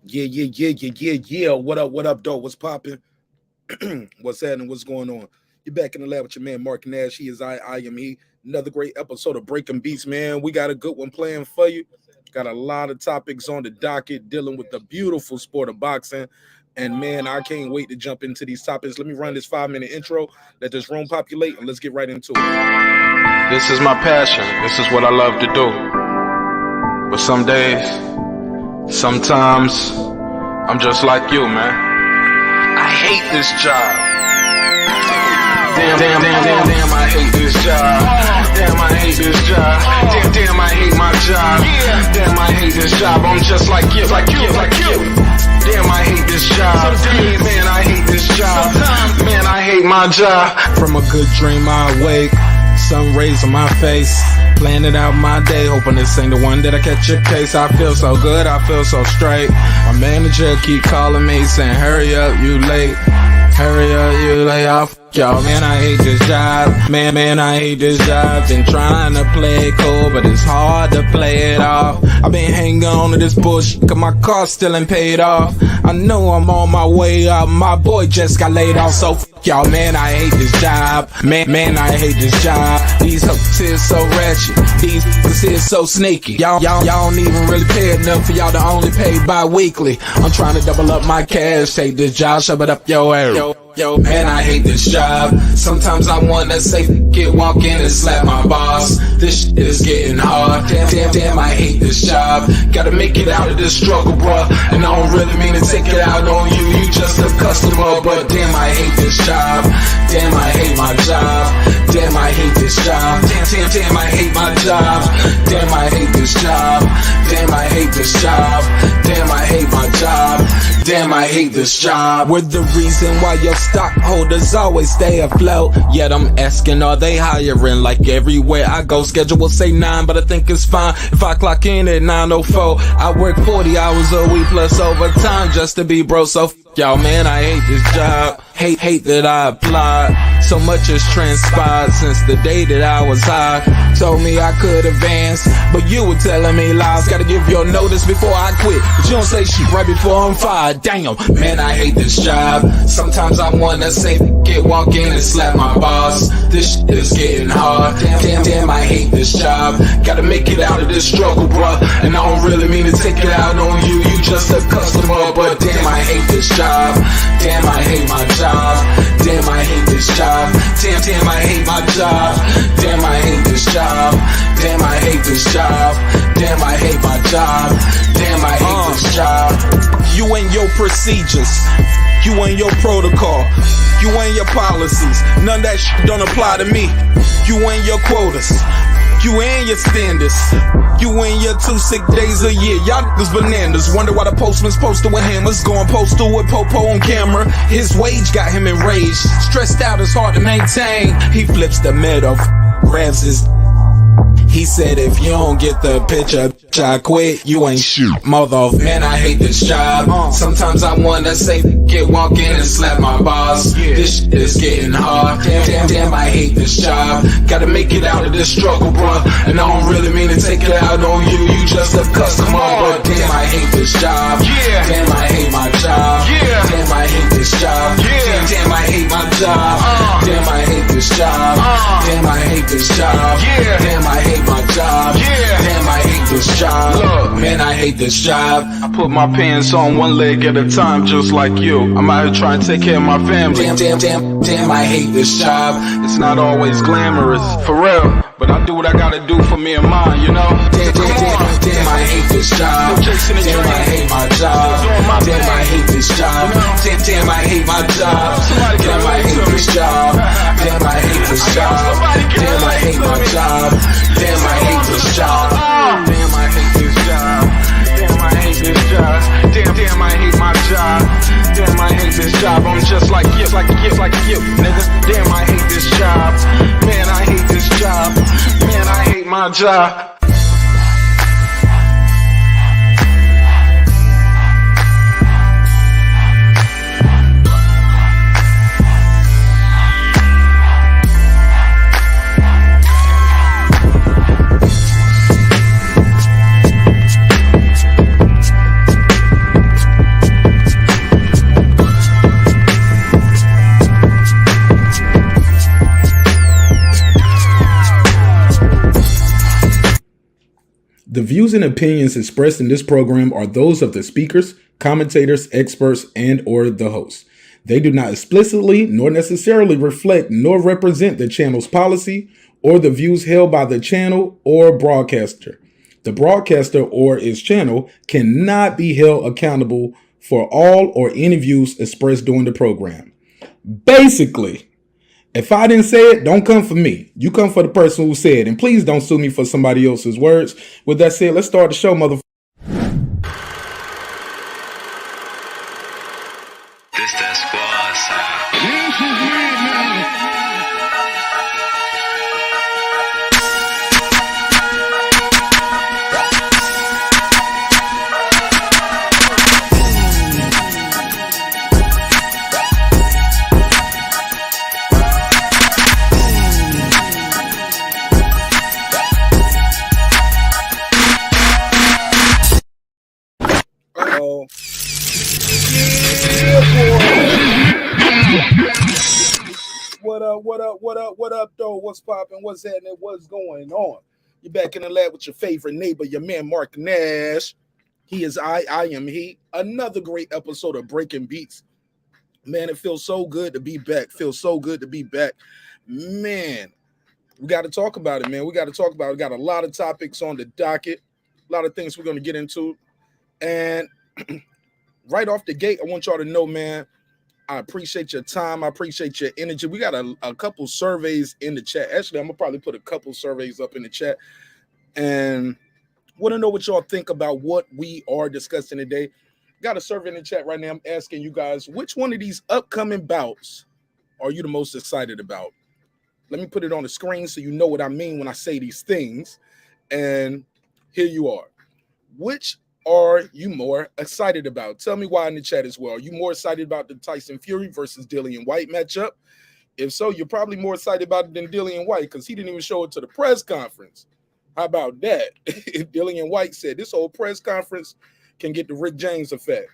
Yeah. What up, dog? What's popping? What's happening? What's going on? You're back in the lab with your man, Marq Nash. He is I am he. Another great episode of Breaking Beats, man. We got a good one playing for you. Got a lot of topics on the docket dealing with the beautiful sport of boxing. And, man, I can't wait to jump into these topics. Let me run this 5-minute intro. Let this room populate, and let's get right into it. This is my passion. This is what I love to do. But some days, sometimes, I'm just like you, man. I hate this job. Damn, I hate this job. Damn, I hate this job. Damn, I hate my job. Damn, I hate this job. I'm just like you. Damn, I hate this job. Man, I hate this job. Man, I hate my job. From a good dream I wake, sun rays on my face, planning out my day, hoping this ain't the one that I catch a case. I feel so good, I feel so straight. My manager keep calling me saying, hurry up, you late. Hurry up, you lay off. Y'all, man, I hate this job. Man, I hate this job. Been trying to play it cool, but it's hard to play it off. I've been hanging on to this bullshit, cause my car still ain't paid off. I know I'm on my way up. My boy just got laid off, so f y'all, man, I hate this job. Man, I hate this job. These hoes is so ratchet. These f***s is so sneaky. Y'all don't even really pay enough for y'all to only pay bi-weekly. I'm trying to double up my cash. Take this job, shove it up your ass. Yo, man, I hate this job. Sometimes I wanna say, walk in and slap my boss. This shit is getting hard. Damn, I hate this job. Gotta make it out of this struggle, bruh. And I don't really mean to take it out on you. You just a customer, but damn, I hate this job. Damn, I hate my job. Damn, I hate this job. Damn, I hate my job. Damn, I hate this job. Damn, I hate this job. Damn, I hate my job. Damn, I hate this job. We're the reason why your stockholders always stay afloat. Yet I'm asking, are they hiring? Like everywhere I go, schedule will say 9, but I think it's fine if I clock in at 9:04. I work 40 hours a week plus overtime just to be bro. So f y'all, man, I hate this job. Hate that I applied. So much has transpired since the day that I was high. Told me I could advance, but you were telling me lies. Gotta give your notice before I quit, but you don't say shit right before I'm fired. Damn, man, I hate this job. Sometimes I wanna say, walk in and slap my boss. This shit is getting hard. Damn, I hate this job. Gotta make it out of this struggle, bruh. And I don't really mean to take it out on you. You just a customer, but damn, I hate this job. Damn, I hate my job. Damn, I hate this job. Damn, I hate my job. Damn, I hate this job. Damn, I hate this job. Damn, I hate my job. Damn, I hate this job. You and your procedures, you and your protocol, you and your policies, none of that shit don't apply to me. You and your quotas, you and your standards, you and your 2 sick days a year. Y'all niggas bananas. Wonder why the postman's posted with hammers, going postal with Popo on camera. His wage got him enraged, stressed out, it's hard to maintain. He flips the middle, grabs his. He said, if you don't get the picture, I quit, you ain't shoot. Mother, man, I hate this job. Sometimes I wanna say, walk in and slap my boss. This shit is getting hard. Damn, I hate this job. Gotta make it out of this struggle, bruh. And I don't really mean to take it out on you. You just a customer, but damn, I hate this job. Damn, I hate my job. Damn, I hate this job. Damn, I hate my job. Damn, I hate this job. Damn, I hate this job. Damn, I hate my job. Damn, I hate this job. Look, man, I hate this job. I put my pants on one leg at a time, just like you. I'm out here trying to take care of my family. Damn, I hate this job. It's not always glamorous, for real, but I do what I gotta do for me and mine, you know? Damn, I hate this job. Damn, I hate my job. Damn, I hate this job. Damn, I hate my job. Damn, I hate this job. Damn, I hate this job. Damn, I hate my job. Damn, I hate this job. Damn, I hate this job. Damn, I hate this job. Damn, I hate my job. Damn, I hate this job. I'm just like you, nigga. Damn, I hate this job. Man, I hate this job. Man, I hate my job. views and opinions expressed in this program are those of the speakers, commentators, experts, and or the host. They do not explicitly nor necessarily reflect nor represent the channel's policy or the views held by the channel or broadcaster. The broadcaster or its channel cannot be held accountable for all or any views expressed during the program. Basically, if I didn't say it, don't come for me. You come for the person who said it. And please don't sue me for somebody else's words. With that said, let's start the show, motherfucker. This that squad sound. What up, though? What's popping? What's happening? What's going on? You're back in the lab with your favorite neighbor, your man Marq Nash. He is I am he. Another great episode of Breaking Beats. Man, it feels so good to be back. Feels so good to be back. Man, we got to talk about it, man. We got to talk about it. We got a lot of topics on the docket, a lot of things we're going to get into. And right off the gate, I want y'all to know, man, I appreciate your time. I appreciate your energy. We got a couple surveys in the chat. Actually, I'm going to probably put a couple surveys up in the chat. And want to know what y'all think about what we are discussing today. Got a survey in the chat right now. I'm asking you guys, which one of these upcoming bouts are you the most excited about? Let me put it on the screen so you know what I mean when I say these things. And here you are. Which are you more excited about? Tell me why in the chat as well. Are you more excited about the Tyson Fury versus Dillian Whyte matchup? If so, you're probably more excited about it than Dillian Whyte because he didn't even show it to the press conference. How about that? Dillian Whyte said this whole press conference can get the Rick James effect.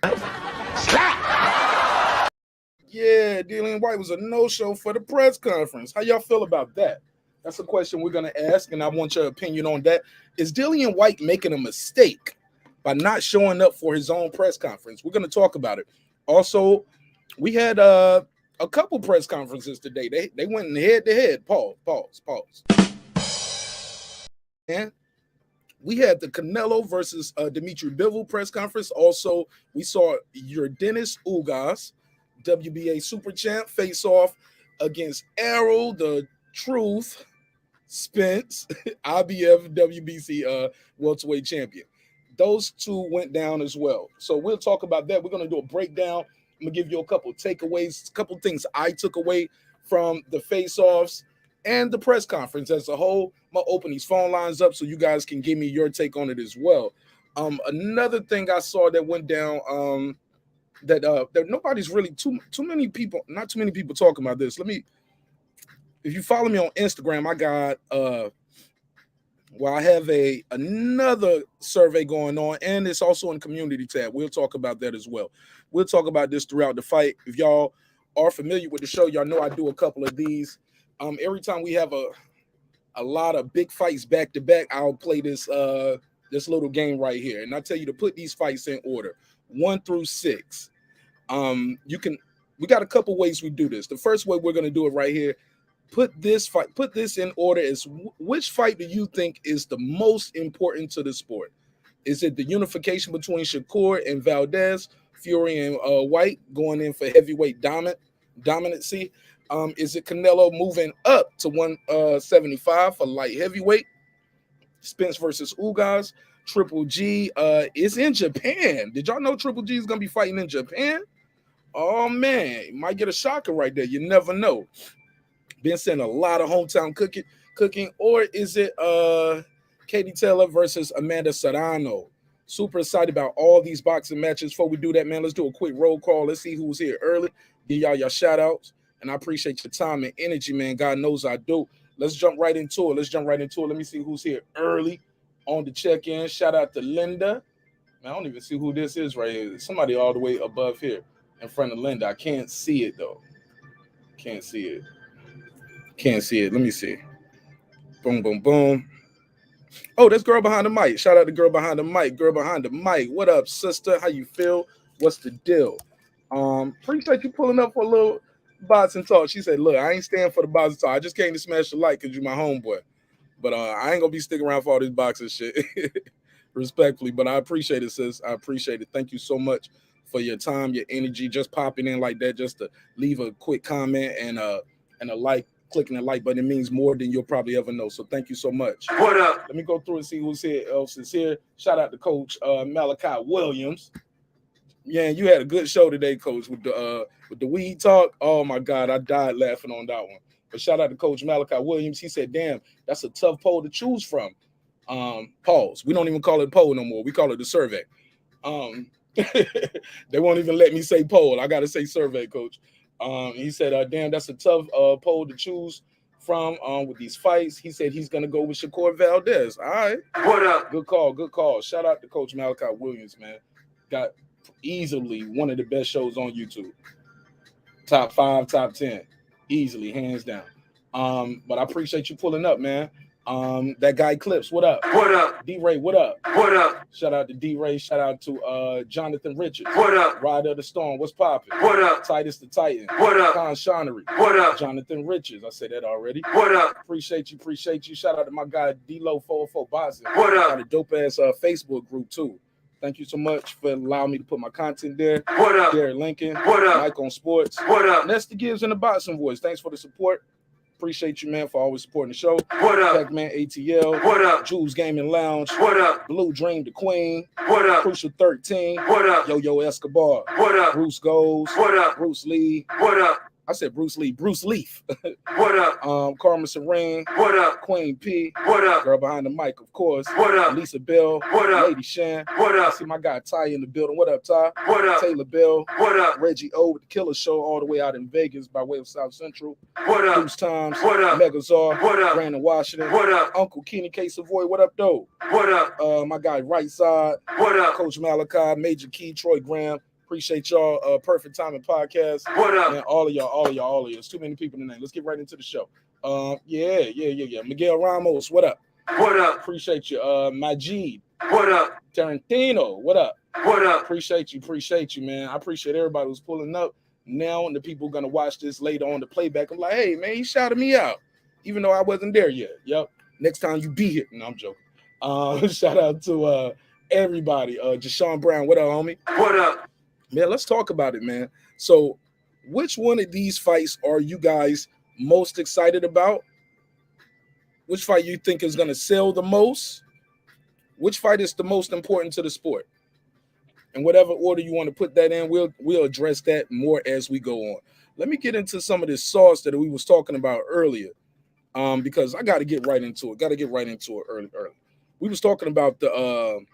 Yeah, Dillian Whyte was a no-show for the press conference. How y'all feel about that? That's a question we're going to ask, and I want your opinion on that. Is Dillian Whyte making a mistake by not showing up for his own press conference? We're going to talk about it. Also, we had a couple press conferences today. They went in head-to-head. Pause. And we had the Canelo versus Dimitri Bivol press conference. Also, we saw Yordenis Ugas, WBA super champ, face off against Errol, the Truth, Spence, IBF WBC welterweight champion. Those two went down as well. So we'll talk about that. We're going to do a breakdown. I'm going to give you a couple takeaways, a couple things I took away from the face-offs and the press conference as a whole. I'm going to open these phone lines up so you guys can give me your take on it as well. Another thing I saw that went down that nobody's really not too many people talking about this. If you follow me on Instagram, I got I have another survey going on, and it's also in community tab. We'll talk about that as well. We'll talk about this throughout the fight. If y'all are familiar with the show, y'all know I do a couple of these. Every time we have a lot of big fights back to back, I'll play this little game right here, and I tell you to put these fights in order, 1 through 6. We got a couple ways we do this. The first way we're going to do it right here. Put this in order as which fight do you think is the most important to the sport? Is it the unification between Shakur and Valdez, Fury and Whyte going in for heavyweight dominancy? Is it Canelo moving up to 175 for light heavyweight? Spence versus Ugas. Triple G is in Japan. Did y'all know Triple G is going to be fighting in Japan? Oh, man, you might get a shocker right there. You never know. Been saying a lot of hometown cooking, or is it Katie Taylor versus Amanda Serrano? Super excited about all these boxing matches. Before we do that, man, let's do a quick roll call. Let's see who's here early. Give y'all your shout outs, and I appreciate your time and energy, man. God knows I do. Let's jump right into it. Let me see who's here early on the check-in. Shout out to Linda. Man, I don't even see who this is right here. Somebody all the way above here in front of Linda. I can't see it though. Can't see it. Let me see. Boom, boom, boom. Oh, that's girl behind the mic. Shout out to girl behind the mic. Girl behind the mic. What up, sister? How you feel? What's the deal? Appreciate you pulling up for a little boxing talk. She said, "Look, I ain't staying for the boxing talk. I just came to smash the light because you my homeboy. But I ain't gonna be sticking around for all this boxing shit." Respectfully, but I appreciate it, sis. I appreciate it. Thank you so much for your time, your energy, just popping in like that, just to leave a quick comment and a like. Clicking the like button, it means more than you'll probably ever know. So thank you so much. What up? Let me go through and see who's here. Else is here. Shout out to Coach Malachi Williams. Yeah, you had a good show today, Coach, with the weed talk. Oh my God, I died laughing on that one. But shout out to Coach Malachi Williams. He said, "Damn, that's a tough poll to choose from." Polls. We don't even call it poll no more. We call it the survey. They won't even let me say poll. I gotta say survey, Coach. He said, "Damn, that's a tough poll to choose from with these fights." He said he's gonna go with Shakur Valdez. All right. What up? Good call. Good call. Shout out to Coach Malachi Williams, man. Got easily one of the best shows on YouTube. Top 5, top 10. Easily, hands down. But I appreciate you pulling up, man. That guy Clips, what up? What up? D-Ray, what up? What up? Shout out to D-Ray. Shout out to Jonathan Richards. What up? Rider of the Storm, what's popping? What up? Titus the Titan. What up? Con Shonery. What up? Jonathan Richards. I said that already. What up? Appreciate you. Shout out to my guy D-Lo 404 Boxing. What up? Got a dope ass Facebook group too. Thank you so much for allowing me to put my content there. What up? Derek Lincoln. What up? Mike on Sports. What up? Nestor Gibbs in the Boxing Voice. Thanks for the support. Appreciate you, man, for always supporting the show. What up? Pac-Man ATL. What up? Jules Gaming Lounge. What up? Blue Dream the Queen. What up? Crucial 13. What up? Yo Escobar. What up? Bruce Goes. What up? Bruce Lee. What up? I said Bruce Lee. Bruce Leaf. What up? Karma Serene. What up? Queen P. What up? Girl behind the mic, of course. What up? Lisa Bell. What up? Lady Shan. What I up? see my guy Ty in the building. What up, Ty? What up? Taylor Bell. What up? Reggie O with the Killer Show all the way out in Vegas by way of South Central. What up? Bruce Times. What up? Megazar. What up? Brandon Washington. What up? Uncle Kenny K. Savoy. What up, though? What up? My guy Right Side. What up? Coach Malachi. Major Key. Troy Graham. Appreciate y'all. Perfect Timing Podcast. What up? Man, all of y'all. There's too many people in the name. Let's get right into the show. Yeah. Miguel Ramos. What up? What up? Appreciate you. Majid. What up? Tarantino. What up? What up? Appreciate you, man. I appreciate everybody who's pulling up now, and the people gonna watch this later on the playback. I'm like, hey, man, he shouted me out, even though I wasn't there yet. Yep. Next time you be here. No, I'm joking. Shout out to everybody. Jashawn Brown. What up, homie? What up? Man, let's talk about it, man. So, which one of these fights are you guys most excited about? Which fight you think is gonna sell the most? Which fight is the most important to the sport? In whatever order you want to put that in, we'll address that more as we go on. Let me get into some of this sauce that we was talking about earlier, because I got to get right into it. Early. We was talking about the.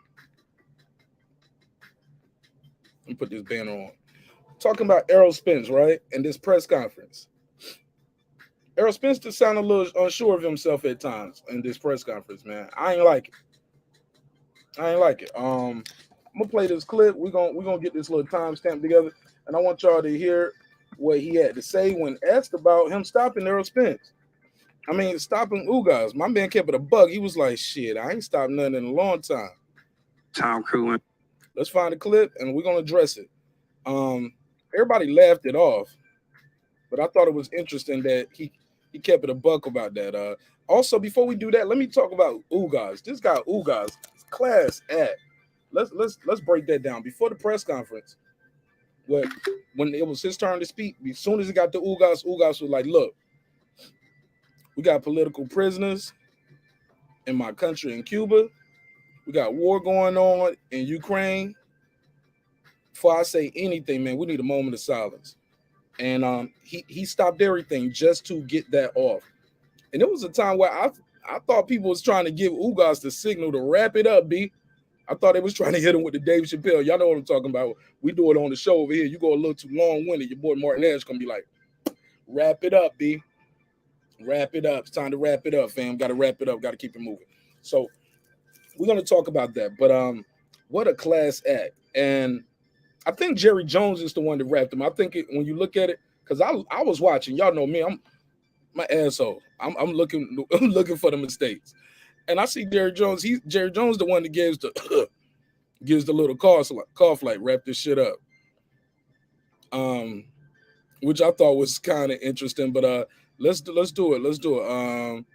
Let me put this banner on. Talking about Errol Spence, right? In this press conference. Errol Spence just sounded a little unsure of himself at times in this press conference, man. I ain't like it. I'm gonna play this clip. We're gonna get this little timestamp together, and I want y'all to hear what he had to say when asked about him stopping Errol Spence. I mean, stopping Ugas. My man kept it a bug. He was like, shit, I ain't stopped nothing in a long time. Tom Cruise. Let's find a clip, and we're gonna address it. Everybody laughed it off, but I thought it was interesting that he kept it a buck about that. Also, before we do that, let me talk about Ugas. This guy Ugas, class act. Let's break that down. Before the press conference, when it was his turn to speak, as soon as he got to Ugas was like, look, we got political prisoners in my country in Cuba. We got war going on in Ukraine. Before I say anything, man, we need a moment of silence. And he stopped everything just to get that off. And there was a time where I thought people was trying to give Ugas the signal to wrap it up, B. I thought they was trying to hit him with the Dave Chappelle. Y'all know what I'm talking about. We do it on the show over here. You go a little too long-winded, your boy Marq Nash gonna be like, wrap it up, B. Wrap it up. It's time to wrap it up, fam. Got to wrap it up. Got to keep it moving. So we're gonna talk about that. But what a class act. And I think Jerry Jones is the one that wrapped him. I think when you look at it, because I was watching. Y'all know me. I'm my asshole. I'm looking for the mistakes. And I see Jerry Jones. Jerry Jones the one that gives the gives the little cough like wrap this shit up. Which I thought was kind of interesting. But let's do it. Let's do it.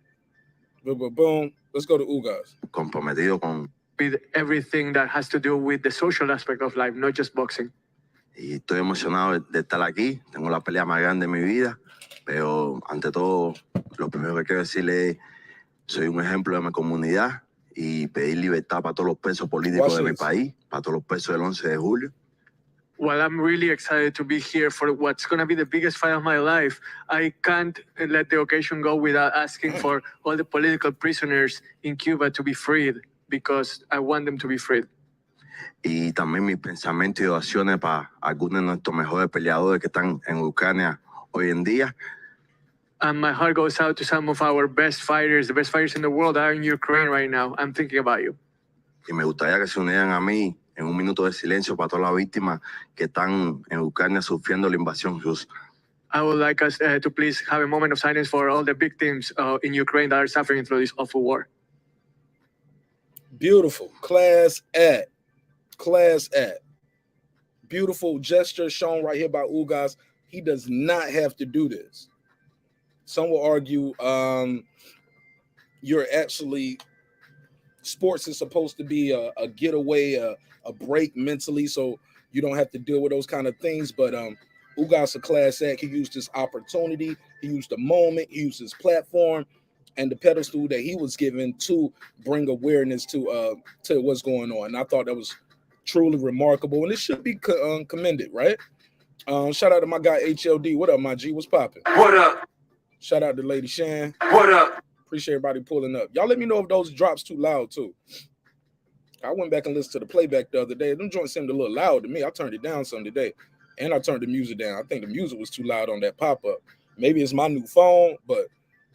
Boom. Let's go to Ugas. Comprometido con with everything that has to do with the social aspect of life, not just boxing. y estoy emocionado de estar aquí. Tengo la pelea más grande de mi vida, pero ante todo, lo primero que quiero decirle es, soy un ejemplo de mi comunidad y pedir libertad para todos los presos políticos de mi país, para todos los presos del 11 de julio. While I'm really excited to be here for what's going to be the biggest fight of my life, I can't let the occasion go without asking for all the political prisoners in Cuba to be freed, because I want them to be freed. Y también mis pensamientos y oraciones para algunos de nuestros mejores peleadores que están en Ucrania hoy en día. And my heart goes out to some of our best fighters, the best fighters in the world that are in Ukraine right now. I'm thinking about you. Y me gustaría que se unieran a mí en un minuto de silencio para todas las víctimas que están en Ucrania sufriendo la invasión rusa. I would like us to please have a moment of silence for all the victims in Ukraine that are suffering through this awful war. Beautiful. Class act. Class act. Beautiful gesture shown right here by Ugas. He does not have to do this. Some will argue you're actually, sports is supposed to be a getaway, a break mentally, so you don't have to deal with those kind of things. But Ugas a class act. He used his opportunity. He used the moment. He used his platform and the pedestal that he was given to bring awareness to what's going on. And I thought that was truly remarkable, and it should be commended, right? Shout out to my guy HLD. What up, my G? What's popping? What up? Shout out to Lady Shan. What up? Appreciate everybody pulling up. Y'all let me know if those drops too loud too. I went back and listened to the playback the other day. Them joints seemed a little loud to me. I turned it down some today, and I turned the music down. I think the music was too loud on that pop-up. Maybe it's my new phone, but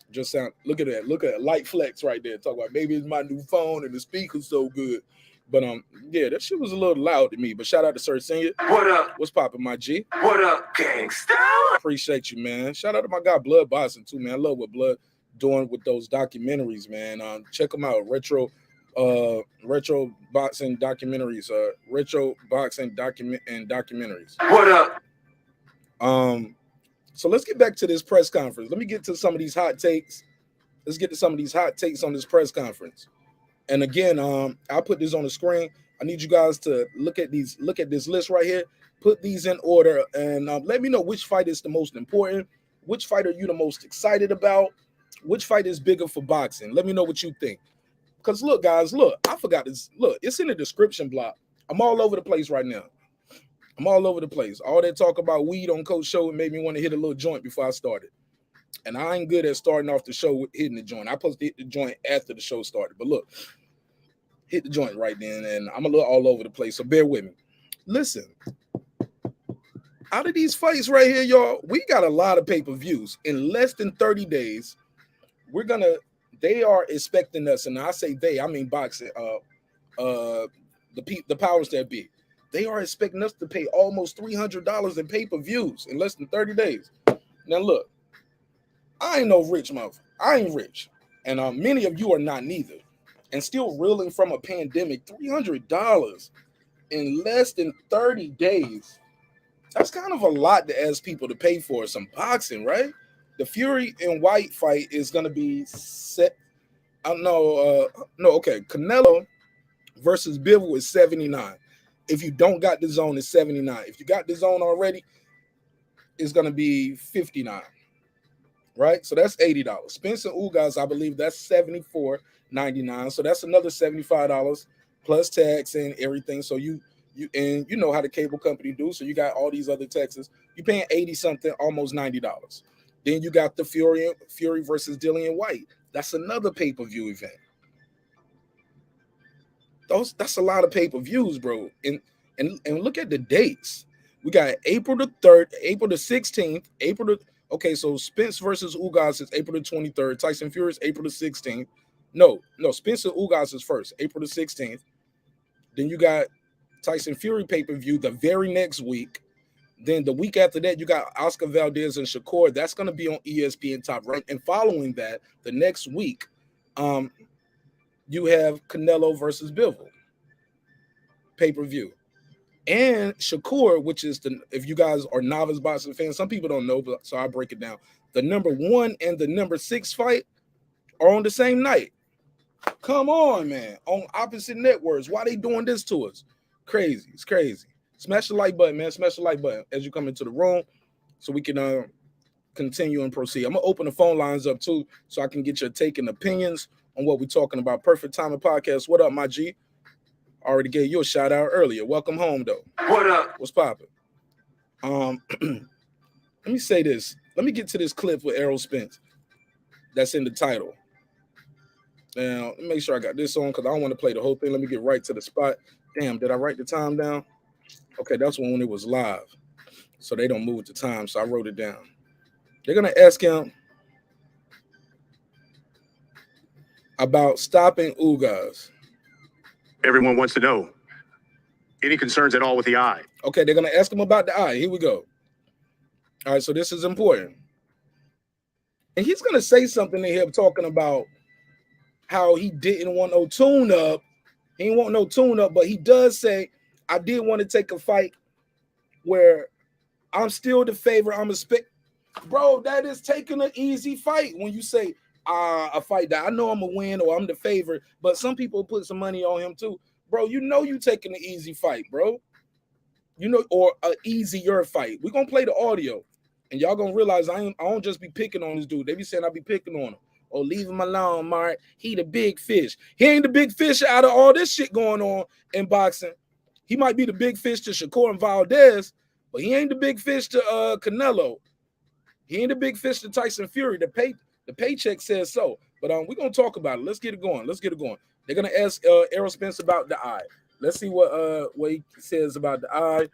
just sound. Look at that. Look at that light flex right there. Talk about maybe it's my new phone and the speaker's so good. But yeah, that shit was a little loud to me. But shout out to Sir Senior. What up? What's popping, my G? What up, gangsta? Appreciate you, man. Shout out to my guy Blood Boxing too, man. I love what Blood doing with those documentaries, man. Check them out. Retro boxing documentaries. Retro boxing documentaries. What up? So let's get back to this press conference. Let me get to some of these hot takes. Let's get to some of these hot takes on this press conference. And again, I'll put this on the screen. I need you guys to look at this list right here. Put these in order and let me know which fight is the most important. Which fight are you the most excited about? Which fight is bigger for boxing? Let me know what you think. Because look, guys, look, I forgot this. Look, it's in the description block. I'm all over the place right now. I'm all over the place. All that talk about weed on Coach Show made me want to hit a little joint before I started. And I ain't good at starting off the show with hitting the joint. I'm supposed to hit the joint after the show started. But look, hit the joint right then, and I'm a little all over the place, so bear with me. Listen, out of these fights right here, y'all, we got a lot of pay-per-views. In less than 30 days, they are expecting us, and I say they, I mean boxing, the powers that be. They are expecting us to pay almost $300 in pay-per-views in less than 30 days. Now, look, I ain't no rich motherfucker. I ain't rich. And many of you are not neither. And still reeling from a pandemic, $300 in less than 30 days. That's kind of a lot to ask people to pay for some boxing, right? The Fury and Whyte fight is going to be set. Okay. Canelo versus Bivol is $79. If you don't got the zone, it's $79. If you got the zone already, it's going to be $59. Right? So that's $80. Spence and Ugas, I believe that's $74.99. So that's another $75 plus tax and everything. So you know how the cable company do. So you got all these other taxes. You're paying 80 something, almost $90. Then you got the Fury versus Dillian Whyte. That's another pay-per-view event. That's a lot of pay-per-views, bro. And look at the dates. We got April the 3rd, April the 16th, okay, so Spence versus Ugas is April the 23rd. Tyson Fury is April the 16th. No, Spence and Ugas is first, April the 16th. Then you got Tyson Fury pay-per-view the very next week. Then the week after that, you got Oscar Valdez and Shakur. That's going to be on ESPN Top Rank. And following that, the next week, you have Canelo versus Bivol pay-per-view. And Shakur, which is if you guys are novice boxing fans, some people don't know, but so I'll break it down. The number 1 and the number 6 fight are on the same night. Come on, man. On opposite networks. Why they doing this to us? Crazy. It's crazy. Smash the like button, man. Smash the like button as you come into the room so we can continue and proceed. I'm going to open the phone lines up too so I can get your take and opinions on what we're talking about. Perfect Timing Podcast. What up, my G? Already gave you a shout out earlier. Welcome home, though. What up? What's poppin'? Let me say this. Let me get to this clip with Errol Spence that's in the title. Now, let me make sure I got this on because I don't want to play the whole thing. Let me get right to the spot. Damn, did I write the time down? Okay, that's when it was live. So they don't move the time, so I wrote it down. They're going to ask him about stopping Ugas. Everyone wants to know, any concerns at all with the eye? Okay, they're going to ask him about the eye. Here we go. All right, so this is important. And he's going to say something in here talking about how he didn't want no tune-up. He didn't want no tune-up, but he does say, I did want to take a fight where I'm still the favorite. Bro, that is taking an easy fight when you say, a fight that I know I'm going to win or I'm the favorite, but some people put some money on him too. Bro, you know you taking an easy fight, bro. You know, or an easier fight. We're going to play the audio, and y'all going to realize I don't just be picking on this dude. They be saying I be picking on him. Oh, leave him alone, Mark. He the big fish. He ain't the big fish out of all this shit going on in boxing. He might be the big fish to Shakur and Valdez, but he ain't the big fish to Canelo. He ain't the big fish to Tyson Fury. The paycheck says so. But we're going to talk about it. Let's get it going. They're going to ask Errol Spence about the eye. Let's see what he says about the eye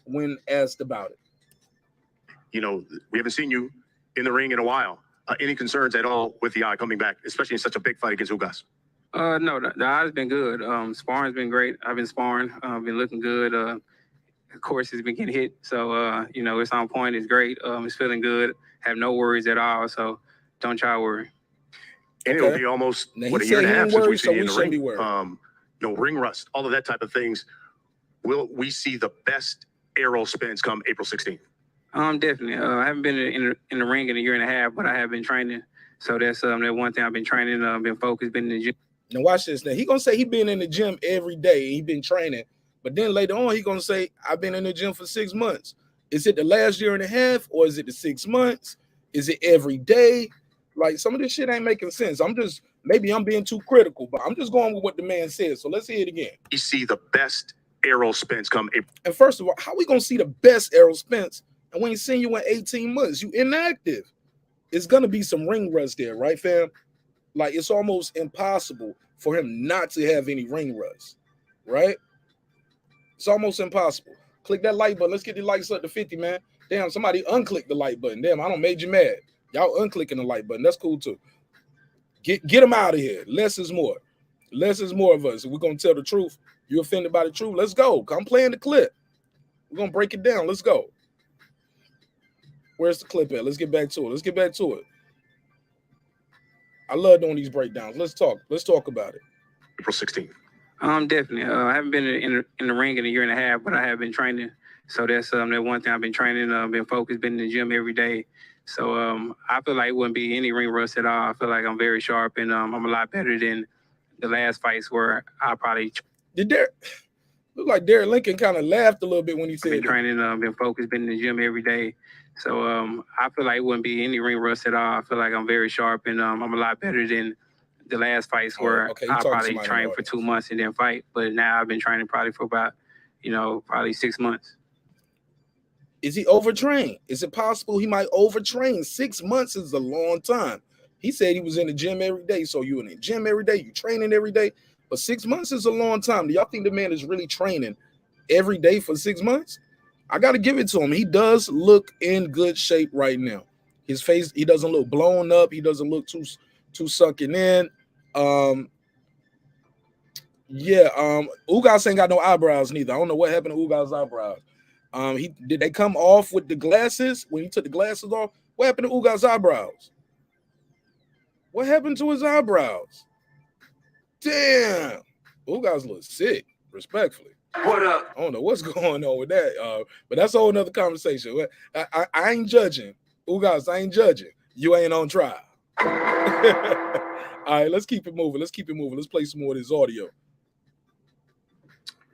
when asked about it. You know, we haven't seen you in the ring in a while. Any concerns at all with the eye coming back, especially in such a big fight against Ugas? No, the eye's been good. Sparring's been great. I've been sparring. Been looking good. Of course, it's been getting hit. So, you know, it's on point. It's great. It's feeling good. Have no worries at all. So don't y'all worry. And Okay. it'll be almost, Now, what, a he year and a said he half ain't since worried, we've so seen you we in the shouldn't ring. be worried. You know, ring rust, all of that type of things. Will we see the best Errol Spence come April 16th? Definitely. I haven't been in the ring in a year and a half, but I have been training. So that's that one thing I've been training. Been focused. Been in the gym. Now watch this. Now he gonna say he been in the gym every day. He been training, but then later on he gonna say I've been in the gym for 6 months. Is it the last year and a half, or is it the 6 months? Is it every day? Like some of this shit ain't making sense. Maybe I'm being too critical, but I'm just going with what the man said. So let's hear it again. We see the best Errol Spence come April. And first of all, how we gonna see the best Errol Spence and we ain't seen you in 18 months? You inactive. It's gonna be some ring rust there, right, fam? Like it's almost impossible for him not to have any ring rust, right? It's almost impossible. Click that like button. Let's get the likes up to 50, man. Damn, somebody unclick the like button. Damn, I don't made you mad. Y'all unclicking the like button. That's cool too. Get them out of here. Less is more. Less is more of us. If we're gonna tell the truth, you offended by the truth. Let's go. I'm playing the clip. We're gonna break it down. Let's go. Where's the clip at? Let's get back to it. I love doing these breakdowns. Let's talk about it. April 16th. Definitely. I haven't been in the ring in a year and a half, but I have been training. So that's that one thing I've been training. Been focused. Been in the gym every day. So I feel like it wouldn't be any ring rust at all. I feel like I'm very sharp and I'm a lot better than the last fights where I probably Look like Derek Lincoln kind of laughed a little bit when he said been training. Been focused. Been in the gym every day. So I feel like it wouldn't be any ring rust at all. I feel like I'm very sharp and I'm a lot better than the last fights where I probably trained for 2 months and then fight. But now I've been training probably for about, probably 6 months. Is he overtrained? Is it possible he might overtrain? 6 months is a long time. He said he was in the gym every day. So you in the gym every day, you training every day. But 6 months is a long time. Do y'all think the man is really training every day for 6 months? I got to give it to him. He does look in good shape right now. His face, he doesn't look blown up. He doesn't look too sunken in. Ugas ain't got no eyebrows neither. I don't know what happened to Ugas' eyebrows. Did they come off with the glasses when he took the glasses off? What happened to Ugas' eyebrows? What happened to his eyebrows? Damn. Ugas look sick, respectfully. What up? I don't know what's going on with that, but that's a whole nother conversation. I ain't judging. Ugas, I ain't judging. You ain't on trial. All right, let's keep it moving. Let's play some more of this audio.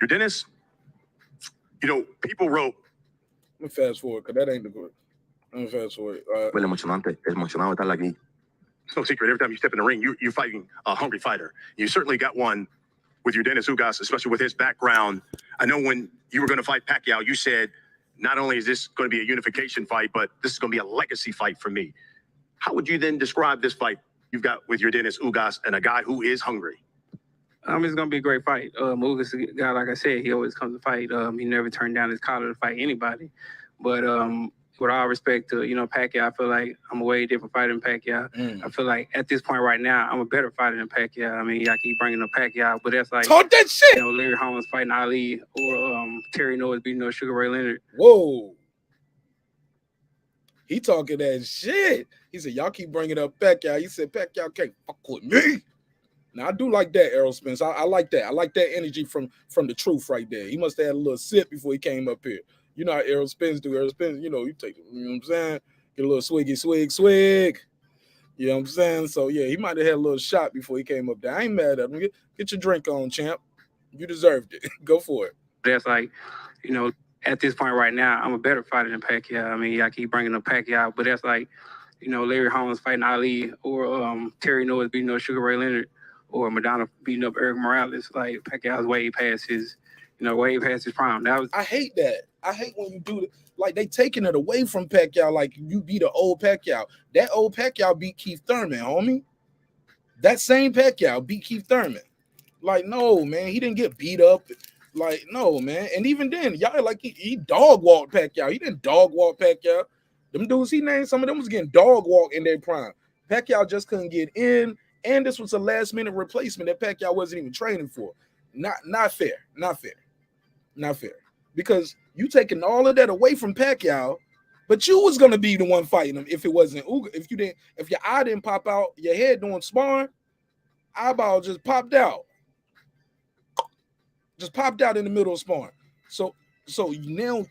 Yordenis, you know, people wrote. Let me fast forward, because that ain't the good. Let me fast forward. Emocionante, emocionado de estar aquí. It's no secret. Every time you step in the ring, you're fighting a hungry fighter. You certainly got one with Yordenis Ugas, especially with his background. I know when you were going to fight Pacquiao, you said, not only is this going to be a unification fight, but this is going to be a legacy fight for me. How would you then describe this fight you've got with Yordenis Ugas and a guy who is hungry? It's gonna be a great fight. Ugas, a guy, like I said, he always comes to fight. He never turned down his collar to fight anybody. But with all respect to Pacquiao, I feel like I'm a way different fighter than Pacquiao. I feel like at this point right now, I'm a better fighter than Pacquiao. I mean, I keep bringing up Pacquiao, but that's like talk that shit. Larry Holmes fighting Ali or Terry Norris beating Sugar Ray Leonard. Whoa. He talking that shit. He said, y'all keep bringing up Pacquiao. He said, Pacquiao can't fuck with me. Now, I do like that, Errol Spence. I like that. I like that energy from the truth right there. He must have had a little sip before he came up here. You know how Errol Spence do. Errol Spence, you take it, you know what I'm saying? Get a little swiggy, swig. You know what I'm saying? So, yeah, he might have had a little shot before he came up there. I ain't mad at him. Get your drink on, champ. You deserved it. Go for it. That's like, at this point right now, I'm a better fighter than Pacquiao. I mean, I keep bringing up Pacquiao, but that's like, Larry Holmes fighting Ali or Terry Norris beating Sugar Ray Leonard or Madonna beating up Eric Morales. Like, Pacquiao's way past his prime. I hate that. I hate when you do it. Like, they taking it away from Pacquiao like you beat an old Pacquiao. That old Pacquiao beat Keith Thurman, homie. That same Pacquiao beat Keith Thurman. Like, no, man, he didn't get beat up. Like, no, man. And even then, y'all like he dog walked Pacquiao. He didn't dog walk Pacquiao. Them dudes he named, some of them was getting dog walked in their prime. Pacquiao just couldn't get in, and this was a last minute replacement that Pacquiao wasn't even training for. Not fair. Because you taking all of that away from Pacquiao, but you was gonna be the one fighting him if it wasn't Ugas. If your eye didn't pop out, your head doing sparring, eyeball just popped out. Just popped out in the middle of sparring. So now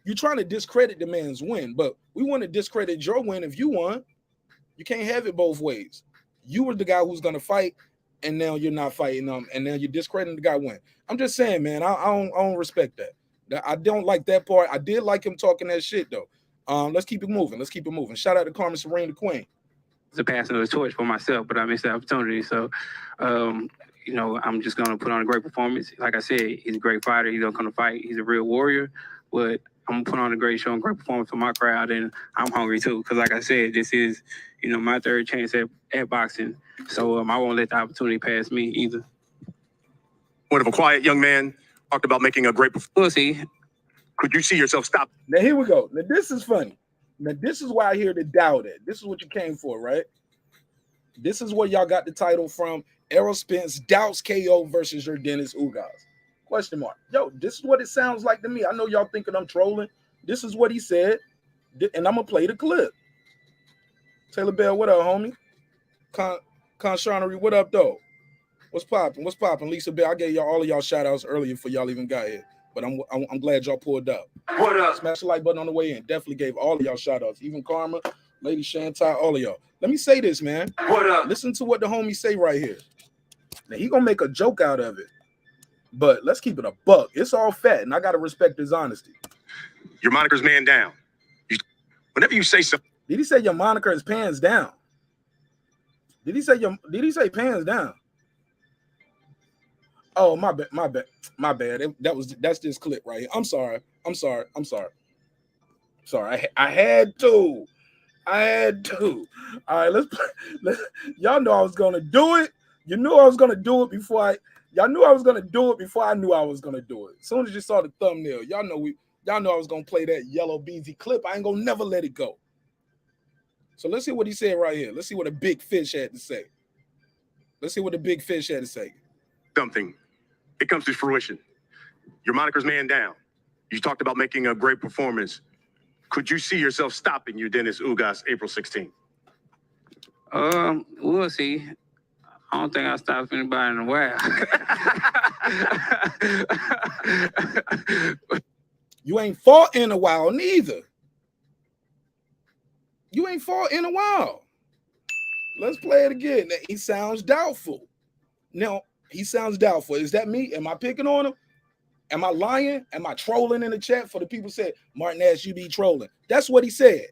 you're trying to discredit the man's win, but we want to discredit your win if you won. You can't have it both ways. You were the guy who's gonna fight, and now you're not fighting them, and now you're discrediting the guy win. I'm just saying, man, I don't respect that. I don't like that part. I did like him talking that shit though. Let's keep it moving. Shout out to Carmen Serene, the queen. It's a passing of the torch for myself, but I missed the opportunity. So, I'm just going to put on a great performance. Like I said, he's a great fighter. He's going to fight. He's a real warrior. But I'm going to put on a great show and great performance for my crowd. And I'm hungry, too, because like I said, this is, my third chance at boxing. So I won't let the opportunity pass me either. One of a quiet young man, talked about making a great performance. We'll see. Could you see yourself stop? Now, here we go. Now, this is funny. Now, this is why I hear the doubt at. This is what you came for, right? This is where y'all got the title from. Errol Spence doubts KO versus Yordenis Ugas. Question mark. Yo, this is what it sounds like to me. I know y'all thinking I'm trolling. This is what he said, and I'm going to play the clip. Taylor Bell, what up, homie? Conshonery, what up, though? What's popping? Lisa Bell, I gave y'all all of y'all shout-outs earlier before y'all even got here, but I'm glad y'all pulled up. What up? Smash the like button on the way in. Definitely gave all of y'all shout-outs, even Karma, Lady Shantai, all of y'all. Let me say this, man. What up? Listen to what the homie say right here. Now, he gonna make a joke out of it, but let's keep it a buck. It's all fat, and I gotta respect his honesty. Your moniker's man down. Whenever you say something. Did he say your moniker is pants down? Did he say pants down? Oh, my bad. That's this clip right here. I'm sorry. Sorry, I had to. All right, let's y'all know I was gonna do it. You knew I was gonna do it before y'all knew I was gonna do it before I knew I was gonna do it. As soon as you saw the thumbnail, y'all know I was gonna play that Yellow Beezy clip. I ain't gonna never let it go. So let's see what he said right here. Let's see what a big fish had to say. Something. It comes to fruition. Your moniker's man down. You talked about making a great performance. Could you see yourself stopping Yordenis Ugas April 16th? We'll see. I don't think I stopped anybody in a while. You ain't fought in a while neither. You ain't fought in a while. Let's play it again. He sounds doubtful. Now, he sounds doubtful. Is that me? Am I picking on him? Am I lying? Am I trolling in the chat for the people who said, Marq Nash, you be trolling? That's what he said.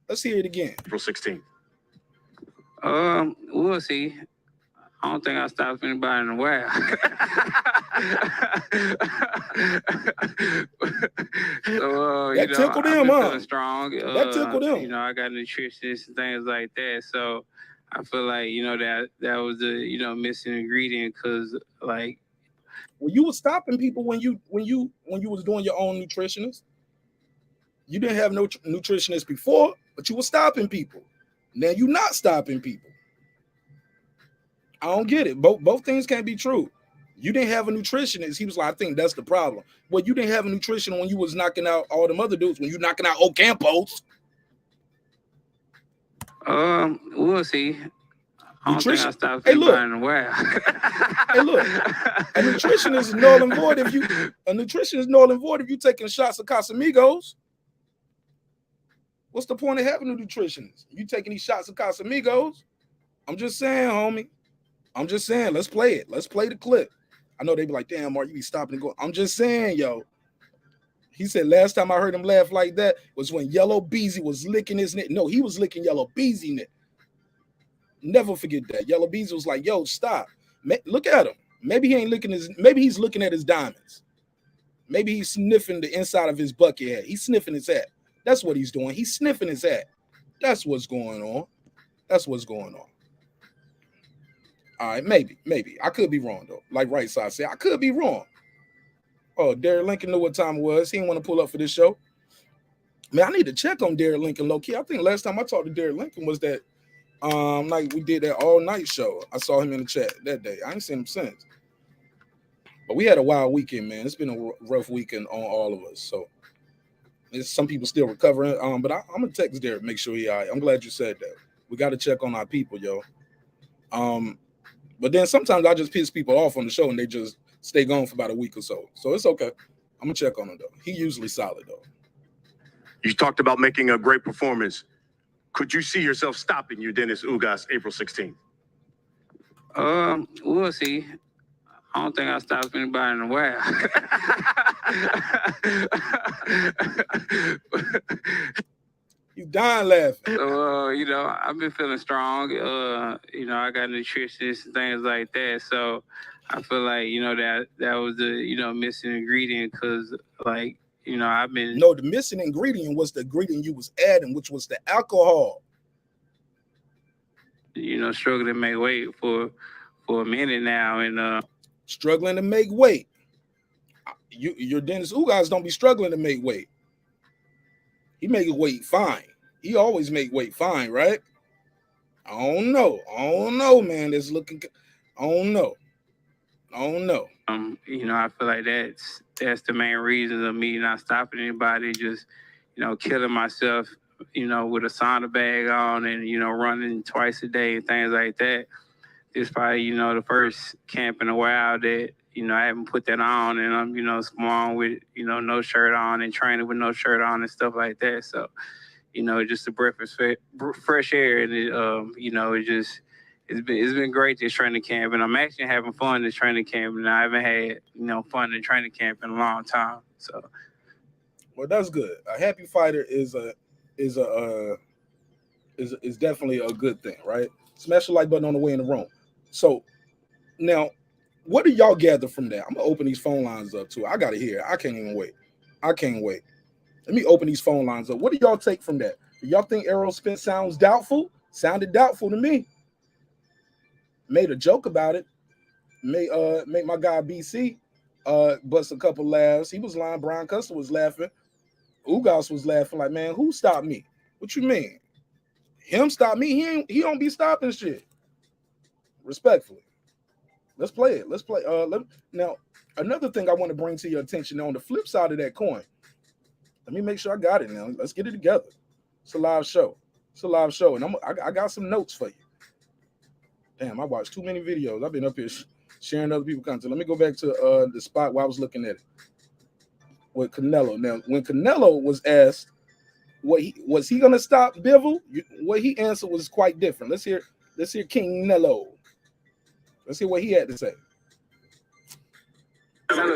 Let's hear it again. April 16th. We'll see. I don't think I stopped anybody in a while. So, that tickled him, I've been feeling strong. That tickled him. You know, I got nutritionists and things like that. So I feel like, you know, that was the, you know, missing ingredient because, like, well, you were stopping people when you was doing your own nutritionist. You didn't have no nutritionist before, but you were stopping people. Now you're not stopping people. I don't get it. Both things can't be true. You didn't have a nutritionist. He was like, I think that's the problem. Well, you didn't have a nutrition when you was knocking out all them other dudes, when you knocking out Ocampos. We'll see. Nutrition. I stopped Hey, look. in a while. Hey, look. A nutrition is null and void if you taking shots of Casamigos. What's the point of having a nutritionist? You taking these shots of Casamigos? I'm just saying, homie. I'm just saying, let's play it. Let's play the clip. I know they be like, damn, Mark, you be stopping and going. I'm just saying, yo. He said last time I heard him laugh like that was when Yellow Beezy was licking his neck. No, he was licking Yellow Beezy neck. Never forget that. Yellow Beezy was like, yo, stop. Look at him. Maybe he ain't licking maybe he's looking at his diamonds. Maybe he's sniffing the inside of his bucket hat. He's sniffing his hat. That's what he's doing. He's sniffing his hat. That's what's going on. That's what's going on. All right, maybe. I could be wrong, though. Like Right Side said, I could be wrong. Oh, Derek Lincoln knew what time it was. He didn't want to pull up for this show. Man, I need to check on Derek Lincoln low-key. I think last time I talked to Derek Lincoln was that night we did that all-night show. I saw him in the chat that day. I ain't seen him since. But we had a wild weekend, man. It's been a rough weekend on all of us. So some people still recovering. But I'm going to text Derek, make sure he all right. I'm glad you said that. We got to check on our people, yo. But then sometimes I just piss people off on the show and they just stay gone for about a week or so. So it's okay. I'm going to check on him, though. He usually solid, though. You talked about making a great performance. Could you see yourself stopping Yordenis Ugas April 16th? We'll see. I don't think I stopped anybody in a while. You dying laughing. So, you know, I've been feeling strong. You know, I got nutritionists and things like that. So I feel like, you know, that was the, you know, missing ingredient because, like, you know, I've been... No, the missing ingredient was the ingredient you was adding, which was the alcohol. You know, struggling to make weight for a minute now. And struggling to make weight. Yordenis Ugas don't be struggling to make weight. He make weight fine. He always make weight fine, right? I don't know, man. That's looking. I don't know. You know, I feel like that's the main reason of me not stopping anybody. Just, you know, killing myself. You know, with a sauna bag on and, you know, running twice a day and things like that. It's probably, you know, the first camp in a while that, you know, I haven't put that on and I'm, you know, small with, you know, no shirt on and training with no shirt on and stuff like that. So, you know, just a breath of fresh air and it, you know, it's been great this training camp and I'm actually having fun this training camp and I haven't had, you know, fun in training camp in a long time. So, well, that's good. A happy fighter is definitely a good thing, right? Smash the like button on the way in the room. So now, what do y'all gather from that? I'm gonna open these phone lines up too. I gotta hear it. I can't even wait. Let me open these phone lines up. What do y'all take from that? Do y'all think Errol Spence sounds doubtful? Sounded doubtful to me. Made a joke about it. Make my guy BC bust a couple laughs. He was lying. Brian Custer was laughing. Ugas was laughing like, man, who stopped me? What you mean? Him stop me? He don't be stopping shit. Respectfully. Let's play it. Let's play. Now, another thing I want to bring to your attention on the flip side of that coin. Let me make sure I got it now. Let's get it together. It's a live show. And I got some notes for you. Damn, I watched too many videos. I've been up here sharing other people's content. Let me go back to the spot where I was looking at it with Canelo. Now, when Canelo was asked was he gonna stop Bivol, what he answered was quite different. Let's hear King Nello. Let's hear what he had to say. Yeah,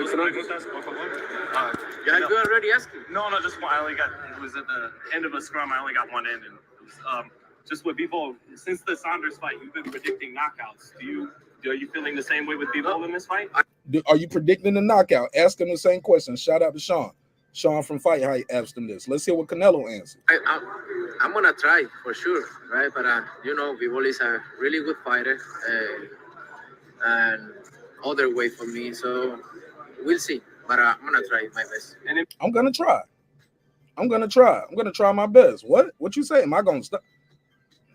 you already asked him. No, just one. I only got, it was at the end of a scrum. I only got one end. And it was, just with Bivol, since the Saunders fight, you've been predicting knockouts. Are you feeling the same way with Bivol in this fight? Are you predicting the knockout? Ask him the same question. Shout out to Sean. Sean from Fight Hype asked him this. Let's hear what Canelo answered. I'm gonna try for sure, right? But you know, Bivol is a really good fighter, and other way for me. So we'll see. But I'm gonna try my best. I'm gonna try. I'm gonna try my best. What you say? Am I gonna stop?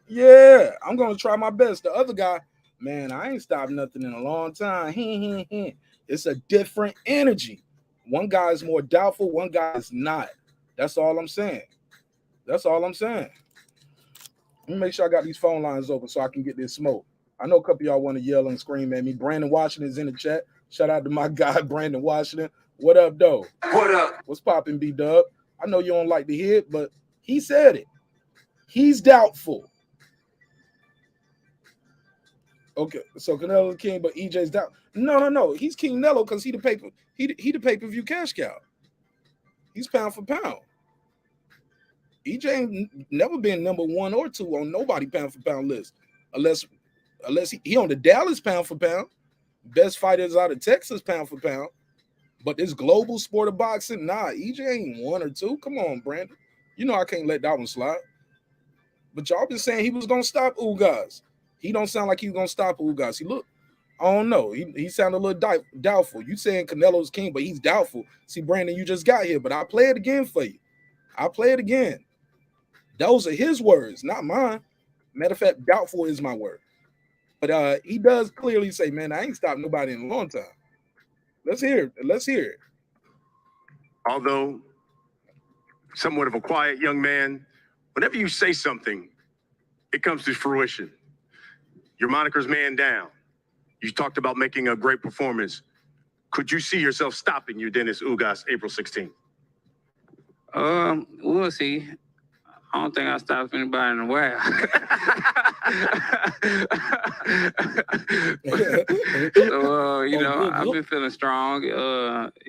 Yeah, I'm gonna try my best. The other guy, man, I ain't stopped nothing in a long time. It's a different energy. One guy is more doubtful, one guy is not. That's all I'm saying. Let me make sure I got these phone lines open so I can get this smoke. I know a couple of y'all want to yell and scream at me. Brandon Washington is in the chat. Shout out to my guy, Brandon Washington. What up, though? What up? What's popping, B-Dub? I know you don't like to hear it, but he said it. He's doubtful. Okay, so Canelo's king, but EJ's down. No. He's King Nello because he the pay-per-view cash cow. He's pound for pound. EJ ain't never been number 1 or 2 on nobody pound for pound list, unless he on the Dallas pound for pound. Best fighters out of Texas pound for pound. But this global sport of boxing, nah, EJ ain't 1 or 2. Come on, Brandon. You know I can't let that one slide. But y'all been saying he was gonna stop Ugas. He don't sound like he's gonna stop Ugas. He look, I don't know. He sounded a little doubtful. You saying Canelo's king, but he's doubtful. See, Brandon, you just got here, but I'll play it again for you. I'll play it again. Those are his words, not mine. Matter of fact, doubtful is my word. But he does clearly say, man, I ain't stopped nobody in a long time. Let's hear it. Although somewhat of a quiet young man, whenever you say something, it comes to fruition. Your moniker's man down. You talked about making a great performance. Could you see yourself stopping Yordenis Ugas April 16th? We'll see. I don't think I stopped anybody in a while. So, you know, I've been feeling strong. You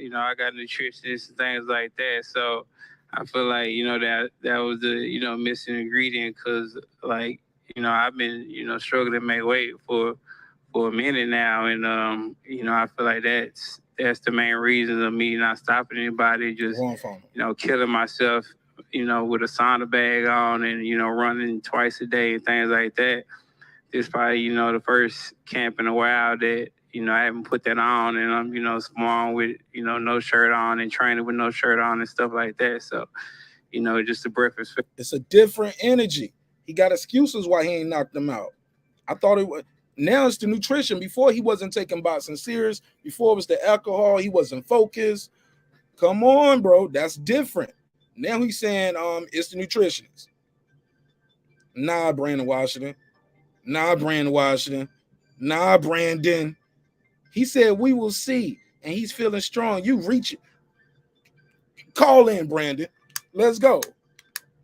know, I got nutritionists and things like that. So I feel like, you know, that was the, you know, missing ingredient because, like, you know, I've been, you know, struggling to make weight for a minute now. And, you know, I feel like that's the main reason of me not stopping anybody, just, you know, killing myself, you know, with a sauna bag on and, you know, running twice a day and things like that. It's probably, you know, the first camp in a while that, you know, I haven't put that on and I'm, you know, small with, you know, no shirt on and training with no shirt on and stuff like that. So, you know, just a breakfast. It's a different energy. He got excuses why he ain't knocked them out. I thought it was, now it's the nutrition. Before he wasn't taking boxing serious. Before it was the alcohol. He wasn't focused. Come on, bro. That's different. Now he's saying it's the nutritionist. Nah, Brandon Washington. Nah, Brandon. He said we will see, and he's feeling strong. You reach it. Call in, Brandon. Let's go.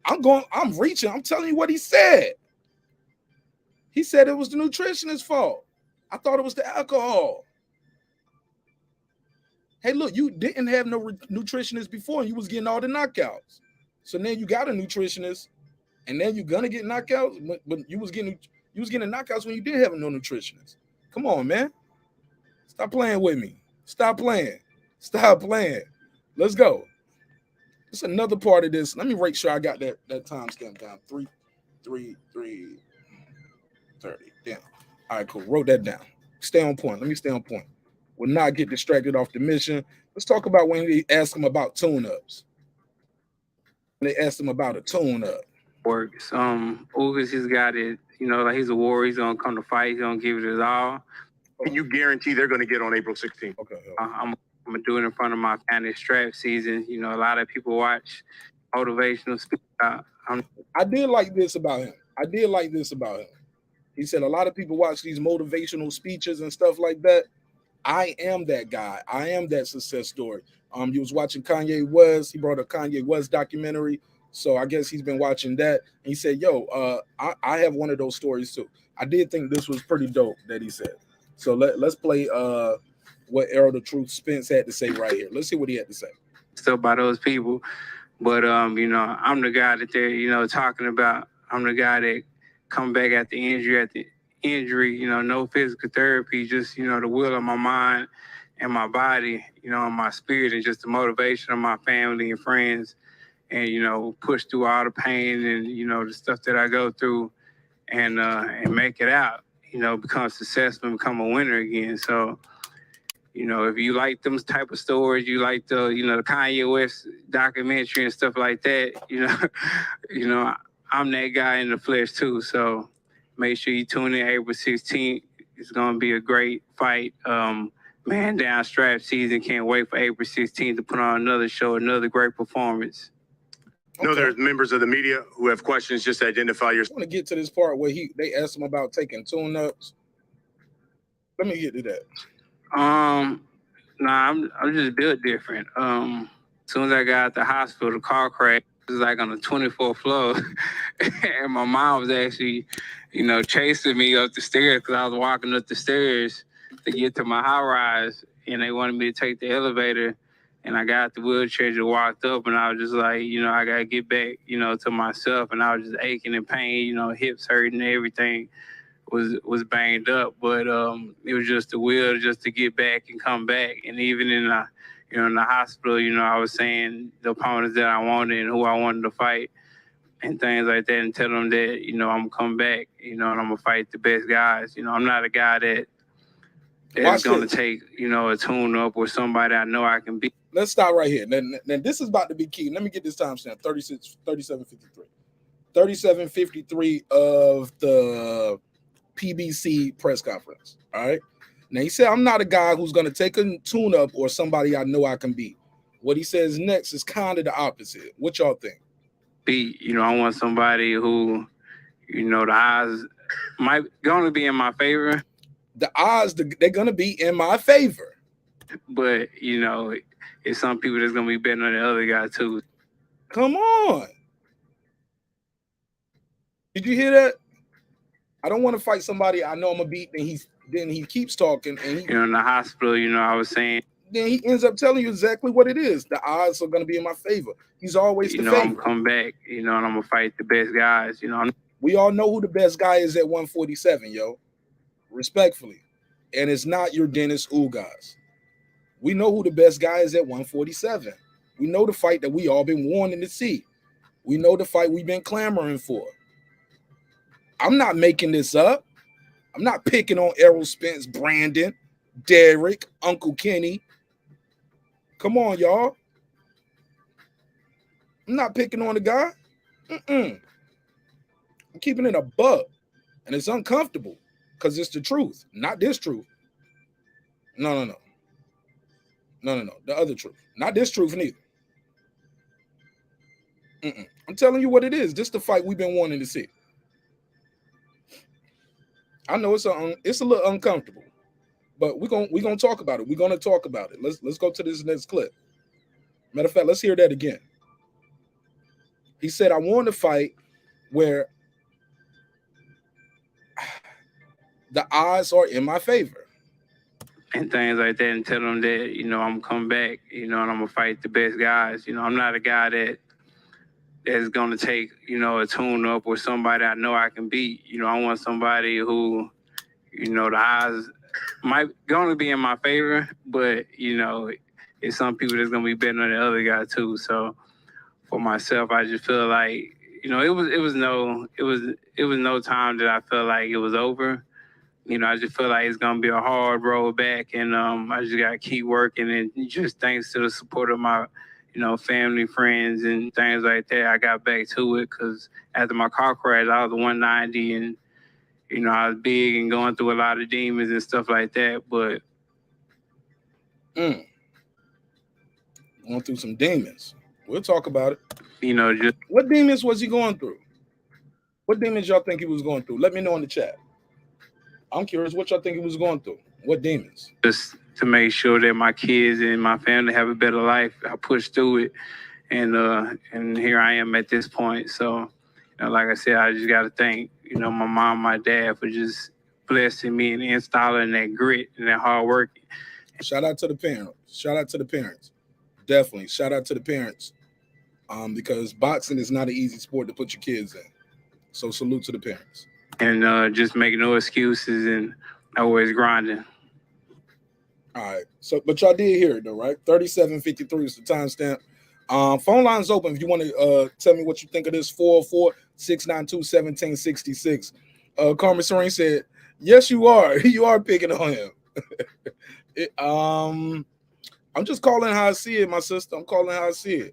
I'm reaching. I'm telling you what he said. He said it was the nutritionist's fault. I thought it was the alcohol. Hey, look, you didn't have no nutritionist before, and you was getting all the knockouts. So now you got a nutritionist, and then you're gonna get knockouts. But you was getting knockouts when you didn't have no nutritionist. Come on, man. Stop playing with me. Stop playing. Let's go. It's another part of this. Let me make sure I got that timestamp down. 3:30. Damn. All right, cool. Wrote that down. Stay on point. Let me stay on point. Will not get distracted off the mission. Let's talk about when they ask him about tune-ups. They asked him about a tune-up. Works. Ugas, he's got it. You know, like he's a warrior. He's gonna come to fight. He's gonna give it his all. Can you guarantee they're going to get on April 16th? Okay. I'm gonna do it in front of my family strap season. You know, a lot of people watch motivational speech. I did like this about him. He said a lot of people watch these motivational speeches and stuff like that. I am that guy. I am that success story. You was watching Kanye West. He brought a Kanye West documentary. So I guess he's been watching that. And he said, yo, I have one of those stories too. I did think this was pretty dope that he said. So let's play what Errol the Truth Spence had to say right here. Let's see what he had to say. Stuff by those people. But, you know, I'm the guy that they're, you know, talking about. I'm the guy that come back at the injury, you know, no physical therapy, just, you know, the will of my mind and my body, you know, and my spirit, and just the motivation of my family and friends, and, you know, push through all the pain and, you know, the stuff that I go through, and make it out, you know, become successful and become a winner again. So, you know, if you like them type of stories, you like the, you know, the Kanye West documentary and stuff like that, you know, I'm that guy in the flesh too. So make sure you tune in April 16th. It's going to be a great fight. Man down strap season. Can't wait for April 16th to put on another show, another great performance. No, there's members of the media who have questions. Just identify yourself. I want to get to this part where they asked him about taking tune-ups. Let me get to that. Nah, I'm just built different. As soon as I got out the hospital, the car crash. It was like on the 24th floor, and my mom was actually, you know, chasing me up the stairs because I was walking up the stairs to get to my high rise, and they wanted me to take the elevator, and I got the wheelchair, just walked up, and I was just like, you know, I gotta get back, you know, to myself, and I was just aching in pain, you know, hips hurting, everything was banged up, but it was just the will just to get back and come back, and even in the, you know, in the hospital, you know, I was saying the opponents that I wanted and who I wanted to fight and things like that, and tell them that, you know, I'm gonna come back, you know, and I'm gonna fight the best guys. You know, I'm not a guy that's gonna take, you know, a tune up or somebody I know I can beat. Let's stop right here. Then this is about to be key. Let me get this timestamp, 37:53. 37:53 of the PBC press conference. All right. Now, he said, I'm not a guy who's going to take a tune-up or somebody I know I can beat. What he says next is kind of the opposite. What y'all think? You know, I want somebody who, you know, the odds might going to be in my favor. The odds, they're going to be in my favor. But, you know, it's some people that's going to be better than the other guy, too. Come on. Did you hear that? I don't want to fight somebody I know I'm going to beat, and then he keeps talking, and you know, in the hospital, you know, I was saying. Then he ends up telling you exactly what it is. The odds are going to be in my favor. He's always the favorite. I'm gonna come back, you know, and I'm gonna fight the best guys. You know, we all know who the best guy is at 147, yo. Respectfully, and it's not Yordenis Ugas. We know who the best guy is at 147. We know the fight that we all been wanting to see. We know the fight we've been clamoring for. I'm not making this up. I'm not picking on Errol Spence, Brandon, Derek, Uncle Kenny. Come on, y'all. I'm not picking on the guy. I'm keeping it a buck. And it's uncomfortable because it's the truth, not this truth. No. The other truth. Not this truth neither. I'm telling you what it is. This is the fight we've been wanting to see. I know it's a little uncomfortable, but we're gonna talk about it. We're gonna talk about it. Let's go to this next clip. Matter of fact, let's hear that again. He said, I want to fight where the odds are in my favor. And things like that, and tell them that, you know, I'm gonna come back, you know, and I'm gonna fight the best guys. You know, I'm not a guy that's gonna take, you know, a tune up or somebody I know I can beat. You know, I want somebody who, you know, the odds might gonna be in my favor, but, you know, it's some people that's gonna be better than the other guy too. So for myself, I just feel like, you know, it was no time that I felt like it was over. You know, I just feel like it's gonna be a hard road back, and I just gotta keep working, and just thanks to the support of my, you know, family, friends, and things like that, I got back to it. Because after my car crash, I was 190, and, you know, I was big and going through a lot of demons and stuff like that. But going through some demons. We'll talk about it. You know, just what demons was he going through? What demons y'all think he was going through? Let me know in the chat. I'm curious what y'all think he was going through. What demons? Just to make sure that my kids and my family have a better life. I pushed through it, and here I am at this point. So, like I said, I just got to thank, my mom, my dad for just blessing me and installing that grit and that hard work. Shout out to the parents. Shout out to the parents. Definitely. Shout out to the parents. Because boxing is not an easy sport to put your kids in. So salute to the parents. And just make no excuses and always grinding. All right. So, but y'all did hear it though, right? 37:53 is the timestamp. Phone line's open if you want to tell me what you think of this. 404-692-1766. Carmen Serene said, yes, you are. You are picking on him. I'm just calling how I see it, my sister. I'm calling how I see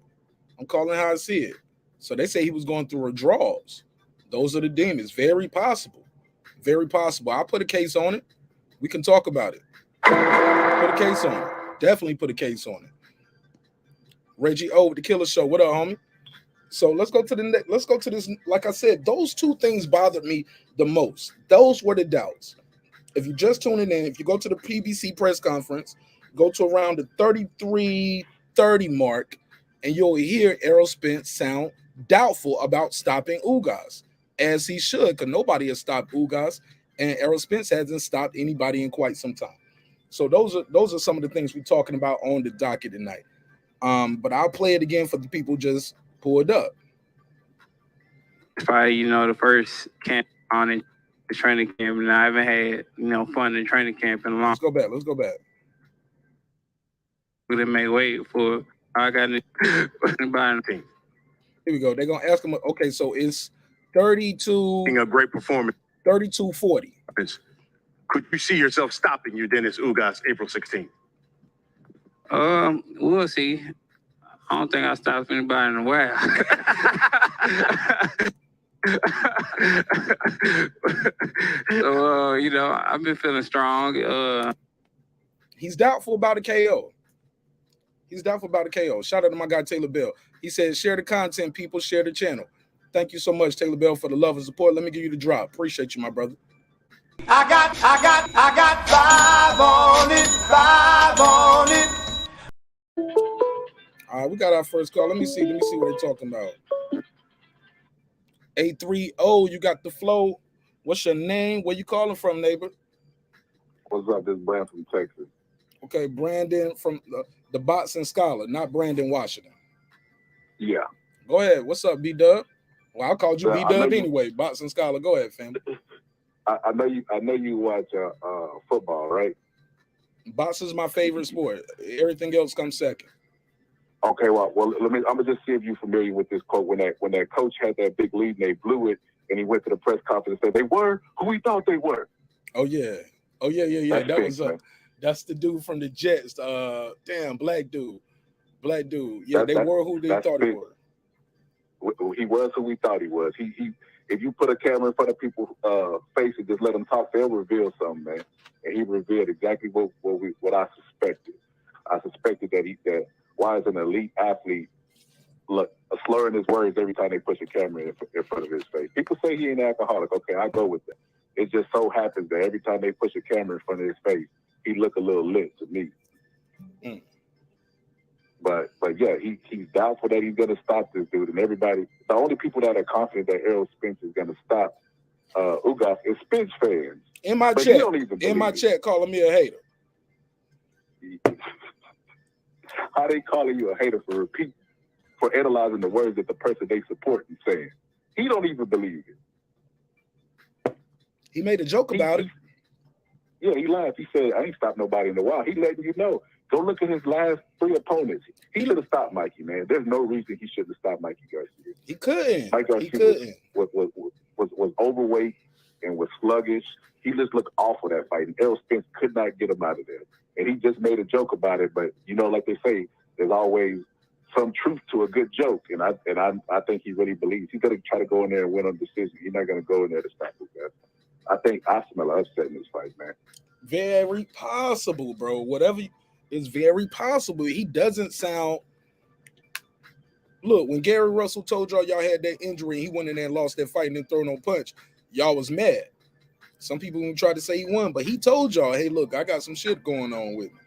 it. So they say he was going through withdrawals. Those are the demons. Very possible. Very possible. I'll put a case on it. We can talk about it. Put a case on it. Definitely put a case on it. Reggie O with the Killer Show. What up, homie? So let's go to this. Like I said, those two things bothered me the most. Those were the doubts. If you're just tuning in, if you go to the PBC press conference, go to around the 33:30 mark, and you'll hear Errol Spence sound doubtful about stopping Ugas, as he should, because nobody has stopped Ugas, and Errol Spence hasn't stopped anybody in quite some time. So those are some of the things we're talking about on the docket tonight. But I'll play it again for the people just pulled up. Probably, the first camp on it, the training camp, and I haven't had, fun in training camp in a long. Let's go back. They may wait for I got anybody. Here we go. They're gonna ask him. Okay, so it's 32. A great performance. 32-40. Could you see yourself stopping Yordenis Ugas April 16th? We'll see. I don't think I stopped anybody in a while. So, I've been feeling strong. He's doubtful about a KO. Shout out to my guy Taylor Bell. He said, share the content, people, share the channel. Thank you so much, Taylor Bell, for the love and support. Let me give you the drop. Appreciate you, my brother. I got 5 on it. All right, we got our first call. Let me see what they're talking about. 830, you got the flow. What's your name? Where you calling from, neighbor? What's up? This is Brandon from Texas. Okay, Brandon from the boxing scholar, not Brandon Washington. Yeah. Go ahead. What's up, B-Dub? Well, I called you B-Dub anyway. Boxing scholar. Go ahead, fam. I know you watch football, right? Boxing's my favorite sport. Everything else comes second. Okay, well, I'm gonna just see if you're familiar with this quote. When that coach had that big lead and they blew it, and he went to the press conference and said they were who we thought they were. Oh yeah. That's the dude from the Jets. Black dude. Yeah, they were who they thought they were. He was who we thought he was. He if you put a camera in front of people's face and just let them talk, they'll reveal something, man. And he revealed exactly what I suspected. I suspected that why is an elite athlete slurring his words every time they push a camera in front of his face? People say he ain't alcoholic. Okay, I go with that. It just so happens that every time they push a camera in front of his face, he look a little lit to me. Mm. But yeah, he's doubtful that he's gonna stop this dude, and everybody. The only people that are confident that Errol Spence is gonna stop Ugas is Spence fans. In my chat, calling me a hater. How they calling you a hater for analyzing the words that the person they support is saying? He don't even believe it. He made a joke about it. Yeah, he laughed. He said, "I ain't stopped nobody in a while." He letting you know. Go look at his last 3 opponents. He should have stopped Mikey, man. There's no reason he shouldn't have stopped Mikey Garcia. He couldn't. Mike Garcia was overweight and was sluggish. He just looked awful that fight, and Errol Spence could not get him out of there. And he just made a joke about it, but like they say, there's always some truth to a good joke, and I think he really believes he's gonna try to go in there and win on decision. He's not gonna go in there to stop this guy. I smell an upset in this fight, man. Very possible, bro. Whatever. It's very possible. He doesn't sound. Look, when Gary Russell told y'all had that injury, and he went in there and lost that fight and didn't throw no punch, y'all was mad. Some people try to say he won, but he told y'all, hey, look, I got some shit going on with me.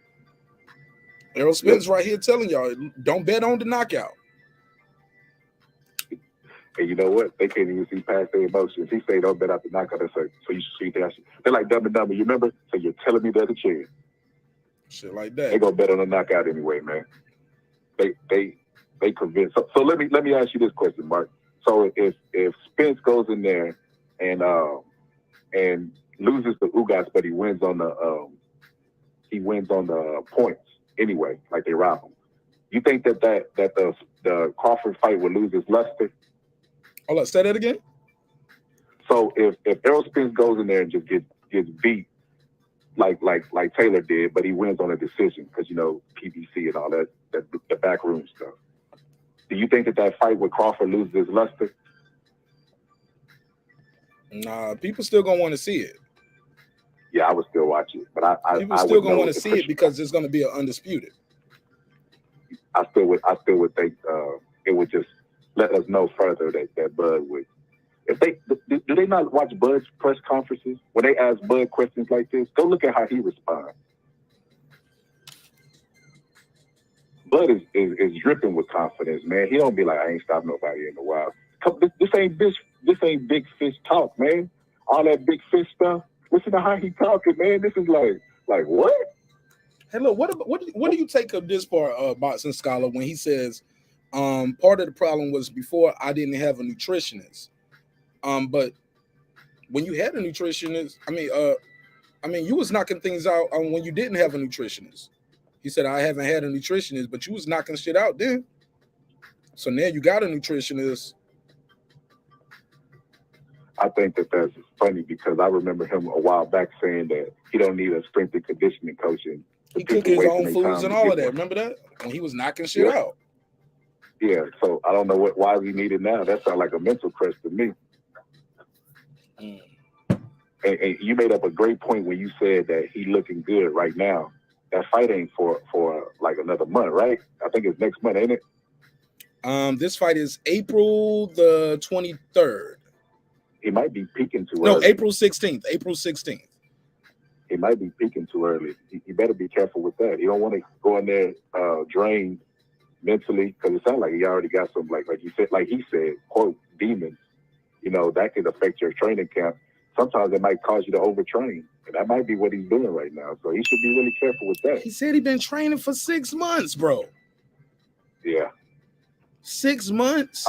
Errol Spence right here telling y'all, don't bet on the knockout. And you know what? They can't even see past their emotions. He say don't bet out the knockout. So you should see that. They're like Dumb and Dumber. You remember? So you're telling me there's a chance. Shit like that. They gonna bet on the knockout anyway, man. They convinced. So let me ask you this question, Mark. So if Spence goes in there and loses the Ugas, but he wins on the points anyway, like they rob him. You think that the Crawford fight will lose its luster? Hold on, say that again. So if Errol Spence goes in there and just gets beat like Taylor did, but he wins on a decision because PBC and all that the backroom stuff. Do you think that fight with Crawford loses its luster? Nah, people still gonna want to see it. Yeah, I would still watch it, but people still gonna want to see it because it's gonna be an undisputed. I still would think it would just let us know further that Bud would. If they do they not watch Bud's press conferences when they ask Bud questions like this? Go look at how he responds. Bud is dripping with confidence, man. He don't be like, I ain't stopped nobody in a while. This ain't big fish talk, man. All that big fish stuff. Listen to how he talking, man. This is like what? Hey, look, what do you take of this part, Boxing Scholar, when he says, part of the problem was before I didn't have a nutritionist, but when you had a nutritionist, I mean, you was knocking things out when you didn't have a nutritionist. He said, I haven't had a nutritionist, but you was knocking shit out then. So now you got a nutritionist. I think that's funny because I remember him a while back saying that he don't need a strength and conditioning coach. And he cooked his own foods and all of that. Remember that? When he was knocking shit out. Yeah, so I don't know why he needed now. That sounds like a mental crutch to me. And you made up a great point when you said that he looking good right now. That fight ain't for like another month, right? I think it's next month, ain't it? This fight is April the 23rd. He might be peaking too early. No, April 16th. April 16th. He might be peaking too early. He better be careful with that. He don't want to go in there drained mentally because it sounds like he already got some like he said, quote, demons. That could affect your training camp. Sometimes it might cause you to overtrain. And that might be what he's doing right now. So he should be really careful with that. He said he's been training for 6 months, bro. Yeah. 6 months.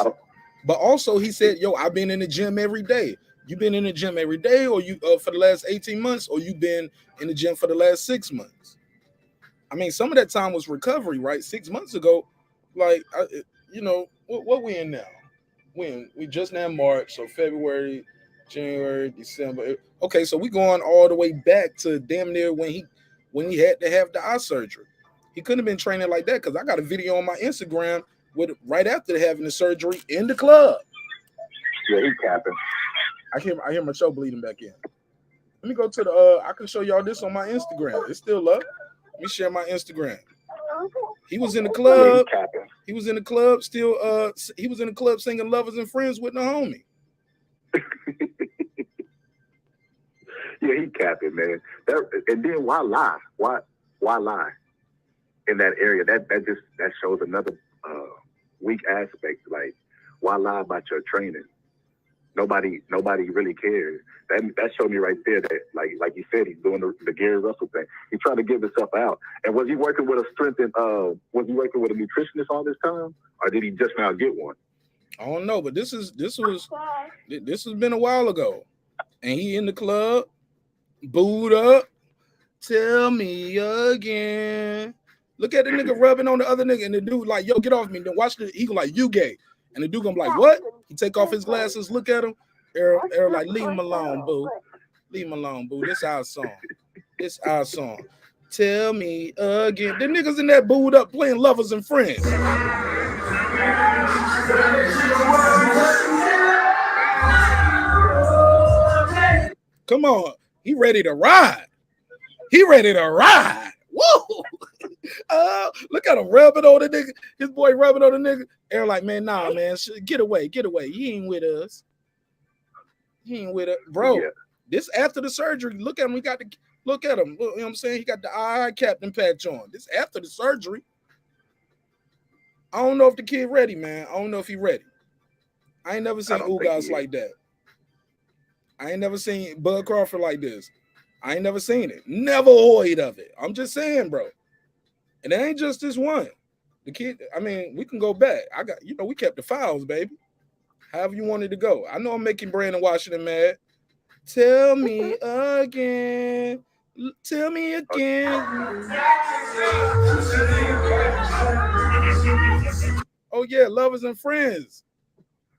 But also he said, yo, I've been in the gym every day. You been in the gym every day or you for the last 18 months or you been in the gym for the last 6 months? I mean, some of that time was recovery, right? 6 months ago, like, what we in now? We just now March, so February, January, December. Okay, so we going all the way back to damn near when he had to have the eye surgery. He couldn't have been training like that because I got a video on my Instagram with right after having the surgery in the club. Yeah, he capping. I hear my show bleeding back in. Let me go to the I can show y'all this on my Instagram. It's still up. Let me share my Instagram. He was in the club. He was in the club still. He was in the club singing "Lovers and Friends" with the homie. Yeah, he capping, man. And then why lie? Why lie in that area? That shows another weak aspect. Like, why lie about your training? Nobody really cares. That showed me right there that, like you said, he's doing the Gary Russell thing. He's trying to give himself out. And was he working with a strength and was he working with a nutritionist all this time, or did he just now get one? I don't know, but this has been a while ago, and he in the club, booed up. Tell me again. Look at the nigga rubbing on the other nigga, and the dude like, yo, get off me. Then watch he go like, you gay. And the dude gonna be like, what? He take off his glasses, look at him. Errol like, leave him alone, boo. Leave him alone, boo. This our song. This our song. Tell me again. The niggas in that booed up playing Lovers and Friends. Come on. He ready to ride. He ready to ride. Whoa. Look at him rubbing on the nigga. His boy rubbing on the nigga. Errol like, man, nah, man. Get away. He ain't with us. He ain't with us. Bro, This after the surgery. Look at him. Look at him. You know what I'm saying? He got the eye captain patch on. This after the surgery. I don't know if the kid ready, man. I don't know if he ready. I ain't never seen Ugas like that. I ain't never seen Bud Crawford like this. I ain't never seen it. Never heard of it. I'm just saying, bro. And it ain't just this one. The kid, I mean, we can go back. We kept the files, baby. However you wanted to go. I know I'm making Brandon Washington mad. Tell me again. Tell me again. Oh, yeah, lovers and friends.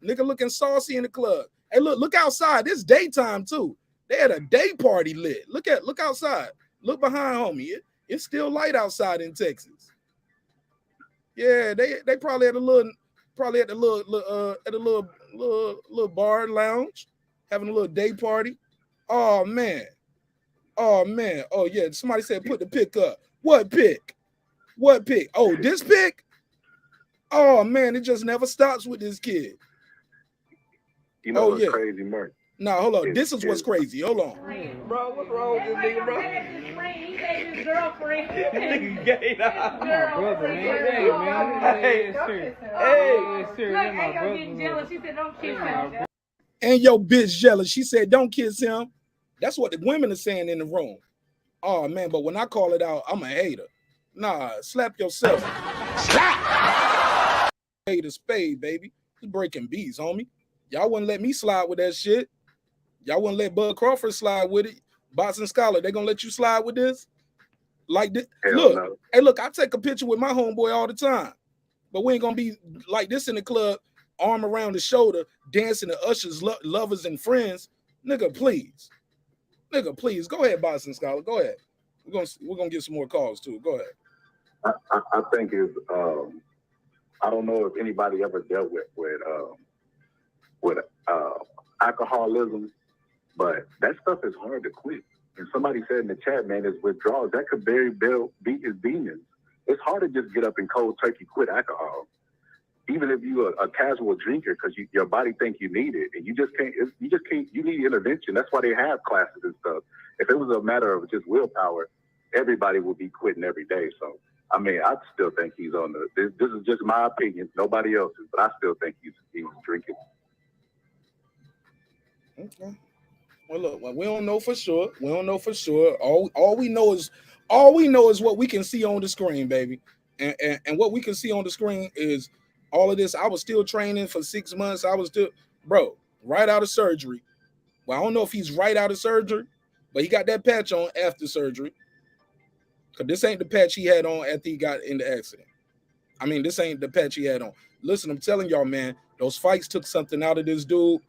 Nigga looking saucy in the club. Hey, look outside. It's daytime, too. They had a day party lit. Look outside. Look behind, homie. It's still light outside in Texas. Yeah, they probably at a little bar lounge, having a little day party. Oh man. Oh yeah. Somebody said put the pick up. What pick? What pick? Oh, this pick? Oh man, it just never stops with this kid. You know what's crazy, Mark? Nah, hold on. This is what's crazy. Hold on. Bro, what's wrong with this nigga, bro? He said his girlfriend. Nigga gay, nah. My brother, man. Hey, my brother. Getting jealous. She said, don't kiss him. And your bitch jealous. She said, don't kiss him. That's what the women are saying in the room. Oh man, but when I call it out, I'm a hater. Nah, slap yourself. Slap. Spade a spade, baby. It's breaking beats, homie. Y'all wouldn't let me slide with that shit. Y'all wouldn't let Bud Crawford slide with it. Boxing Scholar, they gonna let you slide with this? Like this? Look, no. Hey, look, I take a picture with my homeboy all the time. But we ain't gonna be like this in the club, arm around the shoulder, dancing to Usher's Lovers and Friends. Nigga, please. Nigga, please. Go ahead, Boxing Scholar. Go ahead. We're gonna get some more calls too. Go ahead. I think it's I don't know if anybody ever dealt with alcoholism. But that stuff is hard to quit. And somebody said in the chat, man, it's withdrawals. That could very well beat his demons. It's hard to just get up and cold turkey quit alcohol. Even if you're a casual drinker, because your body think you need it. And you just can't, you need intervention. That's why they have classes and stuff. If it was a matter of just willpower, everybody would be quitting every day. So, I mean, I still think he's on this is just my opinion, nobody else's, but I still think he was drinking. Okay. Well, look, we don't know for sure. We don't know for sure. All we know is what we can see on the screen, baby. And what we can see on the screen is all of this. I was still training for 6 months. I was still, bro, right out of surgery. Well, I don't know if he's right out of surgery, but he got that patch on after surgery. Because this ain't the patch he had on after he got in the accident. I mean, this ain't the patch he had on. Listen, I'm telling y'all, man, those fights took something out of this dude.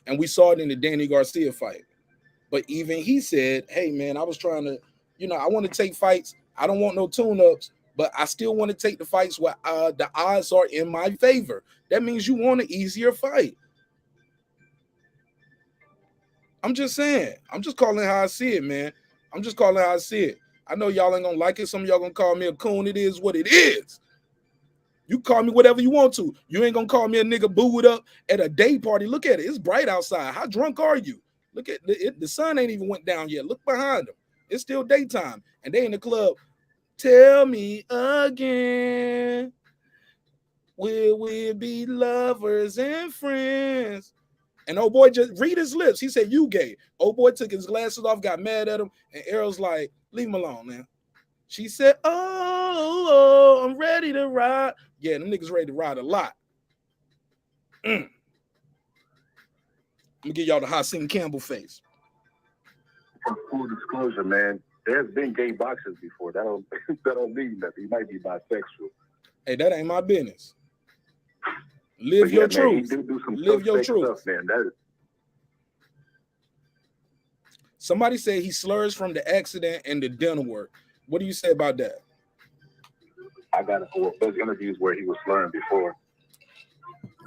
And we saw it in the Danny Garcia fight. But even he said, hey, man, I was trying to, I want to take fights. I don't want no tune-ups, but I still want to take the fights where the odds are in my favor. That means you want an easier fight. I'm just saying. I'm just calling how I see it, man. I'm just calling how I see it. I know y'all ain't going to like it. Some of y'all going to call me a coon. It is what it is. You call me whatever you want to. You ain't gonna call me a nigga booed up at a day party. Look at it. It's bright outside. How drunk are you? Look at the sun ain't even went down yet. Look behind them. It's still daytime. And they in the club. Tell me again. Will we be lovers and friends? And old boy just read his lips. He said, you gay. Old boy took his glasses off, got mad at him. And Errol's like, leave him alone, man. She said, oh, I'm ready to ride. Yeah, them niggas ready to ride a lot. I'm gonna give y'all the Hassan Campbell face. For full disclosure, man, there's been gay boxers before. That don't mean nothing. He might be bisexual. Hey, that ain't my business. Live your truth. Live your truth. Stuff, man. That is... Somebody said he slurs from the accident and the dental work. What do you say about that? I got those interviews where he was slurring before.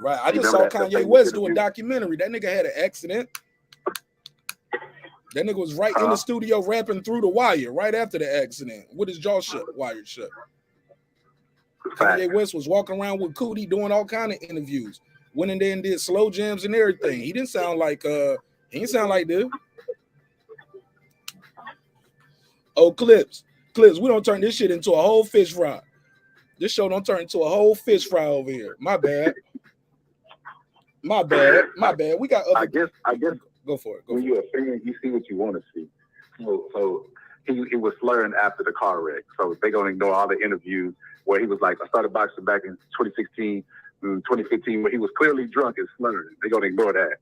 Right. I just saw Kanye West do a documentary. That nigga had an accident. That nigga was right in the studio rapping through the wire right after the accident with his jaw shut, wired shut. Kanye West was walking around with Cootie doing all kind of interviews. Went in there and did slow jams and everything. He didn't sound like He ain't sound like this. Oh, clips. We don't turn this shit into a whole fish fry. This show don't turn into a whole fish fry over here. My bad. We got other. I guess. Go for it. When you're a fan, you see what you want to see. So he was slurring after the car wreck. So they're gonna ignore all the interviews where he was like, I started boxing back in 2016, 2015, where he was clearly drunk and slurring. They're gonna ignore that.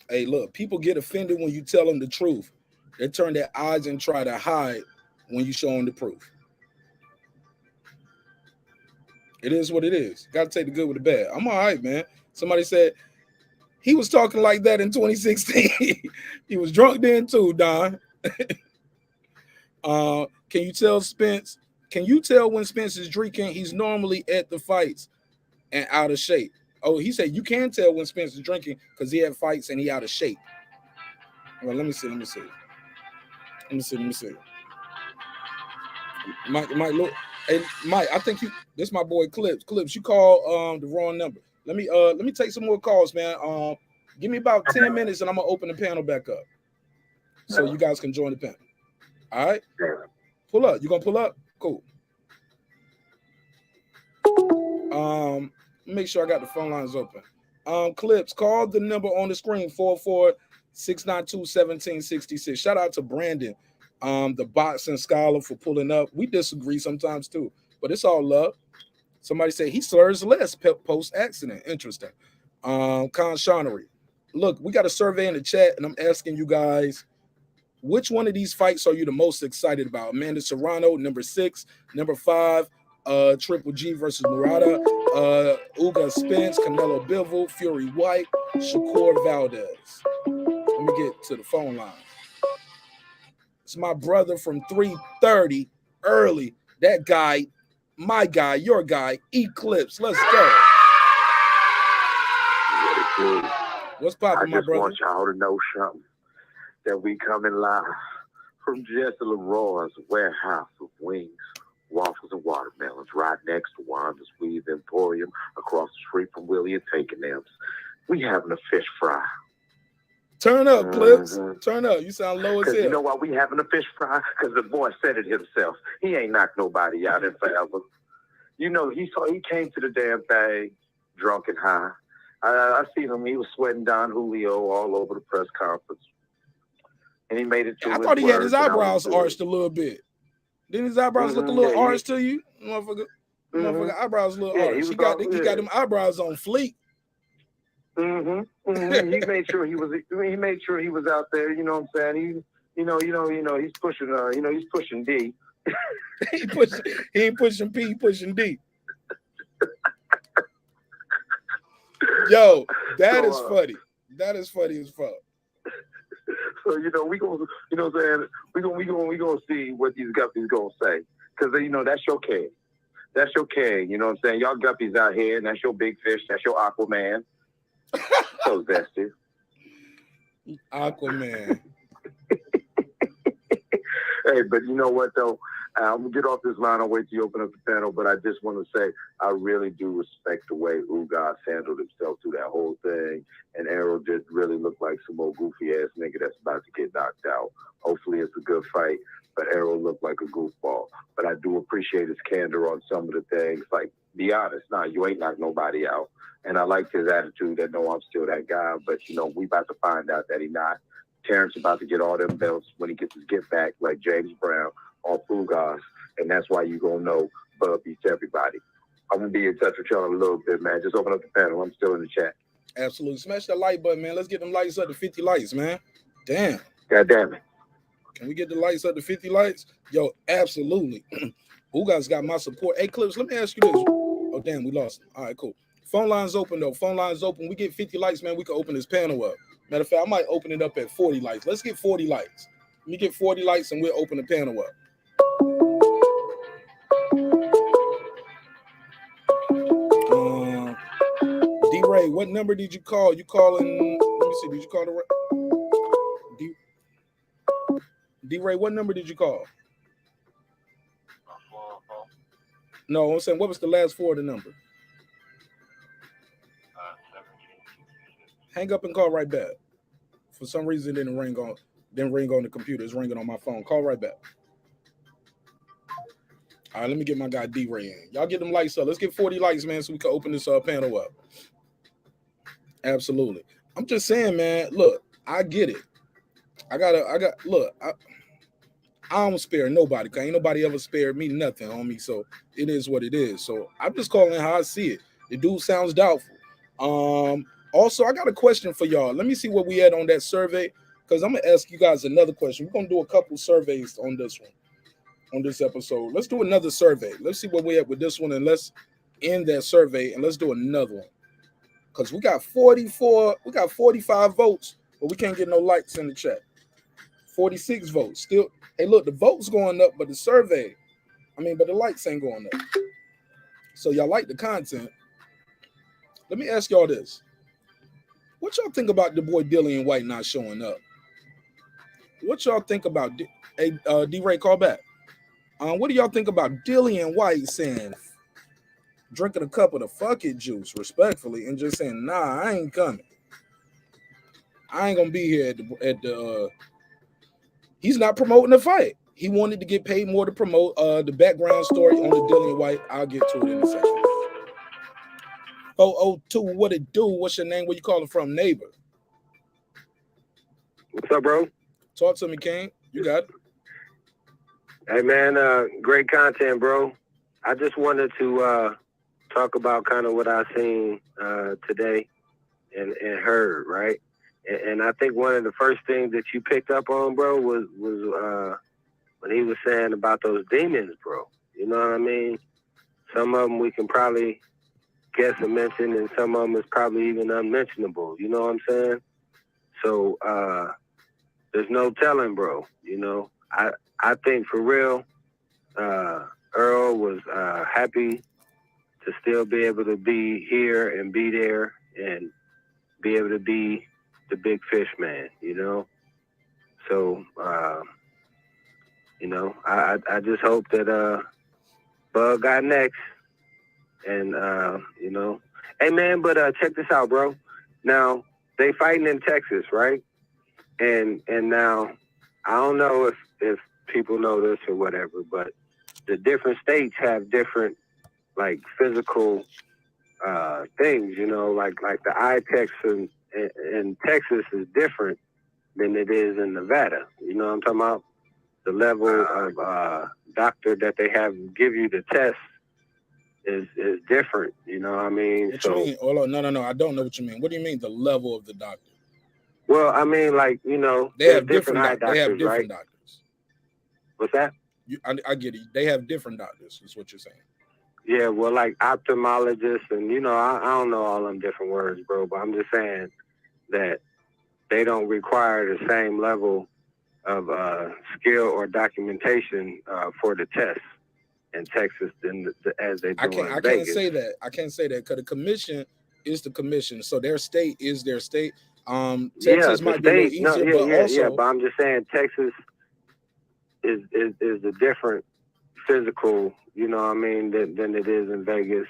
Hey, look, people get offended when you tell them the truth. They turn their eyes and try to hide when you show them the proof. It is what it is. Got to take the good with the bad. I'm all right, man. Somebody said he was talking like that in 2016. He was drunk then too, Don. Can you tell Spence? Can you tell when Spence is drinking? He's normally at the fights and out of shape. Oh, he said you can tell when Spence is drinking because he had fights and he out of shape. Well, let me see. Mike, look. Hey, Mike, I think this is my boy Clips. Clips, you call the wrong number. Let me take some more calls, man. Give me about 10 minutes and I'm gonna open the panel back up. So you guys can join the panel. All right? Pull up. You gonna pull up? Cool. Make sure I got the phone lines open. Clips, call the number on the screen, 44692-1766. Shout out to Brandon, the boxing scholar, for pulling up. We disagree sometimes too, but it's all love. Somebody say he slurs less post-accident. Interesting. Con Shonery. Look, we got a survey in the chat, and I'm asking you guys, which one of these fights are you the most excited about? Amanda Serrano, number 6. Number 5, Triple G versus Murata. Ugas Spence, Canelo Bivol, Fury White, Shakur Valdez. Let me get to the phone line. It's my brother from 3:30 early. That guy, my guy, your guy, Eclipse. Let's go. What's poppin', my brother? I just want y'all to know something. That we coming live from Jesse Leroy's warehouse of wings, waffles, and watermelons, right next to Wanda's Weave Emporium, across the street from Willie and Taking M's. We having a fish fry. Turn up, Clips. Turn up. You sound low as hell. You know why we having a fish fry? Because the boy said it himself. He ain't knocked nobody out in forever. You know, he came to the damn thing drunk and high. I seen him. He was sweating Don Julio all over the press conference. And he made it to I thought he had his eyebrows arched a little bit. Didn't his eyebrows look a little arched to you? Motherfucker eyebrows a little arched. He got them eyebrows on fleek. He made sure he was out there, you know what I'm saying? He's pushing he's pushing D. he ain't pushing P, he pushing D. Yo, that is funny. That is funny as fuck. So we gonna see what these guppies gonna say, because that's your king. That's your king. You know what I'm saying? Y'all guppies out here, and that's your big fish. That's your Aquaman. So zesty. Aquaman. Hey, but you know what though? I'm gonna get off this line. I'll wait till you open up the panel. But I just want to say I really do respect the way Ugas handled himself through that whole thing. And Errol did really look like some old goofy ass nigga that's about to get knocked out. Hopefully it's a good fight. But Errol looked like a goofball. But I do appreciate his candor on some of the things. Like, be honest, you ain't knocked nobody out. And I liked his attitude that no, I'm still that guy. But we about to find out that he not. Terrence about to get all them belts when he gets his get back, like James Brown off Ugas, and that's why you gonna know Bub beats everybody. I'm gonna be in touch with y'all in a little bit, man. Just open up the panel. I'm still in the chat. Absolutely. Smash that like button, man. Let's get them lights up to 50 lights, man. Damn. God damn it. Can we get the lights up to 50 lights? Yo, absolutely. Ugas got my support. Hey, Clips, let me ask you this. Oh, damn, we lost him. All right, cool. Phone line's open, though. Phone line's open. We get 50 lights, man. We can open this panel up. Matter of fact, I might open it up at 40 lights. Let's get 40 lights. Let me get 40 lights, and we'll open the panel up. D-Ray, what number did you call? You calling? Let me see. Did you call the right? D-Ray, what number did you call? No, I'm saying, what was the last 4 of the number? Hang up and call right back. For some reason, it didn't ring on the computer. It's ringing on my phone. Call right back. All right, let me get my guy D-Ray in. Y'all get them lights up. Let's get 40 lights, man, so we can open this panel up. Absolutely. I'm just saying, man, look, I get it. I don't spare nobody, because ain't nobody ever spared me nothing, homie. So it is what it is. So I'm just calling how I see it. The dude sounds doubtful. Also, I got a question for y'all. Let me see what we had on that survey, because I'm going to ask you guys another question. We're going to do a couple surveys on this one, on this episode. Let's do another survey. Let's see what we have with this one, and let's end that survey, and let's do another one. Because we got 45 votes, but we can't get no likes in the chat. 46 votes. Still, hey, look, the votes going up, but the survey, but the likes ain't going up. So y'all like the content. Let me ask y'all this. What y'all think about the boy Dillian Whyte not showing up? What y'all think about, D-Ray, call back. What do y'all think about Dillian Whyte saying, drinking a cup of the fuck it juice, respectfully, and just saying, nah, I ain't coming. I ain't gonna be here at the he's not promoting the fight. He wanted to get paid more to promote the background story on the Dillian Whyte. I'll get to it in a second. 002, what it do? What's your name? Where you calling from, neighbor? What's up, bro? Talk to me, King. You got it. Hey, man, great content, bro. I just wanted to talk about kind of what I seen today and heard, right? And I think one of the first things that you picked up on, bro, was when he was saying about those demons, bro. You know what I mean? Some of them we can probably guess and mention, and some of them is probably even unmentionable. You know what I'm saying? So there's no telling, bro. You know, I think for real, Earl was happy to still be able to be here and be there and be able to be the big fish man, you know? So, you know, I just hope that Bug got next. And, you know, hey, man, but check this out, bro. Now, they fighting in Texas, right? And now, I don't know if people know this or whatever, but the different states have different, like, physical things, you know, like the eye text in Texas is different than it is in Nevada. You know what I'm talking about? The level of doctor that they have give you the test is different. You know what I mean? What you mean? Oh, no. I don't know what you mean. What do you mean the level of the doctor? Well, I mean, like, you know, they have different eye doctors, they have different right? doctors. What's that? I get it. They have different doctors, is what you're saying. Yeah, well, like ophthalmologists, and, you know, I don't know all them different words, bro, but I'm just saying that they don't require the same level of skill or documentation for the test in Texas as they do in Vegas. I can't say that. I can't say that because the commission is the commission. So their state is their state. Texas might be a little easier, but I'm just saying Texas is a different physical, you know what I mean, than it is in Vegas,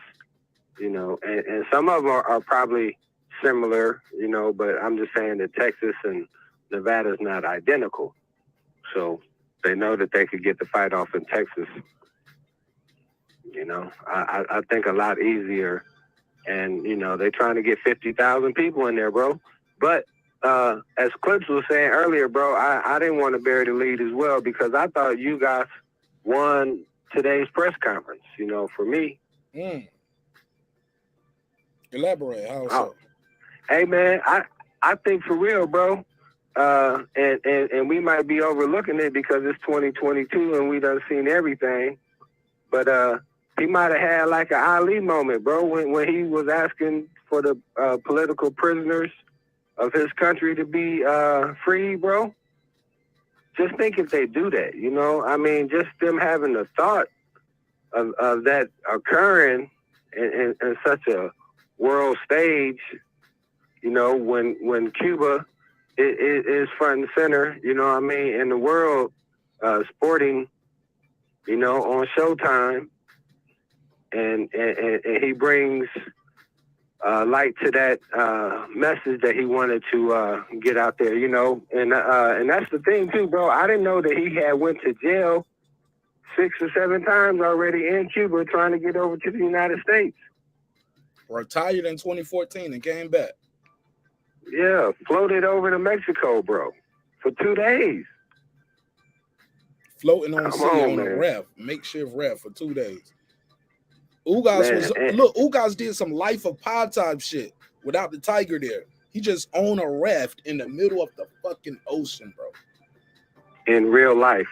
you know, and some of them are probably similar, you know, but I'm just saying that Texas and Nevada is not identical. So they know that they could get the fight off in Texas, you know. I think a lot easier, and, you know, they're trying to get 50,000 people in there, bro. But as Clips was saying earlier, bro, I didn't want to bury the lead as well, because I thought you guys won today's press conference, you know, for me. Elaborate. How so? Hey, man, I think for real, bro, and we might be overlooking it because it's 2022 and we done seen everything, but he might have had like an Ali moment, bro, when he was asking for the political prisoners of his country to be free, bro. Just think if they do that, you know? I mean, just them having the thought of that occurring in such a world stage, you know, when Cuba is front and center, you know what I mean, in the world sporting, you know, on Showtime, and he brings light to that message that he wanted to get out there, you know. And that's the thing too, bro. I didn't know that he had went to jail 6 or 7 times already in Cuba trying to get over to the United States. Retired in 2014 and came back. Yeah, floated over to Mexico, bro, for 2 days. Floating on sea on a raft, makeshift raft for 2 days. Ugas did some life of pod type shit without the tiger there. He just owned a raft in the middle of the fucking ocean, bro. In real life.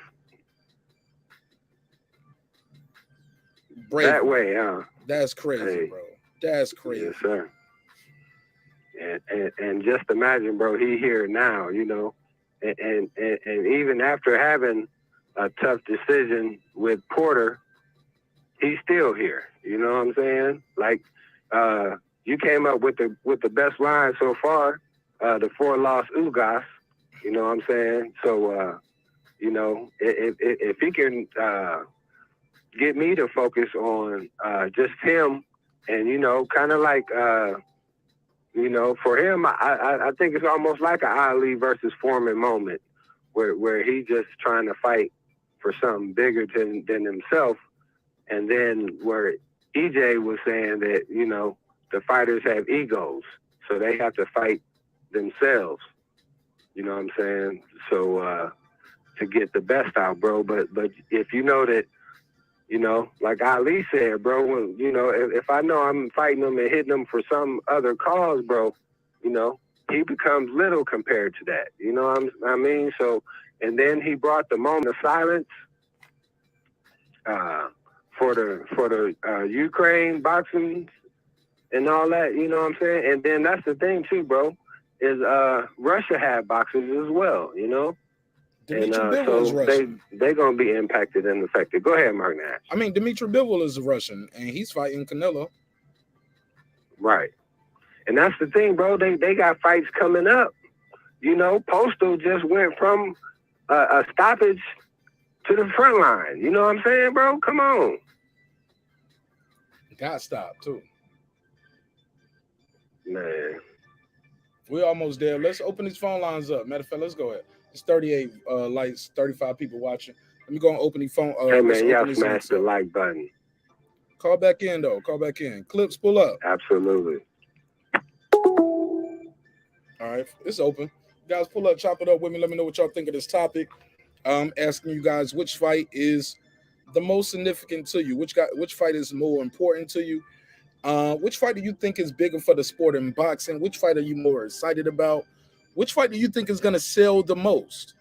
Brave. That way, huh? That's crazy, bro. That's crazy. Yes, sir. And just imagine, bro, he here now, you know, and even after having a tough decision with Porter, he's still here. You know what I'm saying? Like, you came up with the best line so far, the 4-loss Ugas. You know what I'm saying? So, you know, if he can get me to focus on just him, and you know, kind of like. You know, for him, I think it's almost like an Ali versus Foreman moment where he just trying to fight for something bigger than himself. And then where EJ was saying that, you know, the fighters have egos, so they have to fight themselves. You know what I'm saying? So to get the best out, bro. But if you know that, you know, like Ali said, bro, when, you know, if I know I'm fighting them and hitting them for some other cause, bro, you know, he becomes little compared to that. You know what I mean? So, and then he brought the moment of silence for the Ukraine boxing and all that, you know what I'm saying? And then that's the thing too, bro, is Russia had boxers as well, you know? And so they're going to be impacted and affected. Go ahead, Marq Nash. I mean, Dmitry Bivol is a Russian, and he's fighting Canelo. Right. And that's the thing, bro. They got fights coming up. You know, Postal just went from a stoppage to the front line. You know what I'm saying, bro? Come on. Got stopped, too. Man. We're almost there. Let's open these phone lines up. Matter of fact, let's go ahead. It's 38 likes, 35 people watching. Let me go and open the phone. Hey, man, y'all smash the like button. Call back in, though. Call back in. Clips, pull up. Absolutely. All right. It's open. Guys, pull up, chop it up with me. Let me know what y'all think of this topic. I'm asking you guys which fight is the most significant to you. Which fight is more important to you? Which fight do you think is bigger for the sport in boxing? Which fight are you more excited about? Which fight do you think is going to sell the most?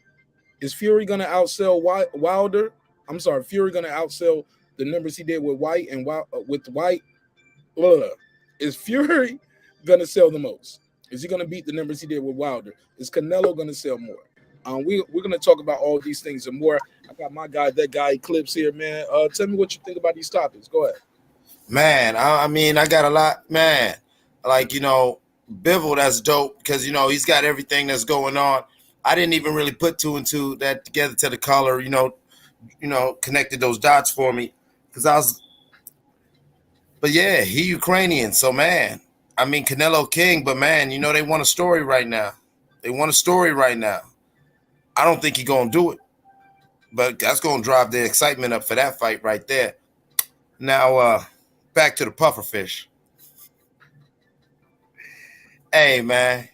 Is Fury going to outsell Wilder? I'm sorry, Fury going to outsell the numbers he did with Whyte and with Whyte? Is Fury going to sell the most? Is he going to beat the numbers he did with Wilder? Is Canelo going to sell more? We're going to talk about all these things and more. I got my guy, that guy, Clips here, man. Tell me what you think about these topics. Go ahead. Man, I mean, I got a lot, man. Like, you know, Bivol, that's dope because, you know, he's got everything that's going on. I didn't even really put 2 and 2 that together to the color, you know, connected those dots for me because but yeah, he Ukrainian. So, man, I mean, Canelo King, but man, you know, they want a story right now. They want a story right now. I don't think he's going to do it, but that's going to drive the excitement up for that fight right there. Now, back to the pufferfish. Hey, man,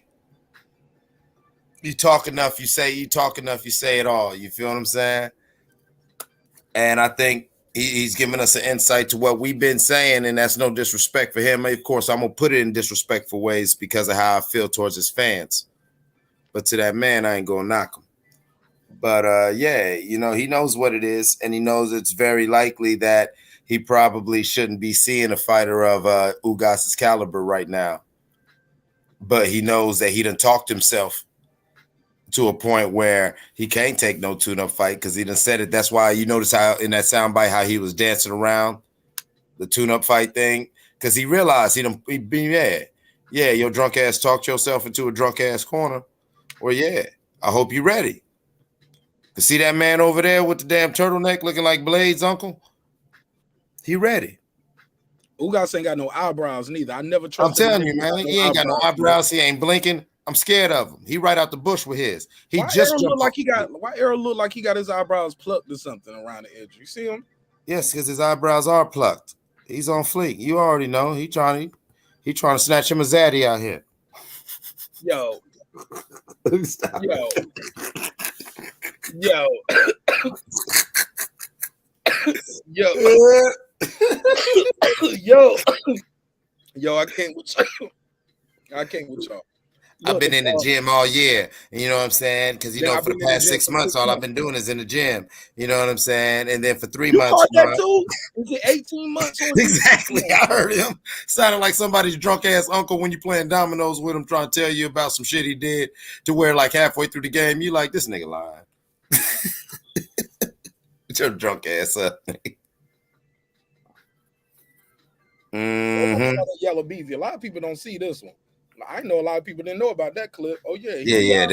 you talk enough, you say it all. You feel what I'm saying? And I think he's giving us an insight to what we've been saying, and that's no disrespect for him. Of course, I'm going to put it in disrespectful ways because of how I feel towards his fans. But to that man, I ain't going to knock him. But, yeah, you know, he knows what it is, and he knows it's very likely that he probably shouldn't be seeing a fighter of Ugas's caliber right now. But he knows that he done talked himself to a point where he can't take no tune-up fight because he done said it. That's why you notice how in that soundbite how he was dancing around the tune-up fight thing because he realized yeah, your drunk ass talked yourself into a drunk ass corner. Or yeah, I hope you're ready. To see that man over there with the damn turtleneck looking like Blade's uncle, he ready. Ugas ain't got no eyebrows neither. I never trust. I'm telling you, man. He ain't got no eyebrows. He ain't blinking. I'm scared of him. He right out the bush with his. He Why just Errol jumped look like he got? Why Errol look like he got his eyebrows plucked or something around the edge? You see him? Yes, because his eyebrows are plucked. He's on fleek. You already know. He trying to snatch him a zaddy out here. Yo. Stop. Yo. Yo, I can't with y'all. I can't with y'all. I've been in the gym all year. You know what I'm saying? Because, you know, for the past 6 months, all I've been doing is in the gym. You know what I'm saying? And then for 3 months. You caught that too? Is it 18 months? Exactly. I heard him. Sounded like somebody's drunk ass uncle when you playing dominoes with him trying to tell you about some shit he did to where like halfway through the game, you like, this nigga lying. Get your drunk ass up. Yellow BV. A lot of people don't see this one. I know a lot of people didn't know about that clip. Oh yeah,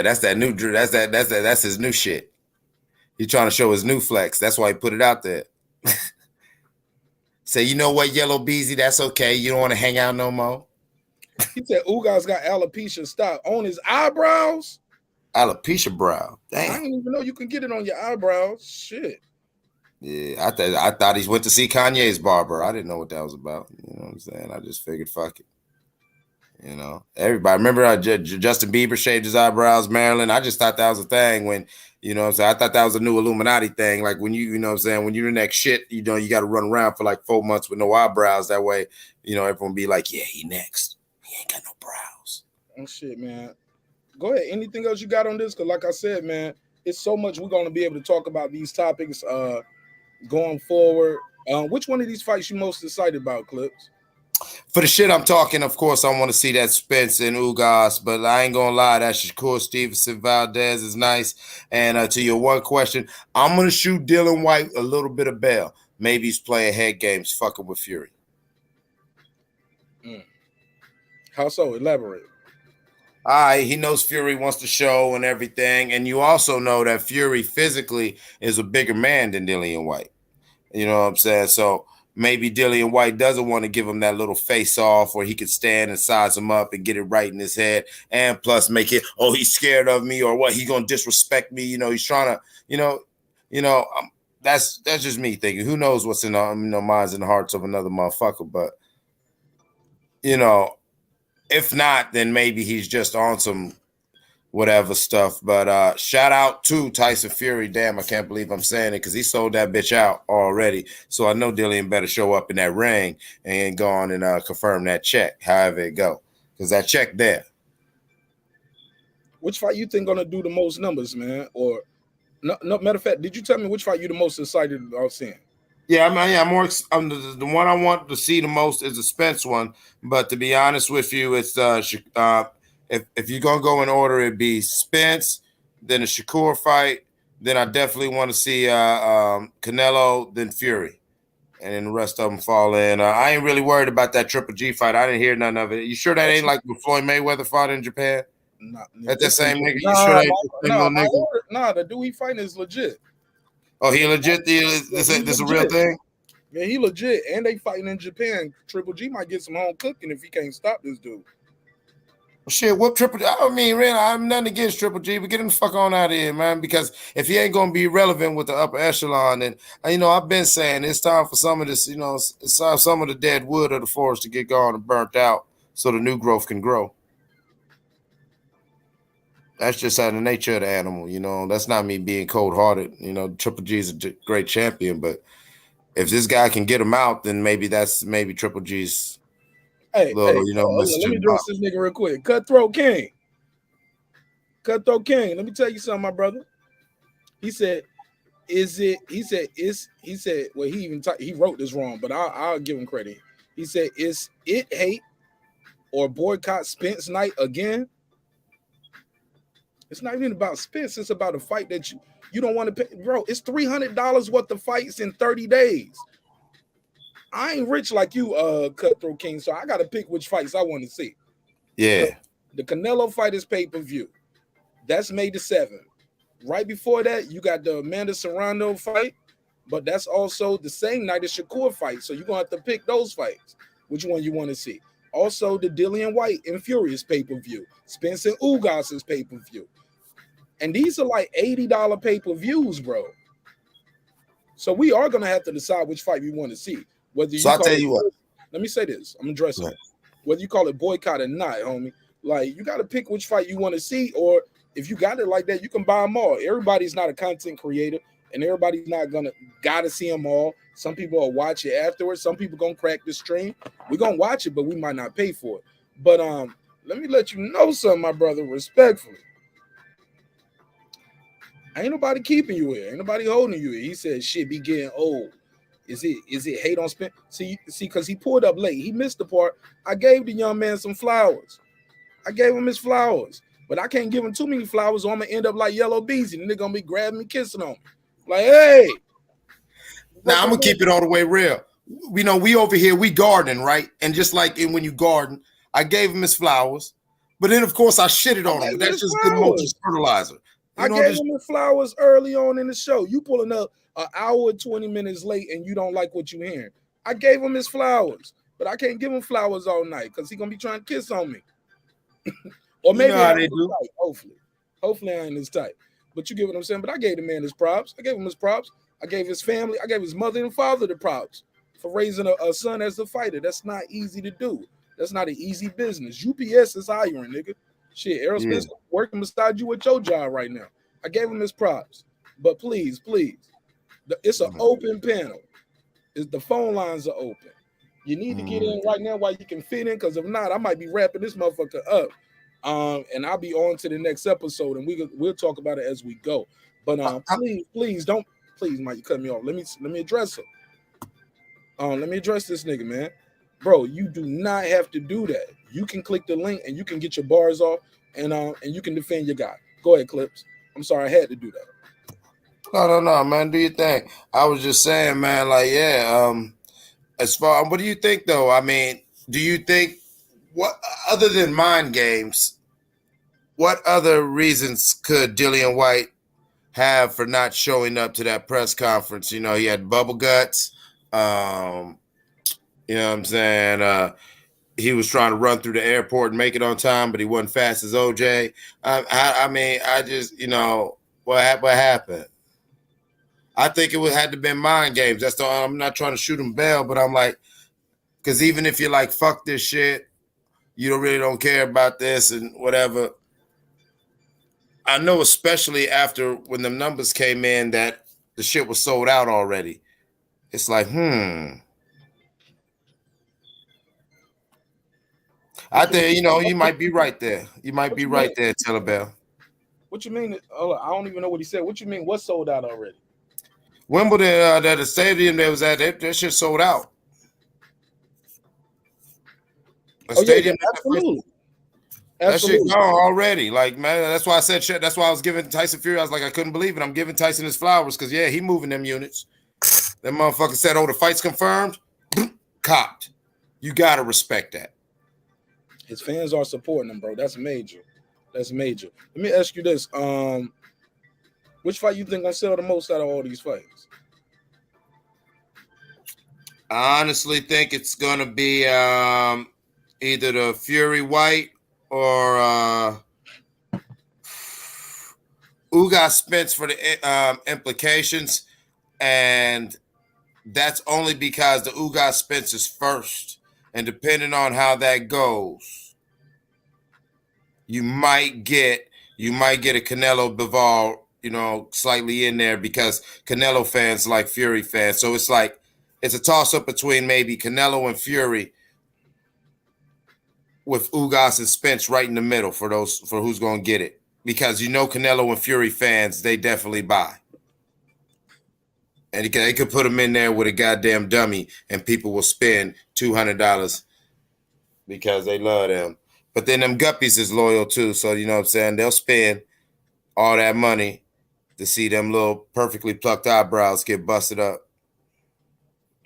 that's that new Drew. That's his new shit. He's trying to show his new flex. That's why he put it out there. Say, you know what, Yellow Beezy, that's okay. You don't want to hang out no more. He said Ugas got alopecia stop on his eyebrows. Alopecia brow. Damn. I didn't even know you can get it on your eyebrows. Shit. Yeah, I thought he went to see Kanye's barber. I didn't know what that was about. You know what I'm saying? I just figured, fuck it. You know, everybody remember Justin Bieber shaved his eyebrows, Maryland. I just thought that was a thing when, you know what I'm saying? I thought that was a new Illuminati thing. Like when you know what I'm saying? When you're in that shit, you know, you got to run around for like 4 months with no eyebrows. That way, you know, everyone be like, yeah, he next. He ain't got no brows. Oh, shit, man. Go ahead. Anything else you got on this? Because like I said, man, it's so much we're going to be able to talk about these topics going forward. Which one of these fights you most excited about, Clips? For the shit I'm talking, of course, I want to see that Spence and Ugas, but I ain't gonna lie, that Shakur Stevenson Valdez is nice. And to your one question, I'm gonna shoot Dillian Whyte a little bit of bail. Maybe he's playing head games, fucking with Fury. How so? Elaborate. All right, he knows Fury wants to show and everything, and you also know that Fury physically is a bigger man than Dillian Whyte. You know what I'm saying? So maybe Dillian Whyte doesn't want to give him that little face off where he could stand and size him up and get it right in his head. And plus make it, oh, he's scared of me or what? He going to disrespect me. You know, he's trying to, that's just me thinking. Who knows what's in the minds and the hearts of another motherfucker. But, you know, if not, then maybe he's just on some whatever stuff. But shout out to Tyson Fury. Damn, I can't believe I'm saying it because he sold that bitch out already. So I know Dillian better show up in that ring and go on and confirm that check, however it go. Because that check there. Which fight you think gonna do the most numbers, man? Or no, matter of fact, did you tell me which fight you the most excited about seeing? Yeah, I'm the one I want to see the most is the Spence one. But to be honest with you, it's if you're going to go in order, it'd be Spence, then a Shakur fight, then I definitely want to see Canelo, then Fury. And then the rest of them fall in. I ain't really worried about that Triple G fight. I didn't hear none of it. You sure that ain't like when Floyd Mayweather fought in Japan? Nah, At that same nigga? You sure that ain't nigga? The dude he fighting is legit. Oh, he legit? This a real thing? Yeah, he legit. And they fighting in Japan. Triple G might get some home cooking if he can't stop this dude. Shit, whoop Triple G. I mean, really, I'm nothing against Triple G, but get him the fuck on out of here, man. Because if he ain't gonna be relevant with the upper echelon, then you know, I've been saying it's time for some of this, you know, it's time some of the dead wood of the forest to get gone and burnt out so the new growth can grow. That's just out of the nature of the animal, you know. That's not me being cold-hearted. You know, Triple G is a great champion, but if this guy can get him out, then maybe Triple G's let me address this nigga real quick. Cutthroat King, let me tell you something, my brother. He said, well, he wrote this wrong, but I'll give him credit. He said, is it hate or boycott Spence night again? It's not even about Spence. It's about a fight that you don't want to pay. Bro, it's $300 worth of fights in 30 days. I ain't rich like you, Cutthroat King, so I got to pick which fights I want to see. Yeah. The Canelo fight is pay-per-view. That's May the 7th. Right before that, you got the Amanda Serrano fight. But that's also the same night as Shakur fight. So you're going to have to pick those fights. Which one you want to see? Also, the Dillian Whyte and Furious pay-per-view. Spence and Ugas' pay-per-view. And these are like $80 pay-per-views, bro. So we are going to have to decide which fight we want to see. Whether you I'll tell you what. Let me say this. I'm addressing it. Whether you call it boycott or not, homie. Like, you got to pick which fight you want to see, or if you got it like that, you can buy them all. Everybody's not a content creator, and everybody's not gotta see them all. Some people will watch it afterwards. Some people gonna crack the stream. We're gonna watch it, but we might not pay for it. But let me let you know something, my brother, respectfully. Ain't nobody keeping you here. Ain't nobody holding you here. He said shit be getting old. Is it hate on Spence? See, because he pulled up late. He missed the part. I gave the young man some flowers. I gave him his flowers. But I can't give him too many flowers, or I'm gonna end up like Yellow Beezy, and they're gonna be grabbing me, kissing on me. Like, hey. Now I'm gonna keep it all the way real. We know we over here, we gardening, right? And just like when you garden, I gave him his flowers, but then of course I shitted on him. That's just good emotional fertilizer. I gave him his flowers early on in the show. You pulling up an hour and 20 minutes late, and you don't like what you're hearing. I gave him his flowers, but I can't give him flowers all night because he's gonna be trying to kiss on me. Or maybe I ain't his type, hopefully I ain't his type. But you get what I'm saying. But I gave the man his props. I gave him his props. I gave his family. I gave his mother and father the props for raising a son as a fighter. That's not easy to do. That's not an easy business. UPS is hiring, nigga. Shit, Errol Spence working beside you at your job right now. I gave him his props. But please, it's an open panel. The phone lines are open. You need to get in right now while you can fit in, because if not, I might be wrapping this motherfucker up. And I'll be on to the next episode, and we'll talk about it as we go. But please, Mike, you cut me off. Let me address him. Let me address this nigga, man. Bro, you do not have to do that. You can click the link and you can get your bars off, and you can defend your guy. Go ahead, Clips. I'm sorry I had to do that. No, man. Do your thing. I was just saying, man, like, yeah. As far, what do you think, though? I mean, do you think, what other than mind games, what other reasons could Dillian Whyte have for not showing up to that press conference? You know, he had bubble guts. You know what I'm saying? He was trying to run through the airport and make it on time, but he wasn't fast as OJ. I mean, I just, you know, what happened? I think it had to been mind games. That's the. I'm not trying to shoot him bail, but I'm like, because even if you're like, fuck this shit, you really don't care about this and whatever. I know, especially after when the numbers came in, that the shit was sold out already. It's like, I think, you know, you might be right there. You might be right there, Telebell. What you mean? I don't even know what he said. What you mean? What's sold out already? Wimbledon, the stadium that was at, that shit sold out. Stadium, absolutely. That shit gone already. Like, man, that's why I said shit. That's why I was giving Tyson Fury. I was like, I couldn't believe it. I'm giving Tyson his flowers because, yeah, he moving them units. That motherfucker said, oh, the fight's confirmed. Copped. You got to respect that. His fans are supporting him, bro. That's major. That's major. Let me ask you this. Which fight you think gonna sell the most out of all these fights? I honestly think it's gonna be either the Fury Whyte or Ugas Spence for the implications, and that's only because the Ugas Spence is first, and depending on how that goes, you might get a Canelo Bivol, you know, slightly in there because Canelo fans like Fury fans. So it's like it's a toss-up between maybe Canelo and Fury with Ugas and Spence right in the middle for who's going to get it. Because you know Canelo and Fury fans, they definitely buy. And they could put them in there with a goddamn dummy and people will spend $200 because they love them. But then them guppies is loyal too. So, you know what I'm saying? They'll spend all that money to see them little perfectly plucked eyebrows get busted up.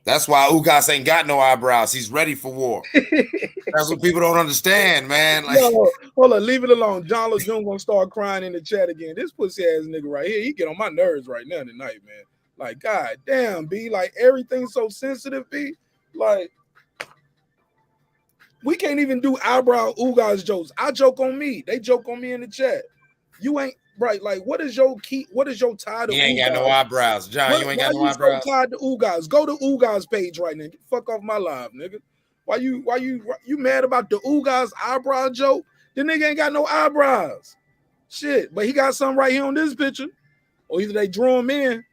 That's why Ugas ain't got no eyebrows. He's ready for war. That's what people don't understand, man. Like, no, hold on, leave it alone. John LeJune gonna start crying in the chat again. This pussy ass nigga right here, he get on my nerves right now tonight, man. Like, god damn, B. Like, everything's so sensitive, B. Like, we can't even do eyebrow Ugas jokes. I joke on me. They joke on me in the chat. You ain't right. Like, what is your key? What is your tie to He ain't got no Ugas? eyebrows. John, you ain't got no Why eyebrows? you so tied to Ugas? Go to Ugas page right now. Get the fuck off my live, nigga. Why you mad about the Ugas eyebrow joke? The nigga ain't got no eyebrows. Shit, but he got some right here on this picture. Or either they drew him in.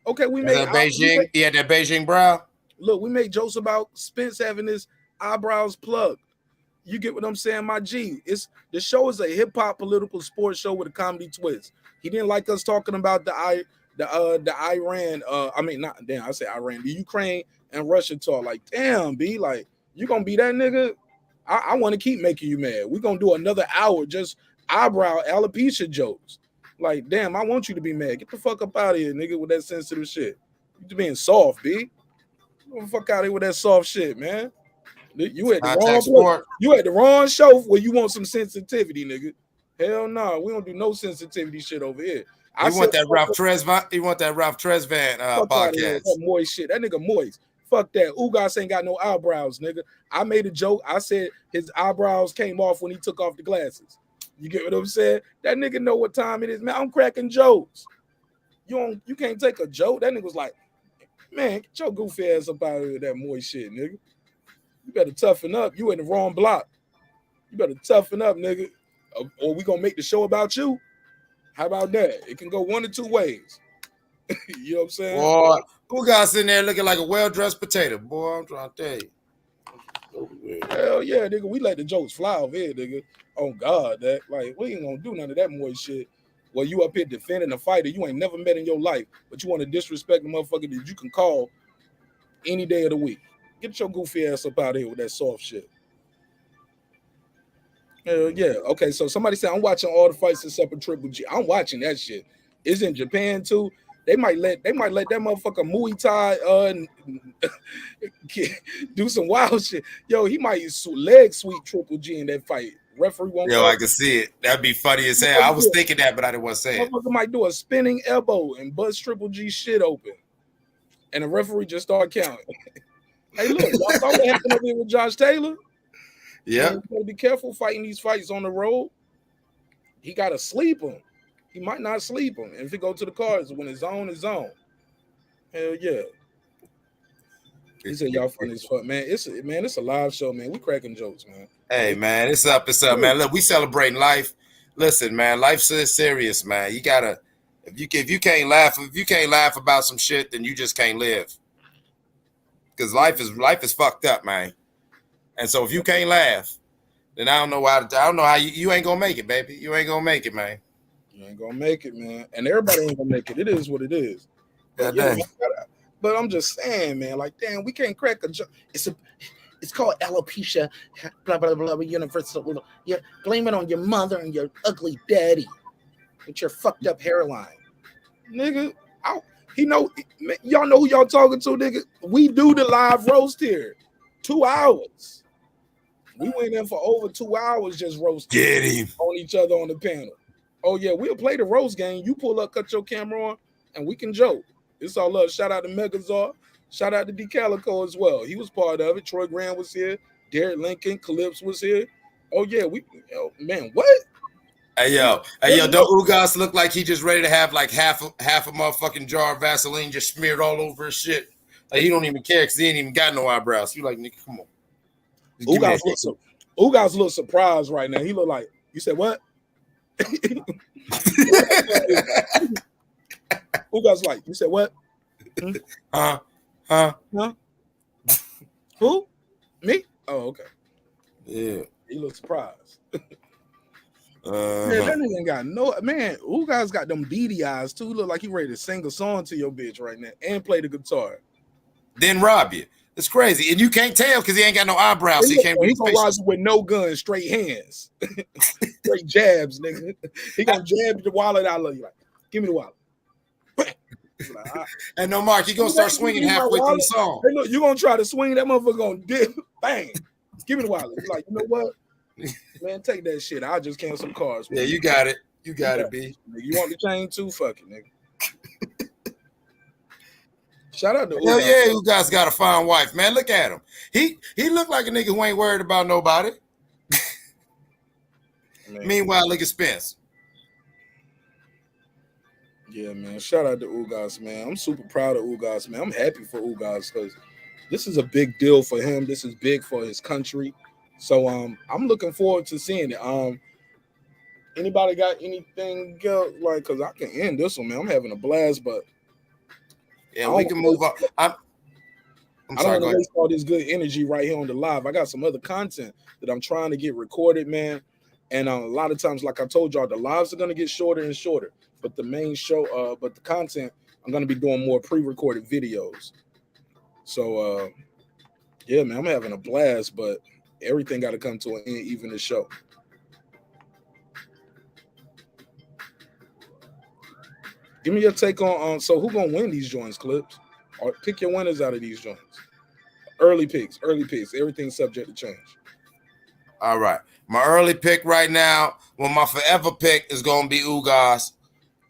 Okay, we made that Beijing. He had that Beijing brow. Look, we made jokes about Spence having his eyebrows plugged. You get what I'm saying, my G? It's the show is a hip hop political sports show with a comedy twist. He didn't like us talking about the Iran. I mean, not damn. I say Iran, the Ukraine and Russia talk. Like, damn, B. Like, you gonna be that nigga? I want to keep making you mad. We're gonna do another hour just eyebrow alopecia jokes. Like, damn, I want you to be mad. Get the fuck up out of here, nigga, with that sensitive shit. You being soft, B. Get the fuck out of here with that soft shit, man. You at the wrong place. You at the wrong show where you want some sensitivity, nigga. Hell no, we don't do no sensitivity shit over here. You want that Ralph Tresvant? You want that Ralph Tresvant podcast? That moist shit. That nigga moist. Fuck that. Ugas ain't got no eyebrows, nigga. I made a joke. I said his eyebrows came off when he took off the glasses. You get what I'm saying? That nigga know what time it is, man. I'm cracking jokes. You can't take a joke. That nigga was like, man, get your goofy ass up out of here with that moist shit, nigga. You better toughen up. You in the wrong block. You better toughen up, nigga. Or we gonna make the show about you. How about that? It can go one or two ways. You know what I'm saying? Boy, who got sitting there looking like a well-dressed potato? Boy, I'm trying to tell you. Hell yeah, nigga. We let the jokes fly over here, nigga. Oh God, that like we ain't gonna do none of that moist shit. Well, you up here defending a fighter you ain't never met in your life, but you want to disrespect the motherfucker that you can call any day of the week. Get your goofy ass up out of here with that soft shit. Yeah. Okay, so somebody said I'm watching all the fights except for Triple G. I'm watching that shit. It's in Japan too. They might let that motherfucker Muay Thai do some wild shit. Yo, he might leg sweep Triple G in that fight. Referee won't. Yo, I can see it. That'd be funny as hell. I was thinking that, but I didn't want to say it. Motherfucker might do a spinning elbow and bust Triple G shit open, and the referee just start counting. Hey, look, y'all saw what happened over here with Josh Taylor? Yeah. You gotta be careful fighting these fights on the road. He gotta sleep him. He might not sleep him. And if he go to the cards, when it's on, it's on. Hell yeah. He said y'all funny as fuck, man. It's a live show, man. We cracking jokes, man. Hey, man, it's up, man. Look, we celebrating life. Listen, man, life's serious, man. You gotta if you can't laugh about some shit, then you just can't live. Because life is fucked up, man. And so if you can't laugh, then I don't know how you ain't gonna make it, baby. You ain't gonna make it, man. You ain't gonna make it, man. And everybody ain't gonna make it. It is what it is. But I'm just saying, man, like, damn, we can't crack a joke. It's called alopecia, blah, blah, blah, universal. Yeah, blame it on your mother and your ugly daddy with your fucked up hairline. Nigga, y'all know who y'all talking to, nigga. We do the live roast here. 2 hours. We went in for over 2 hours just roasting. Get him on each other on the panel. Oh, yeah, we'll play the roast game. You pull up, cut your camera on, and we can joke. It's all love. Shout out to Megazord. Shout out to D Calico as well. He was part of it. Troy Graham was here. Derek Lincoln, Calypso was here. Oh, yeah, man, what? Hey, yo, don't Ugas look like he just ready to have like half a motherfucking jar of Vaseline just smeared all over his shit? Like, he don't even care because he ain't even got no eyebrows. You like, nigga, come on. Ugas look surprised right now. He look like, you said what? Ugas like, you said what? Huh? Who? Me? Oh, okay. Yeah. He looks surprised. Man, that nigga ain't got no, man, Ugas got them beady eyes too. Look like he ready to sing a song to your bitch right now and play the guitar. Then rob you. It's crazy. And you can't tell because he ain't got no eyebrows. So he can't He's gonna rob you with no gun, straight hands. Straight jabs, nigga. He gonna jab the wallet out of you like, give me the wallet. Like, and no, Mark, he gonna start swinging halfway through the song. Hey, look, you gonna try to swing, that motherfucker gonna dip, bang. Give me the wallet. You're like, you know what? Man, take that shit. I'll just cancel some cars. Yeah, you got it. You got it, B. Nigga, you want the chain too? Fuck it, nigga. Shout out to Hell Ugas. yeah, Ugas got a fine wife, man. Look at him. He looked like a nigga who ain't worried about nobody. Meanwhile, look at Spence. Yeah, man. Shout out to Ugas, man. I'm super proud of Ugas, man. I'm happy for Ugas because this is a big deal for him. This is big for his country. So I'm looking forward to seeing it. Anybody got anything else? Like, cause I can end this one, man. I'm having a blast, but yeah, we can move on. I don't want to waste all this good energy right here on the live. I got some other content that I'm trying to get recorded, man. And a lot of times, like I told y'all, the lives are gonna get shorter and shorter. But the main show, but the content, I'm gonna be doing more pre-recorded videos. So yeah, man, I'm having a blast, but everything got to come to an end, even the show. Give me your take on so who gonna win these joints, Clips? Or pick your winners out of these joints. Early picks. Everything's subject to change. All right. My early pick right now, well, my forever pick is gonna be Ugas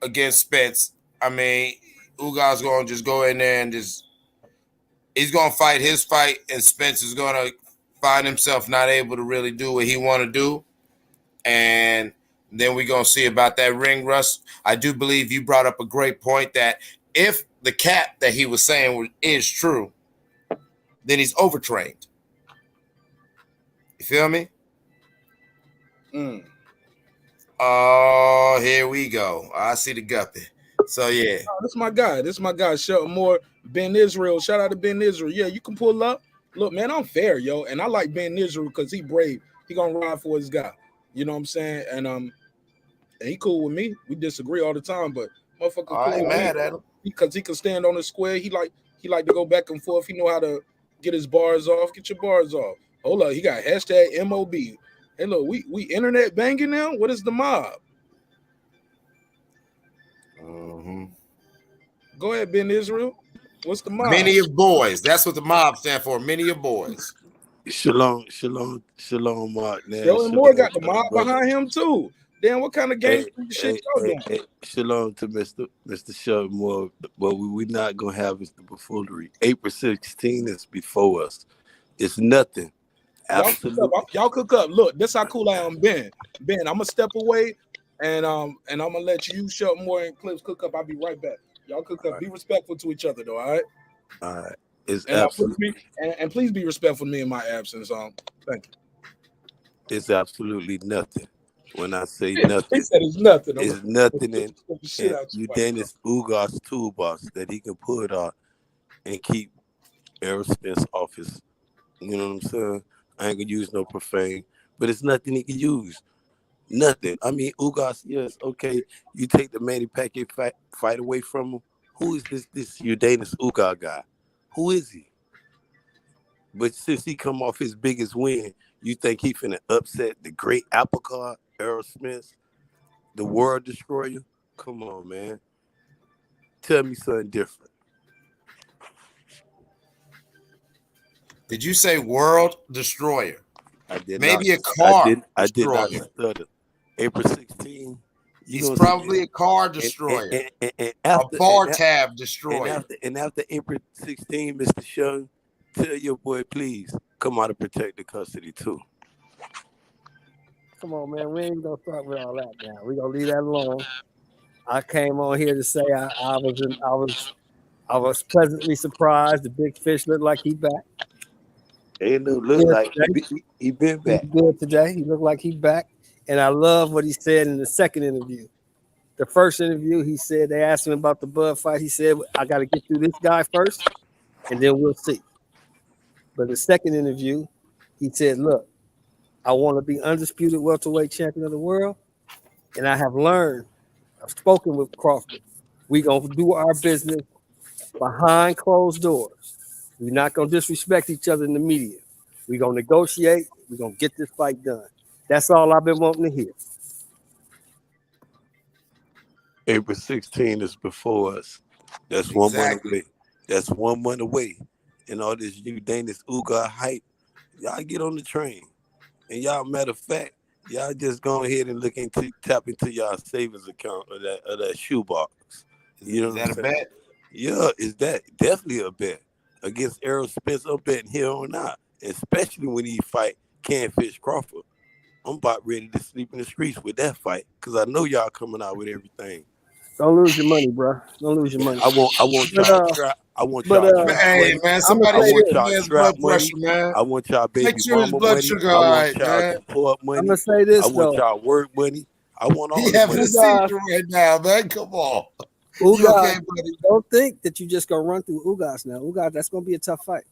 against Spence. I mean, Ugas gonna just go in there and he's gonna fight his fight, and Spence is gonna find himself not able to really do what he want to do. And then we're going to see about that ring rust. I do believe you brought up a great point that if the cap that he was saying is true, then he's overtrained. You feel me? Oh, here we go. I see the guppy. So, yeah. Oh, this is my guy. Shelton Moore, Ben Israel. Shout out to Ben Israel. Yeah, you can pull up. Look, man, I'm fair, yo. And I like Ben Israel because he brave. He going to ride for his guy. You know what I'm saying? And he cool with me. We disagree all the time, but motherfucker cool. I ain't mad at him. Because he can stand on the square. He like to go back and forth. He know how to get his bars off. Get your bars off. Hold up. He got hashtag MOB. Hey, look, we internet banging now? What is the mob? Go ahead, Ben Israel. What's the mob? Many of boys. That's what the mob stand for. Many of boys. Shalom, Marq Nash. Yo, and Moore got the mob behind him too. Damn, what kind of game shit y'all doing? Shalom to Mr. Shelton Moore, but we're not gonna have the buffoonery. April 16 is before us. It's nothing. Absolutely. Y'all cook up. Look, this how cool I am, Ben. Ben, I'm gonna step away, and I'm gonna let you, Shelton Moore, and Clips cook up. I'll be right back. Y'all cook up. Right. Be respectful to each other, though. All right. All right. It's absolutely. And please be respectful to me in my absence. Thank you. It's absolutely nothing. When I say nothing, he said it's nothing. It's nothing in Yordenis Ugas toolbox that he can put on and keep Errol Spence off his. You know what I'm saying? I ain't gonna use no profane, but it's nothing he can use. Nothing. I mean, Ugas, yes, okay. You take the Manny Pacquiao fight away from him. Who is this Yordenis Ugas guy? Who is he? But since he come off his biggest win, you think he finna upset the great apple card, Errol Spence, the world destroyer? Come on, man. Tell me something different. Did you say world destroyer? I did. Maybe not. A car I did not stutter. April 16. He's probably a car destroyer. And a bar tab destroyer. And after April 16, Mr. Shung, tell your boy, please, come out and protect the custody, too. Come on, man. We ain't going to start with all that now. We're going to leave that alone. I came on here to say I was pleasantly surprised. The big fish looked like he back. Ain't no look like he been back. He good today. He looked like he back. And I love what he said in the second interview. The first interview, he said, they asked him about the Bud fight. He said, I got to get through this guy first, and then we'll see. But the second interview, he said, look, I want to be undisputed welterweight champion of the world, and I have learned, I've spoken with Crawford, we're going to do our business behind closed doors. We're not going to disrespect each other in the media. We're going to negotiate. We're going to get this fight done. That's all I've been wanting to hear. April 16 is before us. That's 1 month away. That's 1 month away. And all this Yordenis Ugas hype, y'all get on the train. And y'all, matter of fact, y'all just go ahead and tap into y'all savings account of that shoebox. You know what I'm saying? Bet? Yeah, is that definitely a bet against Errol Spence? I'm betting here on out, especially when he fight Canfish Crawford. I'm about ready to sleep in the streets with that fight because I know y'all coming out with everything. Don't lose your money, bro. Don't lose your money. I want But, y'all trap. I want but, y'all trap Hey, money. man, I somebody say want check this. your y'all man's trap blood money. pressure, man. I want y'all Make baby sure his mama blood money. sugar I all want right, y'all man. support I'm money. gonna say I this want though. y'all work money. I want all He the having money. a seizure right now, man. Come on. You Ugas, okay, buddy? don't think that you just gonna run through Ugas now. Ugas, that's gonna be a tough fight.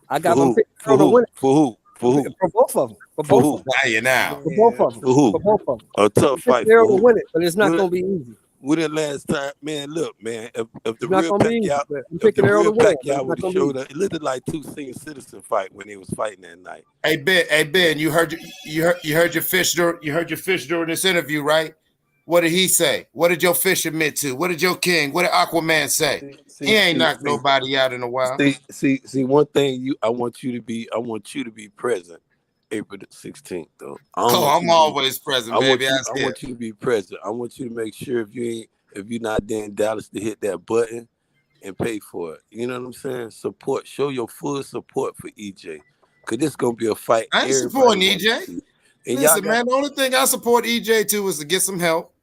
I'm For who? picking For Errol to who? win it. For who? For who? For both of them. For For both who? of them. Now you now. For both of them. For who? For both of them. A tough I'm fight picking Errol for to who? win it, but it's not gonna be easy. When the last time, man? Look, man. If the It's not real gonna be easy. Pacquiao, But I'm if the picking Errol to real win it, but Pacquiao it's would not have gonna be showed easy. up, it looked like two senior citizen fight when they was fighting that night. Hey Ben, you heard your fish during this interview, right? What did he say? What did your fish admit to? What did your king? What did Aquaman say? He ain't knocked nobody out in a while. See. One thing I want you to be present, April the 16th. Though I'm always present, baby. I want you to be present. I want you to make sure if you're not there in Dallas to hit that button and pay for it. You know what I'm saying? Support. Show your full support for EJ, cause this gonna be a fight. I ain't supporting EJ. Listen, man, the only thing I support EJ to is to get some help.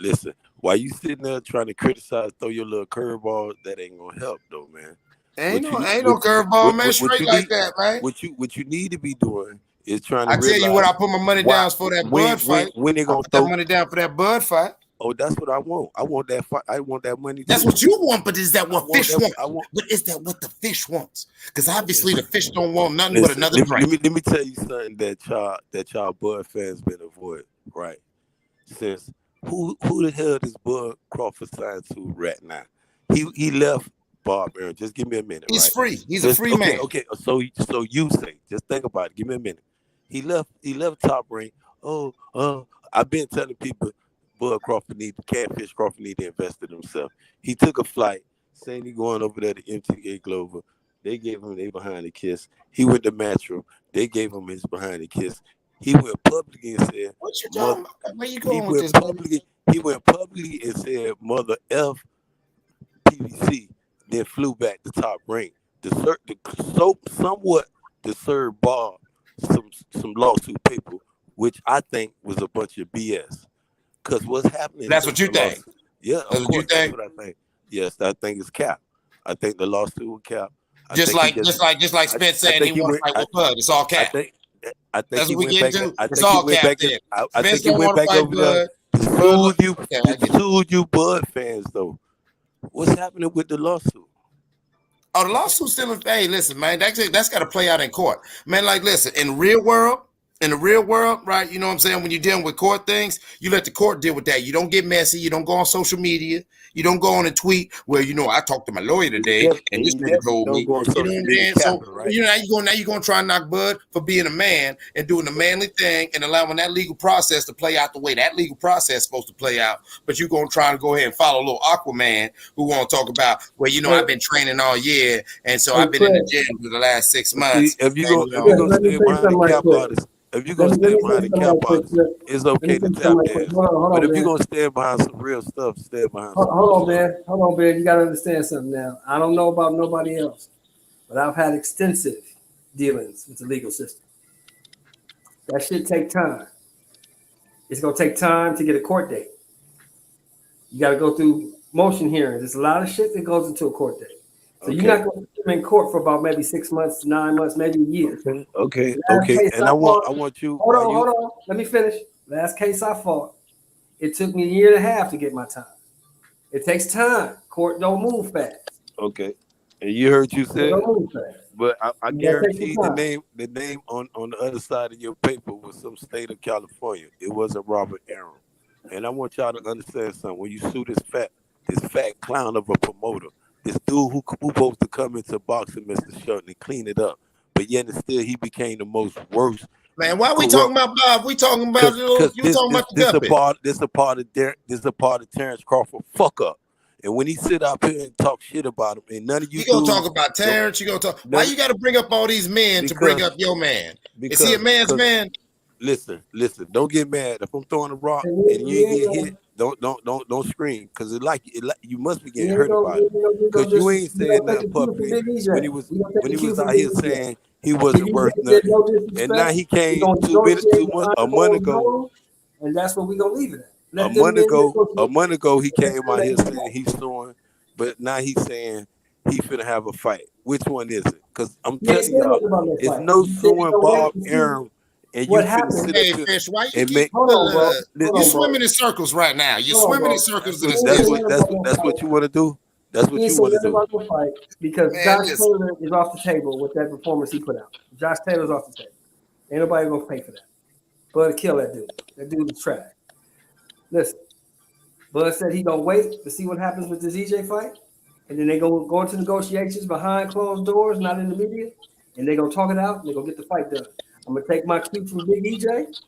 Listen. While you sitting there trying to criticize, throw your little curveball, that ain't gonna help though, man. Ain't no curveball, man. Straight like that, man. What you need to be doing is trying to I realize. tell you what, I put my money down for that Bud fight. When they gonna put that money down for that Bud fight. Oh, that's what I want. I want that fight. I want that money. That's what you want, but is that what fish wants? Want. But is that what the fish wants? Because obviously the fish don't want nothing but another drink. Let me tell you something that y'all Bud fans been avoiding, right? Since who the hell does Bud Crawford sign to right now? He left Bob Aaron. Just give me a minute. He's right? free. He's a free man. Okay. So you say, just think about it. Give me a minute. He left Top Rank. I've been telling people Catfish Crawford need to invest in himself. He took a flight, saying he going over there to MTK Glover. They gave him their behind the kiss. He went to Matchroom. They gave him his behind the kiss. He went publicly and said, "What you talking about? Where you going with this?" He went publicly and said, "Mother F PVC." Then flew back to Top Rank somewhat to serve Bob some lawsuit paper, which I think was a bunch of BS. Because what's happening? That's what you think. Yeah, of course, that's what I think. Yes, I think it's cap. I think the lawsuit was cap. Just like Spence saying he want to fight with Bud. It's all cap. I think that's he what we went get back. to. I it's think all he went cap. back. I Spence think he went back over there to soothe you Bud fans though. What's happening with the lawsuit? Oh, the lawsuit's still in. Hey, listen, man, that's got to play out in court, man. Like, listen, in the real world, right? You know what I'm saying? When you're dealing with court things, you let the court deal with that. You don't get messy. You don't go on social media. You don't go on and tweet. Well, I talked to my lawyer today, and this nigga told me. You know what I'm saying? So right? now you're gonna try and knock Bud for being a man and doing the manly thing and allowing that legal process to play out the way that legal process is supposed to play out. But you're gonna try and go ahead and follow a little Aquaman who want to talk about, well, I've been training all year, and so I've been in the gym for the last 6 months. If you're gonna stay behind the cap artist. If you're gonna stand behind the cap artist, it's okay to tap dance. But if you're gonna stand behind some real stuff, stand behind some Hold on, man. You gotta understand something now. I don't know about nobody else, but I've had extensive dealings with the legal system. That shit take time. It's gonna take time to get a court date. You gotta go through motion hearings. There's a lot of shit that goes into a court date. So you're not going to be in court for about maybe 6 months to 9 months, maybe a year. Okay. And I want you. Hold on. Let me finish. Last case I fought, it took me a year and a half to get my time. It takes time. Court don't move fast. Okay. And you heard you say, but I guarantee the name on the other side of your paper was some state of California. It wasn't Robert Aaron. And I want y'all to understand something. When you sue this fat clown of a promoter, this dude who supposed to come into boxing, Mr. Shelton, and clean it up, but yet and still he became the most worst. Man, why are we talking about Bob? We talking about you talking about the guppy. This is a part of Terrence Crawford fuck up. And when he sit up here and talk shit about him, and none of you gonna talk about Terrence, you gonna talk. Why you got to bring up all these men to bring up your man? Is he a man's man? Listen. Don't get mad. If I'm throwing a rock and you ain't get hit, Don't scream because you must be getting hurt about it because you ain't saying nothing publicly when he was out here saying he wasn't worth nothing, and now he came a month ago. And that's what we're gonna leave it at. A month ago, he came out here saying he's suing, but now he's saying he finna have a fight. Which one is it? Because I'm telling y'all, it's no suing Bob Arum, and you finna sit Hey, up here Fish, why you and keep make. you're swimming in circles right now. You're swimming in circles. That's what you want to do. That's what you want to do. Fight because Josh Taylor is off the table with that performance he put out. Josh Taylor's off the table. Ain't nobody gonna pay for that. Bud kill that dude. That dude is trash. Listen, Bud said he gonna wait to see what happens with this EJ fight, and then they go into negotiations behind closed doors, not in the media, and they gonna talk it out and they gonna get the fight done. I'm gonna take my cue from Big EJ.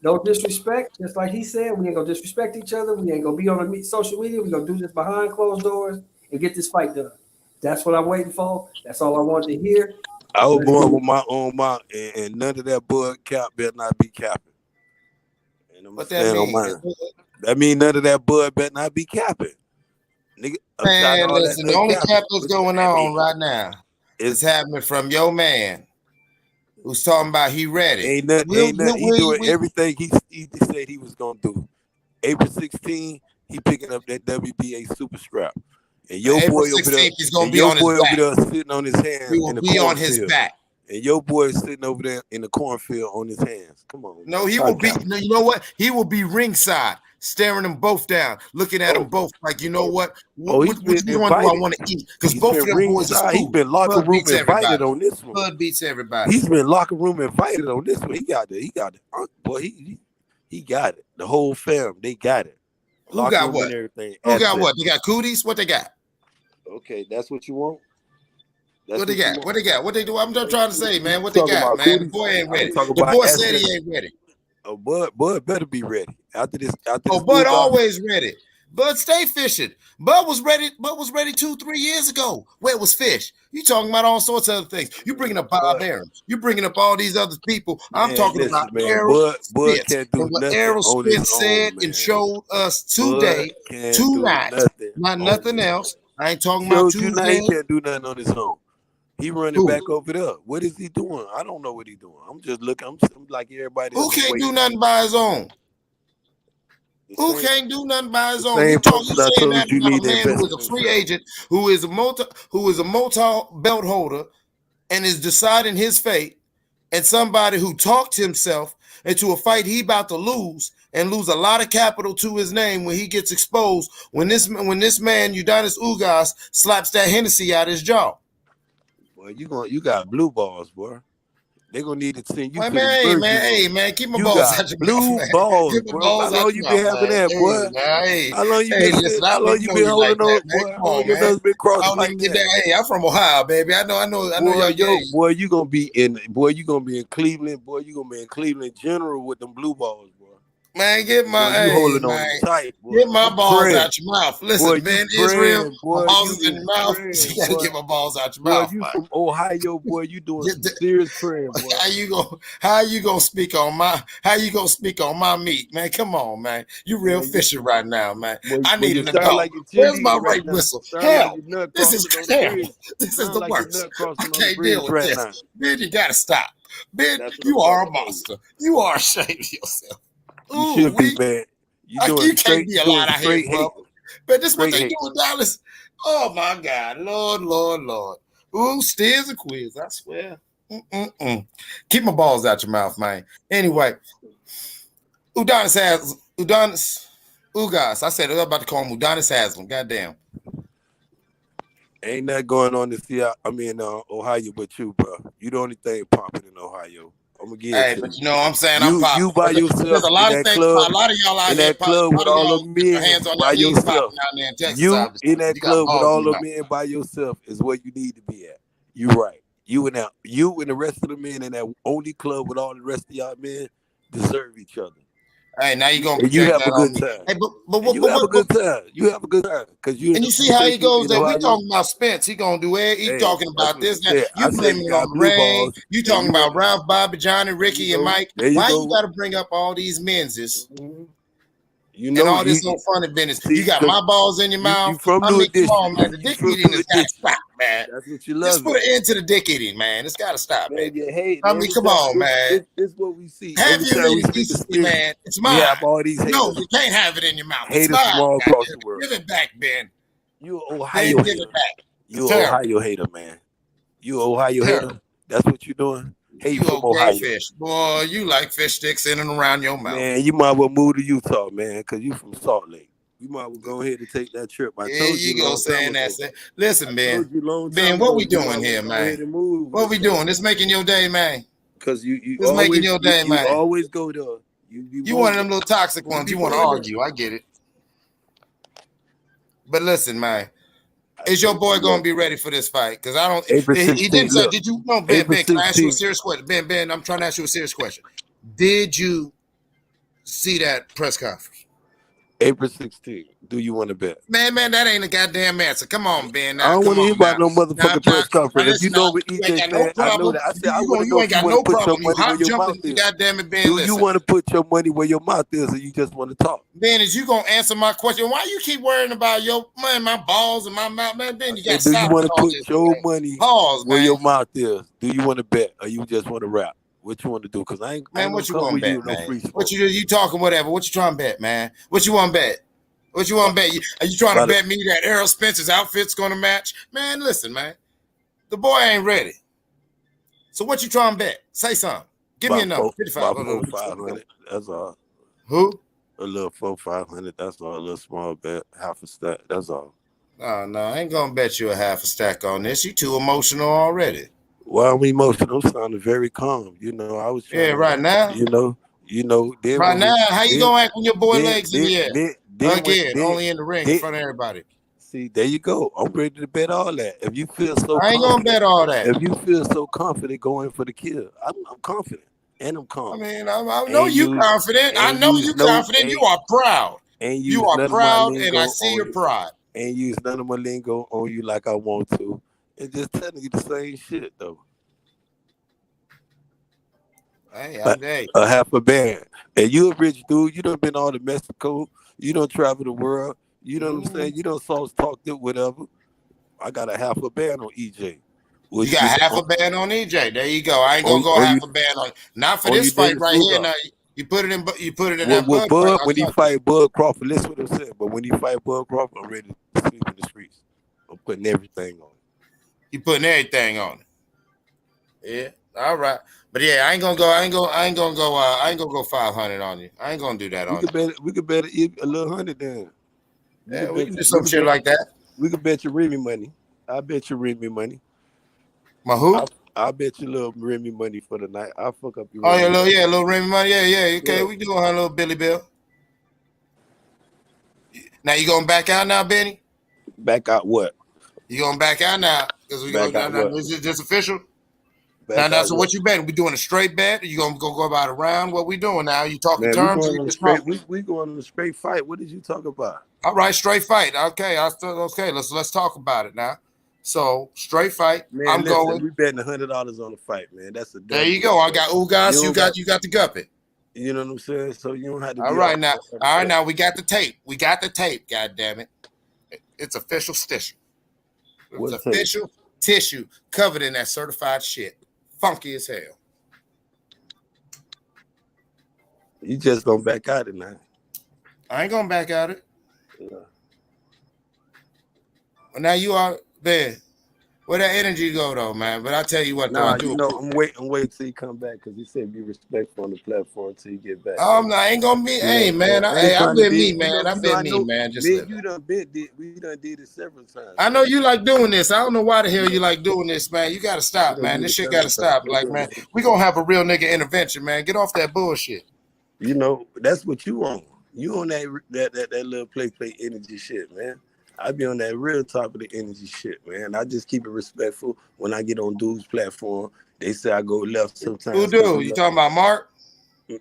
No disrespect, just like he said, we ain't gonna disrespect each other. We ain't gonna be on the social media. We gonna do this behind closed doors and get this fight done. That's what I'm waiting for. That's all I wanted to hear. I was going with my own mouth, and none of that Bud cap better not be capping. What that mean? That mean none of that Bud better not be capping. Nigga, man, listen, the only cap that's going on right now is happening from your man who's talking about he ready. Ain't nothing. He doing everything he said he was gonna do. April 16, he picking up that WBA super strap. And your April boy 16th, over there, he's gonna be on his back. over there sitting on his hands. He will be on his back. And your boy is sitting over there in the cornfield on his hands. Come on. No, he will be. No, you know what? He will be ringside, staring them both down, looking at them both like, you know what? Which one do I want to eat? Because both of them boys are He's been locker room invited on this one. Bud beats everybody. He's been locker room invited on this one. He got it. Boy, he got it. The whole fam, they got it. Who got what? Who got what? They got cooties? What they got? Okay, that's what you want. What they got? What they got? What they do? I'm just trying to say, man. What they got, man? The boy ain't ready. The boy said he ain't ready. Oh, Bud better be ready after this. Bud always ready. Bud stay fishing. Bud was ready 2-3 years ago. Where was Fish? You talking about all sorts of other things. You bringing up Bob Arum. You bringing up all these other people. I'm talking about Errol Spence. Can't do what Errol Spence said and showed us today, tonight, not nothing else. I ain't talking about Tuesday. He can't do nothing on his own. He running back over there. What is he doing? I don't know what he's doing. I'm just looking. I'm like everybody. Who can't do nothing by his own? Who can't do nothing by his own? You saying that about a man who is a free agent, who is a multi-belt holder, and is deciding his fate, and somebody who talked himself into a fight he about to lose and lose a lot of capital to his name when he gets exposed. When this man Yordenis Ugas slaps that Hennessy out his jaw. Boy, you got blue balls, boy. They gonna need to send you. Hey man, keep my balls out your blue mouth, balls, bro. How long you been having that, boy? How long you been holding on, boy? How long your nose been crossed like that? Hey, I'm from Ohio, baby. I know y'all. Boy, you gonna be in Cleveland, boy. You gonna be in Cleveland General with them blue balls, boy. Man, get my get my balls out your mouth. Listen, man, Israel, my balls is in your mouth. You gotta get my balls out your mouth. You from Ohio, boy. You doing some serious praying, boy. How you gonna speak on my meat, man? Come on, man. You real fishing right now, man. I need an adult. Where's my rape whistle? Hell, this is terrible. This is the worst. I can't deal with this. Ben, you gotta stop. Ben, you are a monster. You are ashamed of yourself. You should be, man. You can't be a lot out here, bro. But this is what they do in Dallas. Oh my God, Lord. Ooh, steers and quiz. I swear. Keep my balls out your mouth, man. Anyway, Yordenis Ugas. I said I was about to call him Yordenis Haslam. Goddamn. Ain't nothing going on Ohio but you, bro. You the only thing popping in Ohio. I'm gonna get hey, but you know what I'm saying? I'm popping. You by yourself. There's a lot of things. A lot of y'all out in here that club with all the men by yourself. You in that club with all the men by yourself is where you need to be at. You right. You and the rest of the men in that only club with all the rest of y'all men deserve each other. Hey, now you gonna you have a good time. Hey, you have a good time. You have a good time because you. And you see how he goes there. We talking about Spence. He gonna do it. He talking about this. Now. You blaming it on the rain. You talking about Ralph, Bobby, Johnny, Ricky, and Mike. Why you got to bring up all these menses? You know, and all this old funny business. See, you got my balls in your mouth. You from I New mean, come Edition. on, man. The dick eating has got to stop, man. That's what you love. Just put an end to the dick eating, man. It's got to stop, man. Hey, I mean, come on, man. This is what we see. Have your little decency, man. It's mine. We have all these haters. No, you can't have it in your mouth. Haters it's mine. from all across the world. Give it back, Ben. You an Ohio hater. Give it back. You an Ohio hater, man. You an Ohio hater. That's what you're doing. Hey, you from Ohio. Fish. Boy, you like fish sticks in and around your mouth. Man, you might well move to Utah, man, because you from Salt Lake. You might well go ahead and take that trip. I told you go saying that. Listen, Ben. Ben, what we doing here, man? What we doing? It's making your day, man. Because it's making your day, man. You always go there. You one of them little toxic ones. You want to argue. I get it. But listen, man. Is your boy going to be ready for this fight? Because I don't. He didn't say. Did you? No, Ben. Can I ask you a serious question? Ben. I'm trying to ask you a serious question. Did you see that press conference? April 16th. Do you want to bet? Man, that ain't a goddamn answer. Come on, Ben. Now, I don't want to hear about no motherfucking press conference. If you know with EJ, man, I know that. I said I want to know if you want to put your money where your mouth is. Goddamn it, Ben. Do you want to put your money where your mouth is, or you just want to talk? Ben, is you gonna answer my question? Why you keep worrying about my balls and my mouth, man? Ben, you got to stop. Do you want to put your money where your mouth is? Do you want to bet, or you just want to rap? What you want to do? Because I ain't. Man, what you want to bet, man? What you talking? Whatever. What you trying to bet, man? What you want to bet? What you want to bet? Are you trying to bet me that Errol Spence's outfit's going to match? Man, listen, man. The boy ain't ready. So what you trying to bet? Say something. Give me a number. 500. That's all. Who? A little 400-500. That's all. A little small bet. Half a stack. That's all. No, I ain't going to bet you a half a stack on this. You too emotional already. Well, I'm emotional. I'm sounding very calm. You know, I was trying right now. You know. Right now, how you going to act when your boy legs in the air? Only in the ring in front of everybody. See, there you go. I'm ready to bet all that. If you feel so, I ain't gonna bet all that. If you feel so confident going for the kill, I'm confident and I'm calm. I mean, I know you confident. I know you confident. You are proud. And you are proud, and I see your pride. And use none of my lingo on you like I want to, and just telling you the same shit though. Hey, a half a band. And you a rich dude. You done been all to Mexico. You don't travel the world. You know what I'm saying? You don't sauce talked it, whatever. I got a half a band on EJ. You got half a band on EJ. There you go. I ain't gonna go half a band on. Not for this fight right here. Now you put it in. You put it in that Bud. When he fight Bud Crawford, listen what I'm saying. But when he fight Bud Crawford, I'm ready to sleep in the streets. I'm putting everything on it. You putting everything on it. Yeah. All right. But yeah, I ain't gonna go 500 on you. I ain't gonna do that on you. We could bet a little 100 then. Yeah, we can do some shit like that. We could bet you Remy money. I bet you Remy money. My who? I bet you little Remy money for the night. I'll fuck up your. Oh yeah, little Remy money. Yeah. Okay, we doing her little Billy Bill. Now you gonna back out now, Benny? Back out what? You gonna back out now? Because we gonna. Is it just official? Now, so what you betting? We doing a straight bet? Or you gonna go about a round? What we doing now? You talking terms? We going on a straight fight. What did you talk about? All right, straight fight. Okay, let's talk about it now. So straight fight. Man, I'm going. We betting $100 on the fight, man. That's a. There you go. I got Ugas. You got the guppy. You know what I'm saying? So you don't have to. All right now. We got the tape. God damn it! It's official tissue. It's official tissue covered in that certified shit. Funky as hell. You just gonna back out it now. I ain't gonna back out it. Yeah. Well, now you are there. Where that energy go though, man? But I tell you what, I'm waiting till you come back because he said be respectful on the platform till you get back. I ain't gonna be. Hey, man, I've been me, man. I've been me, man. Just we done did it several times. I know you like doing this. I don't know why the hell you like doing this, man. You gotta stop, man. This shit gotta stop. Like, man, we gonna have a real nigga intervention, man. Get off that bullshit. You know that's what you on. You on that little play energy shit, man. I be on that real top of the energy shit, man. I just keep it respectful when I get on dude's platform. They say I go left sometimes. Who do? You talking about Marq?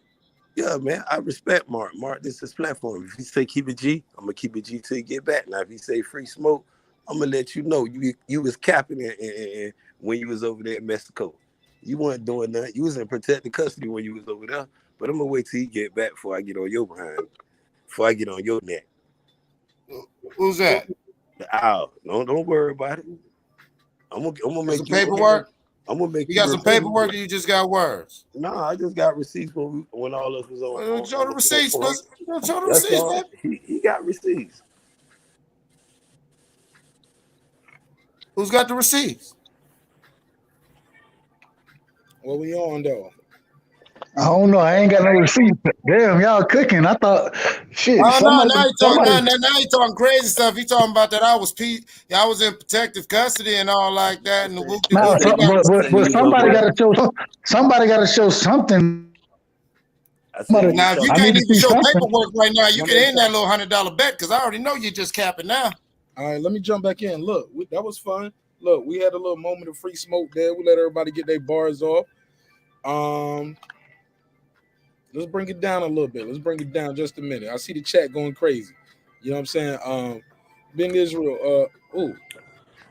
Yeah, man. I respect Marq. Marq, this is his platform. If he say keep it G, I'm gonna keep it G till you get back. Now, if he say free smoke, I'm gonna let you know you was capping it when you was over there in Mexico. You weren't doing nothing. You was in protected custody when you was over there. But I'm gonna wait till you get back before I get on your behind. before I get on your neck. Who's that? The owl. No, don't worry about it. I'm gonna make some you paperwork. I'm gonna make you got some paperwork, or you just got words? No, I just got receipts when all of us was on. Show the receipts, man. Show the That's receipts, all. man. He got receipts. Who's got the receipts? What we on though? I don't know. I ain't got no receipt. Damn, y'all cooking. I thought, shit. Oh no, now somebody, he talking crazy stuff. He talking about that I was in protective custody and all like that. And the no, but somebody got to show. Somebody got to show something. Now, if you can't even show paperwork right now, you can end that little $100 bet because I already know you're just capping now. All right, let me jump back in. Look, that was fun. Look, we had a little moment of free smoke there. We let everybody get their bars off. Let's bring it down a little bit. Let's bring it down just a minute. I see the chat going crazy. You know what I'm saying? Ben Israel.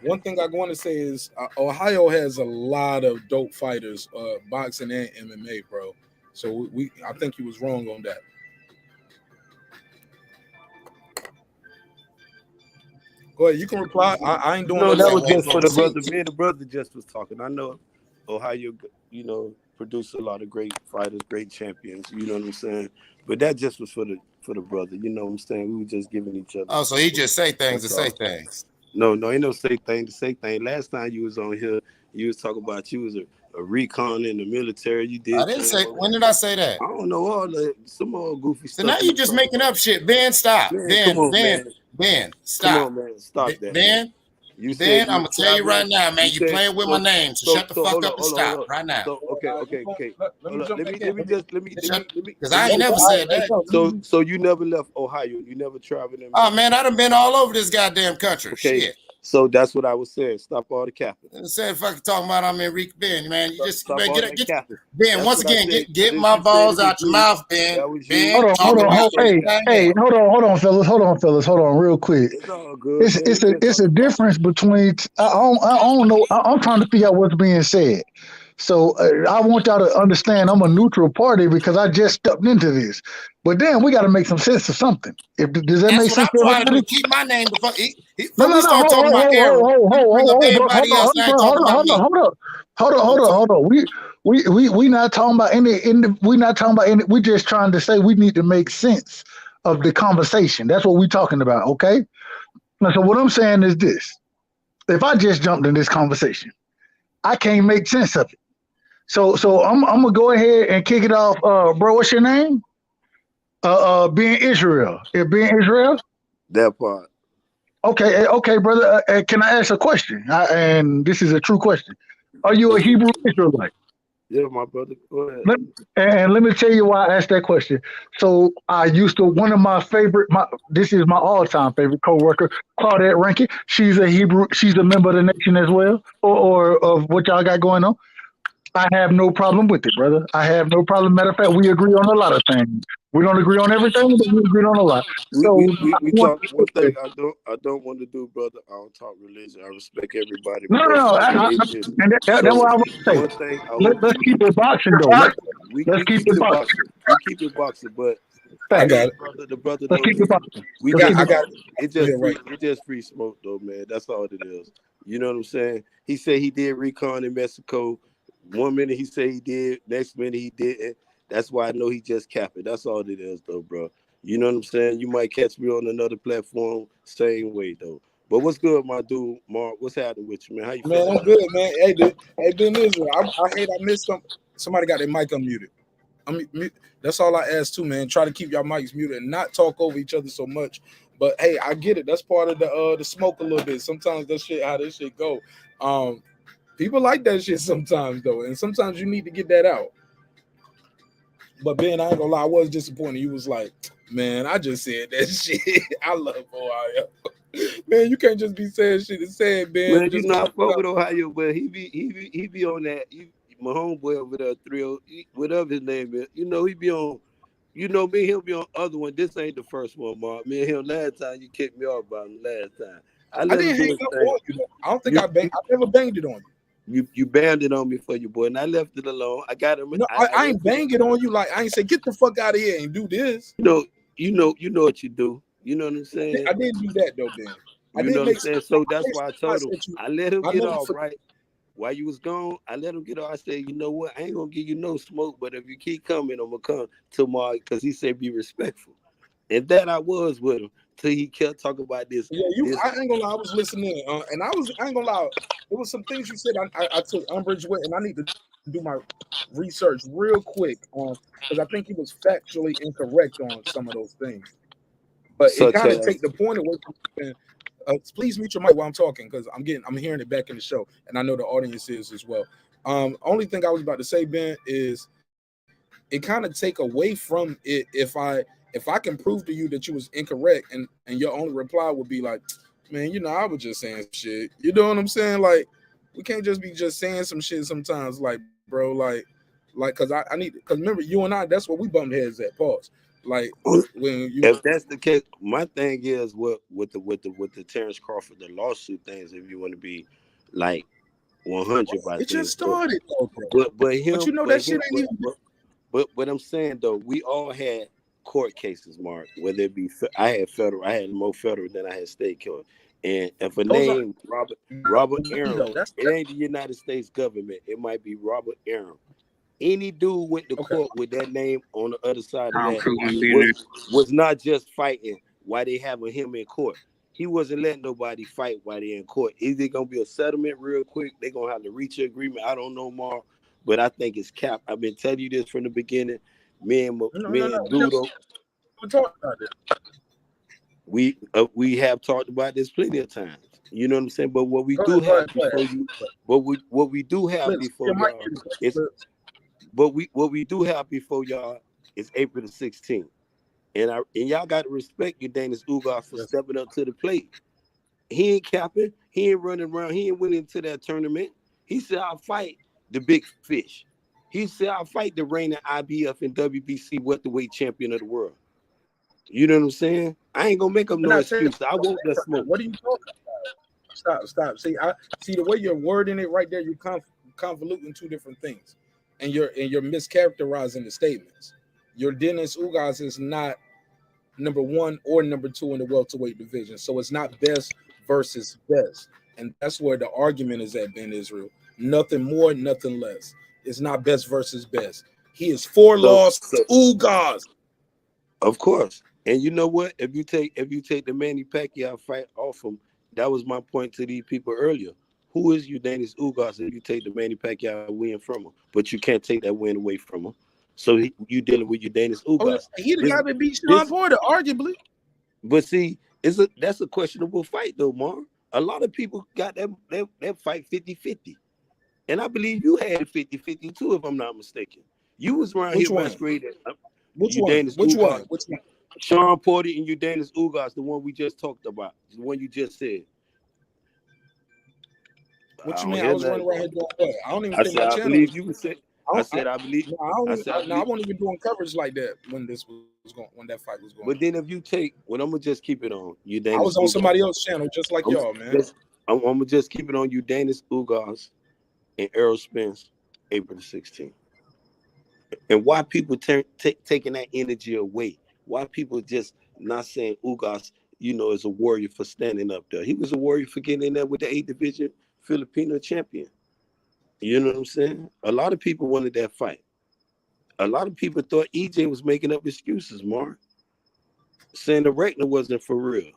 One thing I want to say is Ohio has a lot of dope fighters, boxing and MMA, bro. So I think he was wrong on that. Go ahead, you can reply. I ain't doing no. That was like just for the brother. Me and the brother just was talking. I know Ohio, produced a lot of great fighters, great champions. You know what I'm saying? But that just was for the brother. You know what I'm saying? We were just giving each other. Oh, so he just say things to say things. No, ain't no say thing to say thing. Last time you was on here, you was talking about you was a recon in the military. You did. I didn't say. When did I say that? I don't know. Some old goofy stuff. So now you just making up shit. Ben, stop. Ben, stop. Come on, man. Stop that. Ben. Ben, I'm gonna tell you right now, man. You playing with my name, so shut the fuck up and stop right now. Okay. Let me because I ain't never said that. So you never left Ohio. You never traveled in. Oh man, I done been all over this goddamn country. Okay. Shit. So that's what I was saying. Stop all the capping. Instead of fucking talking about I'm Enrique Ben, man. You just Stop get capping. Ben. Once again, get my balls out your mouth, Ben. Hold on. Hey, hold on, fellas. Hold on, real quick. It's all good. It's a difference between. I don't know. I'm trying to figure out what's being said. So I want y'all to understand I'm a neutral party because I just stepped into this. But then we got to make some sense of something. Does that make sense? That's what I'm trying to do. Keep my name before no. Hold on. We not talking about any. We not talking about any. We just trying to say we need to make sense of the conversation. That's what we talking about. Okay. Now, so what I'm saying is this: if I just jumped in this conversation, I can't make sense of it. So I'm gonna go ahead and kick it off. Bro, what's your name? Being Israel. Being Israel? That part. Okay, brother. Can I ask a question? And this is a true question. Are you a Hebrew Israelite? Yeah, my brother. Go ahead. And let me tell you why I asked that question. So I used to, one of my favorite, this is my all-time favorite coworker, Claudette Rankin. She's a Hebrew, she's a member of the nation as well, or of what y'all got going on. I have no problem with it, brother. I have no problem. Matter of fact, we agree on a lot of things. We don't agree on everything, but we agree on a lot. So we talk one thing I don't want to do, brother. I don't talk religion. I respect everybody. No. That's what I want to say. One thing let's keep it boxing, though. Let's keep it boxing. We keep it boxing, but I got it. The brother. Let's keep it boxing. I got it. It's just free smoke, though, man. That's all it is. You know what I'm saying? He said he did recon in Mexico. 1 minute he said he did, next minute he didn't. That's why I know he just capped it. That's all it is, though, bro. You know what I'm saying? You might catch me on another platform, same way, though. But what's good, my dude, Mark? What's happening with you, man? How you feeling? Man, I'm good, man. Hey, Ben Israel. I hate I missed somebody got their mic unmuted. That's all I ask too, man. Try to keep your mics muted and not talk over each other so much. But hey, I get it. That's part of the smoke a little bit. Sometimes that shit, how this shit go. People like that shit sometimes, though, and sometimes you need to get that out. But Ben, I ain't gonna lie, I was disappointed. You was like, man, I just said that shit. I love Ohio. Man, you can't just be saying shit and saying, Ben. Man, you know, I fuck with Ohio, but he be on that. My homeboy over there, 30, whatever his name is. You know, he be on. You know me, he'll be on other one. This ain't the first one, Mark. Me and him last time you kicked me off about him last time. I didn't hang up on you. I don't think I never banged it on you. You banned it on me for you, boy, and I left it alone. I got him. No, I ain't bang it on you. Like I ain't say get the fuck out of here and do this. You know, you know what you do. You know what I'm saying? I didn't do that though, Ben. You know what I'm saying? So that's why I told him. I let him get off, right? While you was gone, I let him get off. I said, you know what? I ain't gonna give you no smoke, but if you keep coming, I'm gonna come tomorrow, because he said be respectful. And that I was with him till he kept talking about this. Yeah, I ain't gonna lie, I was listening, and I ain't gonna lie, there was some things you said I took umbrage with, and I need to do my research real quick because I think he was factually incorrect on some of those things. But it kind of take the point away from please mute your mic while I'm talking, because I'm hearing it back in the show, and I know the audience is as well. Only thing I was about to say, Ben, is it kind of take away from it if I can prove to you that you was incorrect, and your only reply would be like, man, I was just saying shit. You know what I'm saying? Like, we can't just be just saying some shit sometimes, like, bro, like, because I need, because remember, you and I, that's what we bumped heads at. Pause. Like, when you, if that's the case, my thing is with the Terrence Crawford, the lawsuit things, if you want to be like 100 about it just started, but him, but you know that shit ain't even. But I'm saying though, we all had court cases, Mark. Whether it be, I had more federal than I had state court. And if a name Robert Aaron, it ain't the United States government. It might be Robert Aaron. Any dude went to court with that name on the other side of that was not just fighting while they having him in court. He wasn't letting nobody fight while they in court. Is it gonna be a settlement real quick? They're gonna have to reach an agreement. I don't know, Mark, but I think it's cap. I've been telling you this from the beginning. Me and Dudo, we talked about this. We have talked about this plenty of times. You know what I'm saying? But what we do have before you, what we do have before y'all is, what we do have before y'all is April the 16th, and y'all got to respect Yordenis Ugas for stepping up to the plate. He ain't capping. He ain't running around. He ain't went into that tournament. He said, "I'll fight the big fish." He said, "I'll fight the reigning IBF and WBC welterweight champion of the world." You know what I'm saying? I ain't gonna make up no excuse. I won't that smoke. What are you talking about? Stop. See, I see the way you're wording it right there. You're convoluting two different things, and you're mischaracterizing the statements. Yordenis Ugas is not number 1 or number 2 in the welterweight division, so it's not best versus best, and that's where the argument is at, Ben Israel. Nothing more, nothing less. It's not best versus best. He is 4 loss Ugas. Of course. And you know what? If you take the Manny Pacquiao fight off him, that was my point to these people earlier. Who is Yordenis Ugas if you take the Manny Pacquiao win from him? But you can't take that win away from him. So you dealing with Yordenis Ugas. He the guy that beat Sean Porter, arguably. But see, that's a questionable fight though, Mark. A lot of people got that fight 50-50. And I believe you had it 50-50 too, if I'm not mistaken. You was around here masquerading. Which one? Sean Porter and Yordenis Ugas, the one we just talked about, the one you just said. What you mean? I was running around here doing what? I don't even think my channel. I believe you said. I believe. I wasn't even doing coverage like that when that fight was going. But then if you take, I'm gonna just keep it on Yordenis. I was on somebody else's channel, just like y'all, man. I'm gonna just keep it on Yordenis Ugas and Errol Spence, April the 16th. And why people taking that energy away? Why people just not saying Ugas, is a warrior for standing up there? He was a warrior for getting in there with the 8th division Filipino champion. You know what I'm saying? A lot of people wanted that fight. A lot of people thought EJ was making up excuses, Mark, saying the Reckner wasn't for real.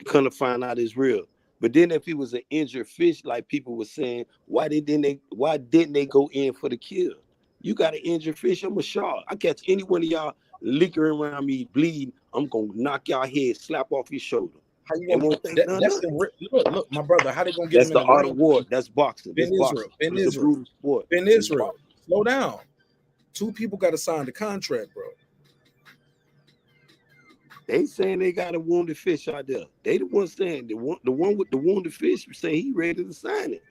Kind of find out it's real. But then if he was an injured fish, like people were saying, why didn't they go in for the kill? You got an injured fish, I'm a shark. I catch any one of y'all liquoring around me, bleeding, I'm gonna knock y'all head, slap off your shoulder. How you gonna look, my brother, how they gonna get him in the art of war? That's boxing. Ben Israel, slow down. 2 people got to sign the contract, bro. They saying they got a wounded fish out there. They the one saying the one with the wounded fish saying he ready to sign it.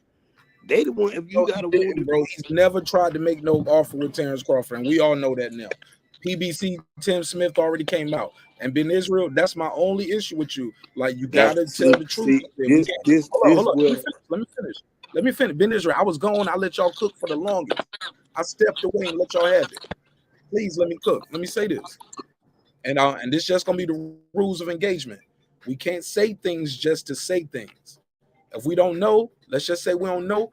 They the one. If you got a wounded, bro, he's never tried to make no offer with Terrence Crawford, and we all know that now. PBC Tim Smith already came out, and Ben Israel. That's my only issue with you. Like, you gotta tell the truth. Let me finish. Ben Israel, I was gone. I let y'all cook for the longest. I stepped away and let y'all have it. please let me cook. Let me say this, and this just gonna be the rules of engagement. We can't say things just to say things. If we don't know, let's just say we don't know.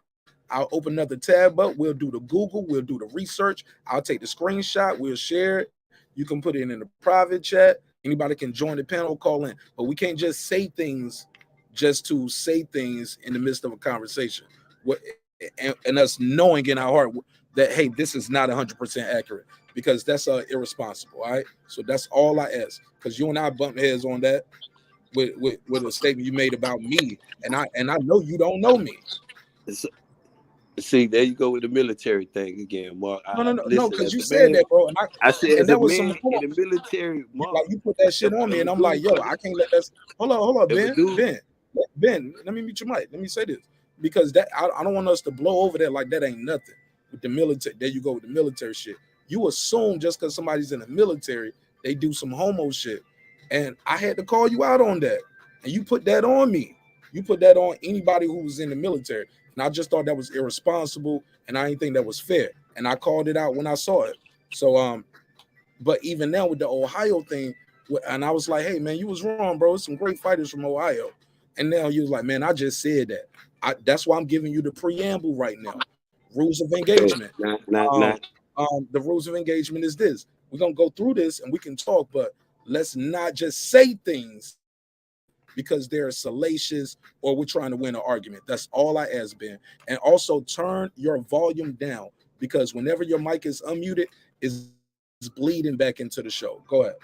I'll open another tab up. We'll do the Google. We'll do the research. I'll take the screenshot. We'll share it. You can put it in the private chat. Anybody can join the panel, call in. But we can't just say things just to say things in the midst of a conversation. And us knowing in our heart that, hey, this is not 100% accurate, because that's irresponsible. All right. So that's all I ask, because you and I bumped heads on that with a statement you made about me, and I know you don't know me. See, there you go with the military thing again, Mark. No, because you said that, bro. And I said, and as that a was man some in the military, Mark, like you put that shit on me, and I'm like, yo, I can't let that. Hold on, Ben, let me mute your mic. Let me say this, because that I don't want us to blow over that like that ain't nothing with the military. There you go with the military shit. You assume just because somebody's in the military, they do some homo shit, and I had to call you out on that, and you put that on me. You put that on anybody who was in the military. And I just thought that was irresponsible, and I didn't think that was fair. And I called it out when I saw it. So, but even now with the Ohio thing, and I was like, hey, man, you was wrong, bro. Some great fighters from Ohio. And now you was like, man, I just said that. That's why I'm giving you the preamble right now. Rules of engagement. The rules of engagement is this. We're going to go through this, and we can talk, but let's not just say things because they're salacious or we're trying to win an argument. That's all I ask, Ben. And also turn your volume down, because whenever your mic is unmuted, it's bleeding back into the show. Go ahead.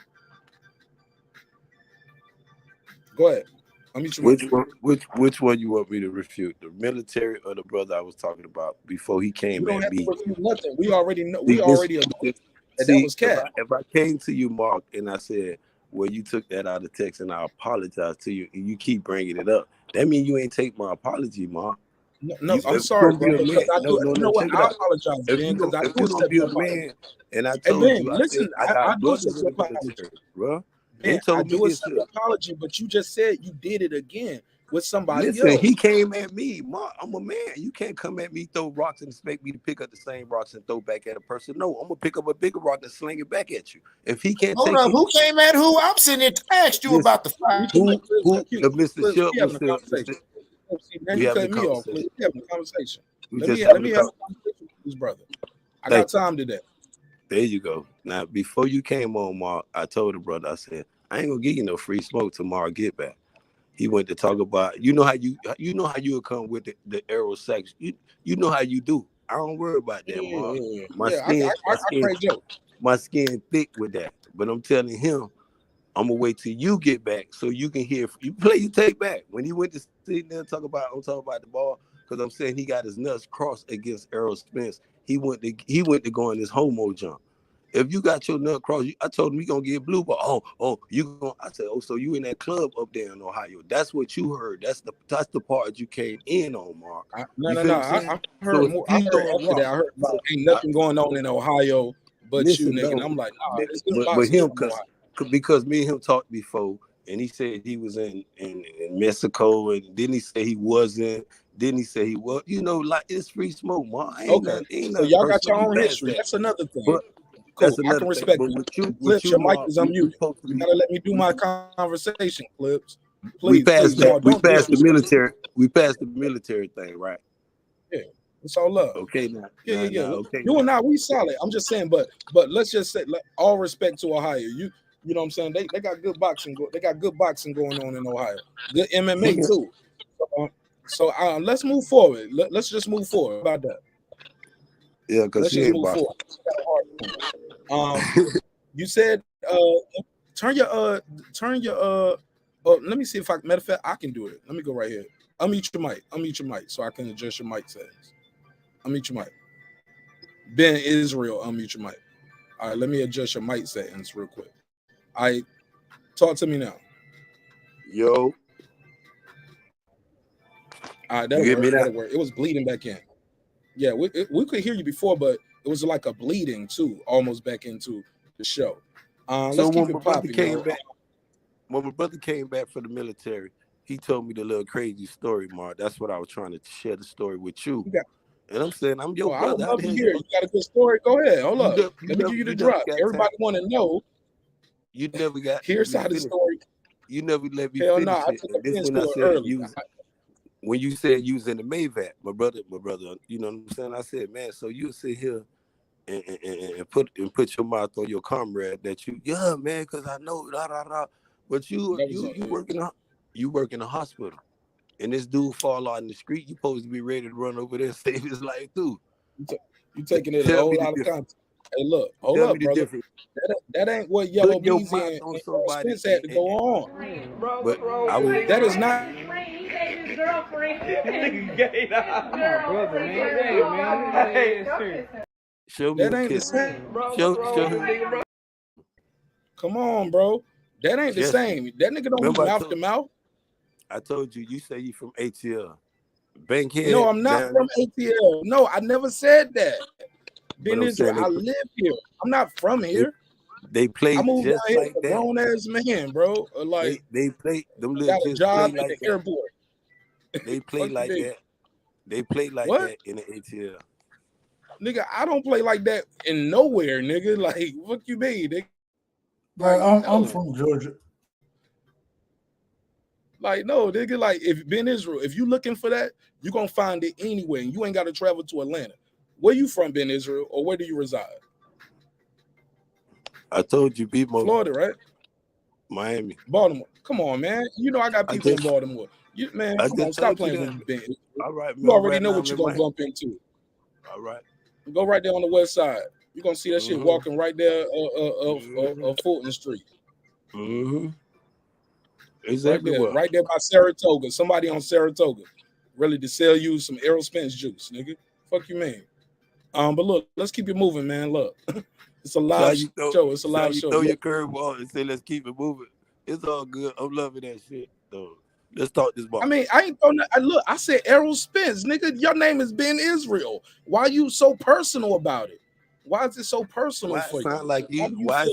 Which one you want me to refute? The military or the brother I was talking about before he came you don't at have me? To refute nothing. We already know. That was cat. If I came to you, Mark, and I said, well, you took that out of text, and I apologize to you, and you keep bringing it up, that means you ain't take my apology, Mark. No, I'm sorry, bro. Because I do. You know what? I apologize, if Ben, because I do you're gonna be a man, and I told Ben, you, listen, I do accept your apology, bro. Ben, I do accept your apology, but you just said you did it again with somebody else. He came at me, Mark. I'm a man. You can't come at me, throw rocks, and expect me to pick up the same rocks and throw back at a person. No, I'm gonna pick up a bigger rock and sling it back at you. If he can't Hold take up, who came at who? I'm sitting here to ask you about the fight. Who Mr. Shelp, we having a conversation. Now you cut me off. We having a conversation. Let me have a conversation with this brother. I got time today. There you go. Now, before you came on, Mark, I told the brother, I said, I ain't gonna give you no free smoke tomorrow. Get back. He went to talk about, you know how you would come with the Errol sex. You know how you do. I don't worry about that, Mark. My skin thick with that. But I'm telling him, I'm gonna wait till you get back so you can hear. You play, you take back. When he went to sit there and talk about the ball, because I'm saying he got his nuts crossed against Errol Spence. He went to go in this homo jump. If you got your nut crossed, I told him you gonna get blue ball. You gonna? I said, so you in that club up there in Ohio? That's what you heard. That's the part you came in on, Mark. I heard more. I heard after that. I heard about ain't nothing going on in Ohio but you, nigga. And I'm like, nah, but him, because me and him talked before, and he said he was in Mexico, and then he said he wasn't. Then he said he was. You know, like it's free smoke, Mark. So y'all got your own history. That's another thing. But cool. I can respect it. Clips, your mic is unmuted. You gotta let me do my conversation, Clips. Please, we passed the military. We passed the military thing, right? Yeah, it's all love. Okay, now. Yeah. Okay, you and I, we solid. I'm just saying, but let's just say, all respect to Ohio. You know what I'm saying? They got good boxing. They got good boxing going on in Ohio. Good MMA too. So let's move forward. Let's just move forward about that. Yeah, because she ain't boxing. You said turn your let me see if I matter of fact I can do it. Let me go right here. Unmute your mic so I can adjust your mic settings. Unmute your mic. Ben Israel, unmute your mic. All right, let me adjust your mic settings real quick. All right, talk to me now. Yo. All right, that'll work. It was bleeding back in. Yeah, we could hear you before, but it was like a bleeding too, almost back into the show. Let's keep it popping. When my brother came back from the military, he told me the little crazy story, Mark. That's what I was trying to share the story with you. And I'm saying I'm your Oh, I would brother. love to hear it. You got a good story? Go ahead. Hold up. Let me give you the drop. got Everybody time. want to know. You never got. Here's how the story. You never let me Hell finish no, I it. took And this offense when to I it said early. when you said you was in the Maybach, my brother, you know what I'm saying? I said, man, so you sit here and put your mouth on your comrade that yeah, man, because I know but you work in a hospital, and this dude fall out in the street. You supposed to be ready to run over there and save his life too. You taking it a Tell whole me the lot of difference. content. Hey, look, hold Tell up, me the brother. difference. That ain't what Yellow Put your Beezy mouth and on Errol somebody. Spence had to go on. Bro, But I was. That is not. His girlfriend. Nigga gay. My brother, man. Hey, man. Hey, show me That your ain't the kiss. same. Show him. Come on, bro. That ain't the Jesse, same. That nigga don't remember mouth to mouth. I told you. You say you from ATL. Bankhead. No, I'm not from ATL. No, I never said that. But I'm Israel, saying I live here. I'm not from here. They play I moved down just here like as a that. grown ass man, bro. Like they play them got little a just job play at like the that. airport. They play like that. They play like what? that in the ATL. Nigga, I don't play like that in nowhere, nigga. Like, what you mean, nigga? Like, Like, I'm from Georgia. Like, no, nigga, like if Ben Israel, if you looking for that, you're gonna find it anywhere. And you ain't gotta travel to Atlanta. Where you from, Ben Israel, or where do you reside? I told you, BMO. Florida, right? Miami. Baltimore. Come on, man. You know I got people in Baltimore. Man, come on, stop playing with me, Ben. All right, man. You already right know now what you're gonna bump into. All right. Go right there on the west side. You're gonna see that shit walking right there of Fulton Street. It's right everywhere. Right there by Saratoga. Somebody on Saratoga ready to sell you some Errol Spence juice, nigga. Fuck you, man. But look, let's keep it moving, man. Look, it's a live show. It's a live show. Throw your curveball and say, let's keep it moving. It's all good. I'm loving that shit, though. Let's talk this ball. I mean, I ain't throwing. Look, I said Errol Spence, nigga. Your name is Ben Israel. Why are you so personal about it? Why is it so personal for you? Like you? Why do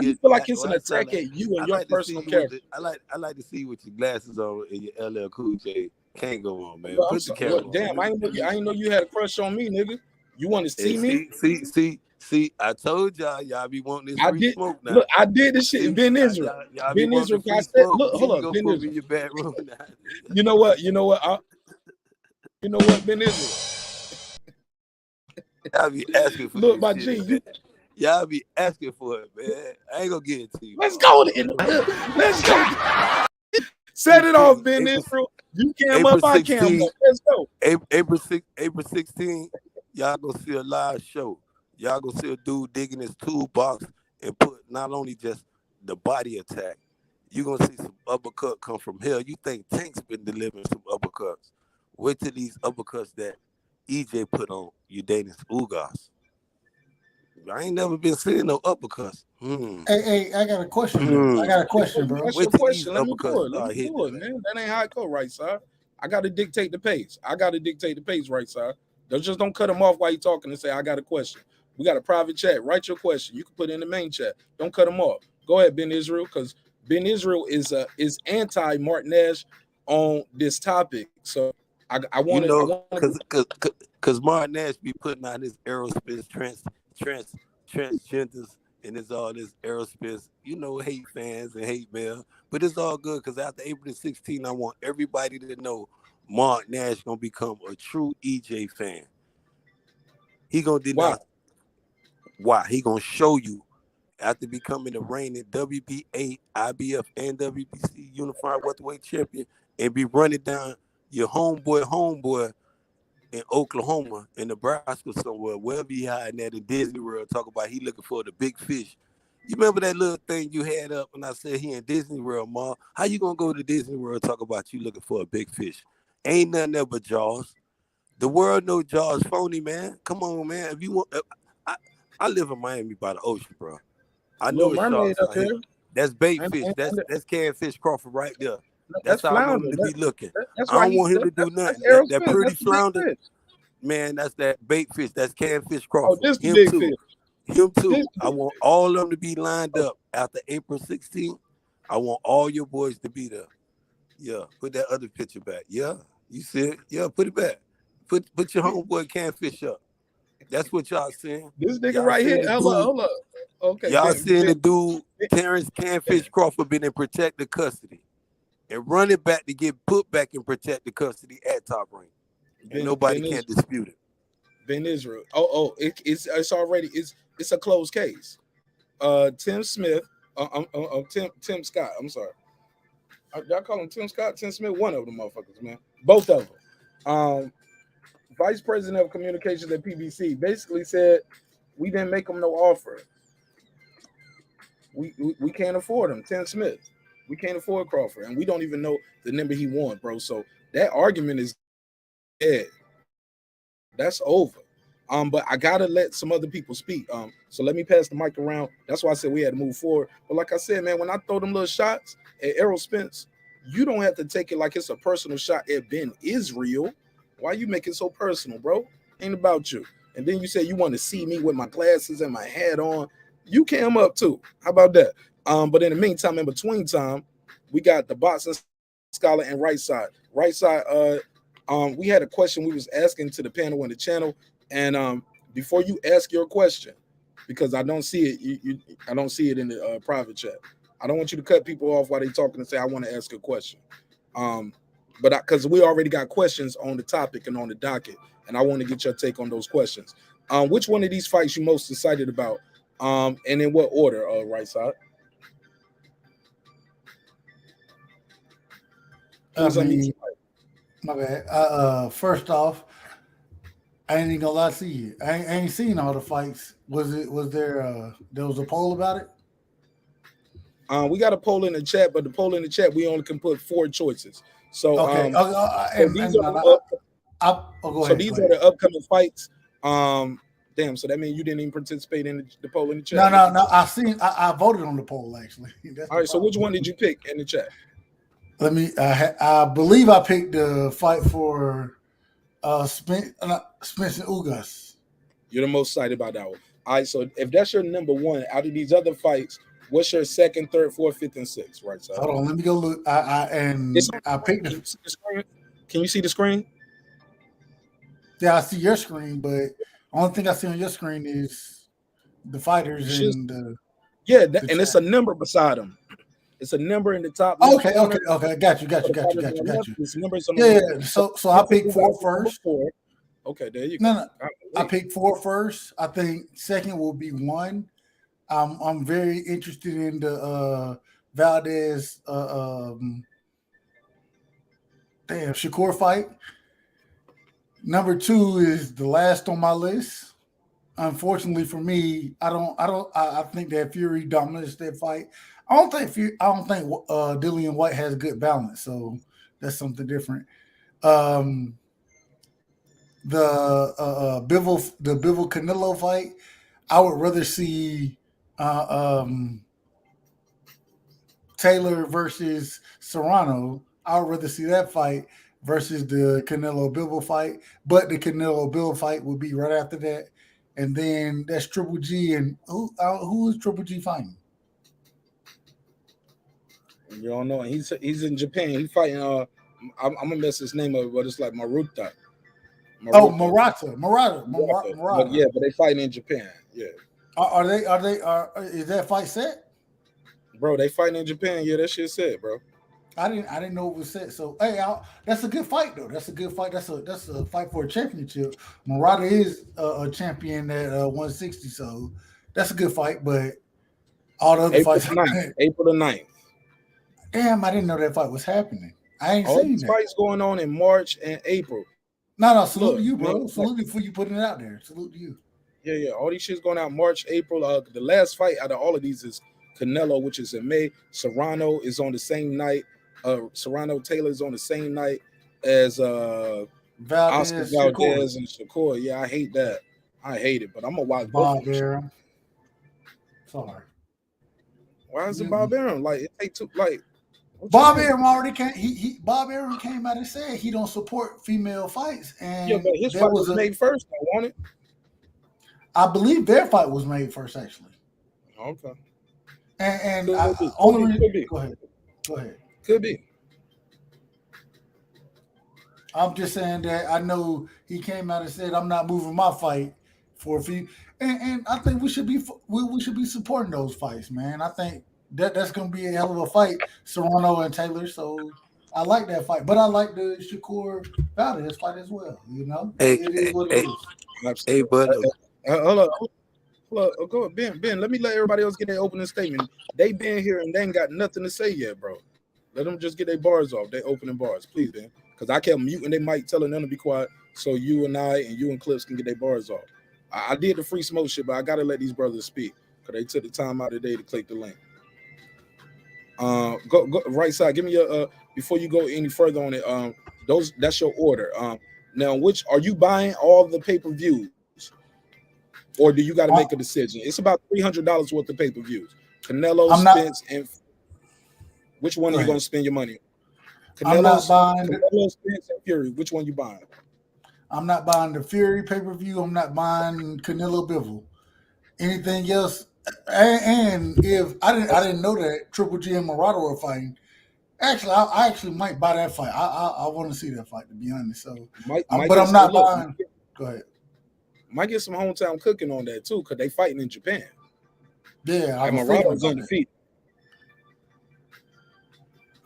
you feel like it's an attack at you and your personal character? I like to see with your glasses on and your LL Cool J. Can't go on, man. Well, Put the camera on. Damn, I ain't know you had a crush on me, nigga. You want to see me? See, I told y'all be wanting this free smoke now. Look, I did this shit in Ben Israel. Y'all Ben Israel, I said, look, hold up, Ben Israel. Your bedroom now. You know what, Ben Israel. Y'all be asking for look, my shit, G, y'all be asking for it, man. I ain't gonna get it to you. Let's go. Let's go. Set it off, Ben Israel. You cam up, I cam up. Let's go. April 16th, y'all gonna see a live show. Y'all gonna see a dude digging his toolbox and put not only just the body attack, you're gonna see some uppercut come from hell. You think Tank's been delivering some uppercuts. Wait till these uppercuts that EJ put on Yordenis Ugas. I ain't never been seeing no uppercuts. Hey, I got a question. I got a question, bro. That's your question. Let me do it, man. That ain't how it go, right side. I got to dictate the pace. Right side. Don't cut him off while you're talking and say, I got a question. We got a private chat. Write your question. You can put it in the main chat. Don't cut him off. Go ahead, Ben Israel, because Ben Israel is anti Marq Nash on this topic. So I want to because Marq Nash be putting out his Errol Spence transgenders and it's all this Errol Spence, hate fans and hate mail. But it's all good because after April 16th, I want everybody to know Marq Nash gonna become a true EJ fan. He gonna denounce. Why? He gonna show you after becoming the reigning WBA, IBF, and WBC Unified Welterweight Champion and be running down your homeboy in Oklahoma, in Nebraska somewhere, wherever he hiding at in Disney World, talk about he looking for the big fish. You remember that little thing you had up and I said he in Disney World, Ma? How you gonna go to Disney World talk about you looking for a big fish? Ain't nothing there but Jaws. The world know Jaws phony, man. Come on, man. If you want, I live in Miami by the ocean, bro. I know it's sharks out here. That's bait fish. That's canned fish Crawford right there. That's how I want him to be looking. I don't want him to do nothing. That pretty flounder, man, that's that bait fish. That's canned fish Crawford. Oh, this the big fish. Him too. I want all of them to be lined up after April 16th. I want all your boys to be there. Yeah, put that other picture back. Yeah, you see it? Yeah, put it back. Put your homeboy Canfish up. That's what y'all saying. This nigga Y'all right here. saying the Hold up. Okay. y'all seeing the dude Terrence Canfish Crawford been in protective custody and running back to get put back in protective custody at Top Rank, and nobody can dispute it. Ben Israel. It's already it's a closed case. Tim Smith. Tim Scott. I'm sorry. Y'all call him Tim Scott, Tim Smith. One of them motherfuckers, man. Both of them. Vice President of Communications at PBC basically said we didn't make him no offer. We can't afford him, Tim Smith. We can't afford Crawford, and we don't even know the number he won, bro. So that argument is dead. That's over. But I gotta let some other people speak. So let me pass the mic around. That's why I said we had to move forward. But like I said, man, when I throw them little shots at Errol Spence, you don't have to take it like it's a personal shot at Ben Israel. Why you make it so personal, bro? Ain't about you. And then you say you want to see me with my glasses and my hat on. You came up too. How about that? But in the meantime, in between time, we got the boxing scholar and right side. Right side, we had a question we was asking to the panel on the channel. And before you ask your question, because I don't see it, I don't see it in the private chat. I don't want you to cut people off while they're talking and say, I want to ask a question. But because we already got questions on the topic and on the docket, and I want to get your take on those questions. Which one of these fights you most excited about? And in what order, right side? My bad. First off, I ain't even gonna lie to you. I ain't seen all the fights. Was there was a poll about it? We got a poll in the chat, but the poll in the chat, we only can put 4 choices. So, okay. These are the upcoming fights. Damn, so that means you didn't even participate in the poll in the chat. No. I voted on the poll actually. All right, so which one did you pick in the chat? Let me. I believe I picked the fight for Spence and Ugas. You're the most excited about that one. All right, so if that's your number one out of these other fights, what's your second, third, fourth, fifth, and sixth? Right side. Hold on, let me go look. I picked the screen. Can you see the screen? Yeah, I see your screen, but only thing I see on your screen is the fighters and and it's a number beside them. It's a number in the top. Okay. Got you. This number's on the So I picked 4 first. Okay, there you go. No. I picked 4 first. I think second will be 1. I'm very interested in the Valdez Shakur fight. Number 2 is the last on my list. Unfortunately for me, I think that Fury dominates that fight. I don't think Dillian Whyte has good balance, so that's something different. The Bivol Canelo fight, I would rather see Taylor versus Serrano. I would rather see that fight versus the Canelo Bivol fight, but the Canelo Bivol fight would be right after that, and then that's Triple G. And who is Triple G fighting? You don't know. He's in Japan. He's fighting. I'm gonna mess his name up, but it's like Maruta. Murata. Yeah, but they fighting in Japan. Yeah. Is that fight set? Bro, they fighting in Japan. Yeah, that shit set, bro. I didn't know it was set. So hey, that's a good fight though. That's a good fight. That's a fight for a championship. Murata is a champion at 160, so that's a good fight. But all the other fights, April the 9th. Damn, I didn't know that fight was happening. I ain't all seen these that. Fights going on in March and April. No, salute to you, bro. Salute you for you putting it out there. Salute to you. Yeah. All these shit's going out March, April. The last fight out of all of these is Canelo, which is in May. Serrano is on the same night. Serrano Taylor is on the same night as Oscar Valdez and Shakur. Yeah, I hate that. I hate it, but I'm gonna watch both of them. Sorry. Why is it Bob Arum? Like it take two like Bob Arum already came. Bob Arum came out and said he don't support female fights, and yeah, but his fight was made first. I want it. I believe their fight was made first, actually. Okay. And Go ahead. Go ahead. Could be. I'm just saying that I know he came out and said I'm not moving my fight for a few, and I think we should be supporting those fights, man. I think that's going to be a hell of a fight, Serrano and Taylor. So I like that fight, but I like the Shakur Valdez fight as well. You know, Hey, it is what it hey, is. hey, but Hold on. Go ahead, Ben. Let me let everybody else get their opening statement. They been here and they ain't got nothing to say yet, bro. Let them just get their bars off, their opening bars, please, Ben. Because I kept muting their mic, telling them to be quiet, so you and Clips can get their bars off. I did the free smoke shit, but I gotta let these brothers speak because they took the time out of the day to click the link. Go right side. Give me your before you go any further on it. That's your order. Now, which are you buying all the pay-per-views? Or do you got to make a decision? It's about $300 worth of pay-per-views. Canelo, Spence, and which one are you going to spend your money on? I'm not buying Canelo, Spence, and Fury. Which one you buying? I'm not buying the Fury pay-per-view. I'm not buying Canelo Bivol. Anything else? And if I didn't know that Triple G and Murata were fighting. Actually, I actually might buy that fight. I want to see that fight, to be honest. So, but I'm not buying. Go ahead. Might get some hometown cooking on that too, because they fighting in Japan. Yeah, and Murata's undefeated.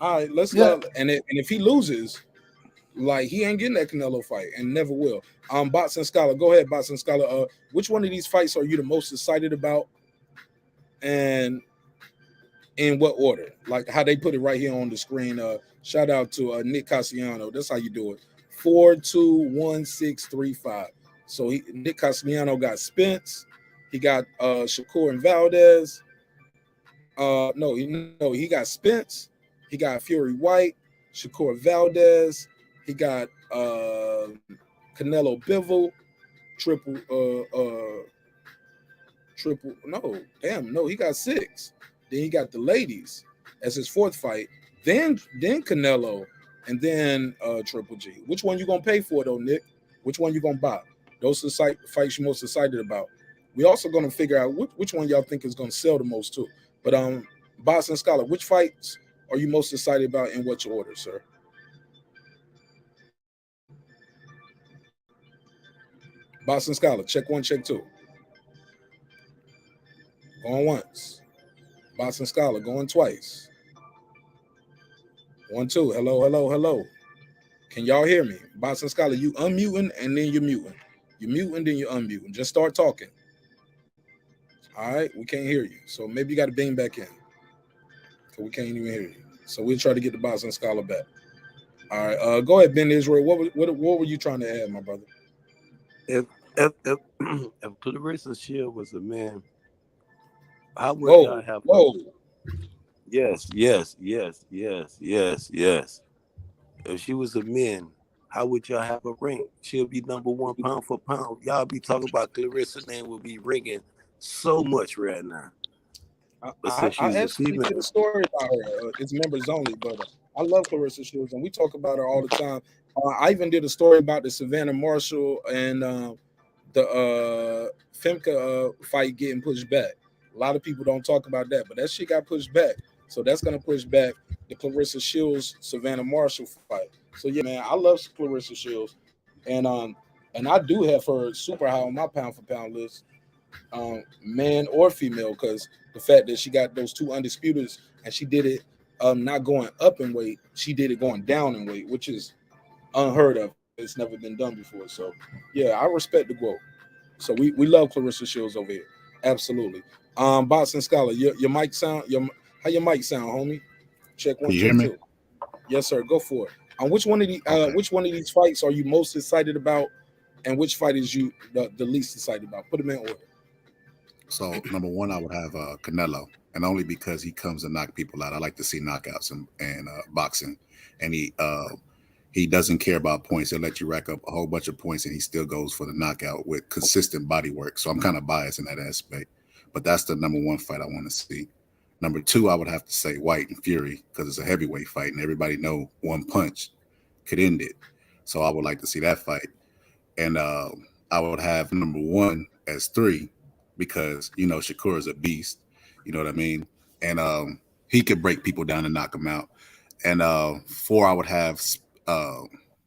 All right, let's go. And if he loses, like he ain't getting that Canelo fight and never will. Boxing Scholar, go ahead, Boxing Scholar. Which one of these fights are you the most excited about? And in what order? Like how they put it right here on the screen. Shout out to Nick Cassiano. That's how you do it. 4, 2, 1, 6, 3, 5. So Nick Cassiano got Spence. He got Shakur and Valdez. He got Spence. He got Fury White, Shakur Valdez. He got Canelo Bivol, he got 6. Then he got the ladies as his 4th fight. Then Canelo, and then Triple G. Which one you gonna pay for though, Nick? Which one you gonna buy? Those are the fights you're most excited about. We also gonna figure out which one y'all think is gonna sell the most too. But Boston Scholar, which fights are you most excited about in what order, sir? Boston Scholar, check 1, check 2. Going once. Boston Scholar, going twice. 1, 2. Hello. Can y'all hear me? Boston Scholar, you unmuting and then you're muting. You're muting, then you're unmuting. Just start talking. All right, we can't hear you. So maybe you got to bing back in. Because we can't even hear you. So we'll try to get the Boston Scholar back. All right, go ahead, Ben Israel. What were you trying to add, my brother? If Clarissa Shield was a man, how would y'all have? Yes. If she was a man, how would y'all have a ring? She'll be number 1 pound for pound. Y'all be talking about Clarissa's name will be ringing so much right now. I actually did a story about her. It's members only, but I love Clarissa Shields, and we talk about her all the time. I even did a story about the Savannah Marshall and the Femke fight getting pushed back. A lot of people don't talk about that, but that shit got pushed back. So that's going to push back the Clarissa Shields Savannah Marshall fight. So yeah, man, I love Clarissa Shields, and I do have her super high on my pound for pound list, man or female, because the fact that she got those 2 undisputeds and she did it not going up in weight, she did it going down in weight, which is unheard of. It's never been done before. So yeah, I respect the growth. So we love Clarissa Shields over here. Absolutely. Boston Scholar, your mic sound, how your mic sound, homie? Check 1, check 2. Yes, sir. Go for it. Which one of these fights are you most excited about, and which fight is you the least excited about? Put them in order. So number 1, I would have Canelo, and only because he comes to knock people out. I like to see knockouts and boxing, and he doesn't care about points. He'll let you rack up a whole bunch of points, and he still goes for the knockout with consistent body work. So I'm kind of biased in that aspect, but that's the number 1 fight I want to see. Number 2, I would have to say White and Fury, because it's a heavyweight fight, and everybody know one punch could end it. So I would like to see that fight. And I would have number 1 as 3, because Shakur is a beast. You know what I mean? And he could break people down and knock them out. And 4, I would have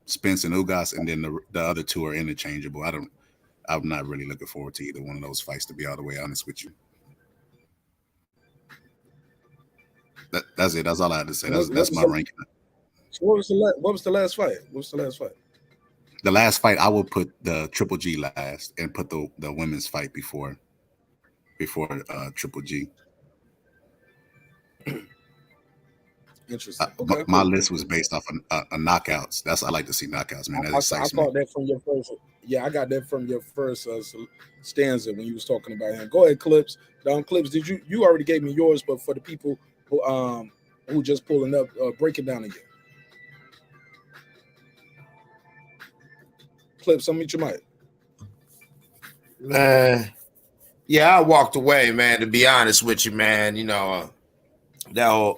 Spence and Ugas, and then the other two are interchangeable. I'm not really looking forward to either one of those fights, to be all the way honest with you. That's it. That's all I had to say. That's my ranking. So what was the last fight? The last fight, I would put the Triple G last and put the women's fight before Triple G. Interesting. My list was based off of knockouts. I like to see knockouts, man. That excites me. I caught that from your first. Yeah, I got that from your first stanza when you was talking about him. Go ahead, Clips. Clips, did you already gave me yours, but for the people who just pulling up, break it down again. Clips, unmute your mic. Man, yeah, I walked away, man. To be honest with you, man,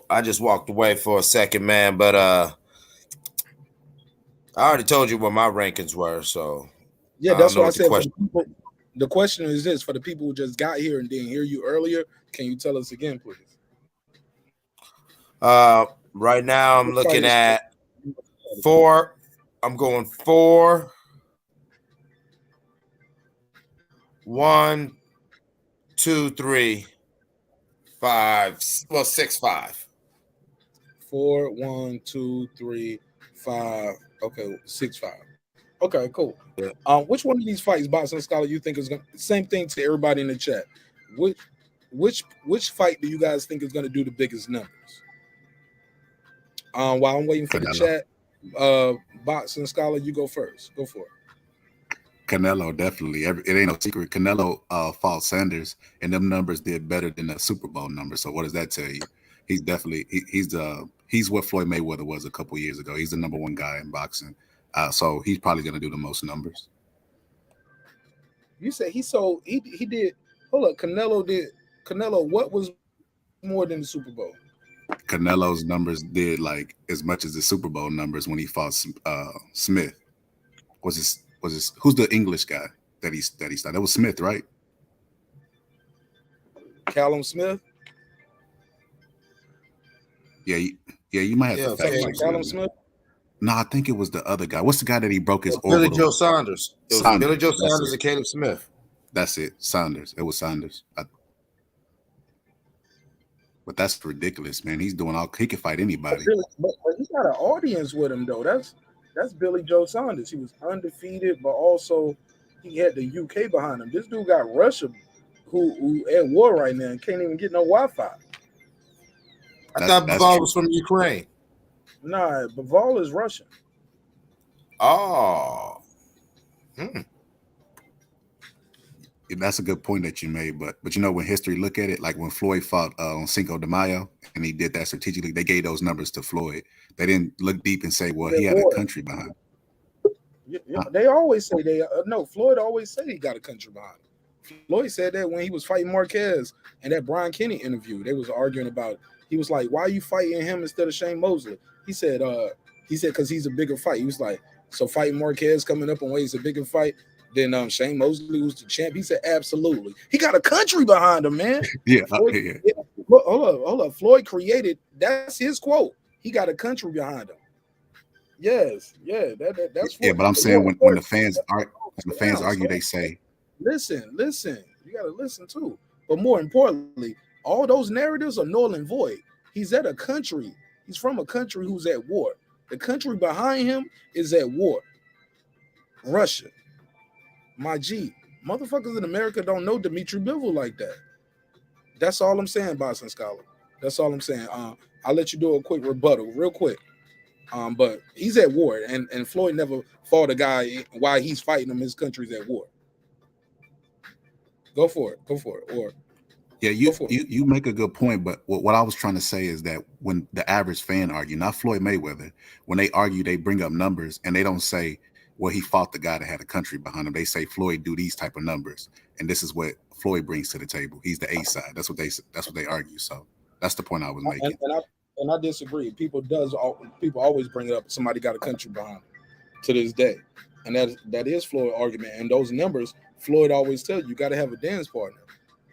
I just walked away for a second, man. But I already told you what my rankings were, so yeah, that's what I said. The question is this: for the people who just got here and didn't hear you earlier, can you tell us again, please? Right now I'm looking at 4. I'm going 4. 1, 2, 3, 5. Well, 6, 5. 4, 1, 2, 3, 5. Okay, 6, 5. Okay, cool. Yeah. Which one of these fights, Boxing Scholar, you think is going? Same thing to everybody in the chat. Which fight do you guys think is going to do the biggest numbers? While I'm waiting for the chat, Boxing Scholar, you go first. Go for it. Canelo, definitely. It ain't no secret. Canelo fought Sanders, and them numbers did better than the Super Bowl numbers. So what does that tell you? He's definitely he's what Floyd Mayweather was a couple years ago. He's the #1 guy in boxing. So he's probably going to do the most numbers. You said he did. Hold up, Canelo. What was more than the Super Bowl? Canelo's numbers did like as much as the Super Bowl numbers when he fought Smith. Who's the English guy that he started? That was Smith, right? Callum Smith. Yeah, you might have to fact check Callum Smith. No, I think it was the other guy. What's the guy that he broke his Billy Joe Saunders. It was Saunders. Billy Joe Saunders and Caleb Smith. That's it. Saunders. It was Saunders. But that's ridiculous, man. He's doing all. He can fight anybody. But he got an audience with him though. That's Billy Joe Saunders. He was undefeated, but also he had the UK behind him. This dude got Russia, who at war right now and can't even get no Wi-Fi. I thought Bivol was from Ukraine. Nah, Bivol is Russian. Oh. That's a good point that you made, but when history look at it, like when Floyd fought on Cinco de Mayo and he did that strategically, they gave those numbers to Floyd. They didn't look deep and say, well, he had a country behind him. Yeah, they always say Floyd always said he got a country behind him. Floyd said that when he was fighting Marquez and that Brian Kenny interview, they was arguing about. He was like, "Why are you fighting him instead of Shane Mosley?" He said, because he's a bigger fight. He was like, "So fighting Marquez coming up in ways a bigger fight than Shane Mosley, who's the champ." He said, "Absolutely." He got a country behind him, man. Yeah. Hold up. Floyd created. That's his quote. He got a country behind him. Yes. Yeah. That's. Yeah, but I'm saying when the fans argue, they say, "Listen. You got to listen too." But more importantly, all those narratives are null and void. He's at a country. He's from a country who's at war. The country behind him is at war. Russia. My G. Motherfuckers in America don't know Dimitri Bivol like that. That's all I'm saying, Boxing Scholar. That's all I'm saying. I'll let you do a quick rebuttal real quick. But he's at war, and Floyd never fought a guy while he's fighting him. His country's at war. Go for it. Or yeah, you make a good point, but what I was trying to say is that when the average fan argue, not Floyd Mayweather, when they argue, they bring up numbers and they don't say, well, he fought the guy that had a country behind him. They say Floyd do these type of numbers, and this is what Floyd brings to the table. He's the A side. That's what they argue. So that's the point I was making. And I disagree. People always bring it up. Somebody got a country behind him to this day, and that is Floyd's argument. And those numbers, Floyd always tells you got to have a dance partner.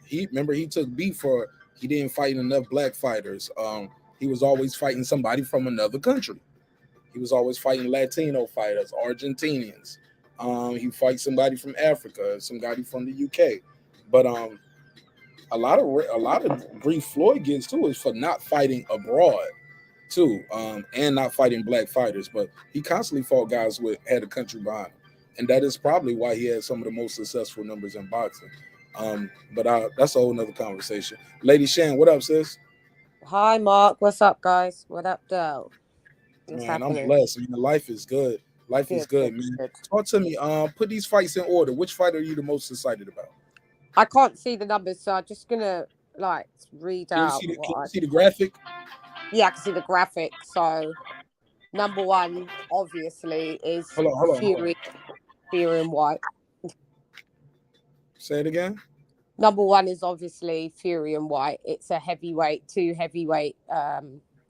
He took beef for he didn't fight enough black fighters. He was always fighting somebody from another country. He was always fighting Latino fighters, Argentinians. He fights somebody from Africa, somebody from the UK. But a lot of grief Floyd gets too is for not fighting abroad too, and not fighting black fighters. But he constantly fought guys with had a country behind him, and that is probably why he had some of the most successful numbers in boxing. But that's a whole nother conversation. Lady Shan, what up, sis? Hi, Mark. What's up, guys? What up, though? What's Man, happening? I'm blessed. Man, life is good. Life is good, man. Talk to me. Put these fights in order. Which fight are you the most excited about? I can't see the numbers, so I'm just gonna like read Can you out. see the graphic? Yeah, I can see the graphic. So, number one, obviously, is Hold on. Fury and Whyte. Say it again. Number one is obviously Fury and Whyte. It's a heavyweight, two heavyweight.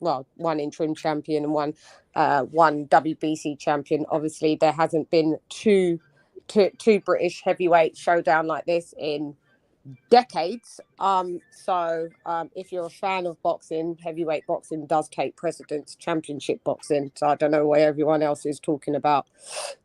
Well, one interim champion and one WBC champion. Obviously, there hasn't been two British heavyweight showdown like this in decades. So if you're a fan of boxing, heavyweight boxing does take precedence, championship boxing. So I don't know why everyone else is talking about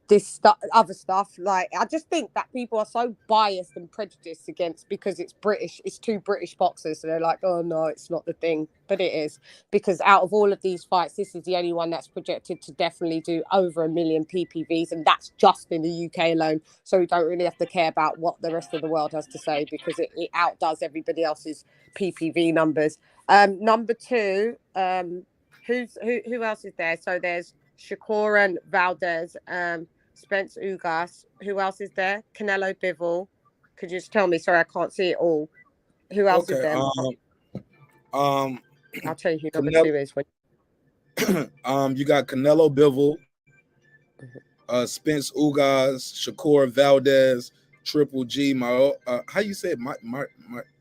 this other stuff. Like, I just think that people are so biased and prejudiced against because it's British, it's two British boxers. So they're like, oh no, it's not the thing. But it is, because out of all of these fights, this is the only one that's projected to definitely do over 1 million PPVs, and that's just in the UK alone. So we don't really have to care about what the rest of the world has to say, because it outdoes everybody else's PPV numbers. Number two, who else is there? So there's Shakur and Valdez, Spence Ugas. Who else is there? Canelo Bivol. Could you just tell me? Sorry, I can't see it all. Who else is there? I'll tell you who number two is. You got Canelo Bivol, Spence Ugas, Shakur Valdez, Triple G. How you say it?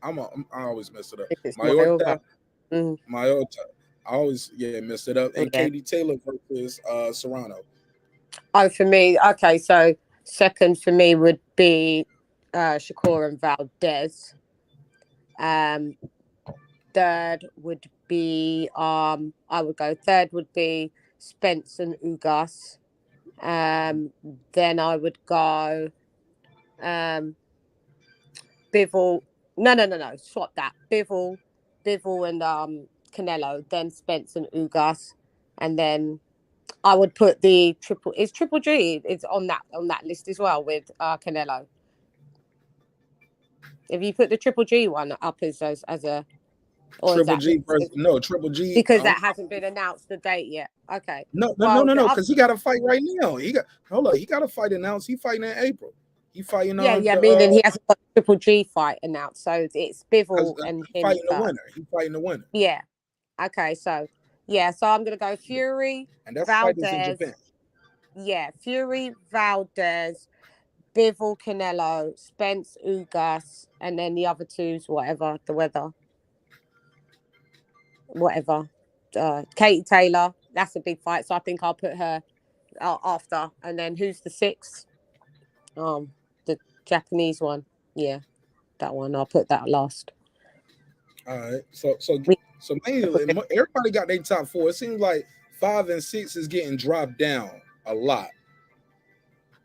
I always mess it up. Mayorta. Mayorta. I always mess it up. And Katie Taylor versus Serrano. Oh, for me, okay. So second for me would be Shakur and Valdez. Third would be I would go. Third would be Spence and Ugas. Then I would go Bivol. No. Swap that. Bivol and Canelo. Then Spence and Ugas, and then I would put the Triple G is on that list as well with Canelo. If you put the Triple G one up as a Triple G versus Triple G, because that hasn't been announced the date yet. Okay. No, because he got a fight right now. He got a fight announced. He fighting in April. He fighting meaning he hasn't got a Triple G fight announced. So it's Bivol and him fighting the winner. He fighting the winner. Yeah. Okay, so I'm gonna go Fury, and that's Valdez. In Japan. Yeah, Fury, Valdez, Bivol, Canelo, Spence, Ugas, and then the other two's whatever. Katie Taylor, that's a big fight, so I think I'll put her after. And then who's the sixth? The Japanese one. Yeah, that one. I'll put that last. All right. So mainly everybody got their top four. It seems like 5 and 6 is getting dropped down a lot.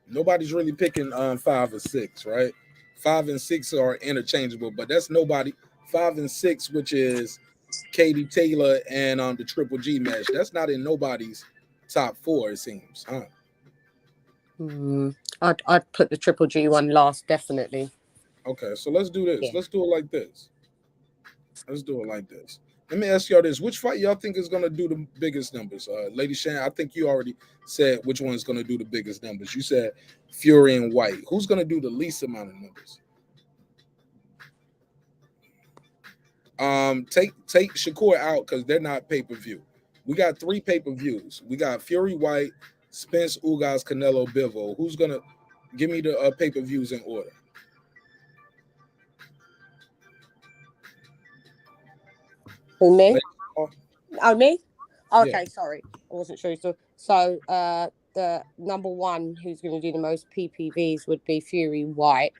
Nobody's really picking 5 or 6, right? 5 and 6 are interchangeable, but that's nobody. 5 and 6, which is Katie Taylor and the Triple G match. That's not in nobody's top 4, it seems, huh? I'd put the Triple G one last, definitely. Okay, so let's do this. Yeah. Let's do it like this. Let me ask y'all this. Which fight y'all think is going to do the biggest numbers? Lady Shan, I think you already said which one is going to do the biggest numbers. You said Fury and Whyte. Who's going to do the least amount of numbers? Take Shakur out because they're not pay-per-view. We got 3 pay-per-views. We got Fury, Whyte, Spence, Ugas, Canelo, Bivol. Who's going to give me the pay-per-views in order? Who, me? Oh, me? Okay, yeah. Sorry. I wasn't sure. So the number one who's going to do the most PPVs would be Fury Whyte.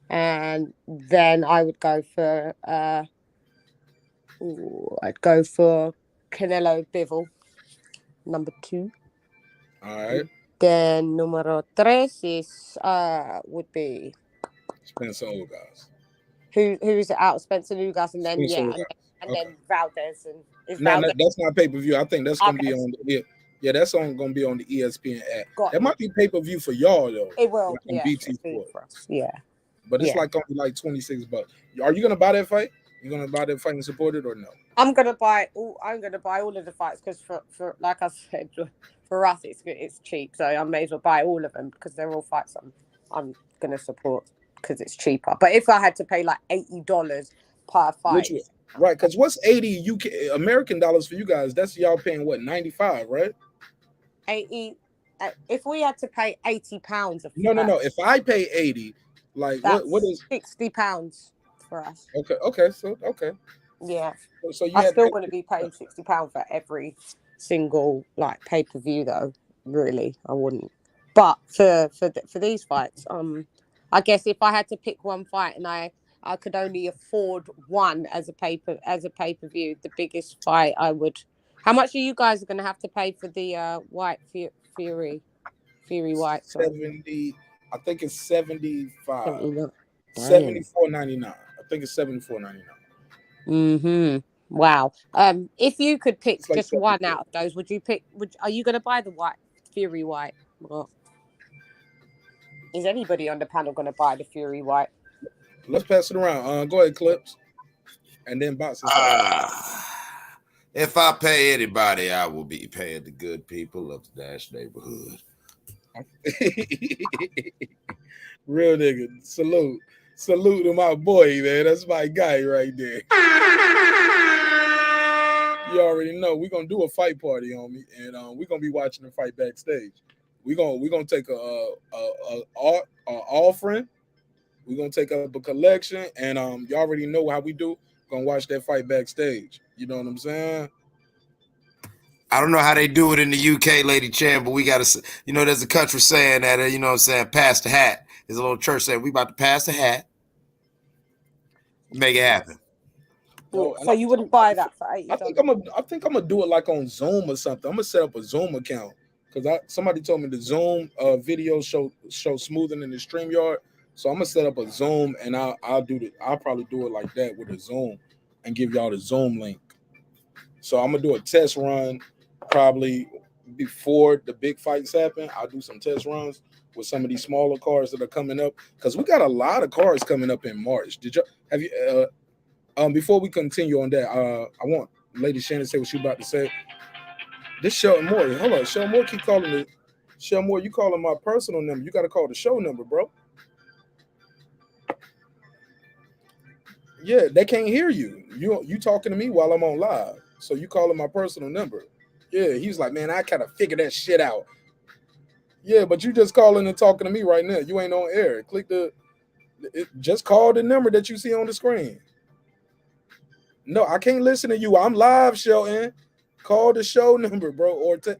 And then I would go for Canelo Bivol, number 2. All right. Then numero tres is would be Spencer Ugas. Who's out? Spencer Ugas, and then Spencer Ugas. and then Valdez, and is No, Valdez. that's not pay-per-view. I think that's gonna Okay. be on the that's gonna be on the ESPN app. Got That you. might be pay-per-view for y'all though. It will, like on yeah, BT it'll be Sport. for us. Yeah. But it's Yeah. like only like $26. Are you gonna buy that fight? You gonna buy that fight and support it or no? I'm gonna buy all of the fights because for like I said, for us it's cheap, so I may as well buy all of them because they're all fights I'm gonna support because it's cheaper. But if I had to pay like $80 per fight, Right? Because what's 80 UK American dollars for you guys? That's y'all paying what 95, right? 80. If we had to pay £80 a No. If I pay 80, like what is £60 for us? Okay, so okay. Yeah. So you I'm had still going to be paying £60 for every single like pay-per-view though. Really, I wouldn't. But for these fights, I guess if I had to pick one fight and I could only afford one as a pay-per-view, the biggest fight I would. How much are you guys going to have to pay for the White Fury White? 70. I think it's 75. 74.99. I think it's 74.99. Mm-hmm. Wow. If you could pick like just one out of those, would you pick? Are you going to buy the Fury White? Or is anybody on the panel going to buy the Fury White? Let's pass it around. Go ahead, Clips, and then boxing. If I pay anybody, I will be paying the good people of the Nash neighborhood. Real nigga. Salute to my boy, man. That's my guy right there. You already know we're gonna do a fight party on me, and we're gonna be watching the fight backstage. We're gonna take a offering. We're gonna take up a collection, and you already know how we do. Gonna watch that fight backstage. You know what I'm saying? I don't know how they do it in the UK, Lady Chan, but we got to, there's a country saying that, you know what I'm saying, pass the hat. There's a little church saying, we about to pass the hat. Make it happen. So you wouldn't buy that for $80? I think I'm gonna do it like on Zoom or something. I'm gonna set up a Zoom account because somebody told me the Zoom video show smoother than the StreamYard. So I'm gonna set up a Zoom and I'll probably do it like that with a Zoom and give y'all the Zoom link. So I'm gonna do a test run probably before the big fights happen. I'll do some test runs with some of these smaller cars that are coming up because we got a lot of cars coming up in March. Before we continue on that, I want Lady Shannon to say what she about to say. This Shelton Moore, hold on, Shelton Moore keep calling it. Shelton Moore, you calling my personal number? You got to call the show number, bro. Yeah, they can't hear you. You talking to me while I'm on live, so you calling my personal number. Yeah, he's like, man, I gotta figure that shit out. Yeah, but you just calling and talking to me right now. You ain't on air. Click just call the number that you see on the screen. No, I can't listen to you. I'm live, Shelton. Call the show number, bro, or the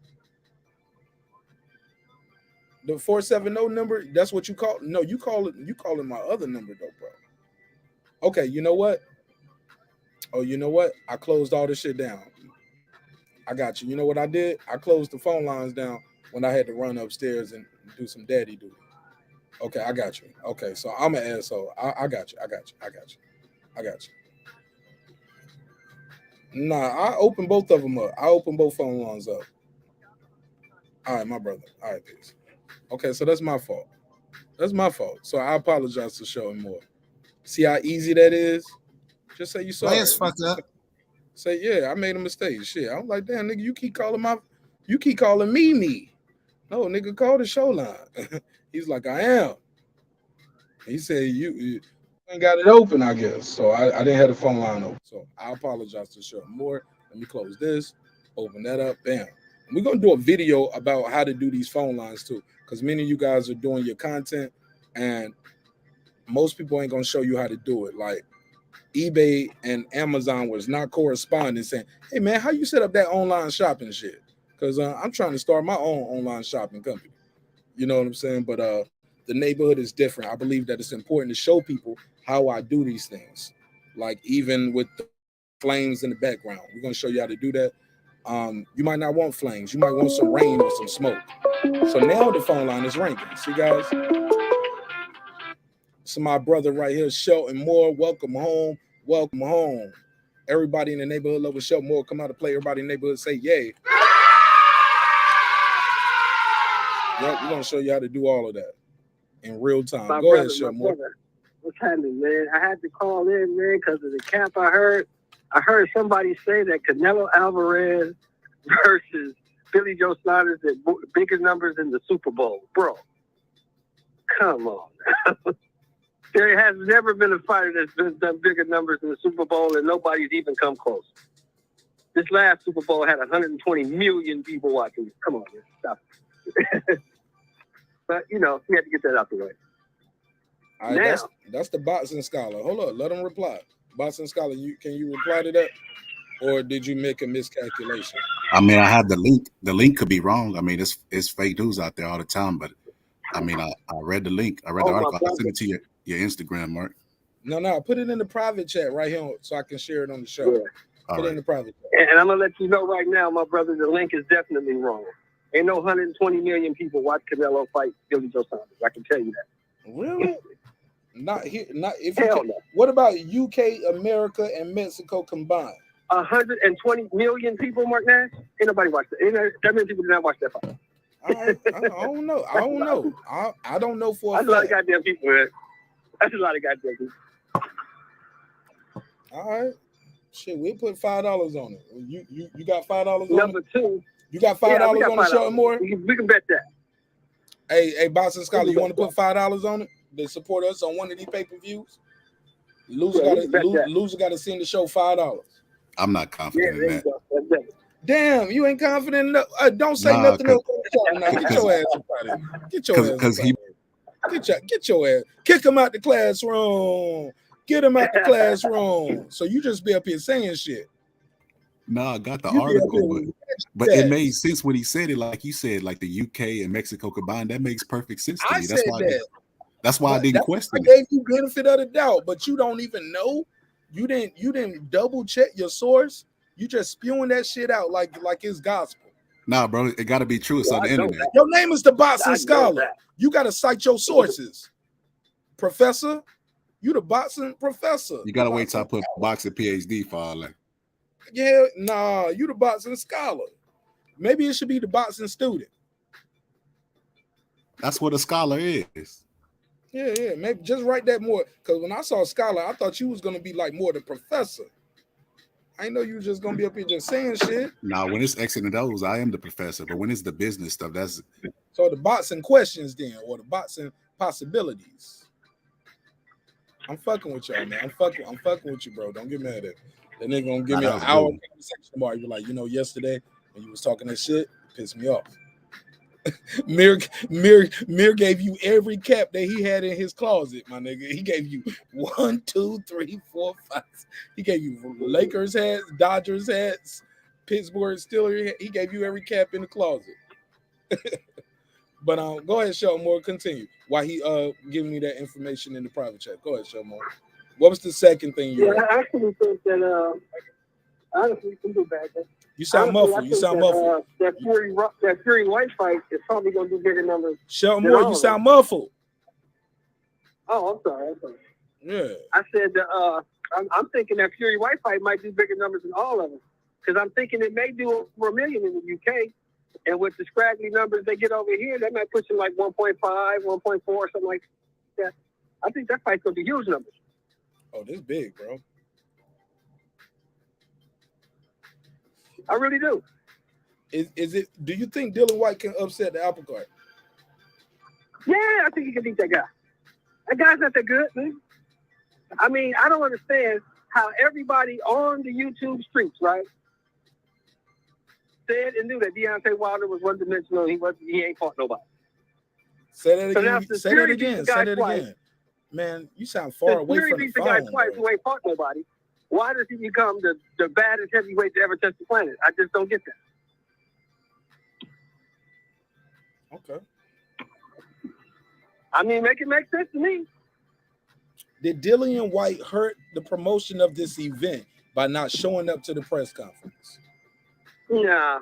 470 number. That's what you call. No, you calling my other number though, bro. Okay, you know what? Oh, you know what? I closed all this shit down. I got you. You know what I did? I closed the phone lines down when I had to run upstairs and do some daddy duty. Okay, I got you. Okay, so I'm an asshole. I got you. Nah, I opened both of them up. I opened both phone lines up. All right, my brother. All right, peace. Okay, so that's my fault. So I apologize to Shelton Moore. See how easy that is? Just say you sorry. Lance fucked up. Say, yeah, I made a mistake. Shit. I'm like, damn, nigga, you keep calling me. No, nigga, call the show line. He's like, I am. He said, you ain't got it open, I guess. So I didn't have the phone line open. So I apologize to Shelton Moore. Let me close this, open that up, bam. We're going to do a video about how to do these phone lines too, because many of you guys are doing your content, and most people ain't going to show you how to do it. Like eBay and Amazon was not corresponding, saying, hey, man, how you set up that online shopping shit? Because I'm trying to start my own online shopping company. You know what I'm saying? But the neighborhood is different. I believe that it's important to show people how I do these things. Like even with the flames in the background. We're going to show you how to do that. You might not want flames. You might want some rain or some smoke. So now the phone line is ringing. See, guys? So my brother right here, Shelton Moore. Welcome home. Welcome home. Everybody in the neighborhood love with Shelton Moore. Come out to play. Everybody in the neighborhood say yay. Yep, we're going to show you how to do all of that in real time. Go ahead, Shelton Moore. What's happening, man? I had to call in, man, because of the cap I heard. I heard somebody say that Canelo Alvarez versus Billy Joe Saunders at bigger numbers in the Super Bowl. Bro, come on. There has never been a fighter that's done bigger numbers in the Super Bowl, and nobody's even come close. This last Super Bowl had 120 million people watching. Come on, man. Stop it. But, you know, we had to get that out the way. All right, that's the boxing scholar. Hold up, let him reply. Boxing scholar, can you reply to that? Or did you make a miscalculation? I mean, I have the link. The link could be wrong. I mean, it's fake news out there all the time, but I mean, I read the link. I read the article. I sent it to your Instagram, Mark. No, put it in the private chat right here so I can share it on the show. Yeah. Put it in the private chat. And I'm going to let you know right now, my brother, the link is definitely wrong. Ain't no 120 million people watch Canelo fight Billy Joe Saunders. I can tell you that. Really? Not here. Not if Hell you can. No. What about UK, America, and Mexico combined? 120 million people, Marq Nash? Ain't nobody watch that. That many people did not watch that fight. I don't know. I don't know. I don't know for a fact. That's a lot of goddamn people, man. That's a lot of goddamn people. All right. Shit, we'll put $5 on it. You got $5 on it? Number two. You got $5 on the show more? We can bet that. Hey, Boxing Scholar, you want to put $5 on it to support us on one of these pay-per-views? Loser got to send the show $5. I'm not confident in that. Damn, you ain't confident enough. Don't say nothing else. Get your ass up out of here. Get your ass up out of here. Get your ass. Kick him out the classroom. Get him out the classroom. So you just be up here saying shit. No, I got the article, but it made sense when he said it. Like you said, like the UK and Mexico combined, that makes perfect sense to me. That's why I didn't question it. I gave you benefit of the doubt, but you don't even know. You didn't double check your source. You just spewing that shit out like it's gospel. Nah, bro, it got to be true. It's on the internet. Your name is the Boxing Scholar. You got to cite your sources, Professor. You the boxing professor. You got to wait till I put boxing PhD for all that. Yeah, nah, you the boxing scholar. Maybe it should be the boxing student. That's what a scholar is. Yeah. Maybe just write that more. Because when I saw scholar, I thought you was gonna be like more the professor. I know you was just gonna be up here just saying shit. Nah, when it's X and O's, I am the professor. But when it's the business stuff, that's so the boxing questions then, or the boxing possibilities. I'm fucking with y'all, man. I'm fucking with you, bro. Don't get mad at me. That nigga gonna give me an hour conversation tomorrow. You're like, yesterday when you was talking that shit, pissed me off. Mir gave you every cap that he had in his closet, my nigga. He gave you 1, 2, 3, 4, 5. He gave you Lakers hats, Dodgers hats, Pittsburgh Steelers. He gave you every cap in the closet. But go ahead, Sheldon Moore. Continue. Why he giving me that information in the private chat? Go ahead, Sheldon Moore. What was the second thing you read? I actually think that honestly, you can do bad. You sound muffled. You sound muffled. That Fury Whyte fight is probably gonna do bigger numbers. Sheldon Moore, you sound muffled. Oh, I'm sorry. Yeah. I said I'm thinking that Fury Whyte fight might do bigger numbers than all of them, because I'm thinking it may do over 1 million in the UK. And with the scraggly numbers they get over here, that might push them like 1.5, 1.4, something like that. I think that fight's gonna be huge numbers. Oh, this big, bro. I really do. Is it? Do you think Dillian Whyte can upset the apple cart? Yeah, I think he can beat that guy. That guy's not that good, man. I mean, I don't understand how everybody on the YouTube streets, right, said and knew that Deontay Wilder was one-dimensional. He ain't fought nobody. Say that again. So Say that again. Say that again. Man, you sound far away from the phone. Guy twice who ain't fought nobody. Why does he become the baddest heavyweight to ever touch the planet? I just don't get that. Okay. I mean, make it make sense to me. Did Dillian Whyte hurt the promotion of this event by not showing up to the press conference? Nah.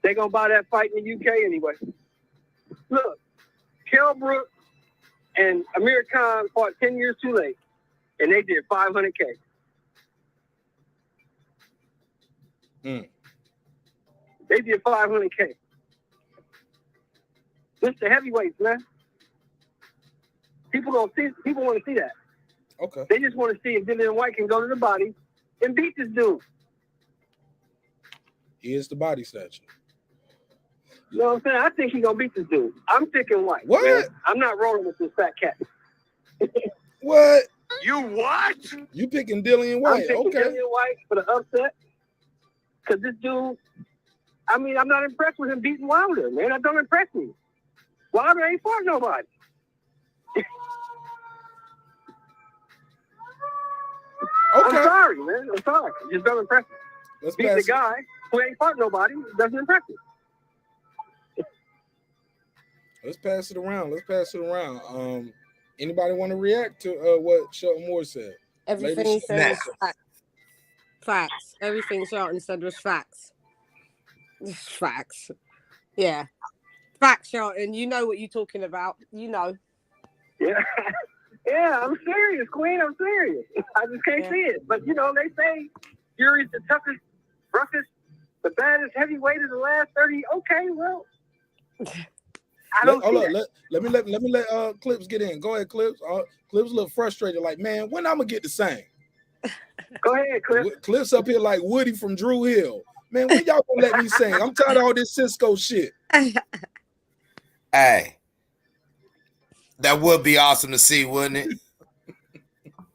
They gonna buy that fight in the UK anyway. Look, Kell Brook and Amir Khan fought 10 years too late, and they did $500K. They did $500K. This the heavyweights, man. People want to see that. Okay. They just want to see if Dillian Whyte can go to the body and beat this dude. He is the body statue. You know what I'm saying? I think he's gonna beat this dude. I'm picking White. What? Man. I'm not rolling with this fat cat. What? You what? You picking Dillian Whyte? I'm picking Okay. Dillian Whyte for the upset. Cause this dude, I mean, I'm not impressed with him beating Wilder, man. That don't impress me. Wilder ain't fought nobody. Okay. I'm sorry, man. I'm sorry. It just doesn't impress me. Let's beat the guy who ain't fought nobody doesn't impress me. Let's pass it around. Anybody want to react to what Shelton Moore said? Everything he said was facts. Everything Shelton said was facts. Facts. Yeah. Facts, Shelton. You know what you're talking about. You know. Yeah. Yeah, I'm serious, Queen. I'm serious. I just can't see it. But, you know, they say Fury's the toughest, roughest, the baddest heavyweight of the last 30. Okay, well. I don't see that. Let me let Clips get in. Go ahead, Clips. Clips a little frustrated, like, man, when I'm gonna get the same? Go ahead, Clips. Clips up here like Woody from Drew Hill. Man, when y'all gonna let me sing? I'm tired of all this Cisco shit. Hey, that would be awesome to see, wouldn't it?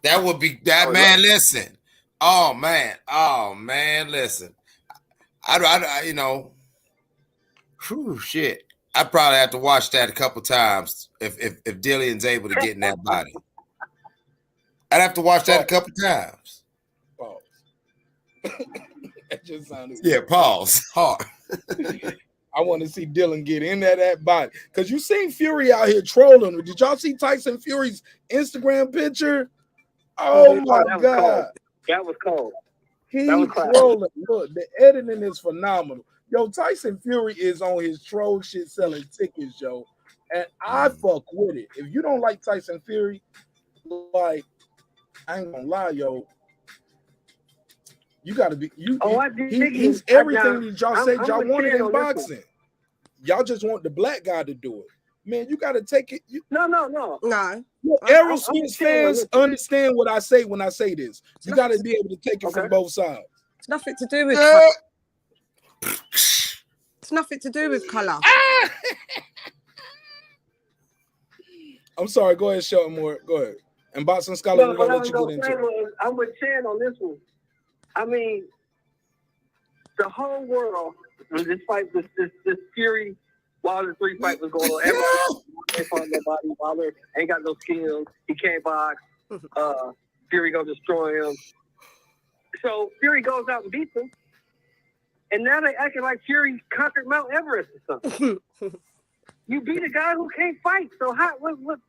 That would be that, man. Listen, oh man, listen. I you know, whew, shit. I'd probably have to watch that a couple times if Dillian's able to get in that body. I'd have to watch that a couple times. Pause. That just sounded pause. Hard. I want to see Dillian get in that body. Because you seen Fury out here trolling. Did y'all see Tyson Fury's Instagram picture? Oh my God. That was cold. He's trolling. Look, the editing is phenomenal. Yo, Tyson Fury is on his troll shit selling tickets, yo. And I fuck with it. If you don't like Tyson Fury, like, I ain't gonna lie, yo. You gotta be he's everything that y'all said y'all wanted in boxing. Y'all just want the black guy to do it. Man, you gotta take it. No. Errol Spence fans understand what I say when I say this. You gotta be able to take it from both sides. It's nothing to do with it's nothing to do with color. I'm sorry. Go ahead, Shelton Moore. Go ahead. And Boxing Scholar, we're gonna let you get into it. I'm with Chan on this one. I mean, the whole world when this fight, this Fury Wilder 3 fight was going on. Everybody ain't fought nobody. Wilder ain't got no skills. He can't box. Fury gonna destroy him. So Fury goes out and beats him. And now they acting like Fury conquered Mount Everest or something. You beat a guy who can't fight. So what?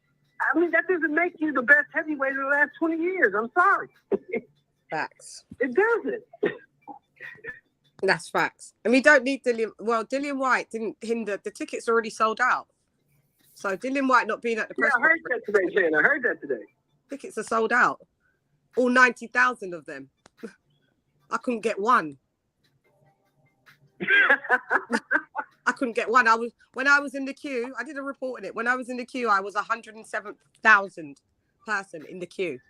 I mean, that doesn't make you the best heavyweight of the last 20 years. I'm sorry. Facts. It doesn't. That's facts. And we don't need Dillian. Well, Dillian Whyte didn't hinder. The tickets already sold out. So Dillian Whyte not being at the press. I heard that today, Jen. I heard that today. Tickets are sold out. All 90,000 of them. I couldn't get one. I couldn't get one. When I was in the queue, I did a report on it. When I was in the queue, I was 107,000 person in the queue.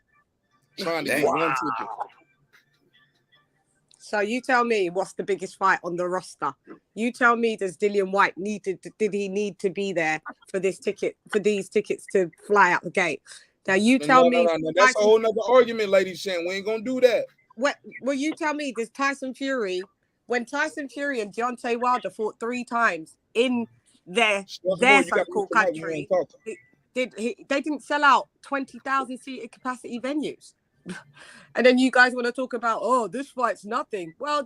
Trying to get one ticket. So you tell me what's the biggest fight on the roster? You tell me, did he need to be there for this ticket, for these tickets to fly out the gate? Now you tell me. No. That's a whole nother argument, Lady Shan. We ain't gonna do that. Well, you tell me, does Tyson Fury, when Tyson Fury and Deontay Wilder fought 3 times in their so-called country, they didn't sell out 20,000 seated capacity venues. And then you guys want to talk about, oh, this fight's nothing. Well,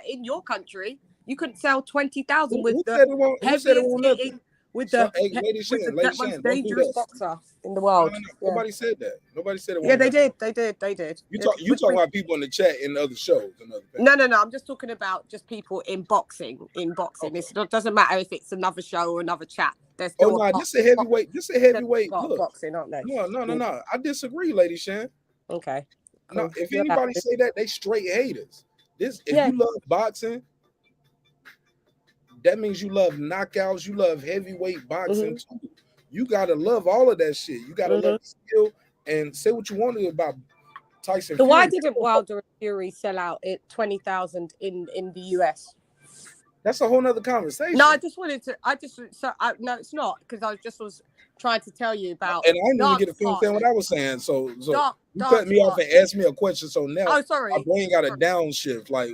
in your country, you couldn't sell 20,000 with the heaviest hitting with So, the hey, Lady with Shan, that most don't do dangerous that. boxer in the No, world. no, no. Yeah. Nobody said that. Nobody said it. Yeah, they wasn't did. They did. You talking about people in the chat in other shows and other things. No. I'm just talking about just people in boxing. Okay. It doesn't matter if it's another show or another chat. There's Oh still no, this a heavyweight. This a heavyweight. Look, boxing, aren't they? No. I disagree, Lady Shan. Okay. No, Cool. if You're anybody happy. say that, they straight haters. If Yeah. you love boxing, that means you love knockouts. You love heavyweight boxing too. You gotta love all of that shit. You gotta love the skill and say what you want to about Tyson So Fury. why didn't Wilder and Fury sell out at 20,000 in the US? That's a whole nother conversation. No, I just wanted to. No, it's not, because I was trying to tell you about. And I didn't even get a feel saying what I was saying. So you cut me off and asked me a question. So now my brain got a downshift. Like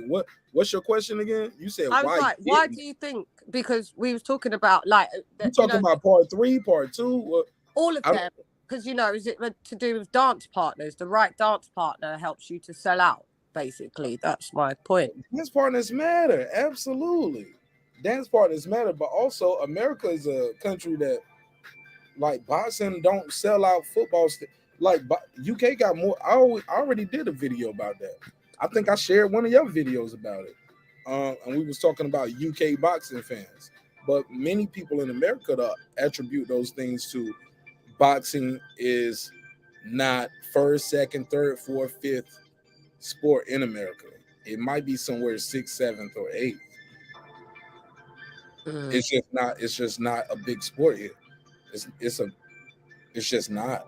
what's your question again? You said I was why do you think? Because we was talking about you talking about part 3, part 2, all of them. Because is it to do with dance partners? The right dance partner helps you to sell out. Basically, that's my point. Dance partners matter, absolutely. Dance partners matter, but also America is a country that, like, boxing don't sell out football. Like UK got more. I already did a video about that. I think I shared one of your videos about it, and we was talking about UK boxing fans. But many people in America attribute those things to boxing is not first, second, third, fourth, fifth sport in America. It might be somewhere 6th, 7th, or 8th. It's just not a big sport here. It's just not.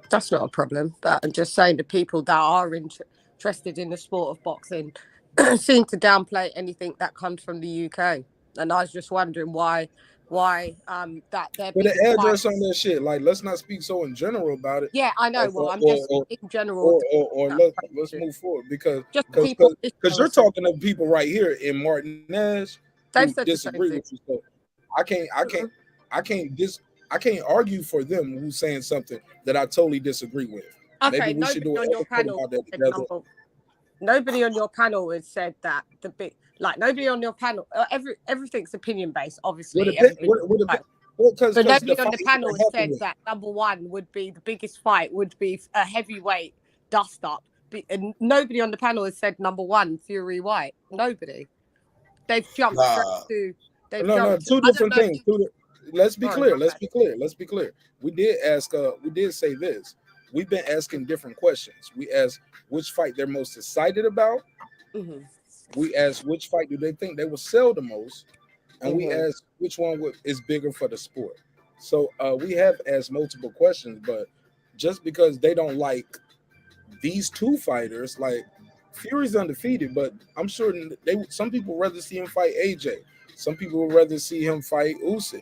That's not a problem. But I'm just saying the people that are interested in the sport of boxing seem to downplay anything that comes from the UK. And I was just wondering why that their With biggest an address fight. on that shit. Like, let's not speak so in general about it. Yeah, I know. Well, I'm just in general. Or let's move forward because you're talking to people right here in Marq Nash who disagree with you. So I can't argue for them who's saying something that I totally disagree with. Okay, maybe we should do on your panel. Nobody on your panel has said that the big, nobody on your panel. Everything's opinion based, obviously. But nobody on the panel has said that number one would be the biggest fight would be a heavyweight dust up. And nobody on the panel has said number one Fury Whyte. Nobody. They've jumped straight to. No, two different things. Let's be clear. Let's be clear. We did ask. We did say this. We've been asking different questions. We asked which fight they're most excited about. We asked which fight do they think they will sell the most, and we asked which one is bigger for the sport. So we have asked multiple questions, but just because they don't like these two fighters, like Fury's undefeated, but I'm sure some people rather see him fight AJ. Some people would rather see him fight Usyk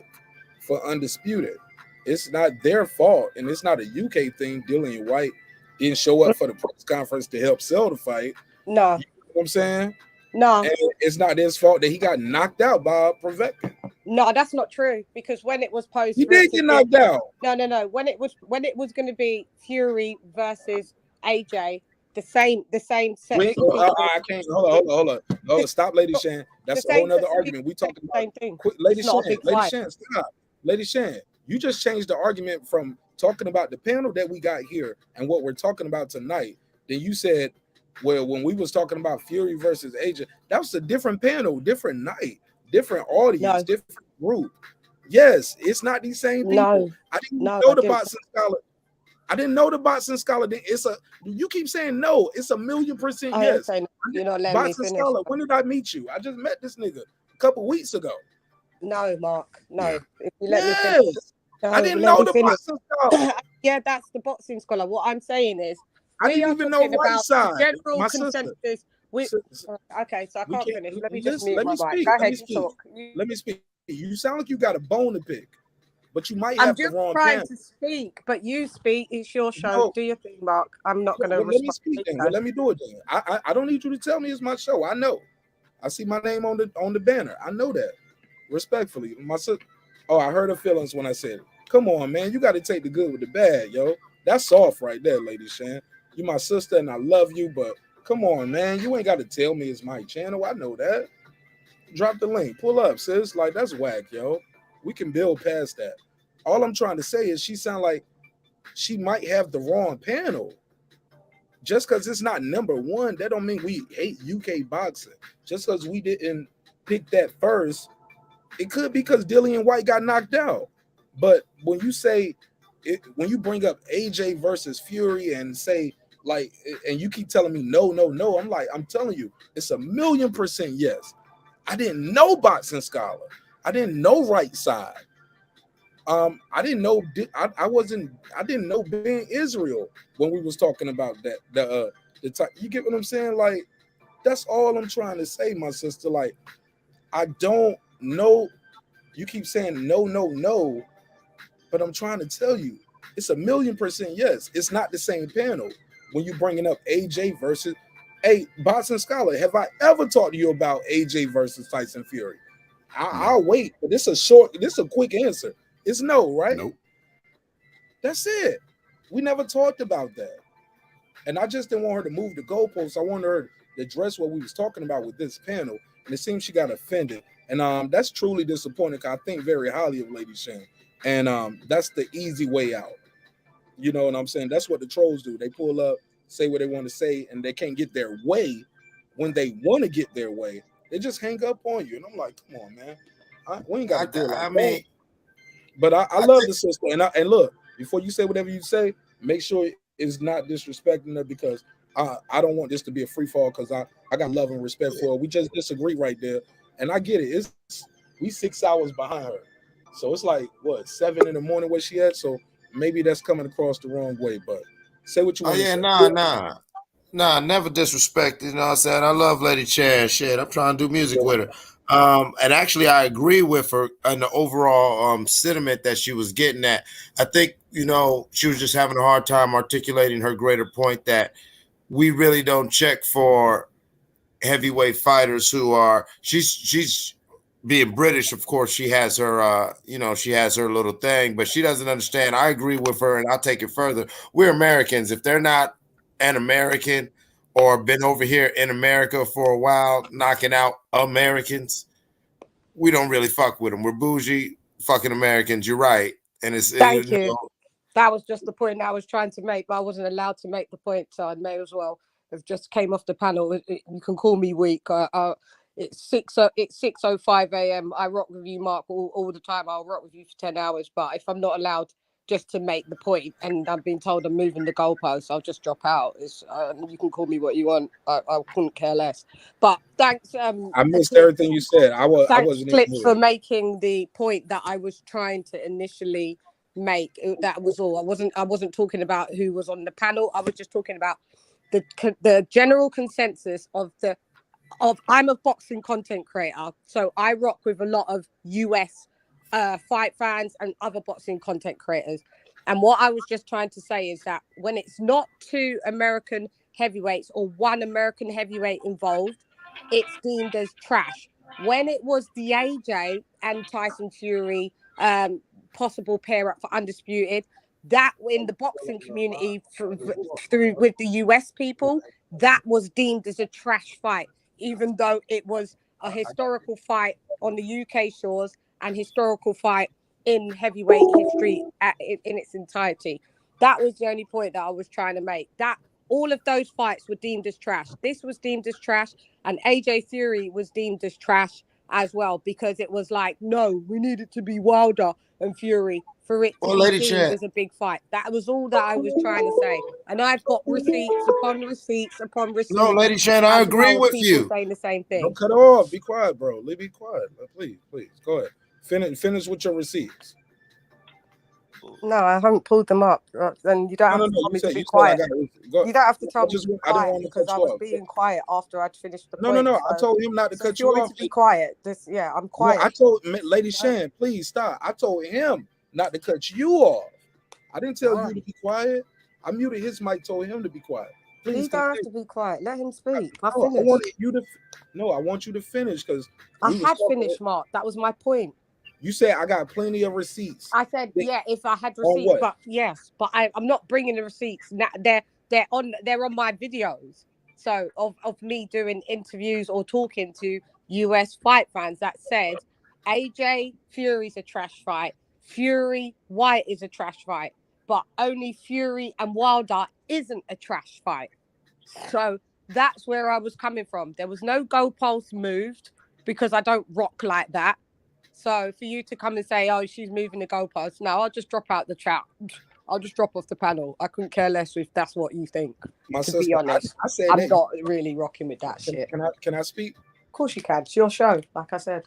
for undisputed. It's not their fault, and it's not a UK thing. Dillian Whyte didn't show up for the press conference to help sell the fight. No. You know what I'm saying? No. And it's not his fault that he got knocked out by Povetkin. No, that's not true, because when it was posed, he did get knocked out. No. When it was going to be Fury versus AJ, the same set. I can't. Hold on. Stop, Lady Shan. That's a whole nother argument. We talking about same thing. Lady Shan, stop. Lady Shan, you just changed the argument from talking about the panel that we got here and what we're talking about tonight. Then you said, well, when we was talking about Fury versus AJ, that was a different panel, different night, different audience, different group. Yes, it's not these same people. No. I didn't know the boxing scholar. I didn't know the boxing scholar. You keep saying no. It's 1,000,000% yes. You're not letting me finish. Scholar. When did I meet you? I just met this nigga a couple weeks ago. No, Mark. No. Yeah. If you let me finish. No, I didn't know the boxing scholar. Yeah, that's the boxing scholar. What I'm saying is, I didn't even know right side. General consensus. Okay, so I can't finish. Let me just mute my mic. Go ahead, you talk. Let me speak. You sound like you got a bone to pick, but you might have the wrong. I'm just trying to speak, but you speak. It's your show. No. Do your thing, Mark. I'm not going to. Let me speak then. Well, let me do it then. I don't need you to tell me it's my show. I know. I see my name on the banner. I know that. Respectfully, my sister. Oh, I hurt her feelings when I said it. Come on, man. You got to take the good with the bad, yo. That's soft right there, Lady Shan. You my sister and I love you, but come on, man. You ain't got to tell me it's my channel. I know that. Drop the link. Pull up, sis. Like, that's whack, yo. We can build past that. All I'm trying to say is she sound like she might have the wrong panel. Just because it's not number one, that don't mean we hate UK boxing. Just because we didn't pick that first, it could be because Dillian Whyte got knocked out. But when you say it, when you bring up AJ versus Fury and say like, and you keep telling me no, I'm like, I'm telling you, it's 1,000,000% yes. I didn't know Boxing Scholar. I didn't know Right Side. I didn't know I didn't know Ben Israel when we was talking about that. The type, you get what I'm saying? Like, that's all I'm trying to say, my sister. Like, I don't know. You keep saying no, but I'm trying to tell you, it's 1,000,000% yes. It's not the same panel when you bringing up AJ versus. Hey, Boxing Scholar, have I ever talked to you about AJ versus Tyson Fury? I'll wait, but this is a quick answer. It's no, right? Nope. That's it. We never talked about that. And I just didn't want her to move the goalposts. I wanted her to address what we was talking about with this panel. And it seems she got offended. And that's truly disappointing because I think very highly of Lady Shan. And that's the easy way out. You know what I'm saying? That's what the trolls do. They pull up, say what they want to say, and they can't get their way. When they want to get their way, they just hang up on you. And I'm like, come on, man. We ain't got to do it like that. But I love the sister. And look, before you say whatever you say, make sure it's not disrespecting her, because I don't want this to be a free fall, because I got love and respect for her. We just disagree right there. And I get it. We 6 hours behind her. So it's like, what, 7 in the morning where she at? So maybe that's coming across the wrong way. But say what you want to say. Nah, never disrespect. You know what I'm saying? I love Lady Chan. Shit, I'm trying to do music with her. And actually, I agree with her on the overall sentiment that she was getting at. I think, you know, she was just having a hard time articulating her greater point that we really don't check for heavyweight fighters who are. She's being British, of course. She has her, she has her little thing, but she doesn't understand. I agree with her, and I'll take it further. We're Americans. If they're not an American or been over here in America for a while knocking out Americans, we don't really fuck with them. We're bougie fucking Americans. You're right. And it's Thank you. That was just the point I was trying to make, but I wasn't allowed to make the point, so I may as well have just came off the panel. You can call me weak. It's 6:05 a.m. I rock with you, Mark, all the time. I'll rock with you for 10 hours, but if I'm not allowed just to make the point, and I'm being told I'm moving the goalposts, I'll just drop out. You can call me what you want. I couldn't care less. But thanks. I missed everything you said. I wasn't Clips for making the point that I was trying to initially make. That was all. I wasn't talking about who was on the panel. I was just talking about the general consensus of I'm a boxing content creator, so I rock with a lot of US fight fans and other boxing content creators. And what I was just trying to say is that when it's not 2 American heavyweights or 1 American heavyweight involved, it's deemed as trash. When it was the AJ and Tyson Fury possible pair up for Undisputed, that in the boxing community through with the US people, that was deemed as a trash fight, even though it was a historical fight on the UK shores and historical fight in heavyweight history in its entirety. That was the only point that I was trying to make. That all of those fights were deemed as trash. This was deemed as trash, and AJ Fury was deemed as trash as well, because it was like, no, we need it to be Wilder and Fury for it to be deemed as a big fight. That was all that I was trying to say. And I've got receipts upon receipts upon receipts. No, Lady Shan, I agree with you. Saying the same thing. Don't cut off. Be quiet, bro. Be quiet. Please. Go ahead. Finish with your receipts. No, I haven't pulled them up. Then you don't have to tell me to be quiet. You don't have to tell me to be quiet because I was being quiet after I'd finished the point. No. I told him not to cut you off. You want me to be quiet? I'm quiet. No, I told Lady Shan, please stop. I told him not to cut you off. I didn't tell you to be quiet. I muted his mic, told him to be quiet. Please, you don't have to be quiet. Let him speak. I want you to finish because I had finished, Mark. That was my point. You said I got plenty of receipts. I said, yeah, if I had receipts, but yes, but I'm not bringing the receipts. They're on my videos. So of me doing interviews or talking to US fight fans that said AJ Fury's a trash fight. Fury Whyte is a trash fight. But only Fury and Wilder isn't a trash fight. So that's where I was coming from. There was no goalpost moved because I don't rock like that. So for you to come and say, oh, she's moving the goalpost, no, I'll just drop out the chat. I'll just drop off the panel. I couldn't care less if that's what you think. My to sister, be honest, I said I'm that. not really rocking with that shit. Can I speak? Of course you can. It's your show, like I said.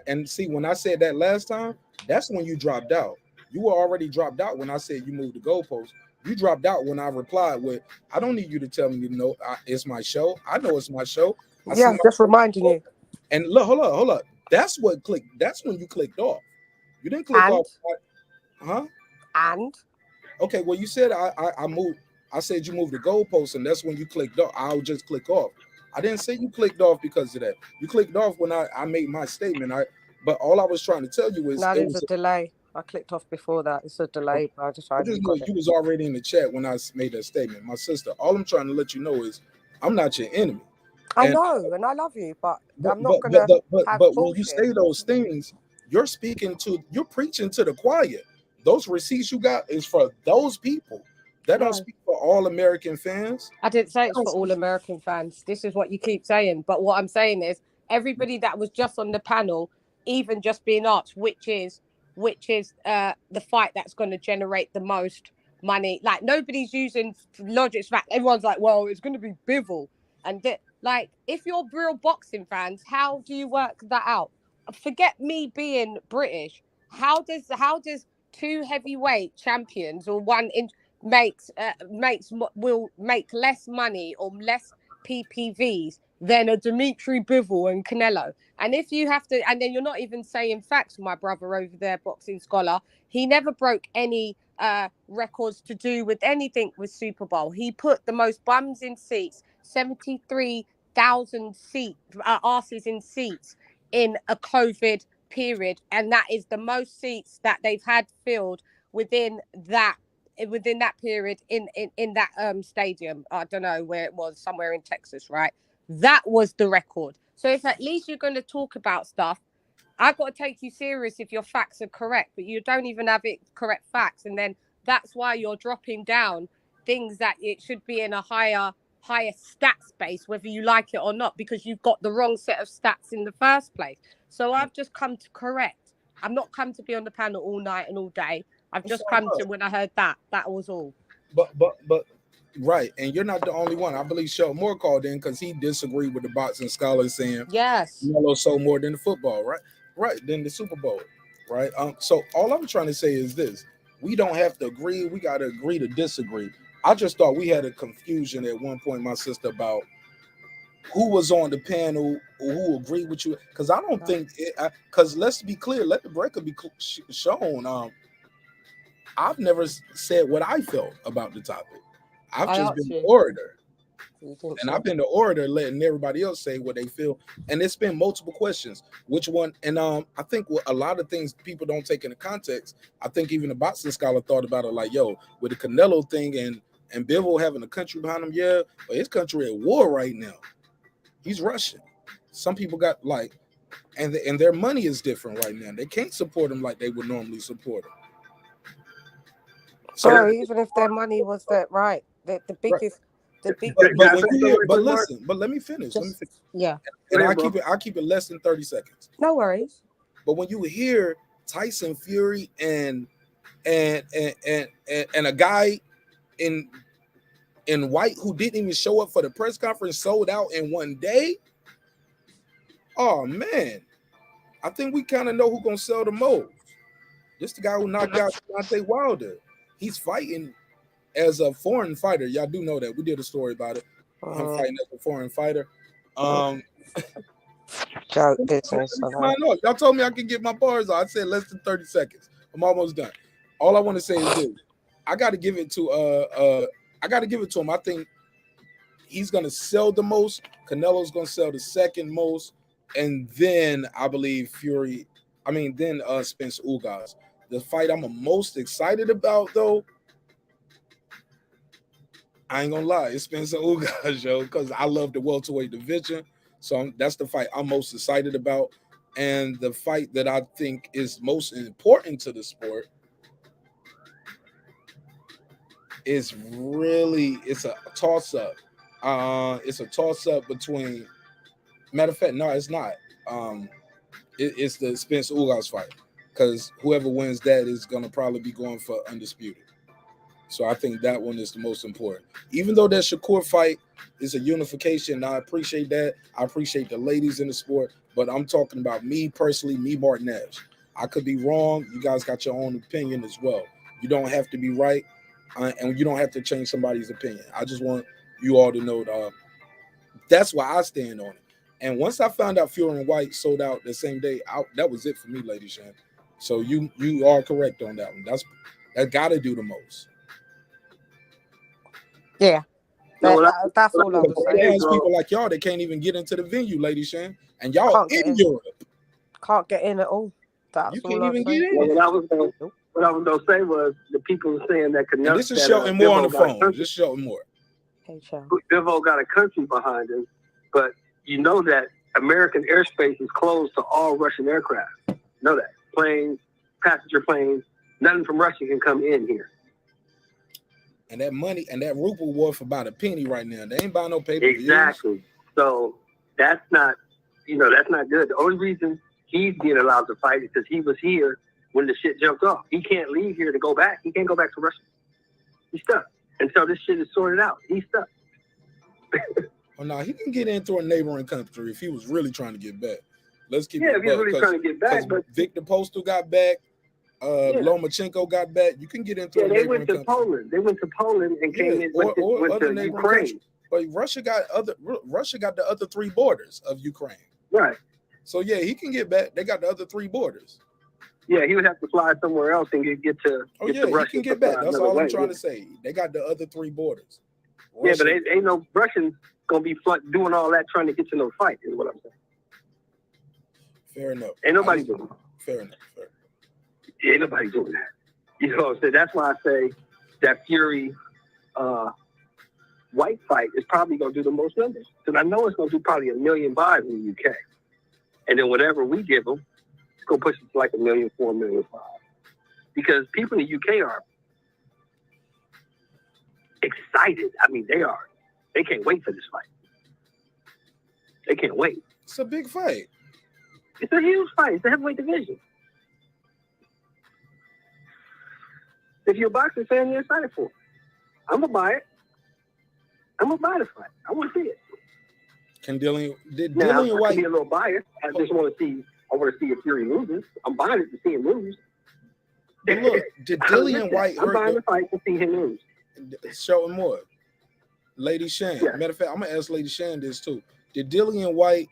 And see, when I said that last time, that's when you dropped out. You were already dropped out when I said you moved the goalpost. You dropped out when I replied with, I don't need you to tell me to know it's my show. I know it's my show. Yeah, just reminding you. And look, hold up. That's what clicked. That's when you clicked off. You didn't click off. Huh? And? Okay, well, you said I moved. I said you moved the goalpost, and that's when you clicked off. I'll just click off. I didn't say you clicked off because of that. You clicked off when I made my statement. But all I was trying to tell you is No, there's a delay. I clicked off before that. It's a delay. But I just knew you was already in the chat when I made that statement. My sister, all I'm trying to let you know is I'm not your enemy. I know, and I love you, but I'm not going to have But bullshit. when you say those things, you're preaching to the choir. Those receipts you got is for those people. That don't speak for all American fans. I didn't say it's for all American fans. This is what you keep saying. But what I'm saying is everybody that was just on the panel, even just being asked, which is the fight that's going to generate the most money. Like, nobody's using logic's fact. Everyone's like, well, it's going to be Bivol. And like, if you're real boxing fans, how do you work that out? Forget me being British. How does two heavyweight champions or one will make less money or less PPVs than a Dimitri Bivol and Canelo? And if you have to, and then you're not even saying facts, my brother over there, boxing scholar, he never broke any records to do with anything with Super Bowl. He put the most bums in seats, 73,000 asses in seats in a COVID period, and that is the most seats that they've had filled within that period in that stadium. I don't know where it was, somewhere in Texas, right? That was the record. So if at least you're going to talk about stuff, I've got to take you serious if your facts are correct, but you don't even have it correct facts, and then that's why you're dropping down things that it should be in a higher stats base, whether you like it or not, because you've got the wrong set of stats in the first place. So I've just come to correct. I've not come to be on the panel all night and all day. I've just come to, when I heard that was all. But right, and you're not the only one. I believe Sheldon Moore called in because he disagreed with the boxing scholars saying Canelo sold more than the football, right, than the Super Bowl, right? So all I'm trying to say is this: we don't have to agree. We got to agree to disagree. I just thought we had a confusion at one point, my sister, about who was on the panel, who agreed with you, because I don't think because let's be clear, let the record be shown. I've never said what I felt about the topic. I've just been the orator. And I've been the orator letting everybody else say what they feel. And it's been multiple questions. Which one? And I think a lot of things people don't take into context. I think even the boxing scholar thought about it like, yo, with the Canelo thing and Bivol having a country behind him, but his country at war right now. He's Russian. Some people got and their money is different right now. They can't support him like they would normally support him. So even if their money was that right, the biggest, but let me finish. Yeah. And I'll keep it less than 30 seconds. No worries. But when you hear Tyson Fury and a guy in white who didn't even show up for the press conference sold out in one day, oh man, I think we kind of know who's gonna sell the most. This the guy who knocked out Deontay Wilder. He's fighting as a foreign fighter. Y'all do know that. We did a story about it. Him fighting as a foreign fighter. Joke business. Y'all told me I could get my bars on. I said less than 30 seconds. I'm almost done. All I want to say is this. I got to give it to him. I think he's gonna sell the most. Canelo's gonna sell the second most, and then I believe Spence Ugas. The fight I'm most excited about, though, I ain't gonna lie, it's Spence Ugas, yo, because I love the welterweight division. So that's the fight I'm most excited about. And the fight that I think is most important to the sport is really, it's a toss-up. It's a toss-up between, matter of fact, no, it's not. It's the Spence Ugas fight, because whoever wins that is going to probably be going for undisputed. So I think that one is the most important. Even though that Shakur fight is a unification, I appreciate that. I appreciate the ladies in the sport, but I'm talking about me personally, me, Marq Nash. I could be wrong. You guys got your own opinion as well. You don't have to be right, and you don't have to change somebody's opinion. I just want you all to know that's why I stand on it. And once I found out Fury and Whyte sold out the same day, that was it for me, Lady Shan. So you are correct on that one. That got to do the most. Yeah, that's all I was saying. There's people like y'all that can't even get into the venue, Lady Shan, and y'all in Europe. Can't get in at all. That's you all can't I'm even saying. get in. Well, what I was gonna say was the people saying that And this is Shelton Moore on the phone. This is Shelton Moore. Hey, Shelton. Bivol got a country behind him, but you know that American airspace is closed to all Russian aircraft. Know that. Planes, passenger planes, nothing from Russia can come in here. And that money and that ruble worth about a penny right now. They ain't buying no pay-per-views. Exactly. So that's not good. The only reason he's being allowed to fight is because he was here when the shit jumped off. He can't leave here to go back. He can't go back to Russia. He's stuck. Until this shit is sorted out, he's stuck. Oh no, he can get into a neighboring country if he was really trying to get back. Let's keep if he's really trying to get back. But Victor Postal got back. Lomachenko got back. You can get into a neighboring country. Poland. They went to Poland and came in or went other to neighboring Ukraine. countries. But Russia got the other 3 borders of Ukraine. Right. So yeah, he can get back. They got the other 3 borders. Yeah, he would have to fly somewhere else and get to. Oh get yeah, to he Russia can get back. That's all I'm trying to say. They got the other 3 borders. Yeah, but ain't no Russians gonna be doing all that trying to get to no fight. Is what I'm saying. Fair enough. Ain't nobody doing that. Fair enough. Ain't nobody doing that. You know what I'm saying? That's why I say that Fury Whyte fight is probably gonna do the most numbers. Because I know it's gonna do probably 1 million buys in the UK. And then whatever we give them, it's gonna push it to like 1 million, 4 million 5. Because people in the UK are excited. I mean, they are. They can't wait for this fight. They can't wait. It's a big fight. It's a huge fight. It's the heavyweight division. If you're a boxing fan, you're excited for it. I'm gonna buy it. I'm gonna buy the fight. I want to see it. Dillian Whyte? Whyte Be a little biased. I just want to see. I want to see if Fury loses. I'm buying it to see him lose. But look, did Dillian Whyte I'm buying the fight to see him lose. Shelton Moore, Lady Shan. Yeah. Matter of fact, I'm gonna ask Lady Shan this too. Did Dillian Whyte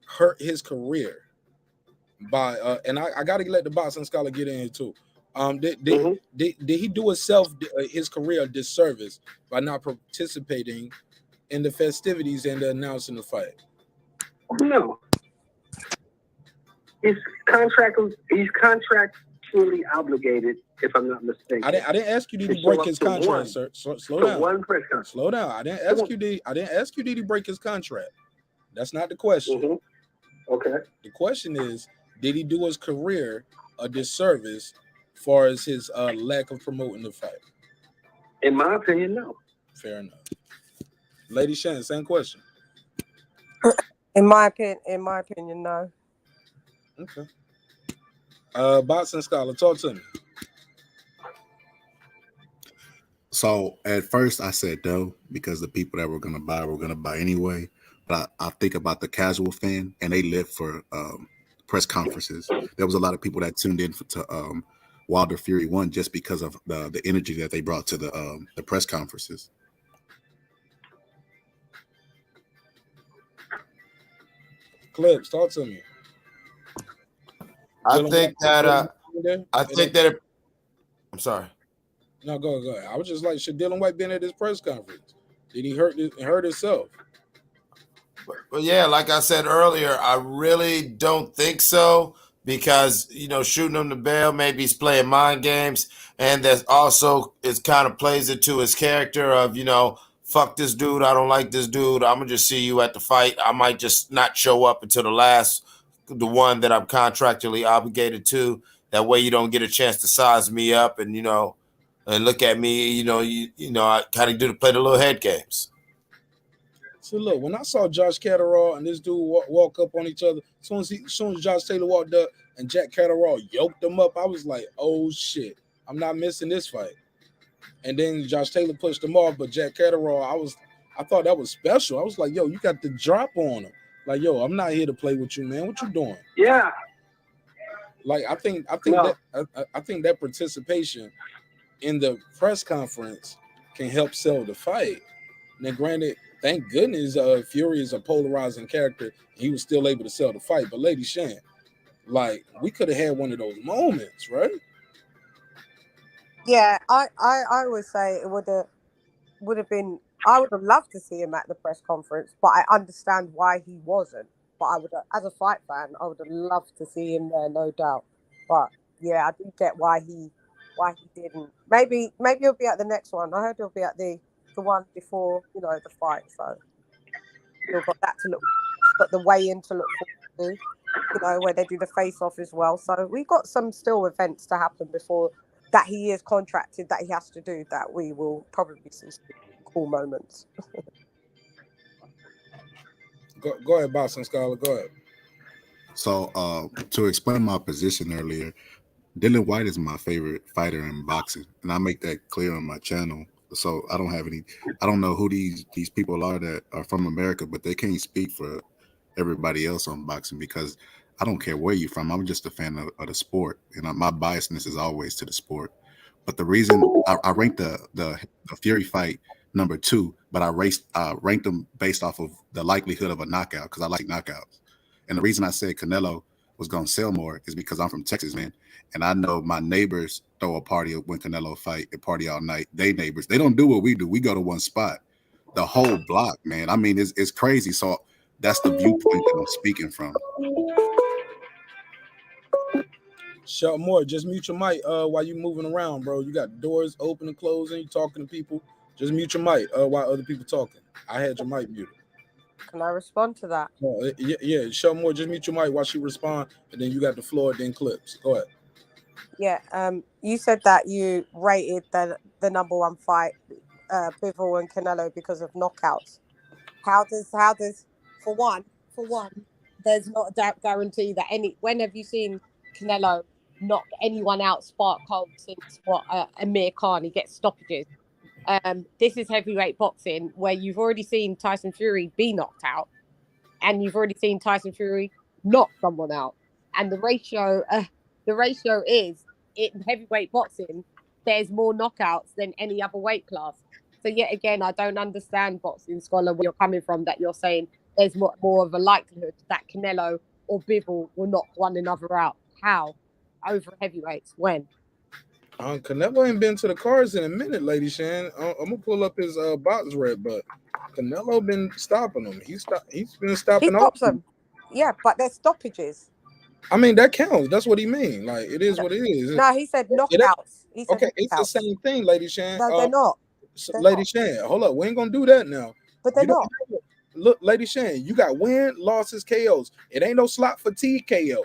hurt his career by and I gotta let the boxing scholar get in here too. Did he do his career a disservice by not participating in the festivities and announcing the fight? No. He's contractually obligated, if I'm not mistaken. I didn't ask you did he break his contract, sir. Slow down. One press conference. Slow down. I didn't ask you did he break his contract. That's not the question. Okay. The question is, did he do his career a disservice as far as his lack of promoting the fight? In my opinion, no. Fair enough. Lady Shan, same question. In my opinion, no. Okay. Boxing scholar, talk to me. So at first I said no, because the people that were gonna buy anyway. But I think about the casual fan, and they live for press conferences. There was a lot of people that tuned in to Wilder Fury 1 just because of the energy that they brought to the press conferences. Clips, talk to me. I think that I'm sorry. No, go ahead. I was just like, should Dillian Whyte been at his press conference? Did he hurt himself? But yeah, like I said earlier, I really don't think so, because shooting him to bail, maybe he's playing mind games, and that also it kind of plays into his character of fuck this dude, I don't like this dude, I'm gonna just see you at the fight. I might just not show up until the last the one that I'm contractually obligated to. That way you don't get a chance to size me up and, you know, and look at me, you know, I kind of play the little head games. So look, when I saw Josh Catterall and this dude walk up on each other, as soon as Josh Taylor walked up and Jack Catterall yoked them up, I was like, oh shit, I'm not missing this fight. And then Josh Taylor pushed him off, but Jack Catterall, I thought that was special. I was like, yo, you got the drop on him. Like, yo, I'm not here to play with you, man. What you doing? Yeah. Like, I think that participation in the press conference can help sell the fight. Now, granted, thank goodness Fury is a polarizing character. He was still able to sell the fight. But Lady Shan, like, we could have had one of those moments, right? Yeah, I always say it would have been. I would have loved to see him at the press conference, but I understand why he wasn't. But I would, as a fight fan, I would have loved to see him there, no doubt. But yeah, I do get why he didn't. Maybe he'll be at the next one. I heard he'll be at the one before, you know, the fight. So you've got that to look, got the weigh-in to look forward to, you know, where they do the face-off as well. So we've got some still events to happen before that he is contracted, that he has to do, that we will probably see some cool moments. Go ahead, Boxing Scholar. Go ahead. So to explain my position earlier, Dillian Whyte is my favorite fighter in boxing, and I make that clear on my channel. So I don't know who these people are that are from America, but they can't speak for everybody else on boxing, because I don't care where you're from. I'm just a fan of the sport, and my biasness is always to the sport. But the reason I ranked the Fury fight number 2, but I ranked them based off of the likelihood of a knockout, because I like knockouts. And the reason I said Canelo was going to sell more is because I'm from Texas, man. And I know my neighbors throw a party when Canelo fight, a party all night. They neighbors, they don't do what we do. We go to one spot, the whole block, man. I mean, it's crazy. So that's the viewpoint that I'm speaking from. Shut more. Just mute your mic while you moving around, bro. You got doors open and closing. You talking to people. Just mute your mic while other people talking. I had your mic muted. Can I respond to that? Yeah. Shut more. Just mute your mic while she respond, and then you got the floor. Then clips. Go ahead. Yeah. You said that you rated the number 1 fight, Bivol and Canelo, because of knockouts. How does for one, there's not a guarantee that when have you seen Canelo knock anyone out spark cold since Amir Khan? He gets stoppages. This is heavyweight boxing, where you've already seen Tyson Fury be knocked out, and you've already seen Tyson Fury knock someone out. And the ratio is, in heavyweight boxing, there's more knockouts than any other weight class. So yet again, I don't understand, Boxing Scholar, where you're coming from, that you're saying there's more of a likelihood that Canelo or Bivol will knock one another out. How? Over heavyweights? When? Canelo ain't been to the cards in a minute, Lady Shan. I'm gonna pull up his box rep, but Canelo been stopping him. He's been stopping all them. Yeah, but there's stoppages. I mean, that counts. That's what he mean. Like, it is what it is. No, he said knockouts. He said okay, knockouts. It's the same thing, Lady Shan. No, they're not. Lady Shan, hold up. We ain't gonna do that now. But they're not. Look, Lady Shan, you got win, losses, KOs. It ain't no slot fatigue KO.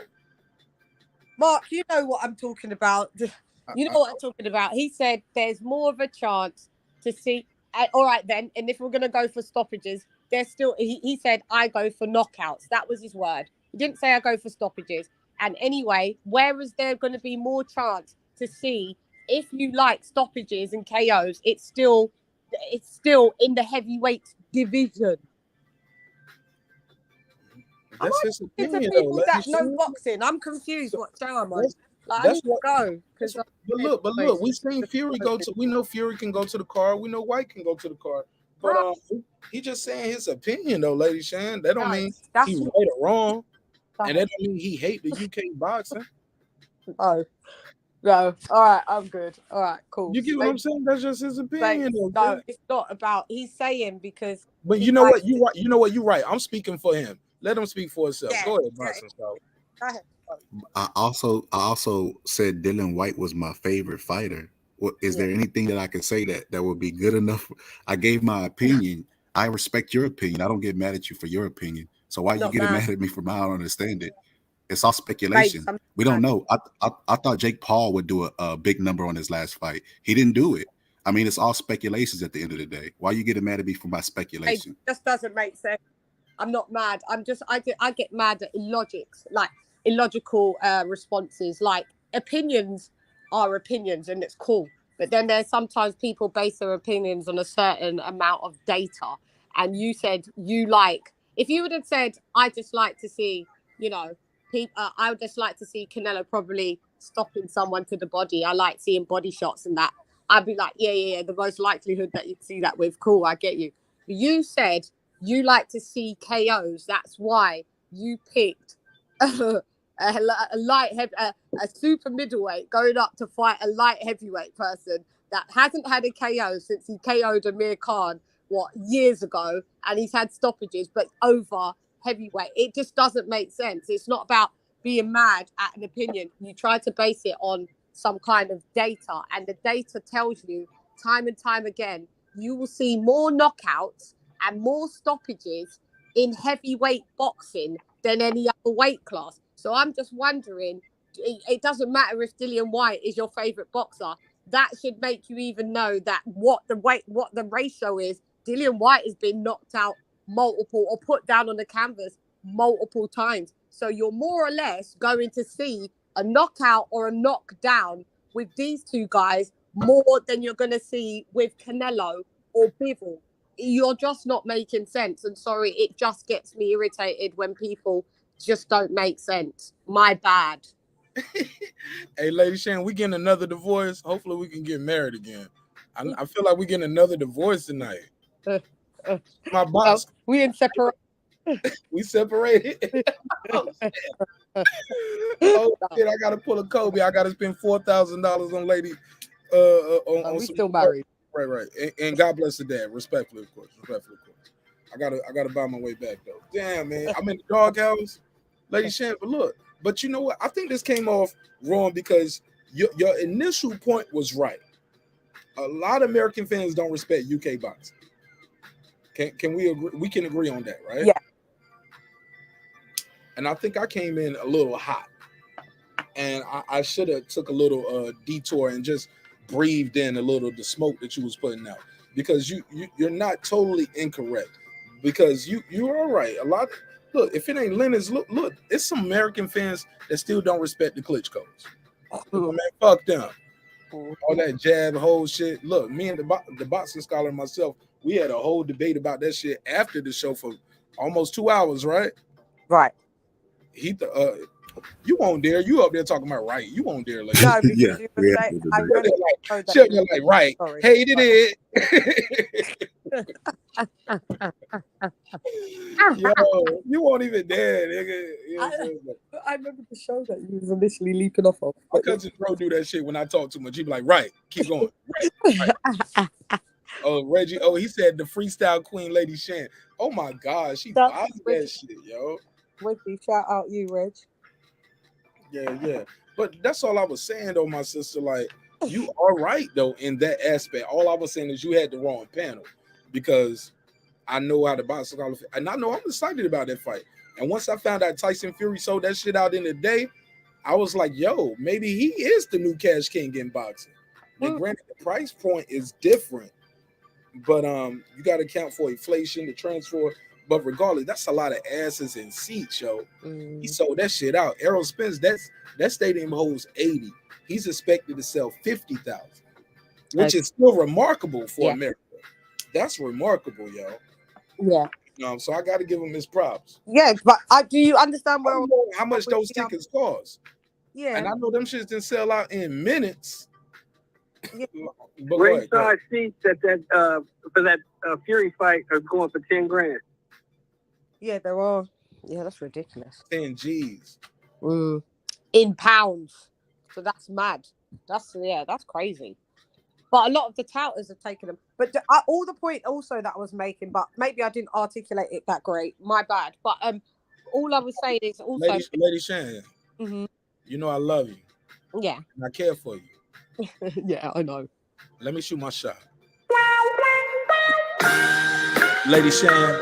Mark, you know what I'm talking about. You know what I'm talking about. He said there's more of a chance to see. All right, then. And if we're going to go for stoppages, there's still, he said, I go for knockouts. That was his word. He didn't say I go for stoppages. And anyway, where is there going to be more chance to see, if you like stoppages and KOs, it's still in the heavyweight division. That's his opinion, people that know boxing. I'm confused what show I'm on. Like, I need to go. But look, we seen Fury go to. We know Fury can go to the card. We know White can go to the card. But he just saying his opinion, though, Lady Shan. That don't mean he right or wrong, and that don't mean he hate the UK boxing. Oh. No, all right, I'm good. All right, cool. You get what I'm saying? That's just his opinion. No, it's not about. He's saying because. But you know what? You right. You know what? You're right. I'm speaking for him. Let him speak for himself. Yeah, go ahead, Boston. Go ahead. I also said Dillian Whyte was my favorite fighter. Is there anything that I can say that would be good enough? I gave my opinion. I respect your opinion. I don't get mad at you for your opinion. So why you getting mad at me for my I don't understand it? It's all speculation. We don't know. I thought Jake Paul would do a big number on his last fight. He didn't do it. I mean, it's all speculations at the end of the day. Why are you getting mad at me for my speculation? It just doesn't make sense. I'm not mad. I get mad at illogical responses. Like, opinions are opinions, and it's cool. But then there's sometimes people base their opinions on a certain amount of data. And you said if you would have said, I just like to see, I would just like to see Canelo probably stopping someone to the body. I like seeing body shots and that. I'd be like, yeah. The most likelihood that you'd see that with, cool, I get you. You said you like to see KOs. That's why you picked a super middleweight going up to fight a light heavyweight person that hasn't had a KO since he KO'd Amir Khan, years ago, and he's had stoppages, but over heavyweight. It just doesn't make sense. It's not about being mad at an opinion. You try to base it on some kind of data, and the data tells you time and time again, you will see more knockouts and more stoppages in heavyweight boxing than any other weight class. So I'm just wondering, it doesn't matter if Dillian Whyte is your favorite boxer. That should make you even know that what the ratio is. Dillian Whyte has been knocked out multiple or put down on the canvas multiple times. So you're more or less going to see a knockout or a knockdown with these two guys more than you're going to see with Canelo or Bivol. You're just not making sense. And sorry, it just gets me irritated when people just don't make sense. My bad. Hey, Lady Shan, we getting another divorce. Hopefully we can get married again. I feel like we're getting another divorce tonight. My boss. We in separate. We separated. Oh shit! I gotta pull a Kobe. I gotta spend $4,000 on Lady. We still married. Right. And God bless the dad. Respectfully, of course. I gotta buy my way back though. Damn, man. I'm in the doghouse, Lady Shan. But look, but you know what? I think this came off wrong because your initial point was right. A lot of American fans don't respect UK boxing. Can we agree? We can agree on that, right? Yeah. And I think I came in a little hot, and I should have took a little detour and just breathed in a little the smoke that you was putting out, because you're not totally incorrect, because you're all right. A lot. Look, if it ain't Leonard's, look, it's some American fans that still don't respect the Klitschko's. Man, fuck them. All that jab, whole shit. Look, me and the boxing scholar and myself, we had a whole debate about that shit after the show for almost 2 hours, right? Right. You won't dare. You up there talking about right. You won't dare. Like, no, because you were saying, like right. Sorry. Hated it. Yo, you won't even dare, nigga. You know I remember the show that you was initially leaping off of. My cousin bro do that shit when I talk too much. He be like, right, keep going. Right. Oh, Reggie. Oh, he said the freestyle queen, Lady Shan. Oh my God, she bodied that shit, yo. Reggie, shout out you, Reg. Yeah. But that's all I was saying, though, my sister. Like, you are right, though, in that aspect. All I was saying is you had the wrong panel, because I know how the boxing, and I know I'm excited about that fight. And once I found out Tyson Fury sold that shit out in a day, I was like, yo, maybe he is the new Cash King in boxing. And granted, the price point is different, but you got to account for inflation, the transfer. But regardless, that's a lot of asses and seats, yo. He sold that shit out. Errol Spence, that stadium holds 80. He's expected to sell 50,000, which is still remarkable for America. That's remarkable, yo. Yeah. So I got to give him his props. Yeah, but do you understand how much those tickets cost? Yeah. And I know them shits didn't sell out in minutes. Yeah. Ringside seats for that Fury fight are going for 10 grand. Yeah, they're all. Yeah, that's ridiculous. 10 G's. In pounds. So that's mad. That's crazy. But a lot of the touters have taken them. But all the point also that I was making, but maybe I didn't articulate it that great. My bad. But all I was saying is also, Lady Shan, you know I love you. Yeah. And I care for you. Yeah, I know. Let me shoot my shot. Lady Shan,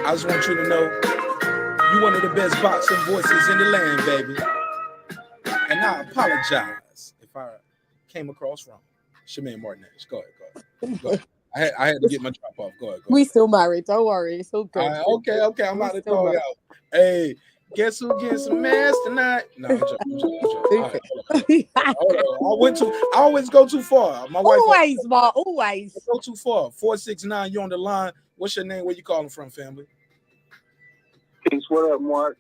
I just want you to know You one of the best boxing voices in the land, baby. And I apologize if I came across wrong. It's your man Marq Nash. Go ahead. I had to get my drop off. Go ahead. We still married. Don't worry. It's all good. Okay. I'm about to call out. Hey, guess who getting some ass tonight? No, I'm joking. Hold on. I always go too far. My wife always. I go too far. 469, you on the line. What's your name? Where you calling from, family? Peace. What up, Mark?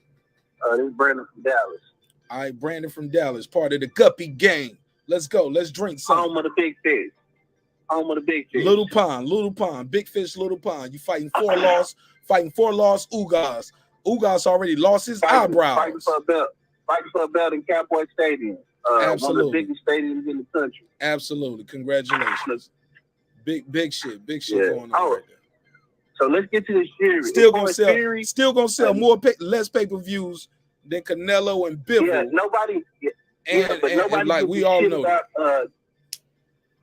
This is Brandon from Dallas. All right, Brandon from Dallas, part of the Guppy gang. Let's go. Let's drink something. Home of the big fish. Little pond, big fish, little pond. You fighting four loss Ugas. Ugas already lost his eyebrows. Fighting for a belt in Cowboy Stadium. Absolutely. One of the biggest stadiums in the country. Absolutely. Congratulations. Big shit going on right there. So let's get to this series. Still gonna sell less pay-per-views than Canelo and Bivol. Yeah, nobody like we all know about,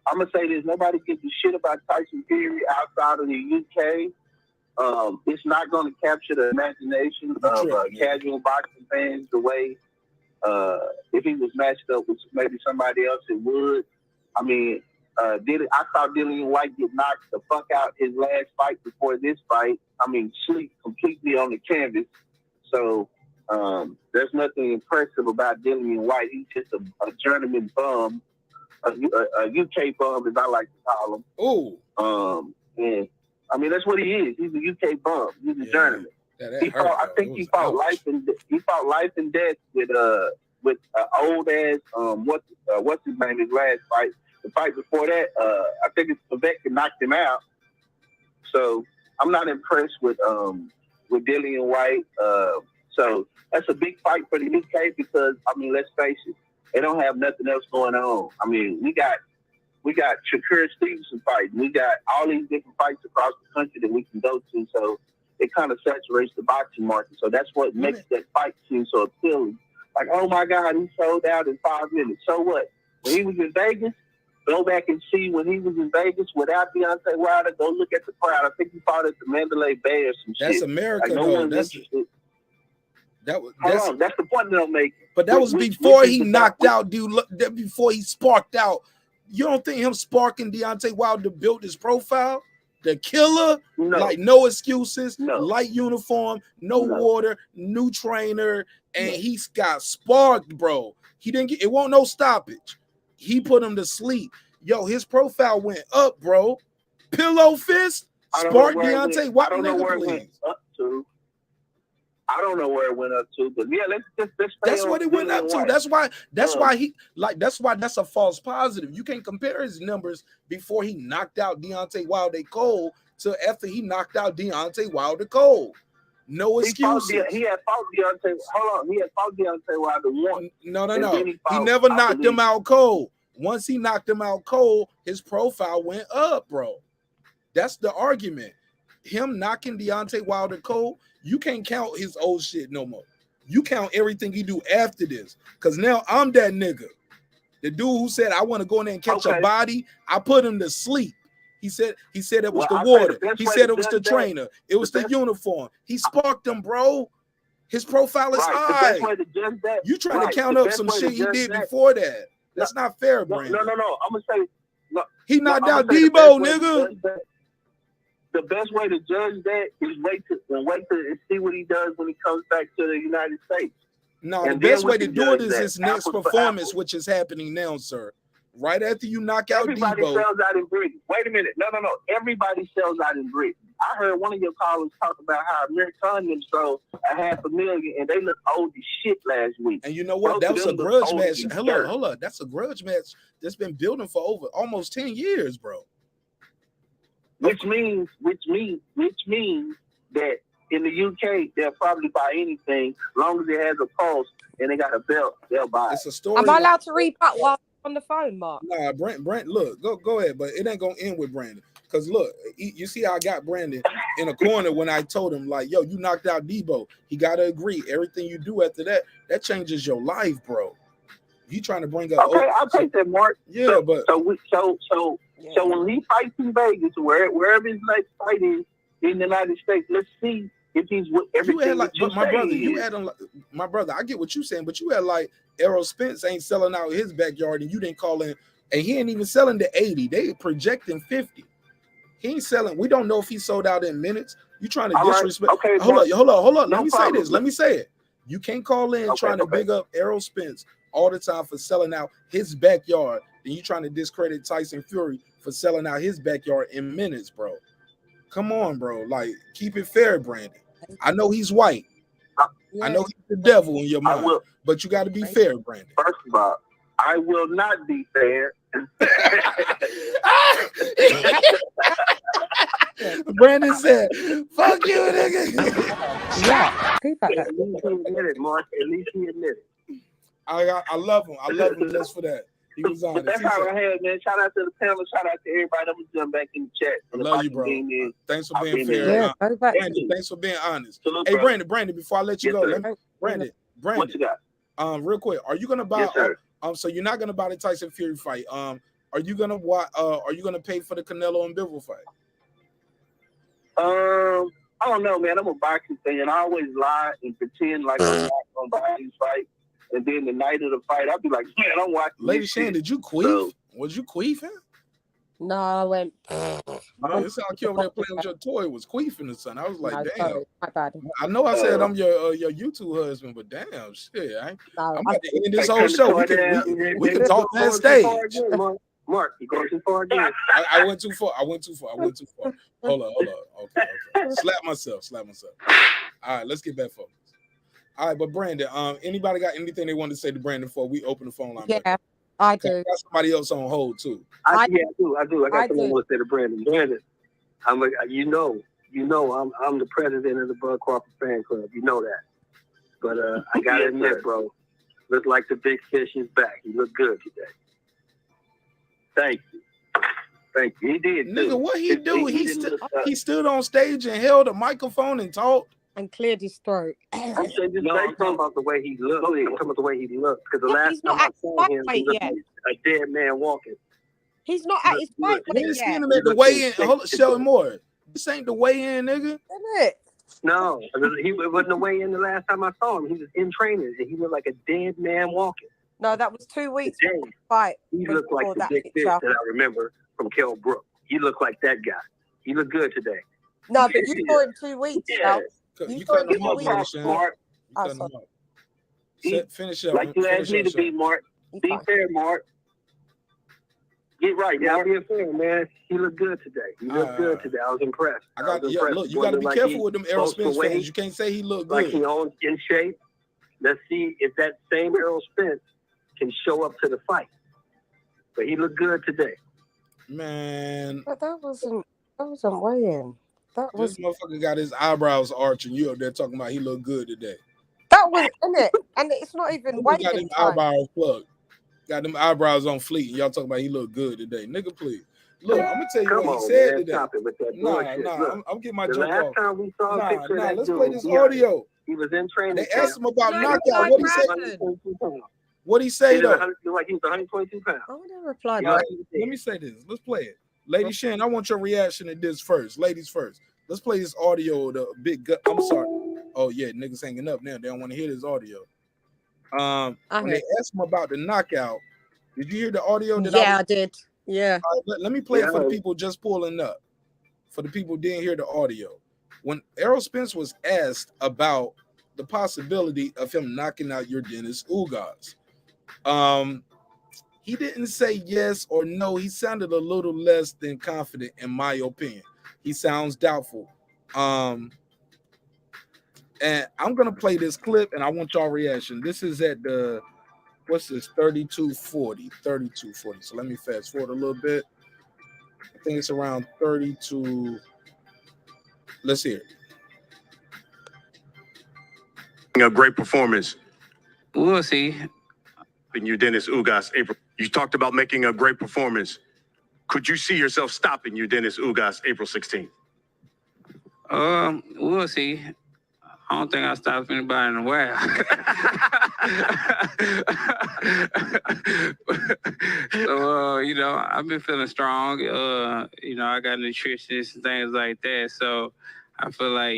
I'm gonna say this: nobody gives a shit about Tyson Fury outside of the UK. It's not going to capture the imagination of casual boxing fans the way if he was matched up with maybe somebody else, it would. I mean, I saw Dillian Whyte get knocked the fuck out his last fight before this fight. I mean, sleep completely on the canvas. So there's nothing impressive about Dillian Whyte. He's just a journeyman bum. A UK bum, as I like to call him. And I mean that's what he is. He's a UK bum. He's a journeyman. He fought life and death with old ass what's his name? His last fight. The fight before that, I think it's Quebec knocked him out. So I'm not impressed with Dillian Whyte. So that's a big fight for the UK because I mean let's face it. They don't have nothing else going on. I mean, we got Shakur Stevenson fighting. We got all these different fights across the country that we can go to. So it kind of saturates the boxing market. So that's what makes that fight seem so appealing. Like, oh my God, he sold out in 5 minutes. So what? When he was in Vegas, go back and see when he was in Vegas without Deontay Wilder. Go look at the crowd. I think he fought at the Mandalay Bay or some shit. That's America, like, no though. one's interested. That's the point that I'm making. But that was before he knocked out, dude. Before he sparked out. You don't think him sparking Deontay Wilder built his profile? The killer, like no excuses, light uniform, no water, new trainer, and he's got sparked, bro. He didn't get it. Won't no stoppage. He put him to sleep. Yo, his profile went up, bro. Pillow fist, spark Deontay Wilder. I don't know where it went up to. I don't know where it went up to, but yeah, let's that's what it went up to. That's why that's a false positive. You can't compare his numbers before he knocked out Deontay Wilder cold to after he knocked out Deontay Wilder cold. No excuses. He had fought Deontay. Hold on, he had fought Deontay Wilder once. No. He never knocked him out cold. Once he knocked him out cold, his profile went up, bro. That's the argument. Him knocking Deontay Wilder cold, you can't count his old shit no more. You count everything he do after this. Because now I'm that nigga. The dude who said, I want to go in there and catch a body, I put him to sleep. He said it was the water. He said it was the trainer. It was the uniform. He sparked him, bro. His profile is high. You trying to count up some shit he did before that. That's not fair, Brandon. No. I'm going to say. He knocked out Debo, nigga. The best way to judge that is wait to see what he does when he comes back to the United States. No, the best way to do it is his next performance, which is happening now, sir. Right after you knock out everybody Debo. Sells out in Britain. Wait a minute. No. Everybody sells out in Britain. I heard one of your callers talk about how Americans sold $500,000 and they look old as shit last week. And you know what? That was a grudge match. Hold on. That's a grudge match that's been building for over almost 10 years, bro. Which means that in the UK they'll probably buy anything as long as it has a pulse and they got a belt, they'll buy it. It's a story. Am I allowed to read back while I'm on the phone, Mark? Nah, Brent, look, go ahead, but it ain't gonna end with Brandon. Cause look, you see how I got Brandon in a corner when I told him, like, yo, you knocked out Debo. He gotta agree. Everything you do after that changes your life, bro. You trying to bring up okay, I'll take that, Mark. Yeah, so when he fights in Vegas, wherever his next fight is in the United States, let's see if he's with everything like, that you but my say brother, he you is. had him. My brother, I get what you saying, but you had like Errol Spence ain't selling out his backyard, and you didn't call in, and he ain't even selling to 80. They projecting 50. He ain't selling. We don't know if he sold out in minutes. You trying to All right. disrespect? Okay, hold Mark. on. No Let me problem. say this. Let me say it. You can't call in trying to okay. big up Errol Spence all the time for selling out his backyard. Then you trying to discredit Tyson Fury for selling out his backyard in minutes, bro. Come on, bro. Like, keep it fair, Brandon. I know he's white. I know he's the devil in your mind, but you got to be fair, Brandon. First of all, I will not be fair. Brandon said, "Fuck you, nigga." Yeah, At least he admitted, Mark. At least he admitted. I love him. I love him just for that. He was honest. But that's how I had, man. Shout out to the panel. Shout out to everybody. I'm gonna jump back in the chat. I love you, bro. Thanks for being fair. Yeah, Brandon, thanks for being honest. Salute, Hey, brother. Brandon, before I let you go, Brandon, What you got? real quick, are you gonna buy? Yes, sir. So you're not gonna buy the Tyson Fury fight. Are you gonna pay for the Canelo and Bivol fight? I don't know, man. I'm a boxing fan. I always lie and pretend like I'm not gonna buy these fights. And then the night of the fight, I'll be like, man, I'm watching. Lady Shan, did you queef? So, was you queefing? No, I went. No, it sounded like you over there playing with your toy was queefing or something. I was like, No, damn. sorry, my bad. I know I said I'm your YouTube husband, but damn, shit. I'm No, about to end this whole show. We can talk that stage. Mark, you going too far again. I went too far. Hold on. Okay. Slap myself. All right, let's get back focused. All right, but Brandon, anybody got anything they want to say to Brandon before we open the phone line? Yeah, I do. I got somebody else on hold too. I do. I got someone who wants to say to Brandon. Brandon, I'm like, you know, I'm the president of the Bud Crawford fan club. You know that. But I gotta admit, bro, looks like the big fish is back. He looked good today. Thank you. He did. Nigga, what he do? He stood on stage and held a microphone and talked. And cleared his throat. I'm talking about the way he looked. I'm talking about the way he looked. Because the last time I saw him, he looked like a dead man walking. He's not at his fight weight You yet. seen him at the weigh-in. Hold on, Shelly Moore. This ain't the weigh-in, nigga. Isn't it? No, he wasn't the weigh-in the last time I saw him. He was in training, and he looked like a dead man walking. No, that was 2 weeks before the fight. He looked like the big fish that I remember from Kell Brook. He looked like that guy. He looked good today. No, but you saw him 2 weeks ago. You cut him off, Mark. Finish up. Like you asked me to be, Mark. Be fair, Mark. Get right. Now be fair, man. He looked good today. He looked good today. I was impressed. Look, you got to be careful with them Errol Spence fans. You can't say he looked good. Like he owns in shape. Let's see if that same Errol Spence can show up to the fight. But he looked good today. Man. But that wasn't weighing. This motherfucker got his eyebrows arching. You up there talking about he looked good today. That was in it. And it's not even weighing. Got them eyebrows plugged. Got them eyebrows on fleek. And y'all talking about he looked good today. Nigga, please. Look, I'm gonna tell you what he said today. I'm getting my joke off. Last time we saw a picture of that let's dude, play this audio. He was in training. They asked him about knockout. What he say? What he say though? Like he was 122 pounds. I want to reply. Let me say this. Let's play it. Lady Shan, I want your reaction to this first. Ladies first. Let's play this audio of the big gut. I'm sorry. Oh yeah, niggas hanging up now. They don't want to hear this audio. When they asked him about the knockout, did you hear the audio? I did. Yeah. Let me play it for the people just pulling up. For the people who didn't hear the audio. When Errol Spence was asked about the possibility of him knocking out Yordenis Ugas, he didn't say yes or no. He sounded a little less than confident, in my opinion. He sounds doubtful. And I'm gonna play this clip, and I want y'all reaction. This is at the 3240. So let me fast forward a little bit. I think it's around 32. Let's hear it. A great performance. We'll see. In Yordenis Ugas, April. You talked about making a great performance. Could you see yourself stopping Yordenis Ugas April 16th? We'll see. I don't think I stopped anybody in a while. So, I've been feeling strong. I got nutritionists and things like that. So I feel like,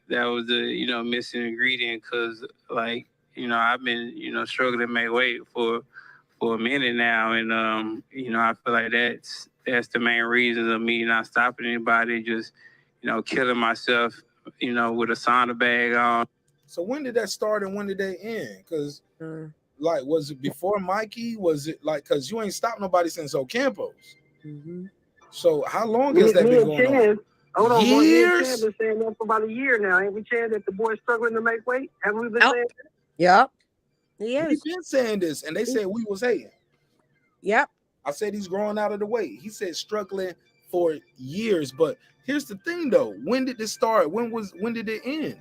that was the, missing ingredient because, like, I've been, struggling to make weight for a minute now. And, I feel like that's the main reason of me not stopping anybody, just, killing myself, with a sauna bag on. So when did that start and when did they end? Because, like, was it before Mikey? Was it like, because you ain't stopped nobody since Ocampos? So how long has that been going on? Hold on, years? Chad been saying that for about a year now. Ain't we, Chad, that the boy's struggling to make weight? Have we been saying that? Yep. He is. We've been saying this, and they said we was hating. Yep. I said he's growing out of the way. He said struggling for years. But here's the thing, though. When did this start? When did it end?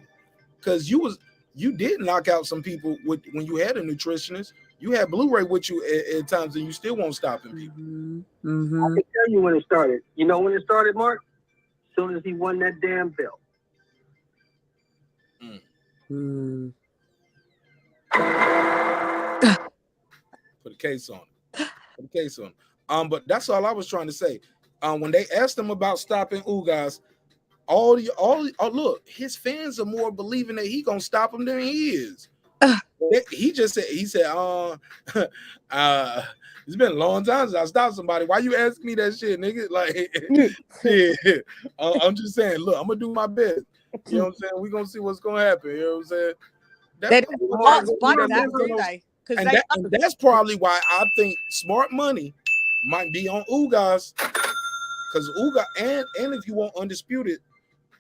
Because you did knock out some people when you had a nutritionist. You had Blu-ray with you at times, and you still won't stop him. I can tell you when it started. You know when it started, Mark? As soon as he won that damn belt. Put a case on it. Put a case on it. But that's all I was trying to say. When they asked him about stopping Ugas, look, his fans are more believing that he gonna stop him than he is. He said, it's been a long time since I stopped somebody. Why you asking me that shit, nigga? Like, yeah. I'm just saying, look, I'm gonna do my best. You know what I'm saying? We're gonna see what's gonna happen. You know what I'm saying? And that's probably why I think smart money might be on Ugas. Because Ugas, and if you want undisputed,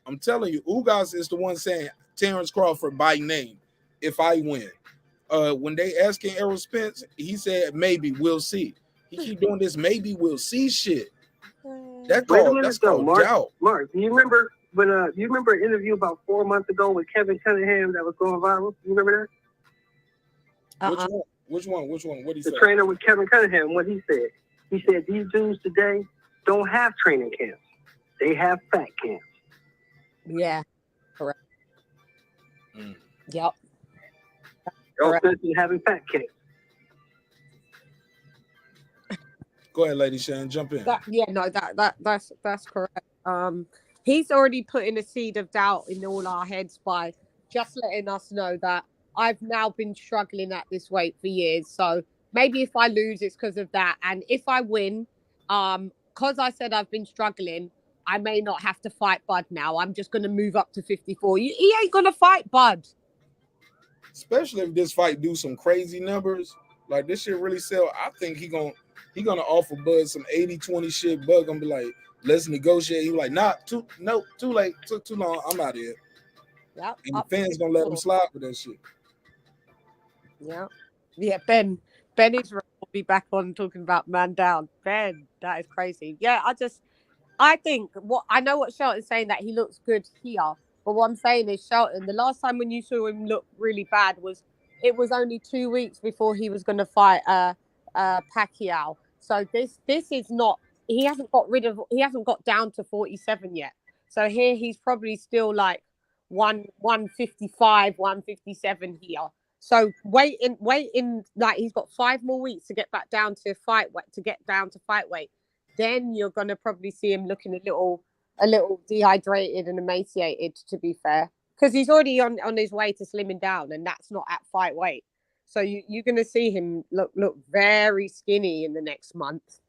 I'm telling you, Ugas is the one saying Terrence Crawford by name if I win. When they asking Errol Spence, he said maybe we'll see. He keep doing this maybe we'll see shit. That's called doubt. Mark, do you remember when you remember an interview about 4 months ago with Kevin Cunningham that was going viral? You remember that? Which one? What he said? The trainer with Kevin Cunningham, what he said. He said these dudes today don't have training camps. They have fat camps. Yeah. Correct. Yep. Errol Spence is having fat camps. Go ahead, Lady Shan, jump in. That's correct. He's already putting a seed of doubt in all our heads by just letting us know that I've now been struggling at this weight for years. So maybe if I lose, it's because of that. And if I win, because I said I've been struggling, I may not have to fight Bud now. I'm just going to move up to 54. He ain't going to fight Bud. Especially if this fight do some crazy numbers. Like, this shit really sell. I think he gonna offer Bud some 80-20 shit. Bud gonna be like, let's negotiate. He like, too late. Took too long. I'm out of here. Yep. And the fans gonna let him slide with that shit. Yeah. Ben Israel will be back on talking about man down. Ben, that is crazy. Yeah, I think I know what Shelton's saying, that he looks good here. But what I'm saying is, Shelton, the last time when you saw him look really bad was only 2 weeks before he was going to fight Pacquiao. So this is not, he hasn't got down to 47 yet. So here he's probably still like 155, 157 here. So waiting, like he's got 5 more weeks to get back down to fight weight. Then you're gonna probably see him looking a little dehydrated and emaciated, to be fair, because he's already on his way to slimming down, and that's not at fight weight. So you're gonna see him look very skinny in the next month.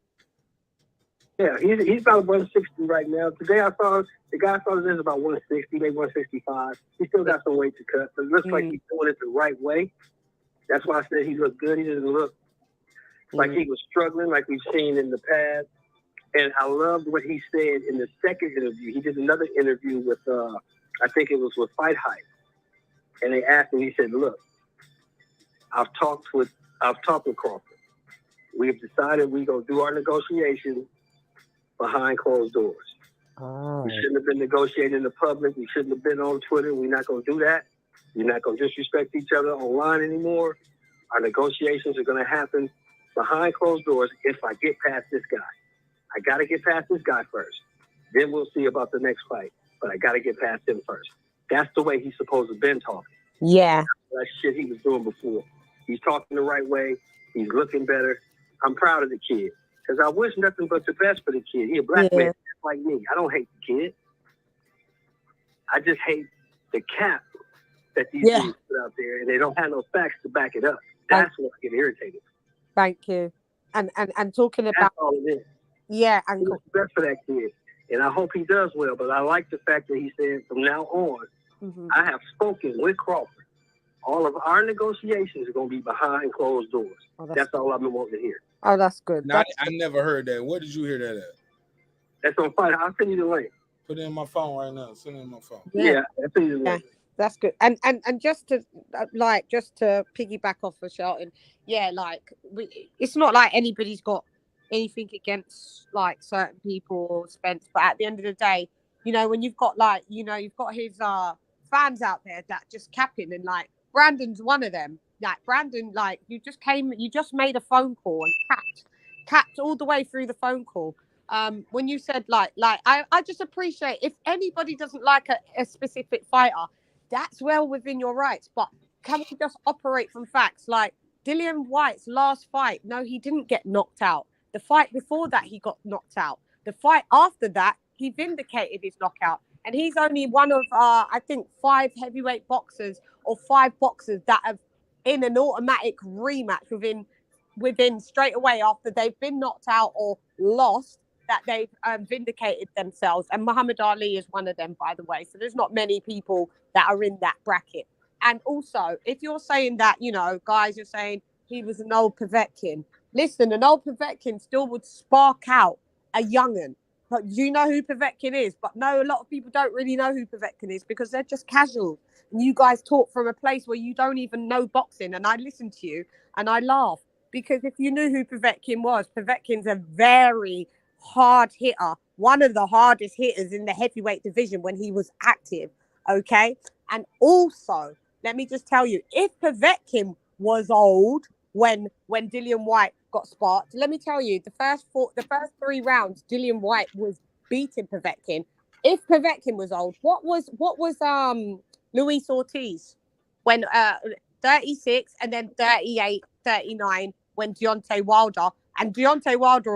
Yeah, he's about 160 right now. Today I saw the guy is about 160, maybe 165. He still got some weight to cut, but it looks like he's doing it the right way. That's why I said he looked good. He doesn't look like he was struggling like we've seen in the past. And I loved what he said in the second interview. He did another interview with, I think it was with Fight Hype. And they asked him, he said, look, I've talked with Crawford. We've decided we're going to do our negotiations behind closed doors. Oh. We shouldn't have been negotiating in the public. We shouldn't have been on Twitter. We're not going to do that. We're not going to disrespect each other online anymore. Our negotiations are going to happen behind closed doors if I get past this guy. I got to get past this guy first. Then we'll see about the next fight. But I got to get past him first. That's the way he's supposed to have been talking. Yeah. That shit he was doing before. He's talking the right way. He's looking better. I'm proud of the kid. Because I wish nothing but the best for the kid. He's a black man just like me. I don't hate the kid. I just hate the cap that these dudes put out there, and they don't have no facts to back it up. That's what I get irritated. Thank you. And talking about That's all it is. Yeah, and what's best for that kid, and I hope he does well. But I like the fact that he said from now on, I have spoken with Crawford. All of our negotiations are going to be behind closed doors. That's all I've been wanting to hear. Oh, that's good. I never heard that. Where did you hear that at? That's on Fight. I'll send you the link. Put it in my phone right now. Send it in my phone. Yeah, I'll send you the link. That's good. And just to piggyback off of Shelton, it's not like anybody's got anything against like certain people or Spence, but at the end of the day, when you've got you've got his fans out there that just capping, and like Brandon's one of them. Like Brandon, you just made a phone call and capped all the way through the phone call. When you said I just appreciate if anybody doesn't like a specific fighter, that's well within your rights. But can we just operate from facts? Like Dillian Whyte's last fight, no, he didn't get knocked out. The fight before that, he got knocked out. The fight after that, he vindicated his knockout. And he's only one of, I think, 5 heavyweight boxers or 5 boxers that have in an automatic rematch within straight away after they've been knocked out or lost, that they've vindicated themselves. And Muhammad Ali is one of them, by the way. So there's not many people that are in that bracket. And also, if you're saying that, guys, you're saying he was an old Povetkin. Listen, an old Povetkin still would spark out a young'un. But you know who Povetkin is. But no, a lot of people don't really know who Povetkin is because they're just casual. And you guys talk from a place where you don't even know boxing. And I listen to you and I laugh. Because if you knew who Povetkin was, Povetkin's a very hard hitter. One of the hardest hitters in the heavyweight division when he was active. Okay? And also, let me just tell you, if Povetkin was old when Dillian Whyte got sparked, let me tell you, the first 3 rounds, Dillian Whyte was beating Povetkin. If Povetkin was old, what was Luis Ortiz when 36 and then 38, 39 when Deontay Wilder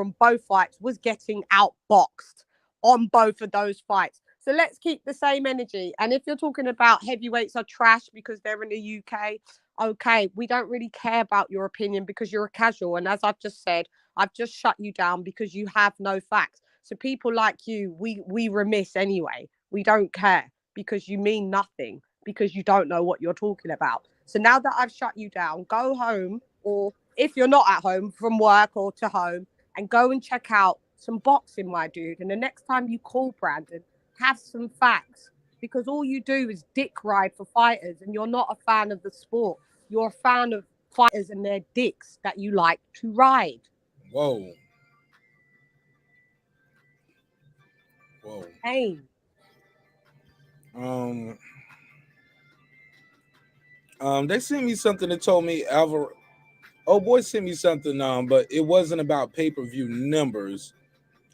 on both fights was getting outboxed on both of those fights. So let's keep the same energy. And if you're talking about heavyweights are trash because they're in the UK, okay, we don't really care about your opinion because you're a casual. And as I've just said, I've just shut you down because you have no facts. So people like you, we remiss anyway. We don't care because you mean nothing, because you don't know what you're talking about. So now that I've shut you down, go home, or if you're not at home, from work or to home, and go and check out some boxing, my dude. And the next time you call Brandon, have some facts, because all you do is dick ride for fighters, and you're not a fan of the sport. You're a fan of fighters and their dicks that you like to ride. Whoa. Hey. They sent me something that told me Alvaro. Oh boy, sent me something. But it wasn't about pay-per-view numbers.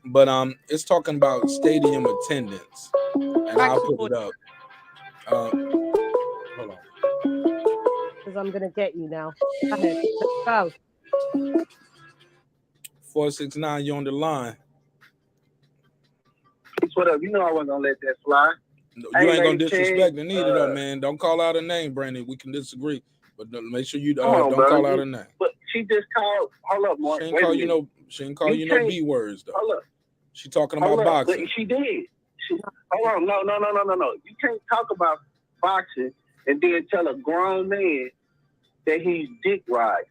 But it's talking about stadium attendance, and I'll put it up. Hold on. Because I'm gonna get you now. Go ahead. Let's go. 469, you on the line? What up? You know I wasn't gonna let that fly. You ain't gonna disrespect the neither, though, man. Don't call out a name, Brandon. We can disagree, but make sure you don't call out a name. But she just called. Hold up, Mark. She ain't call you no. She ain't call you no B words, though. Hold up. She talking about boxing. She did. Hold on. No. You can't talk about boxing and then tell a grown man that he's dick riding.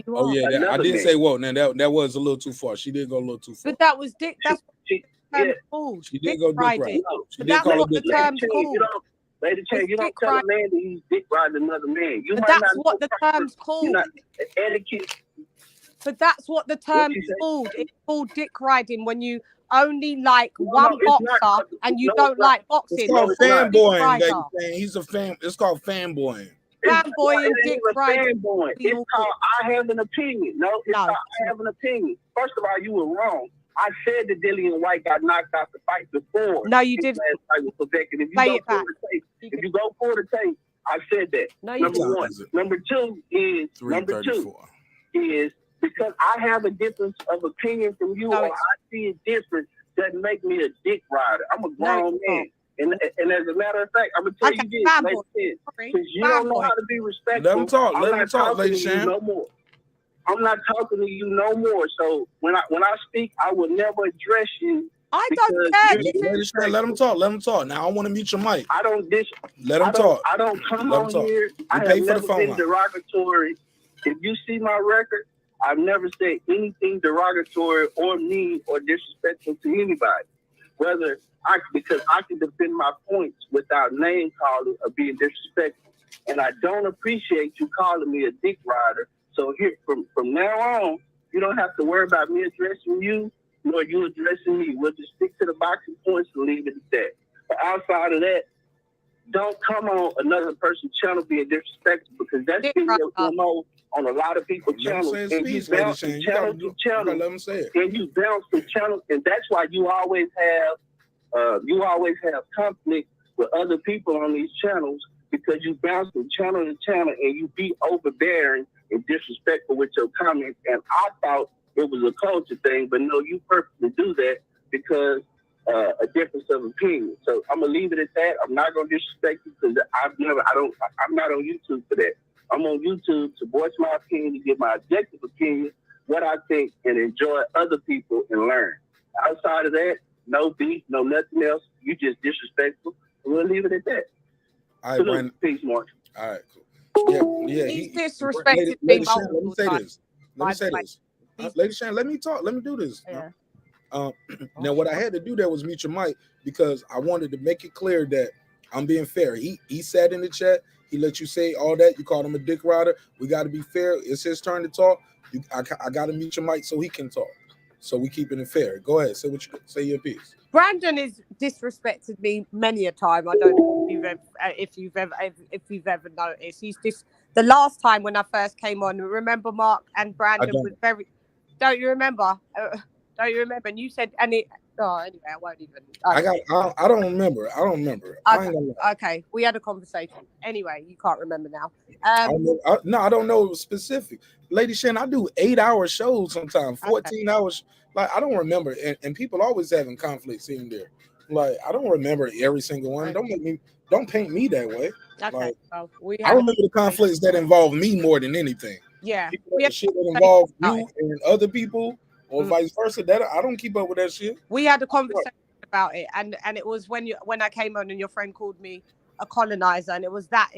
Oh yeah, I did say whoa. Now that was a little too far. She did go a little too far. But that was dick. That's called. She did go dick riding. She did call it dick riding. Lady Chen, you don't tell a man that he's dick riding another man. But that's what the term's called. Etiquette. But that's what the term's called. It's called dick riding when you only like one boxer and you don't like boxing. It's called fanboying, baby. He's a fan. It's called fanboying. Fanboy and dick riding. It's called I have an opinion. No, it's called I have an opinion. First of all, you were wrong. I said that Dillian Whyte got knocked out the fight before. No, you didn't. If you go for the tape, I said that. No, you number didn't. one. Number two is because I have a difference of opinion from you, or I see it different, doesn't make me a dick rider. I'm a grown man. And as a matter of fact, I'm gonna tell you this, because you don't know how to be respectful. Let him talk. I'm Let not him talk, talking Lady to you Shan. no more. I'm not talking to you no more. So when I speak, I will never address you. I don't care. Lady Shan, let him talk. Let him talk. Now I want to mute your mic. I don't Let him talk. I don't come Let him on talk. here. We I pay have for the never phone been line. derogatory. If you see my record, I've never said anything derogatory or mean or disrespectful to anybody. Because I can defend my points without name calling or being disrespectful. And I don't appreciate you calling me a dick rider. So here from now on, you don't have to worry about me addressing you, nor you addressing me. We'll just stick to the boxing points and leave it at that. But outside of that, don't come on another person's channel being disrespectful, because that's been your MO on a lot of people's channels. And you bounce from channel to channel, and you bounce from channel, and that's why you always have conflict with other people on these channels, because you bounce from channel to channel and you be overbearing and disrespectful with your comments. And I thought it was a culture thing, but no, you purposely do that because a difference of opinion. So I'm gonna leave it at that. I'm not gonna disrespect you, because I'm not on YouTube for that. I'm on YouTube to voice my opinion, to give my objective opinion, what I think, and enjoy other people and learn. Outside of that, no beef, no nothing else. You just disrespectful. We'll leave it at that. All right, Brandon. Peace, Mark. All right, cool. Yeah. He's disrespected Lady me Shan, let me say multiple this. Lady Shan, let me talk. Let me do this. Yeah. Now, what I had to do there was mute your mic, because I wanted to make it clear that I'm being fair. He sat in the chat. He let you say all that. You called him a dick rider. We got to be fair. It's his turn to talk. I got to mute your mic so he can talk. So we keeping it fair. Go ahead. Say your piece. Brandon has disrespected me many a time. I don't know if you've ever noticed. He's just the last time when I first came on. Remember, Mark and Brandon was very. Don't you remember? Don't you remember? And you said, anyway, I won't even. I don't remember. Okay, we had a conversation. Anyway, you can't remember now. No, I don't know specific. Lady Shan, I do 8-hour shows sometimes, 14 hours. Like, I don't remember, and people always having conflicts in there. Like, I don't remember every single one. Don't paint me that way. Okay, like, well, I remember the conflicts that involve me more than anything. Yeah, the shit that involve you and other people, or vice versa. That I don't keep up with that shit. We had a conversation about it, and it was when I came on and your friend called me a colonizer, and it was that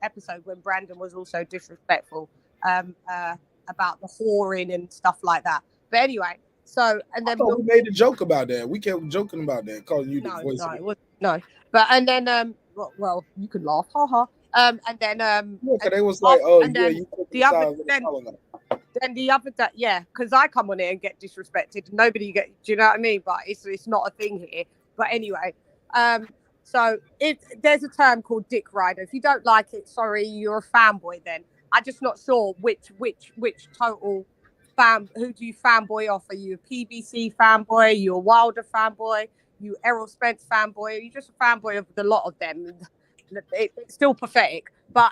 episode when Brandon was also disrespectful about the whoring and stuff like that. But anyway, so and then we made a joke about that. We kept joking about that, calling you the voice. No. But and then well, you can laugh, haha. And then it was like, oh, and yeah, then you the other then the other day, yeah, because I come on here and get disrespected, and nobody do you know what I mean? But it's not a thing here. But anyway, so there's a term called dick rider. If you don't like it, sorry, you're a fanboy. Then I'm just not sure which total who do you fanboy off? Are you a PBC fanboy? Are you a Wilder fanboy? You Errol Spence fanboy? Are you just a fanboy of the lot of them? It's still pathetic. But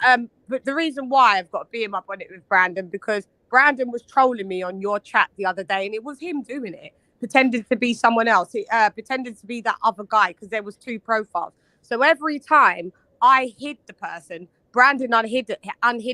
the reason why I've got to be in my bonnet with Brandon, because Brandon was trolling me on your chat the other day, and it was him doing it, pretending to be someone else, pretending to be that other guy, because there was 2 profiles. So every time I hid the person, Brandon unhid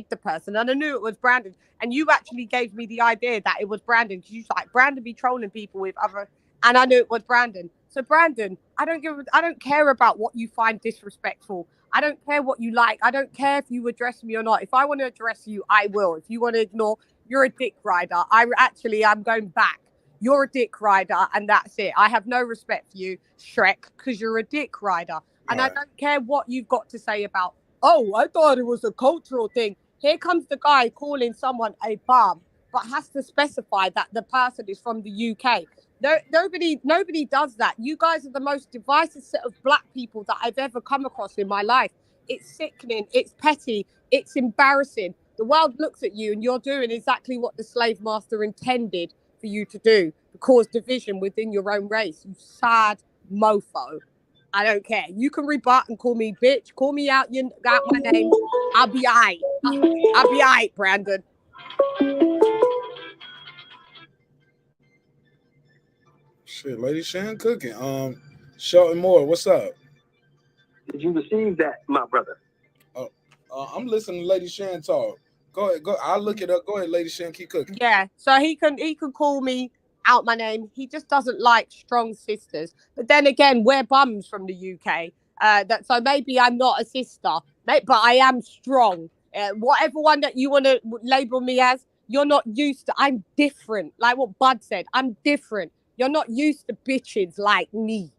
the person, and I knew it was Brandon. And you actually gave me the idea that it was Brandon, because you like Brandon be trolling people with other, and I knew it was Brandon. So Brandon, I don't care about what you find disrespectful. I don't care what you like. I don't care if you address me or not. If I want to address you, I will. If you want to ignore, you're a dick rider. I'm going back. You're a dick rider, and that's it. I have no respect for you, Shrek, because you're a dick rider. And I don't care what you've got to say about, oh, I thought it was a cultural thing. Here comes the guy calling someone a bum, but has to specify that the person is from the UK. No, nobody does that. You guys are the most divisive set of black people that I've ever come across in my life. It's sickening. It's petty. It's embarrassing. The world looks at you and you're doing exactly what the slave master intended for you to do, to cause division within your own race. You sad mofo. I don't care. You can rebut and call me bitch. Call me out. You got my name. I'll be all right. I'll be all right, Brandon. Shit, Lady Shan cooking. Shelton Moore, what's up? Did you receive that, my brother? I'm listening to Lady Shan talk. Go ahead, go. I'll look it up. Go ahead, Lady Shan, keep cooking. Yeah, so he can call me out my name. He just doesn't like strong sisters. But then again, we're bums from the UK. So maybe I'm not a sister, but I am strong. Whatever one that you want to label me as, you're not used to. I'm different. Like what Bud said, I'm different. You're not used to bitches like me.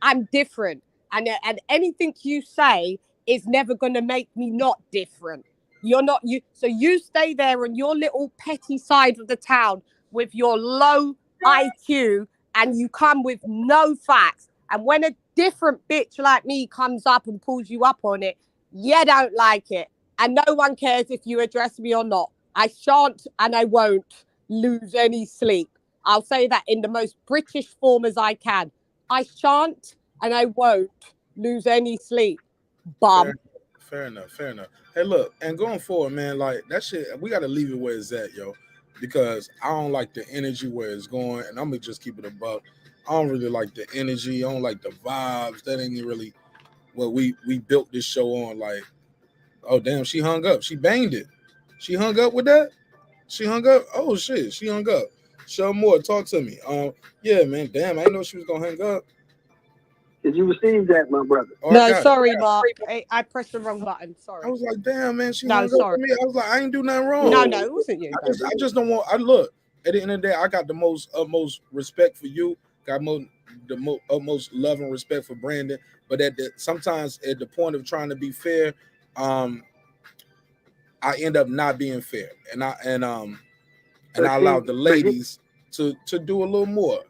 I'm different. And anything you say is never going to make me not different. You're not you. So you stay there on your little petty side of the town with your low IQ and you come with no facts. And when a different bitch like me comes up and pulls you up on it, you don't like it. And no one cares if you address me or not. I shan't and I won't lose any sleep. I'll say that in the most British form as I can. I shan't and I won't lose any sleep. Bum. Fair enough. Hey, look, and going forward, man, like that shit, we got to leave it where it's at, yo, because I don't like the energy where it's going, and I'm gonna just keep it above. I don't really like the energy. I don't like the vibes. That ain't really what we built this show on. Like, oh damn, she hung up. She banged it. She hung up with that. She hung up. Oh shit, she hung up. Show more. Talk to me. Yeah, man. Damn, I didn't know she was gonna hang up. Did you receive that, my brother? Oh, No, sorry, Mark. I pressed the wrong button. Sorry. I was like, damn, man, she hung up with me. I was like, I ain't do nothing wrong. No, it wasn't you. I just don't want. I look at the end of the day, I got the utmost respect for you. Got the utmost love and respect for Brandon. But sometimes at the point of trying to be fair, I end up not being fair, and I allow the ladies to do a little more.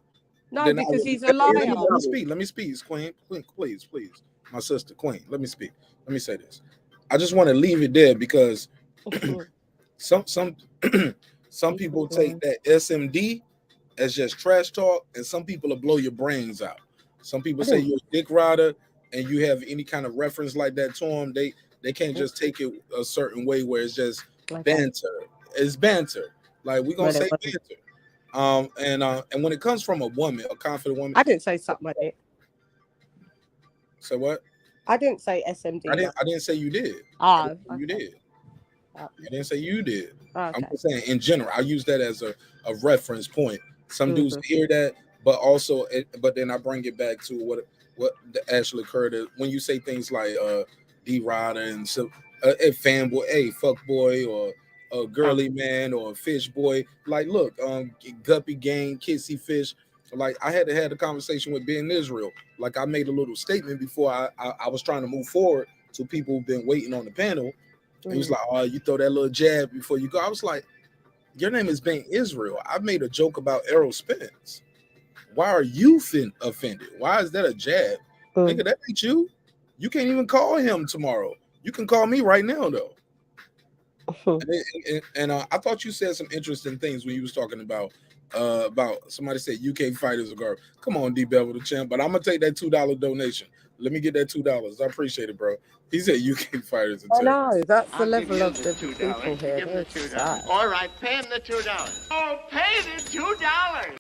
No, because he's a liar. Let me speak, Queen, please, my sister, Queen. Let me speak. Let me say this. I just want to leave it there because some people take that SMD as just trash talk, and some people will blow your brains out. Some people say you're a dick rider, and you have any kind of reference like that to them, they can't just take it a certain way where it's just banter. It's banter. Like we're gonna say banter. And when it comes from a woman, a confident woman, I didn't say something like it. Say what? I didn't say SMD. I didn't say you did. You did. I didn't say you did. Okay. I'm just saying in general. I use that as a reference point. Some dudes hear that, but then I bring it back to what actually occurred when you say things like D-Rider and so a fanboy, a fuck boy, or a girly man, or a fish boy. Like, look, guppy gang, kissy fish. Like, I had to have a conversation with Ben Israel. Like, I made a little statement before I was trying to move forward to people who've been waiting on the panel. He was like, oh, you throw that little jab before you go. I was like, your name is Ben Israel. I made a joke about Errol Spence. Why are you offended? Why is that a jab? Nigga, that ain't you. You can't even call him tomorrow. You can call me right now, though. And I thought you said some interesting things when you was talking about somebody said UK fighters are garbage. Come on, D Bevel the champ, but I'm gonna take that $2 donation. Let me get that $2. I appreciate it, bro. He said UK fighters are terrible. No, that's the level of the people here. All right, pay him the $2. Oh, pay the $2.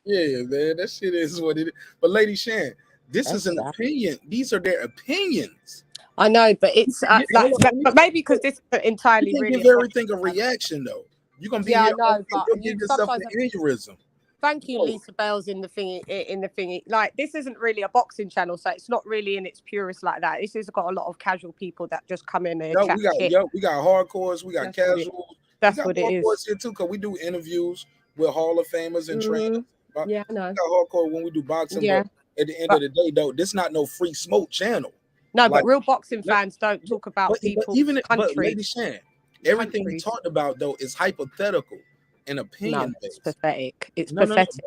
Yeah, man, that shit is what it is. But Lady Shan, this is an opinion. These are their opinions. I know, but it's but maybe because this is entirely you really give everything a reaction though. You're gonna be I know, but give yourself an aneurysm. Thank you, Lisa Bell's in the thingy. Like, this isn't really a boxing channel, so it's not really in its purest like that. This has got a lot of casual people that just come in and chat shit. We got hardcores, we got casuals. That's what it is. Here too, because we do interviews with Hall of Famers and trainers. Yeah, I know. We got hardcore when we do boxing. Yeah. But at the end of the day, though, this not no free smoke channel. No, but real boxing fans don't talk about people's country. But Lady Shan, everything we talked about though is hypothetical and opinion based. It's pathetic. It's pathetic.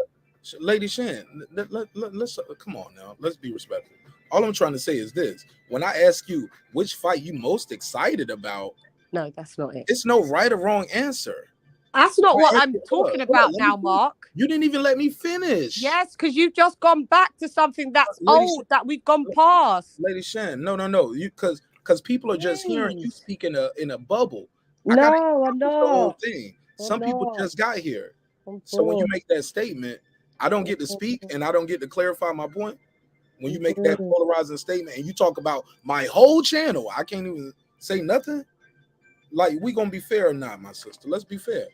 Lady Shan, let's come on now. Let's be respectful. All I'm trying to say is this: when I ask you which fight you most excited about, no, that's not it. It's no right or wrong answer. That's not what I'm talking about now, Mark. You didn't even let me finish. Yes, because you've just gone back to something that's old, that we've gone past. Lady Shan, no. You because people are just hearing you speak in a bubble. I know. The whole thing. Some people just got here. So when you make that statement, I don't get to speak and I don't get to clarify my point. when you make that polarizing statement and you talk about my whole channel, I can't even say nothing. Like, we gonna be fair or not, my sister? Let's be fair.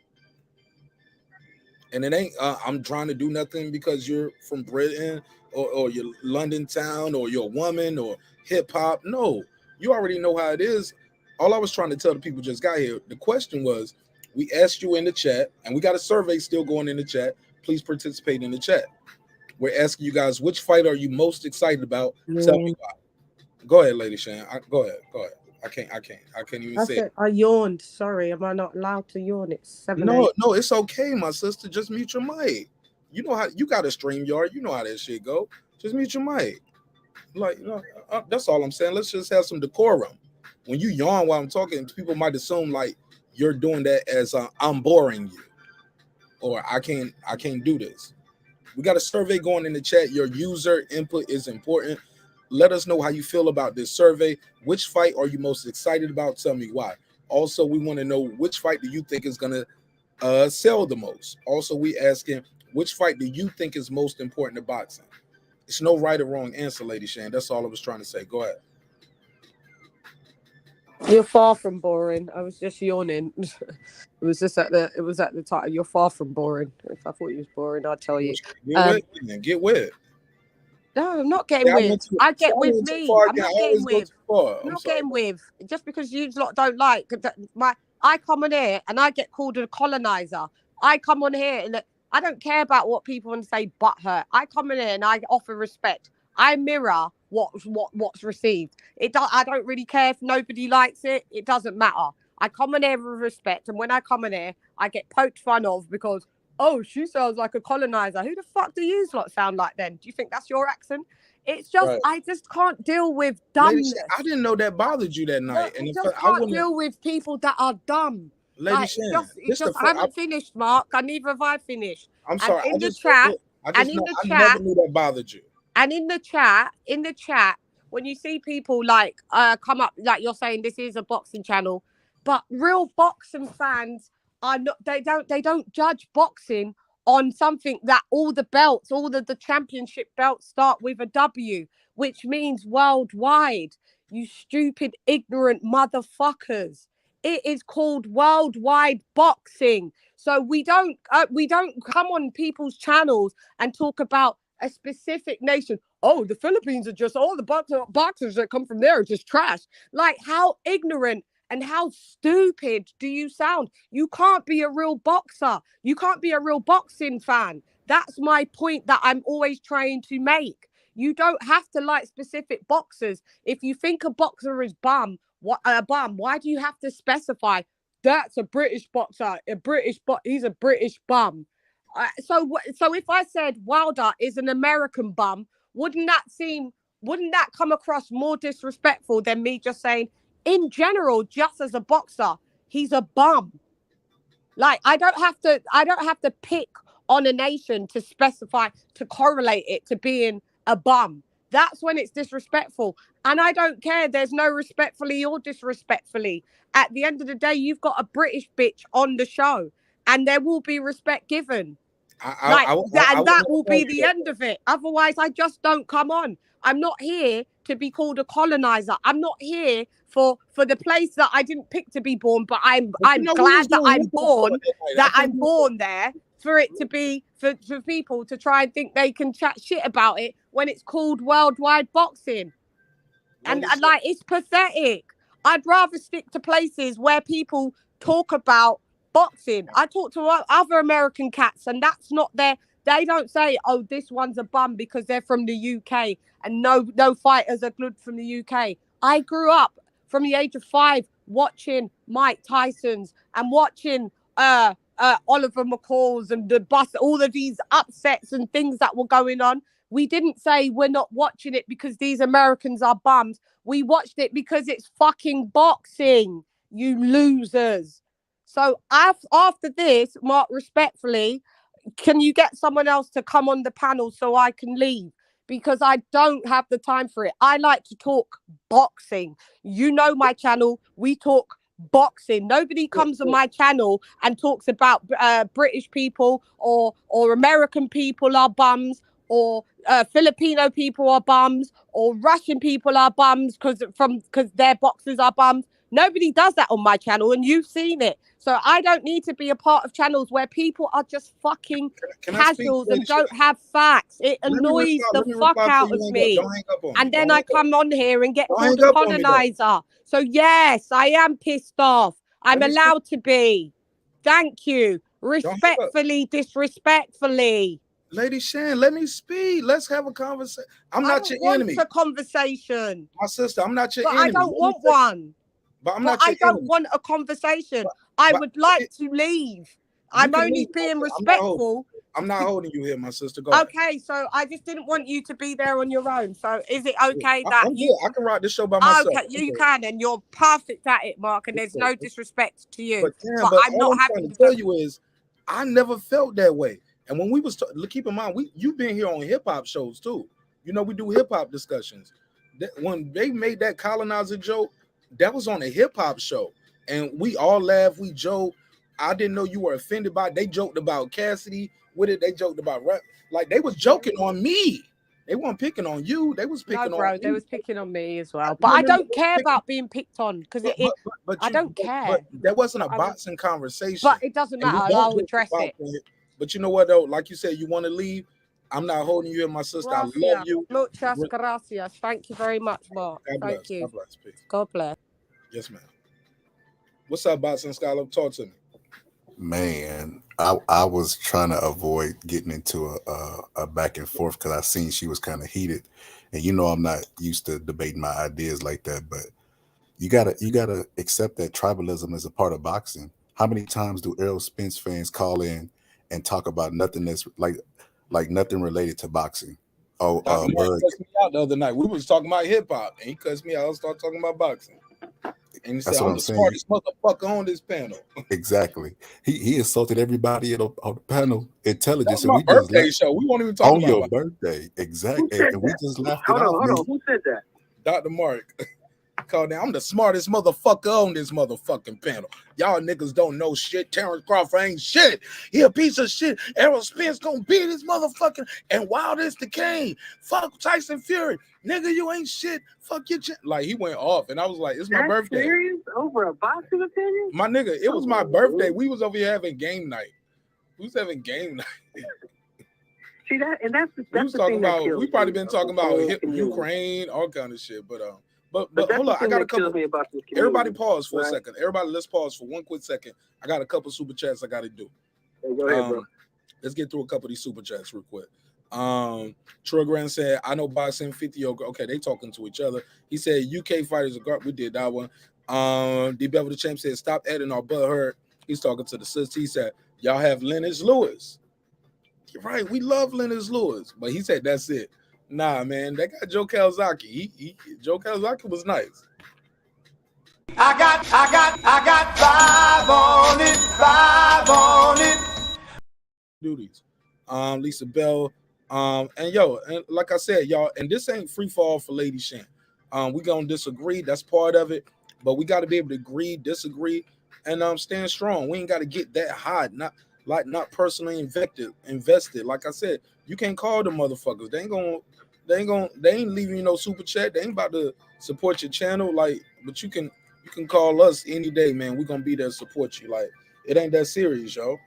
And it ain't I'm trying to do nothing because you're from Britain or you're London town or you're a woman or hip hop. No, you already know how it is. All I was trying to tell the people just got here. The question was, we asked you in the chat, and we got a survey still going in the chat. Please participate in the chat. We're asking you guys, which fight are you most excited about? Tell me why. Go ahead, Lady Shan. Go ahead. I can't even say it. I yawned. Sorry, am I not allowed to yawn? It's 7. No, it's okay, my sister. Just mute your mic. You know how you got a StreamYard. You know how that shit go. Just mute your mic. Like, that's all I'm saying. Let's just have some decorum. When you yawn while I'm talking, people might assume like you're doing that as I'm boring you, or I can't do this. We got a survey going in the chat. Your user input is important. Let us know how you feel about this survey. Which fight are you most excited about? Tell me why. Also, we want to know which fight do you think is going to sell the most. Also, we asking which fight do you think is most important to boxing? It's no right or wrong answer, Lady Shan. That's all I was trying to say. Go ahead. You're far from boring. I was just yawning. It was at the title. You're far from boring. If I thought you was boring, I'd tell you. Get with. No, I'm not getting with. I get with me. I'm not getting with. I'm not getting with. Just because you lot don't like I come on here and I get called a colonizer. I come on here and I don't care about what people want to say but her. I come in here and I offer respect. I mirror what's received. I don't really care if nobody likes it. It doesn't matter. I come in here with respect, and when I come in here, I get poked fun of because, oh, she sounds like a colonizer. Who the fuck do you lot sound like then? Do you think that's your accent? It's just, right. I just can't deal with dumbness. Lady, I didn't know that bothered you that night. I just can't deal with people that are dumb. Lady Shan, I haven't finished, Mark. Neither have I finished. I'm sorry. I never knew that bothered you. And in the chat, when you see people like come up, like you're saying, this is a boxing channel, but real boxing fans are not. They don't judge boxing on something that all the belts, all the championship belts start with a W, which means worldwide. You stupid, ignorant motherfuckers. It is called worldwide boxing. So we don't come on people's channels and talk about a specific nation. Oh, the Philippines are just all the boxers that come from there are just trash. Like, how ignorant and how stupid do you sound? You can't be a real boxer. You can't be a real boxing fan. That's my point that I'm always trying to make. You don't have to like specific boxers. If you think a boxer is why do you have to specify that's a British boxer, he's a British bum? So if I said Wilder is an American bum, wouldn't that come across more disrespectful than me just saying, in general, just as a boxer, he's a bum? Like, I don't have to pick on a nation to specify, to correlate it to being a bum. That's when it's disrespectful. And I don't care. There's no respectfully or disrespectfully. At the end of the day, you've got a British bitch on the show, and there will be respect given. That will be the end of it. Otherwise, I just don't come on. I'm not here to be called a colonizer. I'm not here for the place that I didn't pick to be born, but I'm glad that I'm born there. For it to be for people to try and think they can chat shit about it when it's called worldwide boxing. And like, it's pathetic. I'd rather stick to places where people talk about boxing. I talk to other American cats, and that's not they don't say, oh, this one's a bum because they're from the UK and no fighters are good from the UK. I grew up from the age of 5 watching Mike Tyson's and watching Oliver McCall's and all of these upsets and things that were going on. We didn't say we're not watching it because these Americans are bums. We watched it because it's fucking boxing, you losers. So after this, Mark, respectfully, can you get someone else to come on the panel so I can leave? Because I don't have the time for it. I like to talk boxing. You know my channel. We talk boxing. Nobody comes on my channel and talks about British people or American people are bums. or Filipino people are bums, or Russian people are bums because their boxers are bums. Nobody does that on my channel, and you've seen it. So I don't need to be a part of channels where people are just fucking casuals and don't have facts. It annoys the fuck out of me. And then I come on here and get called a colonizer. So yes, I am pissed off. I'm allowed to be. Thank you. Respectfully, disrespectfully. Lady Shan, let me speak. Let's have a conversation. I'm not your enemy. I don't want a conversation. My sister, I'm not your enemy. enemy. I don't want one. But I'm not your enemy. I don't want a conversation. I would like to leave. I'm only being respectful. I'm not holding you here, my sister. Go ahead. Okay, so I just didn't want you to be there on your own. So is it okay that I can ride this show by myself. Okay, you can, and you're perfect at it, Mark. And there's no disrespect to you. But I'm not happy to tell you is I never felt that way. And when we was keep in mind, you've been here on hip hop shows too. You know, we do hip hop discussions. When they made that colonizer joke, that was on a hip hop show, and we all laughed, we joked. I didn't know you were offended by it. They joked about Cassidy with it. They joked about rap. Like they was joking on me. They weren't picking on you. They was picking on me. They was picking on me as well. But I don't care about being picked on because I don't care. But that wasn't a boxing conversation. But it doesn't matter. I'll address it. But you know what though? Like you said, you want to leave. I'm not holding you here, my sister. Gracias. I love you. Muchas gracias. Thank you very much, Mark. Thank you. God bless. Peace. God bless. Yes, ma'am. What's up, Boxing Scholar? Talk to me. Man, I was trying to avoid getting into a back and forth because I seen she was kind of heated, and you know I'm not used to debating my ideas like that. But you gotta accept that tribalism is a part of boxing. How many times do Errol Spence fans call in and talk about nothing that's like nothing related to boxing? Oh, He cussed me out the other night. We was talking about hip hop, and he cussed me out. I started talking about boxing, and he said, "I'm the smartest motherfucker on this panel." Exactly. He insulted everybody on the panel. Intelligence. That was my birthday show. We won't even talk on about your birthday. Exactly. And we just laughed it out. Hold on. Who said that? Dr. Marq. Called down. I'm the smartest motherfucker on this motherfucking panel. Y'all niggas don't know shit. Terrence Crawford ain't shit. He a piece of shit. Errol Spence gonna beat his motherfucking and Wild is the king. Fuck Tyson Fury. Nigga, you ain't shit. Fuck your like he went off and I was like, it's my birthday. Serious? Over a boxing opinion? My nigga, it was my birthday. We was over here having game night. We was having game night. See that, and that's we was talking about. We probably been talking about Ukraine, all kind of shit, but hold on, I got a couple. Everybody pause for a second. Everybody, let's pause for one quick second. I got a couple super chats I got to do. Hey, go ahead, bro. Let's get through a couple of these super chats real quick. Troy Grant said, "I know boxing 50 year." Okay, they talking to each other. He said, "UK fighters are garbage." We did that one. D Bevel the Champ said, "Stop adding our butt hurt." He's talking to the sister. He said, "Y'all have Lennox Lewis." You're right. We love Lennox Lewis, but he said that's it. Nah, man, they got Joe Calzaghe. Joe Calzaghe was nice. I got 5 on it. Duties. Lisa Bell. And like I said, y'all, and this ain't free fall for Lady Shan. We gonna disagree. That's part of it, but we got to be able to agree, disagree, and stand strong. We ain't got to get that hot. Not personally invested. Like I said, you can't call the motherfuckers. They ain't leaving you no super chat. They ain't about to support your channel. But you can call us any day, man. We're gonna be there to support you. Like, it ain't that serious, yo.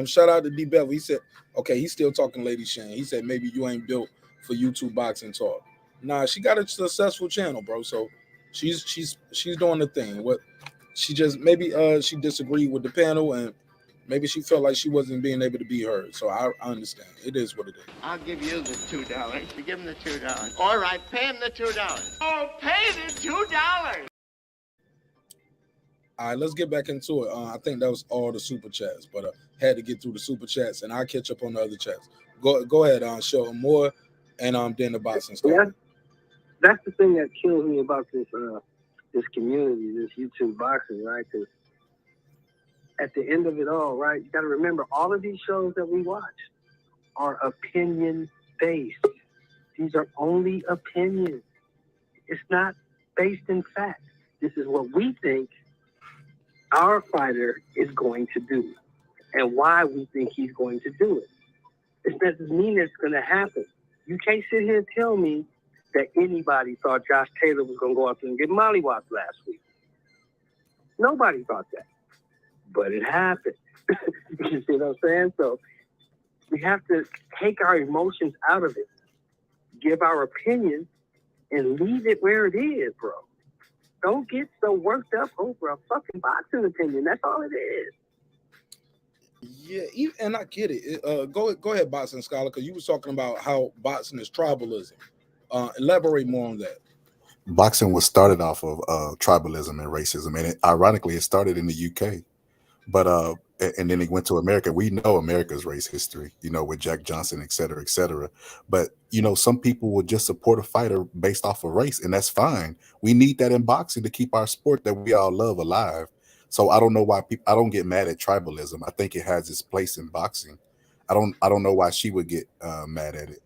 Shout out to D Bevel. He said, okay, he's still talking Lady Shan. He said maybe you ain't built for YouTube boxing talk. Nah, she got a successful channel, bro. So she's doing the thing. What she just maybe she disagreed with the panel and maybe she felt like she wasn't being able to be heard. So I understand. It is what it is. I'll give you the $2. You give him the $2. All right, pay him the $2. Oh, pay the $2. All right, let's get back into it. I think that was all the super chats, but had to get through the super chats, and I'll catch up on the other chats. Go ahead, show them more, and then the boxing stuff. Yeah, that's the thing that kills me about this community, this YouTube boxing, right? Because at the end of it all, right, you got to remember all of these shows that we watch are opinion-based. These are only opinions. It's not based in fact. This is what we think our fighter is going to do and why we think he's going to do it. It doesn't mean it's going to happen. You can't sit here and tell me that anybody thought Josh Taylor was going to go out there and get mollywopped last week. Nobody thought that. But it happened. You see what I'm saying? So we have to take our emotions out of it, give our opinion, and leave it where it is, bro. Don't get so worked up over a fucking boxing opinion. That's all it is. Yeah, and I get it. Go ahead, boxing scholar, because you was talking about how boxing is tribalism. Elaborate more on that. Boxing was started off of tribalism and racism, and ironically, it started in the UK. But and then it went to America. We know America's race history, you know, with Jack Johnson, et cetera, et cetera. But you know, some people would just support a fighter based off of race, and that's fine. We need that in boxing to keep our sport that we all love alive. So I don't know why I don't get mad at tribalism. I think it has its place in boxing. I don't know why she would get mad at it.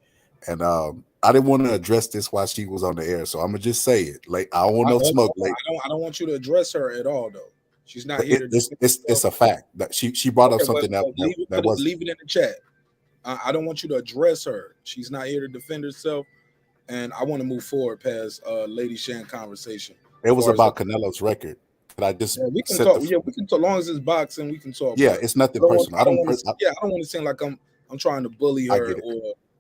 And I didn't want to address this while she was on the air, so I'm gonna just say it. Like, I don't want no smoke. Like, I don't want you to address her at all, though. She's not here. It's a fact that she brought up something that was. Leave it in the chat. I don't want you to address her. She's not here to defend herself, and I want to move forward past Lady Shan conversation. It was about Canelo's record. But I just we can talk. Yeah, we can talk. As long as it's boxing, we can talk. Yeah, it's nothing personal. I don't want to seem like I'm trying to bully her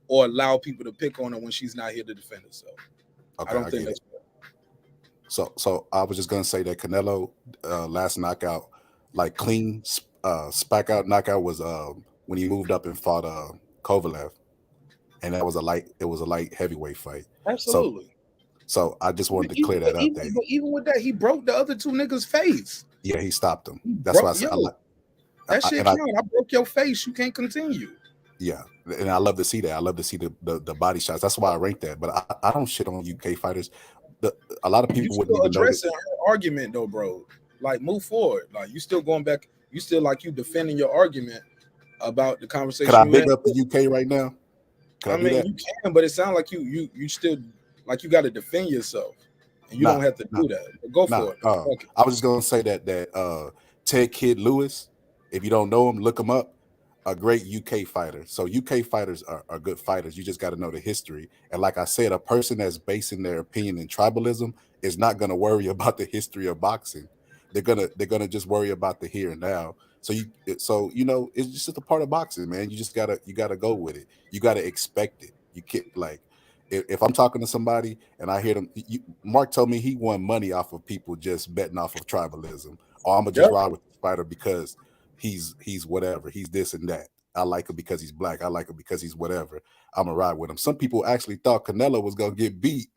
or allow people to pick on her when she's not here to defend herself. Okay, I don't think that's fair. So I was just gonna say that Canelo last knockout, like clean spike out knockout, was when he moved up and fought Kovalev, and that was a light heavyweight fight. Absolutely. So I just wanted to clear that up. But even with that, he broke the other two niggas' face. Yeah, he stopped them. That's why I said that shit count. I broke your face. You can't continue. Yeah, and I love to see that. I love to see the body shots. That's why I rank that. But I don't shit on UK fighters. A lot of people wouldn't even know. Addressing her argument though, bro. Like, move forward. Like, you still going back. You still like you defending your argument about the conversation. Could I big up the UK right now? I mean, you can, but it sounds like you still like you got to defend yourself, and you don't have to do that. But go for it. Okay. I was just gonna say that Ted Kid Lewis, if you don't know him, look him up. A great UK fighter. So UK fighters are good fighters. You just got to know the history. And like I said, a person that's basing their opinion in tribalism is not going to worry about the history of boxing. They're gonna just worry about the here and now. So you know, it's just a part of boxing, man. You just gotta go with it. You gotta expect it. You can't, like, if I'm talking to somebody and I hear them, Mark told me he won money off of people just betting off of tribalism. Or I'm gonna just ride with the fighter because he's whatever, he's this and that. I like him because he's black. I like him because he's whatever. I'm gonna ride with him. Some people actually thought Canelo was gonna get beat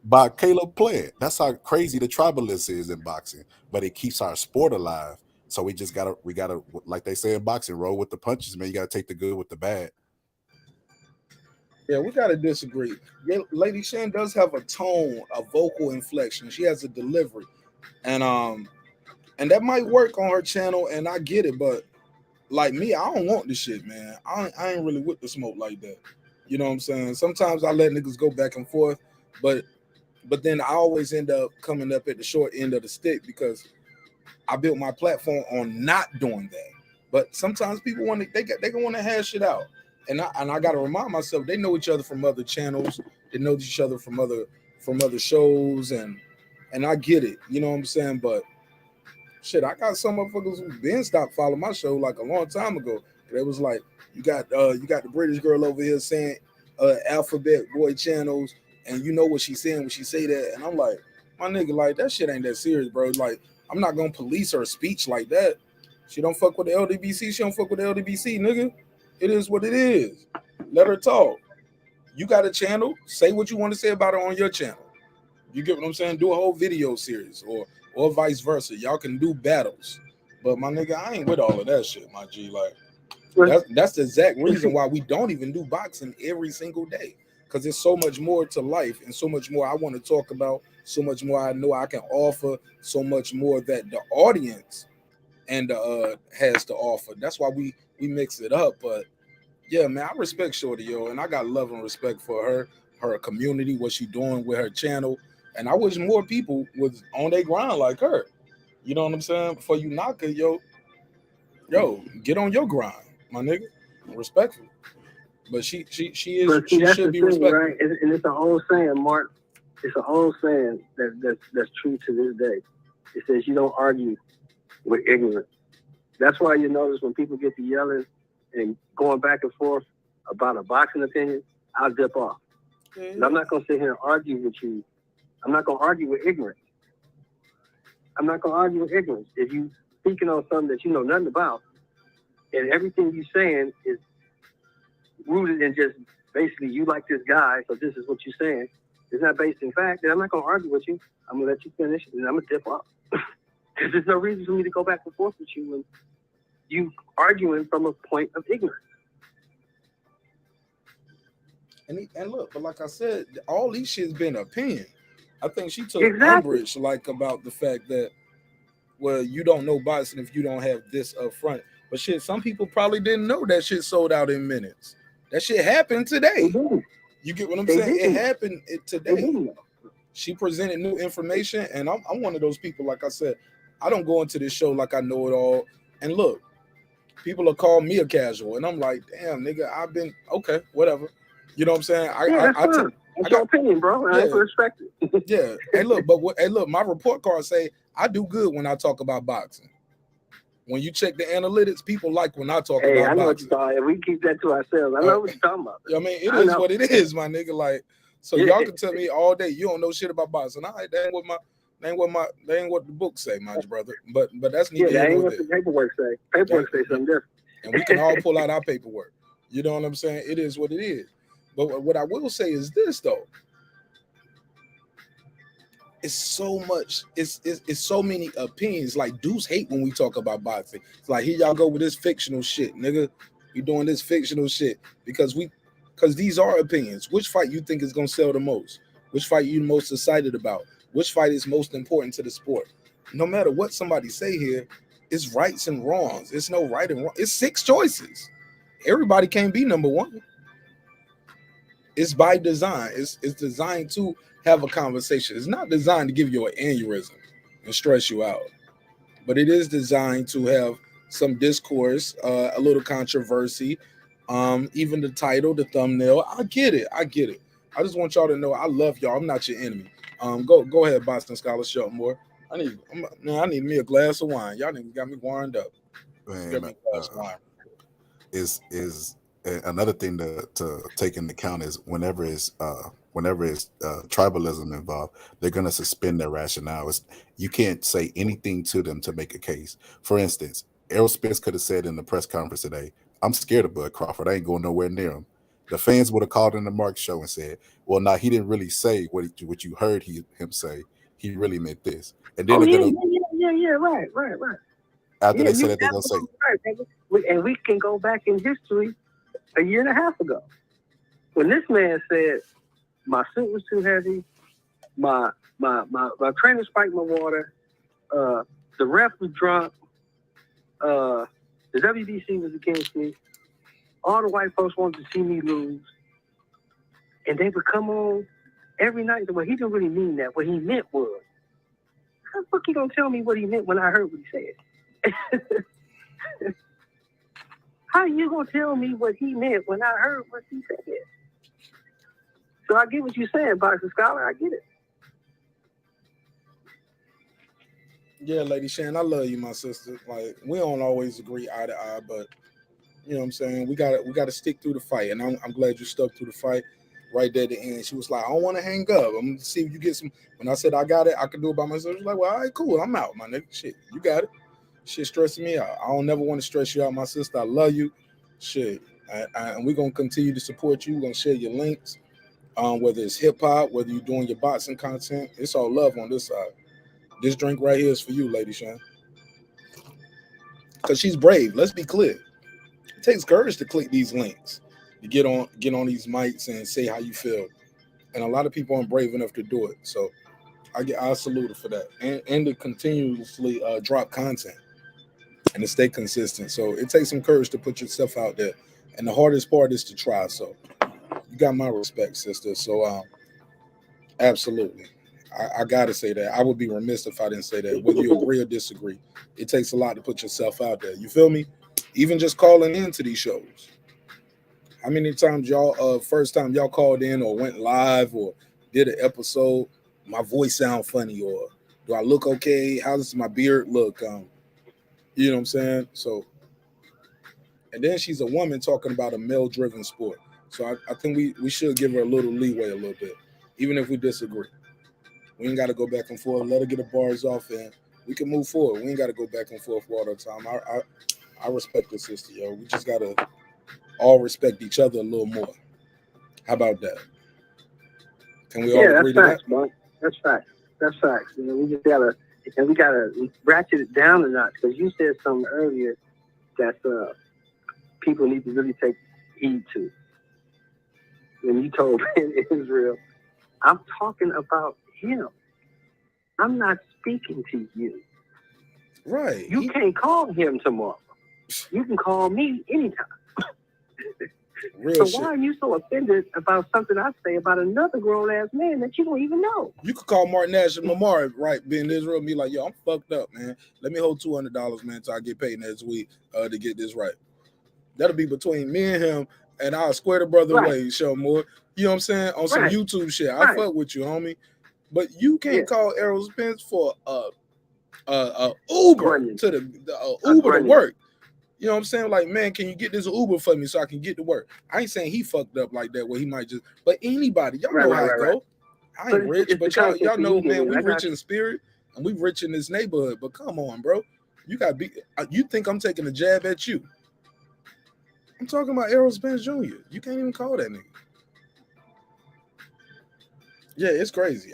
by Caleb Plant. That's how crazy the tribalist is in boxing. But it keeps our sport alive. So we gotta, like they say in boxing, roll with the punches, man. You gotta take the good with the bad. Yeah, we gotta disagree. Yeah, Lady Shan does have a tone, a vocal inflection. She has a delivery, and that might work on her channel, and I get it, but like me, I don't want this shit, man. I ain't really with the smoke like that. You know what I'm saying? Sometimes I let niggas go back and forth, but then I always end up coming up at the short end of the stick because I built my platform on not doing that. But sometimes people want to, they can want to hash it out, and I got to remind myself they know each other from other channels, they know each other from other shows, and I get it. You know what I'm saying? But shit, I got some motherfuckers who been stopped following my show like a long time ago. It was like, you got the British girl over here saying alphabet boy channels, and you know what she's saying when she say that, and I'm like, my nigga, like, that shit ain't that serious, bro. Like, I'm not gonna police her speech like that. She don't fuck with the LDBC, she don't fuck with the LDBC, nigga. It is what it is. Let her talk. You got a channel, say what you want to say about her on your channel. You get what I'm saying? Do a whole video series, or vice versa. Y'all can do battles. But my nigga, I ain't with all of that shit, my G. Like, that's the exact reason why we don't even do boxing every single day. Because there's so much more to life and so much more I want to talk about, so much more I know I can offer, so much more that the audience and has to offer. That's why we mix it up. But yeah, man, I respect Shorty, yo, and I got love and respect for her community, what she doing with her channel. And I wish more people was on their grind like her. You know what I'm saying? Before you knock her, yo, get on your grind, my nigga. Respectful. But she But should see, that's the be thing, respected. right? And it's an old saying, Mark. It's an old saying that's true to this day. It says you don't argue with ignorance. That's why you notice when people get to yelling and going back and forth about a boxing opinion, I'll dip off. And I'm not going to sit here and argue with you. I'm not going to argue with ignorance. I'm not going to argue with ignorance. If you speaking on something that you know nothing about, and everything you're saying is rooted in just basically you like this guy, so this is what you're saying. It's not based in fact, then I'm not going to argue with you. I'm going to let you finish, and I'm going to dip off. Because there's no reason for me to go back and forth with you when you arguing from a point of ignorance. And look, but like I said, all these shit's been opinion. I think she took umbrage like about the fact that, well, you don't know boxing if you don't have this up front. But shit, some people probably didn't know that shit sold out in minutes. That shit happened today. You get what I'm saying? It happened today. She presented new information, and I'm one of those people, like I said, I don't go into this show like I know it all. And look, people will call me a casual, and I'm like, damn, nigga, I've been, okay, whatever. You know what I'm saying? That's your opinion, bro. I respect it. Yeah. Hey, look, my report card say I do good when I talk about boxing. When you check the analytics, people like when I talk about I know boxing. what you're talking. We keep that to ourselves. I know what you're talking about. I mean, it is what it is, my nigga. Like, so y'all can tell me all day you don't know shit about boxing. All right, that ain't what the book say, my brother. But that's neither that here ain't nor what there. the paperwork say. Paperwork say something different. And we can all pull out our paperwork. You know what I'm saying? It is what it is. But what I will say is this though. It's so much, it's so many opinions. Like dudes hate when we talk about boxing. It's like, here y'all go with this fictional shit, nigga. We doing this fictional shit because these are opinions. Which fight you think is gonna sell the most? Which fight you most excited about? Which fight is most important to the sport? No matter what somebody say here, it's rights and wrongs. It's no right and wrong. It's 6 choices. Everybody can't be number one. It's by design. It's designed to have a conversation. It's not designed to give you an aneurysm and stress you out, but it is designed to have some discourse, a little controversy, even the title, the thumbnail. I get it. I just want y'all to know I love y'all. I'm not your enemy. Go ahead, Boston Scholar, show more. I need me a glass of wine. Y'all niggas got me wind up. Man, is another thing to take into account is whenever it's tribalism involved, they're gonna suspend their rationale. You can't say anything to them to make a case. For instance, Errol Spence could have said in the press conference today, "I'm scared of Bud Crawford. I ain't going nowhere near him." The fans would have called in the Marq show and said, "Well, now he didn't really say what you heard him say. He really meant this." And then right. After they said that, they're gonna say, right, and we can go back in history a year and a half ago when this man said my suit was too heavy, my trainer spiked my water, the ref was drunk, the WBC was against me, all the white folks wanted to see me lose, and they would come on every night. Well, he didn't really mean that. What he meant was, how the fuck you gonna tell me what he meant when I heard what he said? How you gonna tell me what he meant when I heard what he said? So I get what you're saying, Boxing Scholar. I get it. Yeah, Lady Shan, I love you, my sister. Like, we don't always agree eye to eye, but you know what I'm saying? We gotta stick through the fight. And I'm glad you stuck through the fight right there at the end. She was like, I don't want to hang up. I'm gonna see if you get some. When I said I got it, I can do it by myself. She's like, well, all right, cool. I'm out, my nigga. Shit, you got it. Shit stressing me out. I don't never want to stress you out, my sister. I love you. Shit. And we're gonna continue to support you. We're gonna share your links. Whether it's hip hop, whether you're doing your boxing content, it's all love on this side. This drink right here is for you, Lady Shan. Because she's brave. Let's be clear. It takes courage to click these links, to get on these mics and say how you feel. And a lot of people aren't brave enough to do it. So I salute her for that. And to continuously drop content and to stay consistent. So it takes some courage to put yourself out there. And the hardest part is to try. So you got my respect, sister. So absolutely. I gotta say that. I would be remiss if I didn't say that. Whether you agree or disagree, it takes a lot to put yourself out there. You feel me? Even just calling into these shows. How many times y'all first time y'all called in or went live or did an episode, my voice sound funny or do I look okay? How does my beard look? You know what I'm saying? So, and then she's a woman talking about a male-driven sport. So I think we should give her a little leeway a little bit, even if we disagree. We ain't got to go back and forth. Let her get the bars off and we can move forward. We ain't got to go back and forth all the time. I respect the sister, yo. We just got to all respect each other a little more. How about that? Can we all agree to that? Mark. That's facts. That's facts. You know, we just gotta ratchet it down a notch because you said something earlier that people need to really take heed to. When you told Israel, I'm talking about him. I'm not speaking to you. Right. You can't call him tomorrow. You can call me anytime. Real so why are you so offended about something I say about another grown-ass man that you don't even know? You could call Marq Nash and Lamar, right, being Israel, and be like, yo, I'm fucked up, man. Let me hold $200, man, until I get paid next week to get this right. That'll be between me and him, and I'll square the brother away, show more. You know what I'm saying? On some YouTube shit. I fuck with you, homie. But you can't call Errol Spence for Uber to the Uber to work. You know what I'm saying? Like, man, can you get this Uber for me so I can get to work? I ain't saying he fucked up like that where he might just, but anybody, y'all know how it go. I ain't rich, but y'all know, man, we rich in spirit and we rich in this neighborhood. But come on, bro. You got to be, you think I'm taking a jab at you. I'm talking about Errol Spence Jr. You can't even call that nigga. Yeah, it's crazy.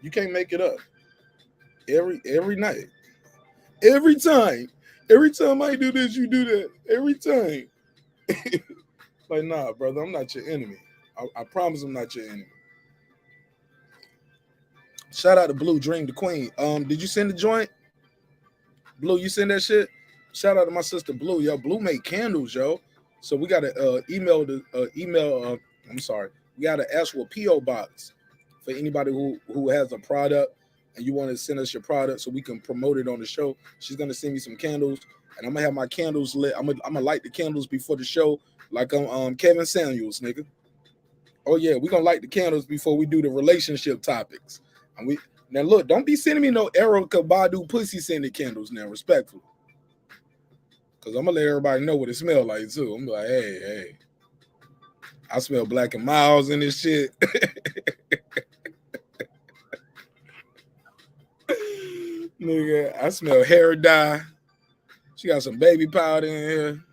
You can't make it up. Every night. Every time I do this, you do that. Every time. Like, nah, brother, I'm not your enemy. I promise I'm not your enemy. Shout out to Blue Dream the Queen. Did you send the joint? Blue, you send that shit? Shout out to my sister Blue. Yo, Blue make candles, yo. So we got to email. I'm sorry. We got an actual P.O. box for anybody who has a product and you want to send us your product so we can promote it on the show. She's gonna send me some candles, and I'm gonna have my candles lit. I'm gonna light the candles before the show, like I'm Kevin Samuels, nigga. Oh yeah, we're gonna light the candles before we do the relationship topics. And now look, don't be sending me no Erica Badu pussy scented candles now, respectfully. Cause I'm gonna let everybody know what it smells like too. I'm like, hey, I smell Black and Miles in this shit. Nigga, I smell hair dye. She got some baby powder in here.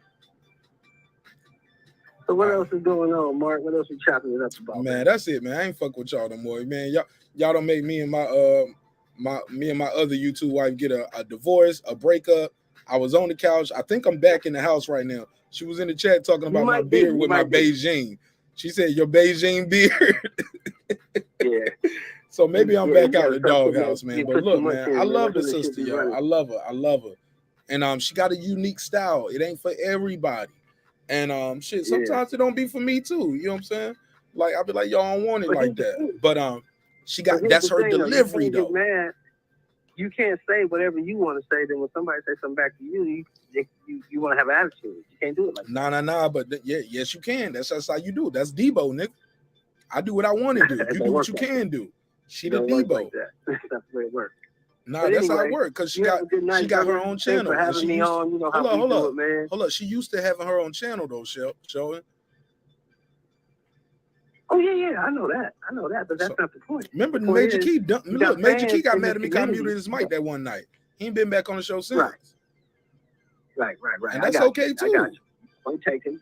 So what else is going on, Mark? What else you chopping it up about? Man, that's it, man. I ain't fuck with y'all no more, man. Y'all don't make me and my other YouTube wife get a divorce, a breakup. I was on the couch. I think I'm back in the house right now. She was in the chat talking about my beard with my Beijing. She said, your Beijing beard. Yeah. So maybe I'm back out the doghouse, man. But look, man, I love the sister, yo. I love her. And she got a unique style. It ain't for everybody. And shit, sometimes it don't be for me too. You know what I'm saying? Like I'll be like, yo, I don't want it like that. But she got that's her delivery though. You can't say whatever you want to say. Then when somebody says something back to you, you want to have attitude. You can't do it like that. Nah. But yes, you can. That's how you do it. That's Debo, nigga. I do what I want to do. You do what you can do. She the Debo. Like that. That's the way it works. Nah, that's how it works. Cause she got her own channel. Hold up. She used to having her own channel though, Sheldon. Oh yeah, I know that. But that's not the point. Remember Major Key? Look, Major Key got mad at me because I muted his mic that one night. He ain't been back on the show since. Right. And that's okay too. I got you. Point taken.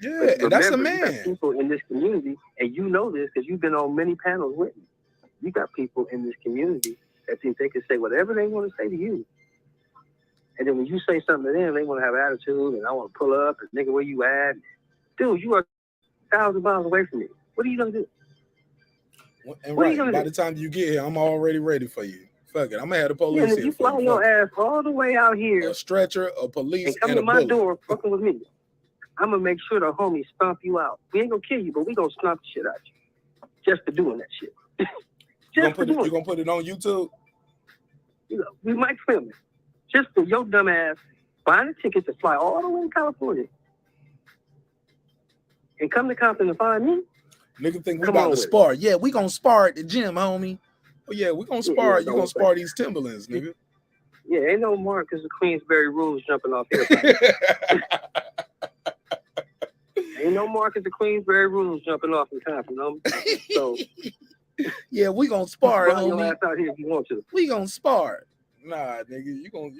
Yeah, and that's a man. You got people in this community, and you know this because you've been on many panels with me. You got people in this community that think they can say whatever they want to say to you. And then when you say something to them, they want to have attitude, and I want to pull up, and nigga, where you at? Dude, you are 1,000 miles away from me. What are you going to do? And by the time you get here, I'm already ready for you. Fuck it. I'm going to have the police here. You fly your ass all the way out here. A stretcher, a police, and come to my door fucking with me. I'm going to make sure the homies stomp you out. We ain't going to kill you, but we going to stomp the shit out you. Just for doing that shit. You going to put it on YouTube? You know, we might film it. Just for your dumb ass buying a ticket to fly all the way to California and come to Compton and find me. Nigga think we Come about on to with it. spar. Yeah, we gonna spar at the gym, homie. Oh yeah, we gonna spar. You don't gonna spar these Timberlands, nigga. Yeah, ain't no Mark because the Queensberry rules jumping off here. Ain't no Mark because the Queensberry rules jumping off in Compton. So yeah, we gonna spar, run your homie. ass out here if you want to. We gonna spar. Nah, nigga, you gonna,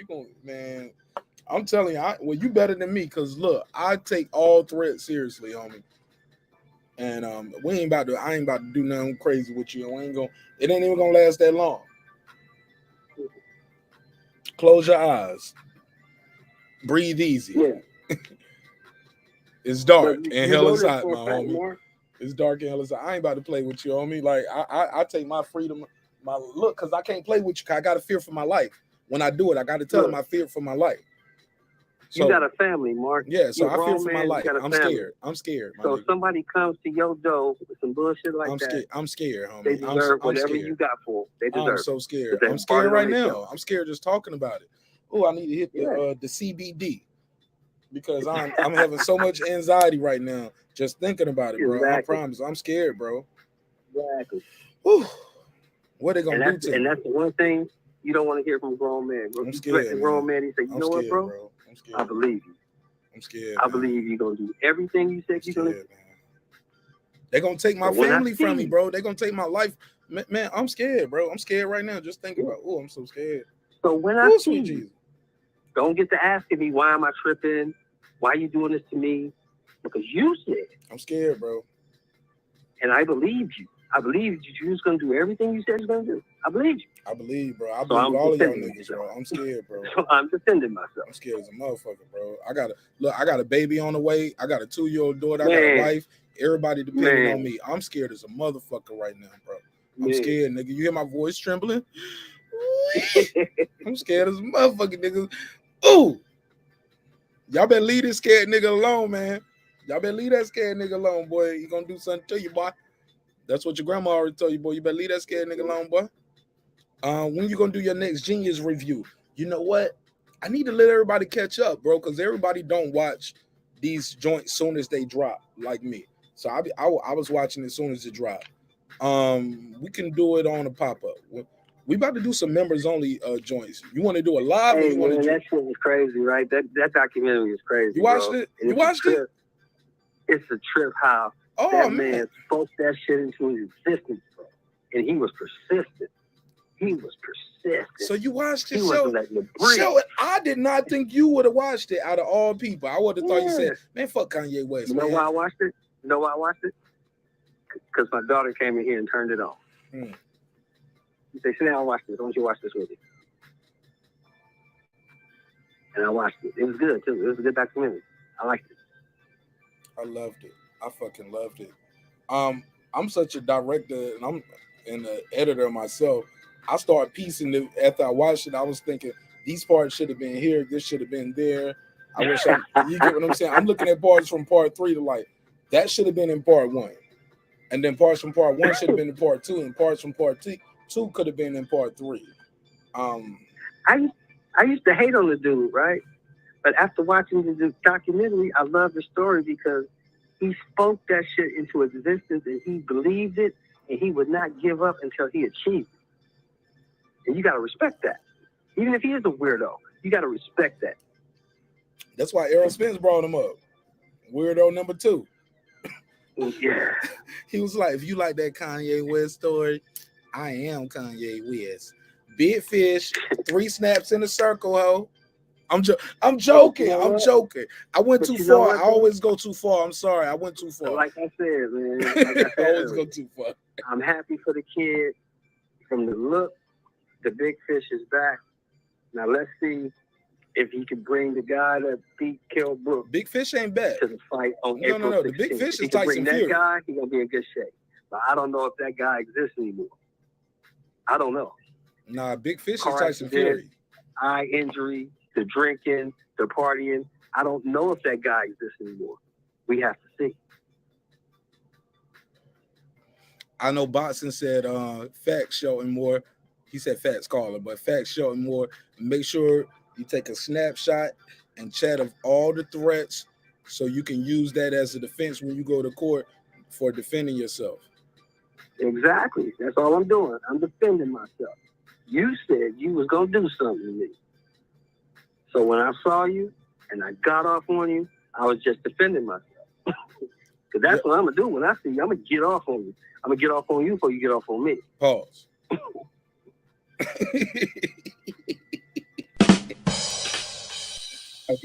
man. I'm telling you, well, you better than me, cause look, I take all threats seriously, homie. And I ain't about to do nothing crazy with you. It ain't even gonna last that long. Close your eyes. Breathe easy. Yeah. It's dark But and you hell know is this hot, for my a fact, homie. Mark. It's dark and hell is hot. I ain't about to play with you, homie. Like I take my freedom, my look, cause I can't play with you. I gotta fear for my life. When I do it, I gotta tell them I fear for my life. So, You got a family, Mark. Yeah, so You're a I fear grown for my man, you life. got a I'm family. scared. I'm scared. My So nigga. if somebody comes to your door with some bullshit like I'm that, scared. I'm scared, homie. they deserve I'm whatever scared. you got for them. They deserve. I'm so scared. They I'm brought scared it on right now. themselves. I'm scared just talking about it. Oh, I need to hit the CBD because I'm having so much anxiety right now just thinking about it, bro. I Exactly. promise. I'm scared, bro. Exactly. Whew. What they gonna do to And me? that's the one thing you don't want to hear from a grown man. Bro. I'm You scared, threaten a grown man, he say, you I'm know what, scared, bro? I'm scared. I believe you. I'm scared. I believe you're gonna do everything you said you're gonna do. They're gonna take my But when I family from see me, you- bro. They're gonna take my life. Man, I'm scared, bro. I'm scared right now. Just thinking about, oh, I'm so scared. So when I Oh, see sweet you, Jesus. don't get to asking me why am I tripping? Why you doing this to me? Because you said it. I'm scared, bro. And I believed you. I believed you was gonna do everything you said you're gonna do. I believed you. I believe, bro. I So believe I'm all of y'all defending niggas, bro. I'm scared, bro. So I'm defending myself. I'm scared as a motherfucker, bro. I got a baby on the way. I got a 2-year-old daughter. I got a Man. wife. Everybody depending Man. on me. I'm scared as a motherfucker right now, bro. I'm Man. scared, nigga. You hear my voice trembling? I'm scared as a motherfucker, nigga. Ooh. Y'all better leave this scared nigga alone, man. Y'all better leave that scared nigga alone, boy. He gonna do something to you, boy. That's what your grandma already told you, boy. You better leave that scared nigga alone, boy. When you gonna do your next Genius review? You know what? I need to let everybody catch up, bro, because everybody don't watch these joints soon as they drop, like me. So I was watching as soon as it dropped. We can do it on a pop-up. We about to do some members only joints. You want to do a live or Hey you want man, to do? that shit was crazy, right? That documentary is crazy. You watched bro. it? And You watched it? It's a trip how Oh, that man. man spoke that shit into existence, bro. And he was persistent. He was persistent. So you watched He the wasn't show? letting it breathe. Show it. I did not think you would have watched it out of all people. I would have thought you said, Yes. man, fuck Kanye West, You know man. why I watched it? You know why I watched it? Because my daughter came in here and turned it on. Hmm. She said, sit down and watch this. I want you to watch this with me. And I watched it. It was good, too. It was a good documentary. I liked it. I loved it. I fucking loved it. I'm such a director and I'm an editor myself. I started piecing it after I watched it. I was thinking these parts should have been here. This should have been there. I wish you get what I'm saying? I'm looking at parts from part 3 to like, that should have been in part 1. And then parts from part 1 should have been in part 2. And parts from part 2 could have been in part 3. I used to hate on the dude, right? But after watching the documentary, I love the story because he spoke that shit into existence and he believed it and he would not give up until he achieved it. And you got to respect that. Even if he is a weirdo, you got to respect that. That's why Errol Spence brought him up. Weirdo number 2. Yeah. He was like, if you like that Kanye West story, I am Kanye West. Big fish, 3 snaps in a circle, ho. I'm joking. You know I'm what? joking. I went But too you know far. what, I though? always go too far. I'm sorry. I went too far. Like I said, man, like I said I always earlier, go too far. I'm happy for the kid. From the look, the big fish is back. Now let's see if he can bring the guy that beat Kell Brook. Big Fish ain't bad To the fight on No, April no. 16th. The Big Fish If he is can Tyson bring Fury. that guy, he's gonna be in good shape. But I don't know if that guy exists anymore. I don't know. Nah, Big Fish is Car Tyson accident, Fury. eye injury, the drinking, the partying. I don't know if that guy exists anymore. We have to see. I know Boxing said facts showing more. He said facts caller, but facts showing more. Make sure you take a snapshot and chat of all the threats so you can use that as a defense when you go to court for defending yourself. Exactly. That's all I'm doing. I'm defending myself. You said you was gonna do something to me. So when I saw you and I got off on you, I was just defending myself. Because that's what I'm gonna do when I see you. I'm gonna get off on you. I'm gonna get off on you before you get off on me. Pause. I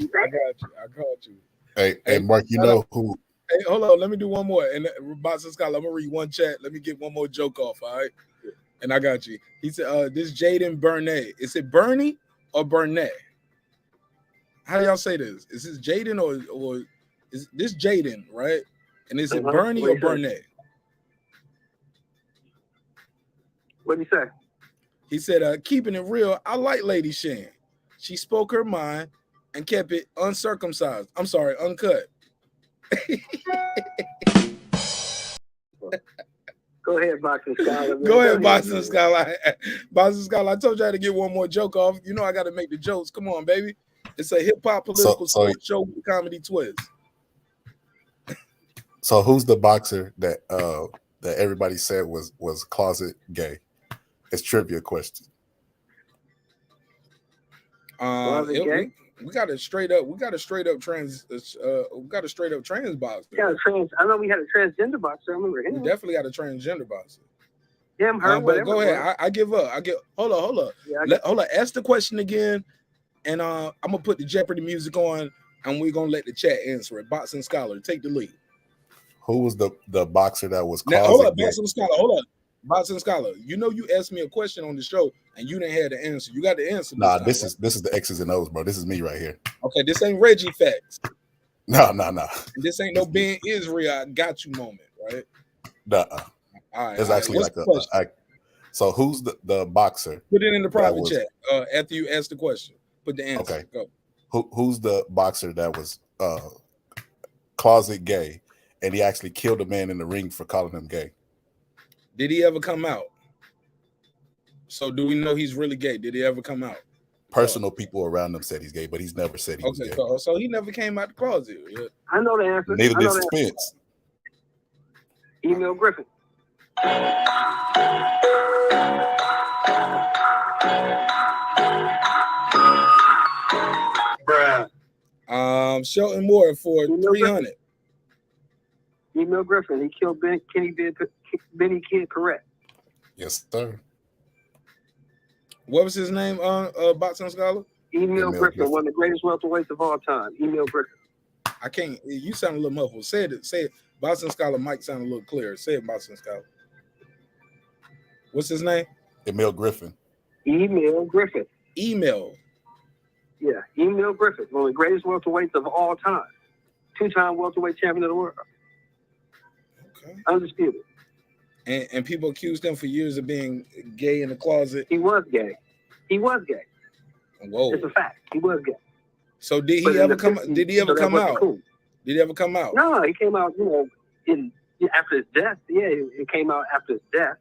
got you. Hey, Mark, you know who? Hey, hold on. Let me do one more. And Boxing Scholar, I'm gonna read one chat. Let me get one more joke off. All right. And I got you. He said, "This Jaden Burnett. Is it Bernie or Burnett? How do y'all say this? Is this Jaden or is this Jaden, right? And is it Bernie or Burnett?" What did he say? He said, "Keeping it real, I like Lady Shan. She spoke her mind and kept it uncircumcised. I'm sorry, uncut." Go ahead, Boxing Scholar. Go ahead, Boxing Scholar. Boxing Scholar, I told you I had to get one more joke off. You know I got to make the jokes. Come on, baby. It's a hip-hop political sports show with a comedy twist. So who's the boxer that that everybody said was closet gay? It's trivia question. We got a straight up trans boxer. Yeah, I know we had a transgender boxer. I remember him. We definitely got a transgender boxer. Him, her, whatever. Go ahead. I give up. Hold on. Yeah, hold on. Ask the question again, and I'm gonna put the Jeopardy music on, and we're gonna let the chat answer it. Boxing Scholar, take the lead. Who was the boxer that was now, closet gay? Boxing Scholar, hold on. Boxing Scholar, you know you asked me a question on the show and you didn't have the answer. You got the answer. Nah, this is the X's and O's, bro. This is me right here. Okay, this ain't Reggie facts. No. This ain't no Ben Israel I got you moment, right? Nah. All right. It's actually like so who's the boxer? Put it in the private chat after you ask the question. Put the answer. Okay. Go. Who's the boxer that was closet gay and he actually killed a man in the ring for calling him gay? Did he ever come out? So do we know he's really gay? Did he ever come out? Personal people around him said he's gay, but he's never said he was gay. So he never came out the closet. Yeah. I know the answer. Neither did Spence. Email Griffin. Bruh. Shelton Moore for 300. Email Griffin. He killed Benny Kid Correct. Yes, sir. What was his name? Boxing Scholar. Email Griffin, one of the greatest welterweights of all time. Email Griffin. I can't. You sound a little muffled. Say it. Say it. Boxing Scholar might sound a little clearer. Say it, Boxing Scholar. What's his name? Emil Griffin. Email Griffin. Email. Yeah, Email Griffin, one of the greatest welterweights of all time. 2-time welterweight champion of the world. Okay. Undisputed. And people accused him for years of being gay in the closet. He was gay. Whoa. It's a fact. He was gay. So did he ever come? Did he ever come out? Cool. Did he ever come out? No, he came out. After his death. Yeah, it came out after his death.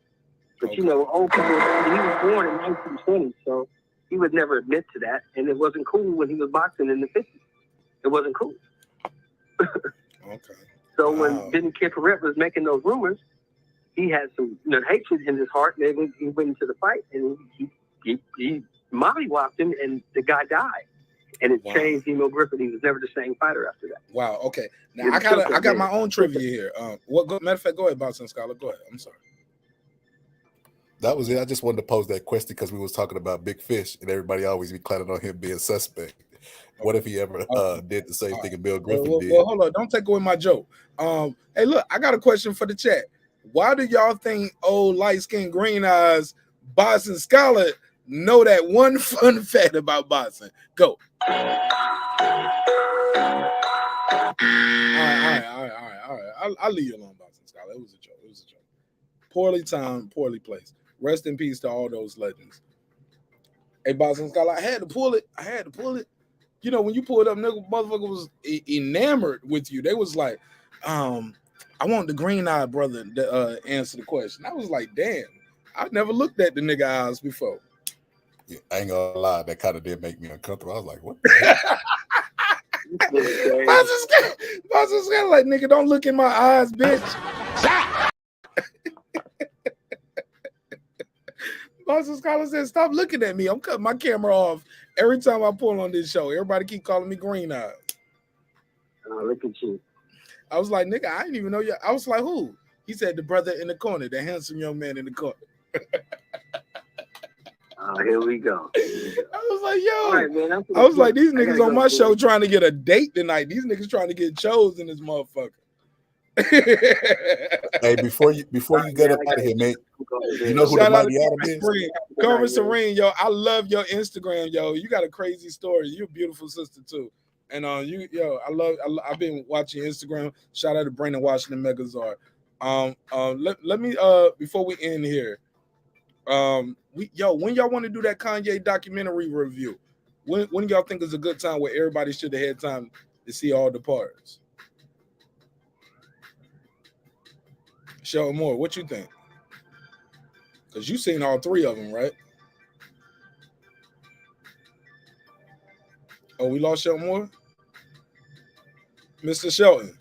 But old people. He was born in 1920, so he would never admit to that, and it wasn't cool when he was boxing in the 50s. It wasn't cool. Okay. So when Benny Kid Correct was making those rumors, he had some hatred in his heart. And he went into the fight, and he mollywopped him, and the guy died. And it changed Email Griffin. He was never the same fighter after that. Wow. Okay. Now I got my own trivia here. Matter of fact, go ahead, Boxing Scholar. Go ahead. I'm sorry. That was it. I just wanted to pose that question because we was talking about Big Fish, and everybody always be clowning on him being suspect. What if he ever did the same thing Bill Griffin did? Well, hold on. Don't take away my joke. Hey, look, I got a question for the chat. Why do y'all think old light-skinned green eyes Boxing Scholar know that one fun fact about boxing? Go. All right. I'll leave you alone, Boxing Scholar. It was a joke. Poorly timed, poorly placed. Rest in peace to all those legends. Hey, Boxing Scholar, I had to pull it. When you pulled up, motherfucker was enamored with you. They was like, I want the green-eyed brother to answer the question. I was like, damn, I never looked at the nigga eyes before. Yeah, I ain't gonna lie, that kind of did make me uncomfortable. I was like, what the heck? Boston Scott like, nigga, don't look in my eyes, bitch. Boston Scholar said, stop looking at me. I'm cutting my camera off every time I pull on this show. Everybody keep calling me green eyes. Look at you. I was like, nigga, I didn't even know you. I was like, who? He said the brother in the corner, the handsome young man in the corner. Here we go. I was like, yo. Right, man, I was like, these niggas on my show trying to get a date tonight. These niggas trying to get chosen, this motherfucker. Hey, before you get up out of here, mate, you know who the Mighty Atom is? Carmen Serene, yo, I love your Instagram, yo. You got a crazy story. You're a beautiful sister too. And I've been watching Instagram. Shout out to Brandon Washington Megazard. Let me before we end here. When y'all want to do that Kanye documentary review? When y'all think is a good time where everybody should have had time to see all the parts? Sheldon Moore, what you think? Because you seen all three of them, right? Oh, we lost Sheldon Moore? Mr. Shelton.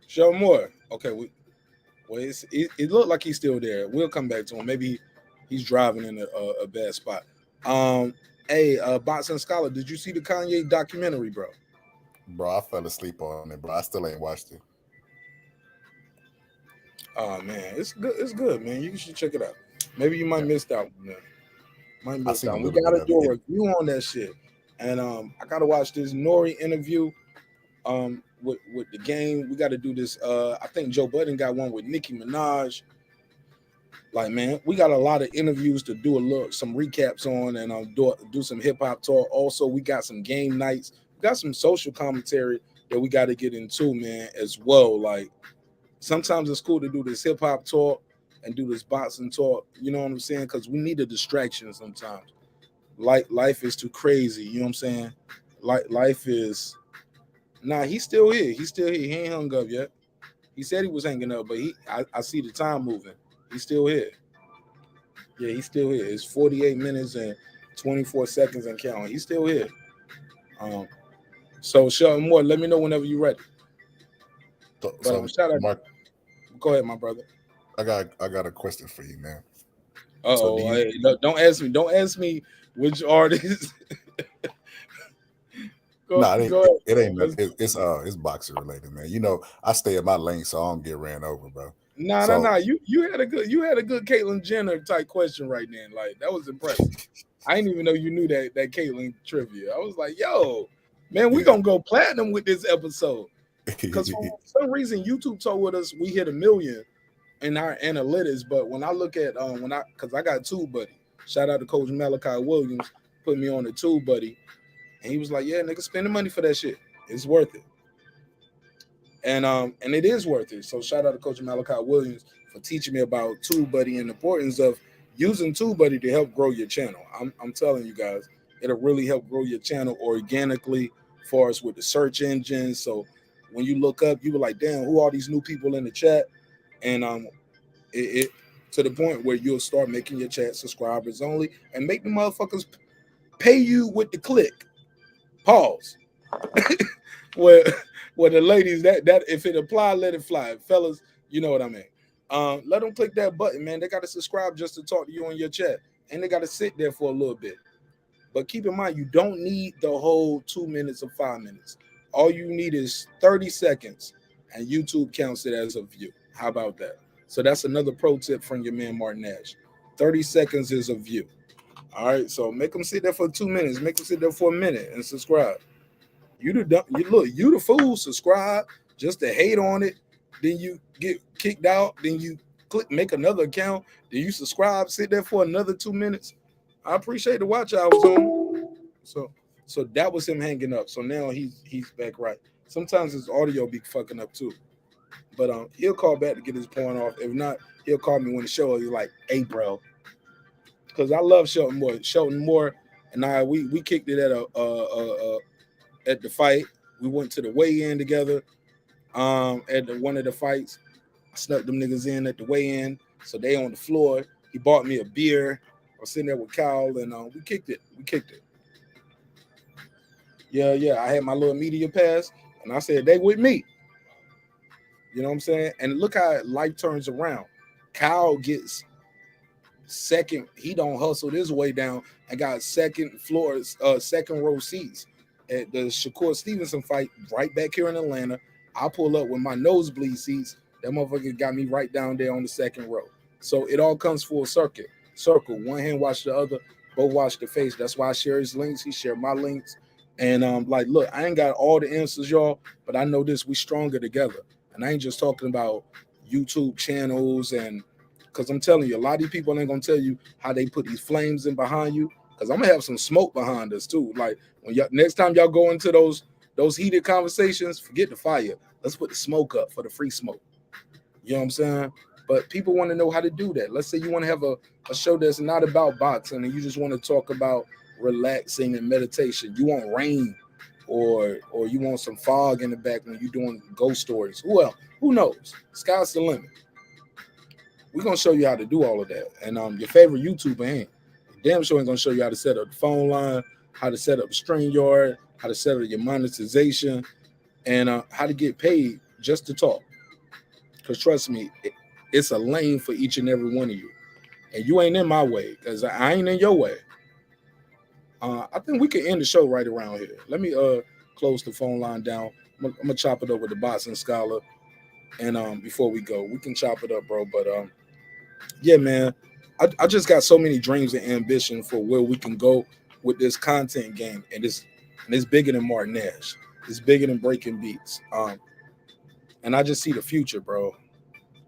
Sheldon Moore. Okay, it looked like he's still there. We'll come back to him. Maybe he's driving in a bad spot. Hey, Boxing Scholar, did you see the Kanye documentary, bro? Bro, I fell asleep on it, bro. I still ain't watched it. Oh man, it's good. It's good, man. You should check it out. Maybe you might miss that one. Man. Might miss that one. We gotta do a review on that shit. And I gotta watch this Nori interview with the game. We gotta do this. I think Joe Budden got one with Nicki Minaj. Like, man, we got a lot of interviews to do some recaps on and do some hip hop talk. Also, we got some game nights. We got some social commentary that we got to get into, man, as well. Like, sometimes it's cool to do this hip hop talk and do this boxing talk. You know what I'm saying? Because we need a distraction sometimes. Life is too crazy. You know what I'm saying? Life is. Nah, he's still here. He's still here. He ain't hung up yet. He said he was hanging up, but I see the time moving. He's still here. Yeah, he's still here. It's 48 minutes and 24 seconds and counting. He's still here. So Sheldon Moore, let me know whenever you're ready. So shout out. Mark, go ahead, my brother. I got a question for you, man. Oh, hey, don't ask me which artist. It ain't. It's boxing related, man. You know, I stay in my lane, so I don't get ran over, bro. No. You had a good Caitlyn Jenner type question right then. Like, that was impressive. I didn't even know you knew that Caitlyn trivia. I was like, yo, man, we gonna go platinum with this episode. Because for some reason YouTube told us we hit 1 million in our analytics, but when I look at because I got TubeBuddy. Shout out to Coach Malachi Williams, put me on the TubeBuddy, and he was like, yeah, nigga, spend the money for that shit. It's worth it. And it is worth it. So shout out to Coach Malachi Williams for teaching me about TubeBuddy and the importance of using TubeBuddy to help grow your channel. I'm telling you guys, it'll really help grow your channel organically for us with the search engine. So when you look up, you were like, damn, who are these new people in the chat? And it to the point where you'll start making your chat subscribers only and make the motherfuckers pay you with the click. Pause. where the ladies that if it apply, let it fly. Fellas, you know what I mean. Let them click that button, man. They got to subscribe just to talk to you in your chat, and they got to sit there for a little bit. But keep in mind, you don't need the whole 2 minutes or 5 minutes. All you need is 30 seconds, and YouTube counts it as a view. How about that? So that's another pro tip from your man Marq Nash. 30 seconds is a view. All right, so make them sit there for 2 minutes. Make them sit there for a minute and subscribe. You the fool. Subscribe just to hate on it. Then you get kicked out. Then you make another account. Then you subscribe. Sit there for another 2 minutes. I appreciate the watch I was on. So that was him hanging up. So now he's back right. Sometimes his audio be fucking up too. But he'll call back to get his point off. If not, he'll call me when the show is like, hey, bro. Because I love Sheldon Moore. Sheldon Moore and I, we kicked it at the fight. We went to the weigh-in together at one of the fights. I snuck them niggas in at the weigh-in. So they on the floor. He bought me a beer. I was sitting there with Kyle, and we kicked it. Yeah. I had my little media pass, and I said they with me. You know what I'm saying? And look how life turns around. Kyle gets second. He don't hustle his way down and got second row seats at the Shakur Stevenson fight right back here in Atlanta. I pull up with my nosebleed seats. That motherfucker got me right down there on the second row. So it all comes full circle. One hand watch the other, both watch the face. That's why I share his links. He shared my links. And like, look, I ain't got all the answers, y'all, but I know this: we stronger together. And I ain't just talking about YouTube channels, and because I'm telling you, a lot of these people ain't gonna tell you how they put these flames in behind you. Because I'm gonna have some smoke behind us too. Like when next time y'all go into those heated conversations, forget the fire. Let's put the smoke up for the free smoke. You know what I'm saying? But people want to know how to do that. Let's say you want to have a show that's not about boxing and you just want to talk about relaxing and meditation. You want rain or you want some fog in the back when you're doing ghost stories. Who knows? Sky's the limit. We're going to show you how to do all of that. And your favorite YouTuber ain't. Damn sure ain't going to show you how to set up the phone line, how to set up StreamYard, how to set up your monetization, and how to get paid just to talk. Because trust me, it's a lane for each and every one of you. And you ain't in my way because I ain't in your way. I think we can end the show right around here. Let me close the phone line down. I'm going to chop it up with the boxing scholar. And before we go, we can chop it up, bro. But yeah, man, I just got so many dreams and ambition for where we can go with this content game. And it's bigger than Marq Nash. It's bigger than breaking beats. And I just see the future, bro.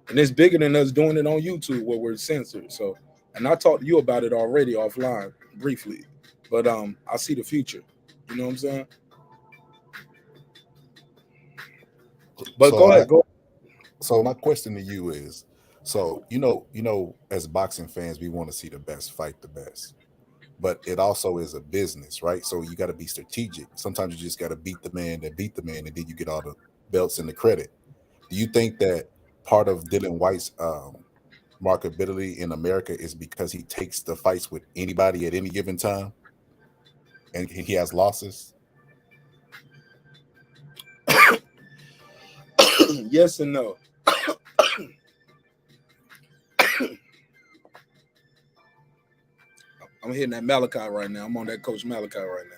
And it's bigger than us doing it on YouTube where we're censored. So, and I talked to you about it already offline briefly, but I see the future. You know what I'm saying? But go ahead. So my question to you is, so you know, as boxing fans, we want to see the best fight the best, but it also is a business, right? So you got to be strategic. Sometimes you just got to beat the man that beat the man, and then you get all the belts and the credit. Do you think that part of Dillian Whyte's marketability in America is because he takes the fights with anybody at any given time, and he has losses? Yes and no. I'm hitting that Malachi right now. I'm on that Coach Malachi right now.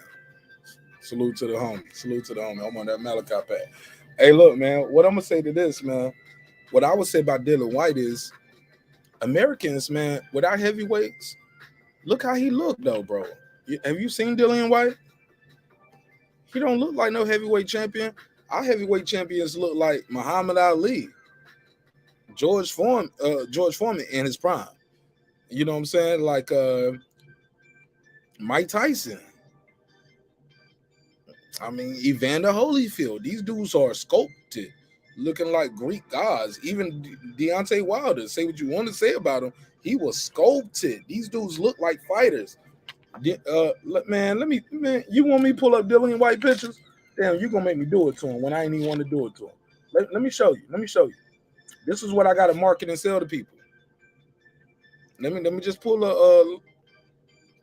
Salute to the homie. Salute to the homie. I'm on that Malachi pad. Hey, look, man, what I'm going to say to this, man, what I would say about Dillian Whyte is Americans, man, without heavyweights, look how he looked, though, bro. Have you seen Dillian Whyte? He don't look like no heavyweight champion. Our heavyweight champions look like Muhammad Ali, George Foreman in his prime. You know what I'm saying? Like Mike Tyson. I mean, Evander Holyfield. These dudes are sculpted, looking like Greek gods. Even Deontay Wilder, say what you want to say about him, he was sculpted. These dudes look like fighters. Man, you want me to pull up Dillian Whyte pictures? Damn, you're going to make me do it to him when I ain't even want to do it to him. Let me show you. Let me show you. This is what I got to market and sell to people. Let me just pull a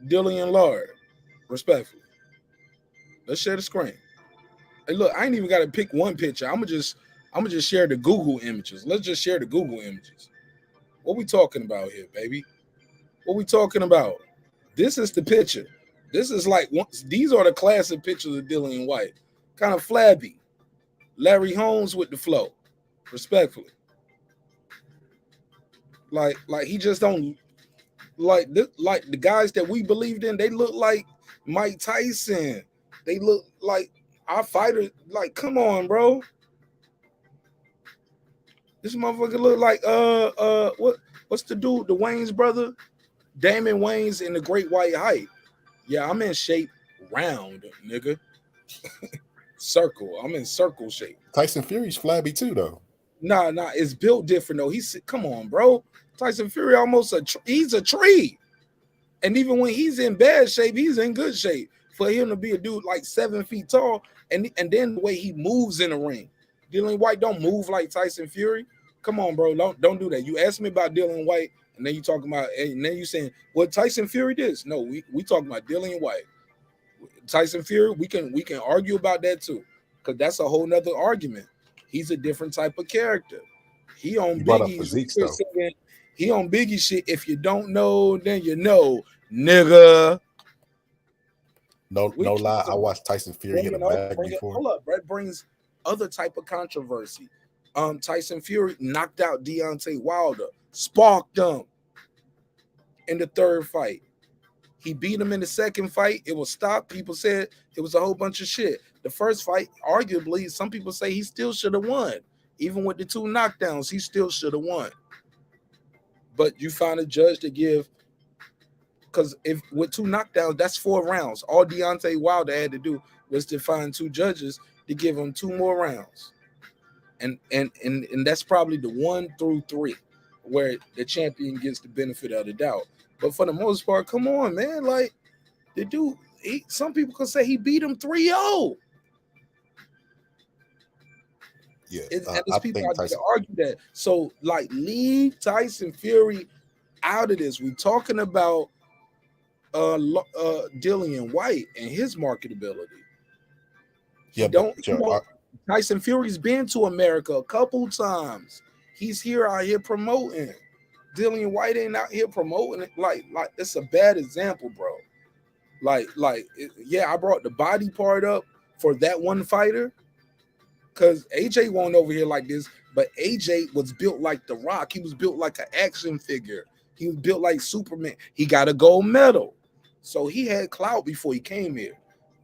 Dillian Lard, respectfully. Let's share the screen. Hey, look, I ain't even got to pick one picture. I'm gonna just share the Google images. Let's just share the Google images. What we talking about here, baby? What we talking about? This is the picture. This is like these are the classic pictures of Dillian Whyte. Kind of flabby. Larry Holmes with the flow, respectfully. Like he just don't like this, like the guys that we believed in. They look like Mike Tyson. They look like our fighters. Like, come on, bro. This motherfucker look like what's the dude? The Wayne's brother, Damon Wayans in the Great White Height. Yeah, I'm in shape round, nigga. Circle. I'm in circle shape. Tyson Fury's flabby too, though. Nah, it's built different though. Come on, bro. Tyson Fury almost he's a tree. And even when he's in bad shape, he's in good shape. For him to be a dude like 7 feet tall, and then the way he moves in the ring. Dillian Whyte don't move like Tyson Fury. Come on, bro. Don't do that. You asked me about Dillian Whyte, and then you talking about, and then you saying, well, Tyson Fury this. No, we talking about Dillian Whyte. Tyson Fury, we can argue about that too, because that's a whole nother argument. He's a different type of character. He on You brought up Biggie's physiques though. he on Biggie shit. If you don't know, then you know, nigga. No lie, I watched Tyson Fury hit a bag before. Hold up, Brett brings other type of controversy. Tyson Fury knocked out Deontay Wilder, sparked him in the third fight. He beat him in the second fight. It was stopped. People said it was a whole bunch of shit. The first fight, arguably, some people say he still should have won. Even with the 2 knockdowns, he still should have won. But you find a judge to give, because if with 2 knockdowns, that's 4 rounds. All Deontay Wilder had to do was to find 2 judges to give him 2 more rounds. And that's probably the 1 through 3 where the champion gets the benefit of the doubt. But for the most part, come on, man. Like, the dude, some people could say he beat him 3-0. Yeah, And there's people out there to argue that. So, like, leave Tyson Fury out of this. We're talking about Dillian Whyte and his marketability. Tyson Fury's been to America a couple times. He's here out here promoting. Dillian Whyte ain't out here promoting it. Like it's a bad example, bro. Yeah, I brought the body part up for that one fighter because AJ won't over here like this, but AJ was built like The Rock. He was built like an action figure. He was built like Superman. He got a gold medal. So he had clout before he came here.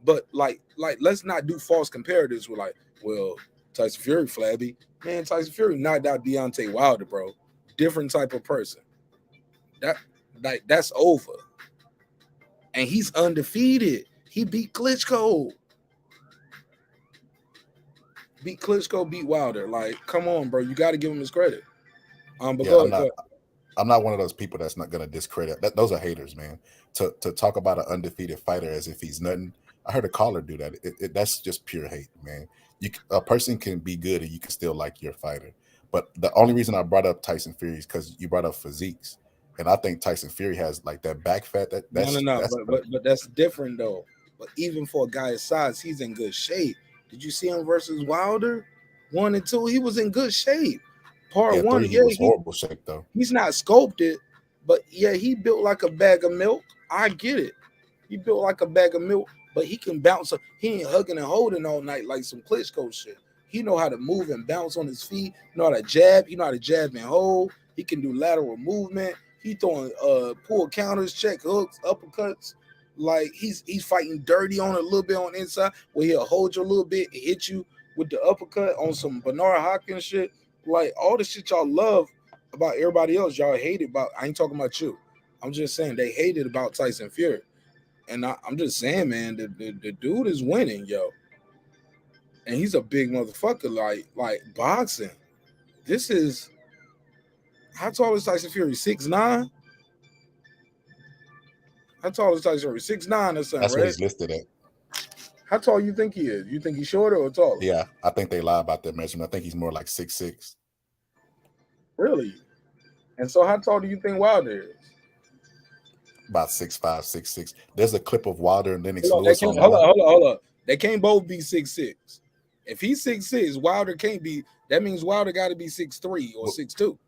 But like let's not do false comparatives with well, Tyson Fury flabby. Man, Tyson Fury knocked out Deontay Wilder, bro. Different type of person. That's over. And he's undefeated. He beat Klitschko. Beat Wilder. Like, come on, bro. You got to give him his credit. But yeah, I'm not one of those people that's not gonna discredit. Those are haters, man. To talk about an undefeated fighter as if he's nothing. I heard a caller do that. That's just pure hate, man. A person can be good and you can still like your fighter. But the only reason I brought up Tyson Fury is because you brought up physiques, and I think Tyson Fury has like that back fat. But that's different though. But even for a guy his size, he's in good shape. Did you see him versus Wilder? 1 and 2, he was in good shape. Part 1, he was horrible shape though. He's not sculpted, but yeah, he built like a bag of milk. I get it. He built like a bag of milk, but he can bounce. He ain't hugging and holding all night like some Klitschko shit. He know how to move and bounce on his feet. He know how to jab. He know how to jab and hold. He can do lateral movement. He throwing pull counters, check hooks, uppercuts. Like he's fighting dirty on a little bit on the inside where he'll hold you a little bit, hit you with the uppercut on some Bernard Hopkins shit. Like all the shit y'all love about everybody else, y'all hate it about. I ain't talking about you. I'm just saying they hated about Tyson Fury. And I'm just saying, man, the dude is winning, yo. And he's a big motherfucker, like boxing. This is, how tall is Tyson Fury? 6'9"? How tall is Tyson Fury? 6'9" or something, That's right? what he's listed at. How tall you think he is? You think he's shorter or taller? Yeah, I think they lie about that measurement. I think he's more like 6'6". Really? And so how tall do you think Wilder is? About 6'5", 6'6". There's a clip of Wilder and Lennox Hold Lewis. on. They can't both be 6'6". If he's 6'6", Wilder can't be. That means Wilder got to be 6'3" or 6'2".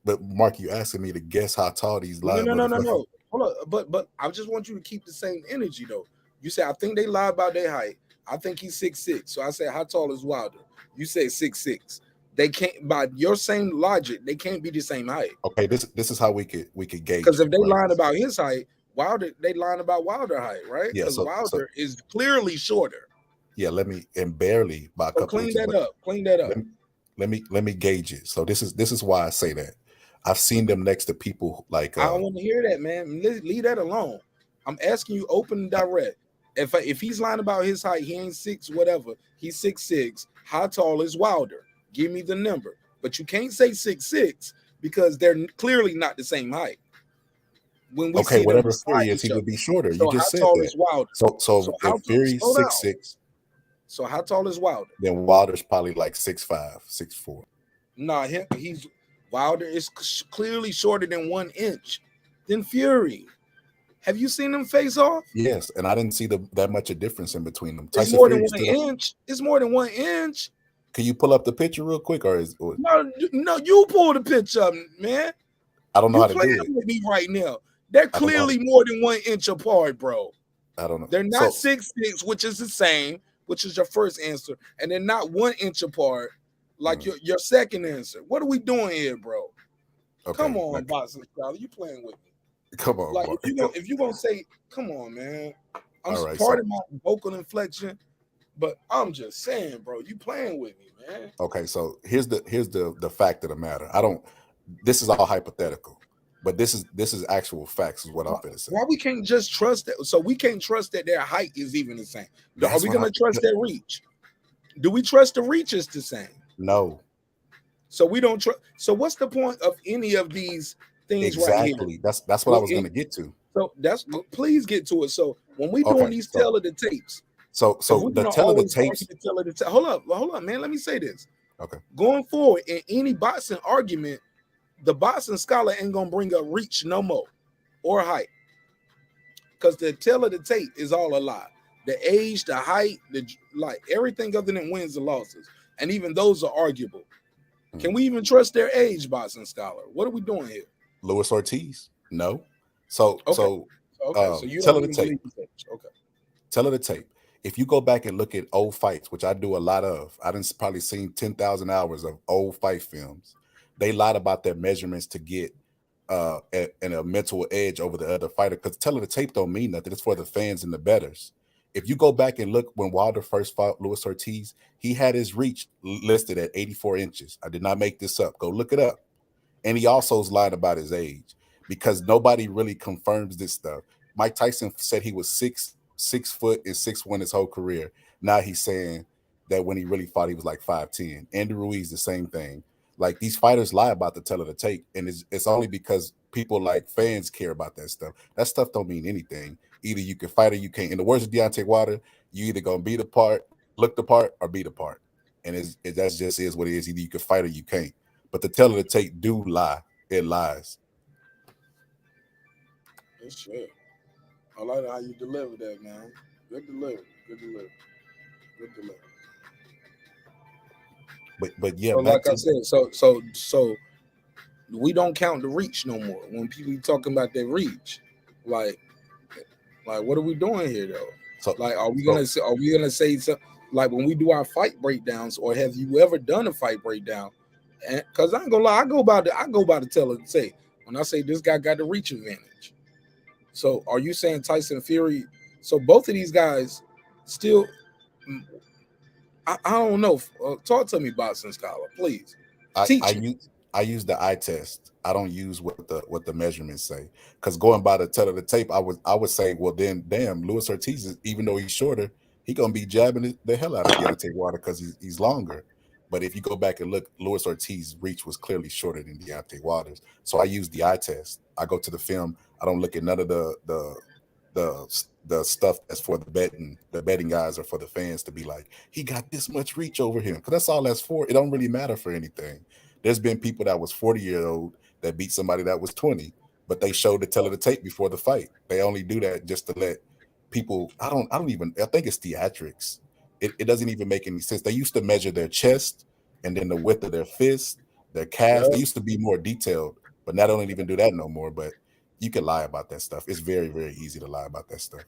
But Mark, you asking me to guess how tall these lie? No. Hold on. But I just want you to keep the same energy though. You say I think they lie about their height. I think he's 6'6". So I say, how tall is Wilder? You say 6'6". They can't, by your same logic, they can't be the same height. Okay, this is how we could gauge. Because if they lying about his height, Wilder, they lying about Wilder height, right? Yeah, because Wilder is clearly shorter. Yeah, barely by a couple. Clean that up. Clean that up. Let me gauge it. So this is why I say that. I've seen them next to people like. I don't want to hear that, man. Leave that alone. I'm asking you open and direct. If he's lying about his height, he ain't 6, whatever. He's 6'6". How tall is Wilder? Give me the number. But you can't say 6'6" because they're clearly not the same height. When we see whatever Fury is, he would be shorter. So you just said that. Is Wilder? So if Fury's 6'6", so how tall is Wilder? Then Wilder's probably like 6'5", 6'4". Nah, Wilder is clearly shorter than 1 inch than Fury. Have you seen them face off? Yes, and I didn't see that much a difference in between them. It's more than 1 inch. It's more than 1 inch. Can you pull up the picture real quick, or no? You pull the picture up, man. I don't know how to do it. With me right now. They're clearly more than 1 inch apart, bro. I don't know. They're not 6'6", which is the same, which is your first answer, and they're not 1 inch apart, like your second answer. What are we doing here, bro? Okay, come on, boxing scholar, you playing with me? Come on, like if you gonna say, come on, man. I'm part of my vocal inflection, but I'm just saying, bro, you playing with me, man. Okay, so here's the fact of the matter. This is all hypothetical, but this is actual facts, is what I'm gonna say. Why we can't just trust that? So we can't trust that their height is even the same. Are we gonna trust their reach? Do we trust the reach is the same? No. So we don't trust. So what's the point of any of these things right here? That's what I was gonna get to. So please get to it. So when we doing these tell of the tapes, so the tell of the tapes. Hold up, man. Let me say this. Okay. Going forward in any boxing argument, the boxing scholar ain't gonna bring up reach no more or height, because the tell of the tape is all a lie. The age, the height, everything other than wins and losses, and even those are arguable. Can we even trust their age, boxing scholar? What are we doing here? Luis Ortiz? No. So you tell of the tape. Okay. Tell of the tape. If you go back and look at old fights, which I do a lot of, I done probably seen 10,000 hours of old fight films. They lied about their measurements to get a mental edge over the other fighter, because tell of the tape don't mean nothing. It's for the fans and the bettors. If you go back and look, when Wilder first fought Luis Ortiz, he had his reach listed at 84 inches. I did not make this up. Go look it up. And he also is lying about his age, because nobody really confirms this stuff. Mike Tyson said he was 6 foot and 6'1" his whole career. Now he's saying that when he really fought, he was like 5'10". Andy Ruiz, the same thing. Like, these fighters lie about the tell of the tape, and it's only because people like fans care about that stuff. That stuff don't mean anything. Either you can fight or you can't. In the words of Deontay Wilder, you either gonna be the part, look the part, or be the part. And that just is what it is. Either you can fight or you can't. But the tell of the tape do lie. It lies. It's true. I like how you deliver that, man. Good delivery. Good delivery. Good delivery. But yeah, so like I said, so we don't count the reach no more when people talking about their reach. Like what are we doing here though? So are we gonna say something like when we do our fight breakdowns, or have you ever done a fight breakdown? And because I ain't gonna lie, I go by the tell of the tape when I say this guy got the reach advantage. So are you saying Tyson Fury? So both of these guys still, I don't know. Talk to me, boxing scholar, please. I use the eye test. I don't use what the measurements say. Because going by the tell of the tape, I would say, well, then damn, Luis Ortiz, even though he's shorter, he gonna be jabbing the hell out of Deontay Wilder because he's longer. But if you go back and look, Luis Ortiz's reach was clearly shorter than Deontay Wilder's. So I use the eye test. I go to the film. I don't look at none of the stuff that's for the betting guys or for the fans to be like, he got this much reach over him. Because that's all that's for. It don't really matter for anything. There's been people that was 40-year-old that beat somebody that was 20, but they showed the tell of the tape before the fight. They only do that just to let people. I think it's theatrics. It doesn't even make any sense. They used to measure their chest and then the width of their fist, their calf. They used to be more detailed, but now they don't even do that no more. But you can lie about that stuff. It's very, very easy to lie about that stuff.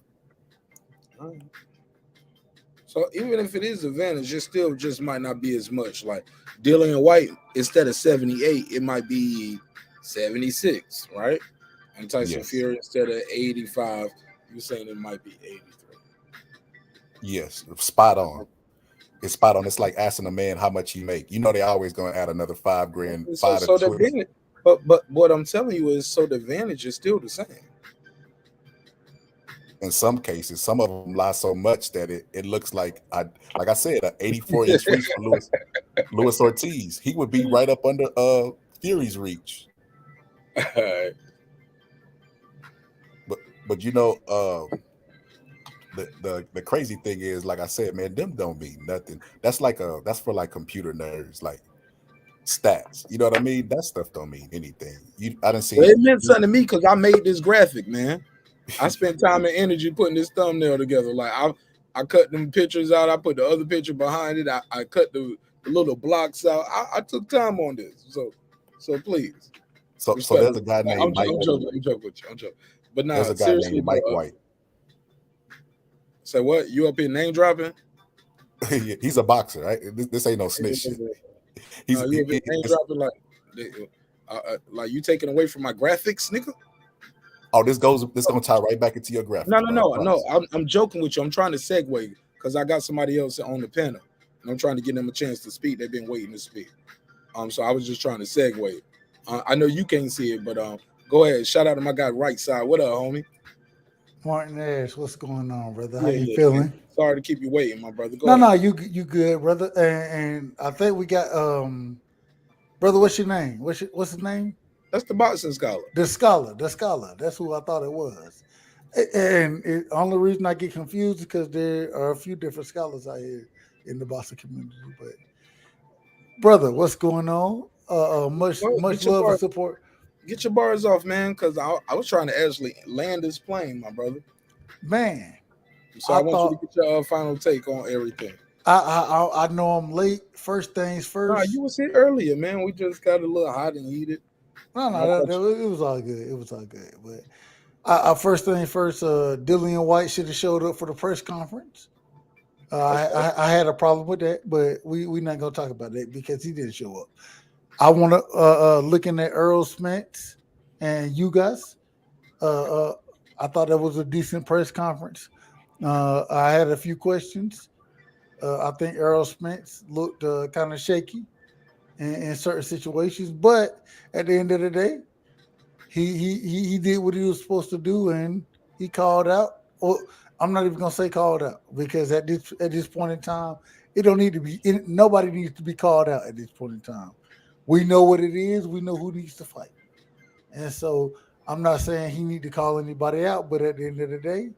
So even if it is advantage, it still just might not be as much. Like Dillian Whyte, instead of 78, it might be 76, right? And Tyson Fury, instead of 85, you're saying it might be 83. Yes, spot on. It's spot on. It's like asking a man how much he make. You know they always gonna add another $5,000, But what I'm telling you is, so the advantage is still the same. In some cases, some of them lie so much that it looks like I said, an 84-inch reach for Luis Ortiz. He would be right up under Fury's reach. But you know, the crazy thing is, like I said, man, them don't mean nothing. That's for like computer nerds, like stats. You know what I mean? That stuff don't mean anything. I didn't see. Well, it meant something to me because I made this graphic, man. I spent time and energy putting this thumbnail together. Like I cut them pictures out. I put the other picture behind it. I cut the little blocks out. I took time on this. So please. So there's a guy named Mike. I'm joking with you. I'm joking. But now, there's a guy seriously, named Mike White. Say what? You up here name dropping? He's a boxer, right? This ain't no snitch shit. You up here name dropping like you taking away from my graphics, nigga? Oh, this gonna tie right back into your graphics. No. I'm joking with you. I'm trying to segue because I got somebody else on the panel, and I'm trying to give them a chance to speak. They've been waiting to speak. So I was just trying to segue. I know you can't see it, but go ahead. Shout out to my guy right side. What up, homie? Marq Nash, what's going on, brother? How you feeling? Man. Sorry to keep you waiting, my brother. Go ahead. No, you good, brother. And I think we got brother. What's your name? What's his name? That's the boxing scholar. The scholar. That's who I thought it was. And the only reason I get confused is because there are a few different scholars out here in the boxing community. But brother, what's going on? Much love and support. Get your bars off, man, because I was trying to actually land this plane, my brother. Man. So I want you to get your final take on everything. I know I'm late. First things first. Nah, you was here earlier, man. We just got a little hot and heated. No, it was all good. It was all good. But first thing first, Dillian Whyte should have showed up for the press conference. I had a problem with that, but we're not gonna talk about that because he didn't show up. I want to looking at Errol Spence and Ugas. I thought that was a decent press conference. I had a few questions. I think Errol Spence looked kind of shaky in certain situations, but at the end of the day, he did what he was supposed to do, and he called out. Or I'm not even gonna say called out because at this point in time, it don't need to be. Nobody needs to be called out at this point in time. We know what it is. We know who needs to fight, and so I'm not saying he need to call anybody out. But at the end of the day,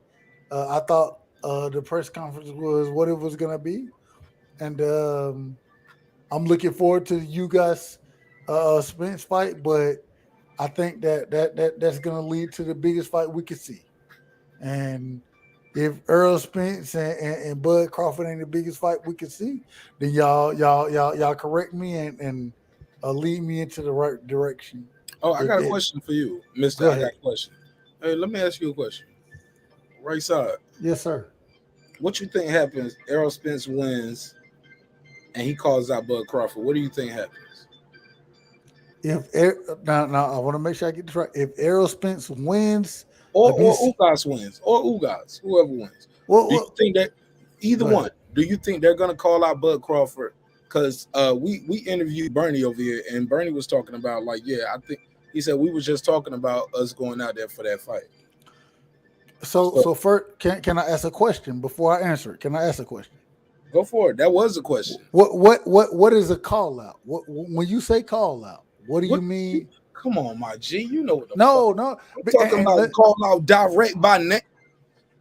I thought the press conference was what it was gonna be, and I'm looking forward to you guys Spence fight. But I think that's gonna lead to the biggest fight we could see. And if Errol Spence and Bud Crawford ain't the biggest fight we could see, then y'all correct me and lead me into the right direction. Oh, I got a question for you, Mister. I got a question. Hey, let me ask you a question. Right side. Yes, sir. What you think happens? Errol Spence wins, and he calls out Bud Crawford. What do you think happens? Now I want to make sure I get this right. If Errol Spence wins, or Ugas wins, or Ugas, whoever wins, do you think that either one? Do you think they're gonna call out Bud Crawford? Because we interviewed Bernie over here, and Bernie was talking about I think he said we was just talking about us going out there for that fight. So first, can I ask a question before I answer it? Can I ask a question? Go for it. That was a question. What is a call out? When you say call out, what do you mean? Come on, my G. You know what the No. I'm talking about call out direct by net.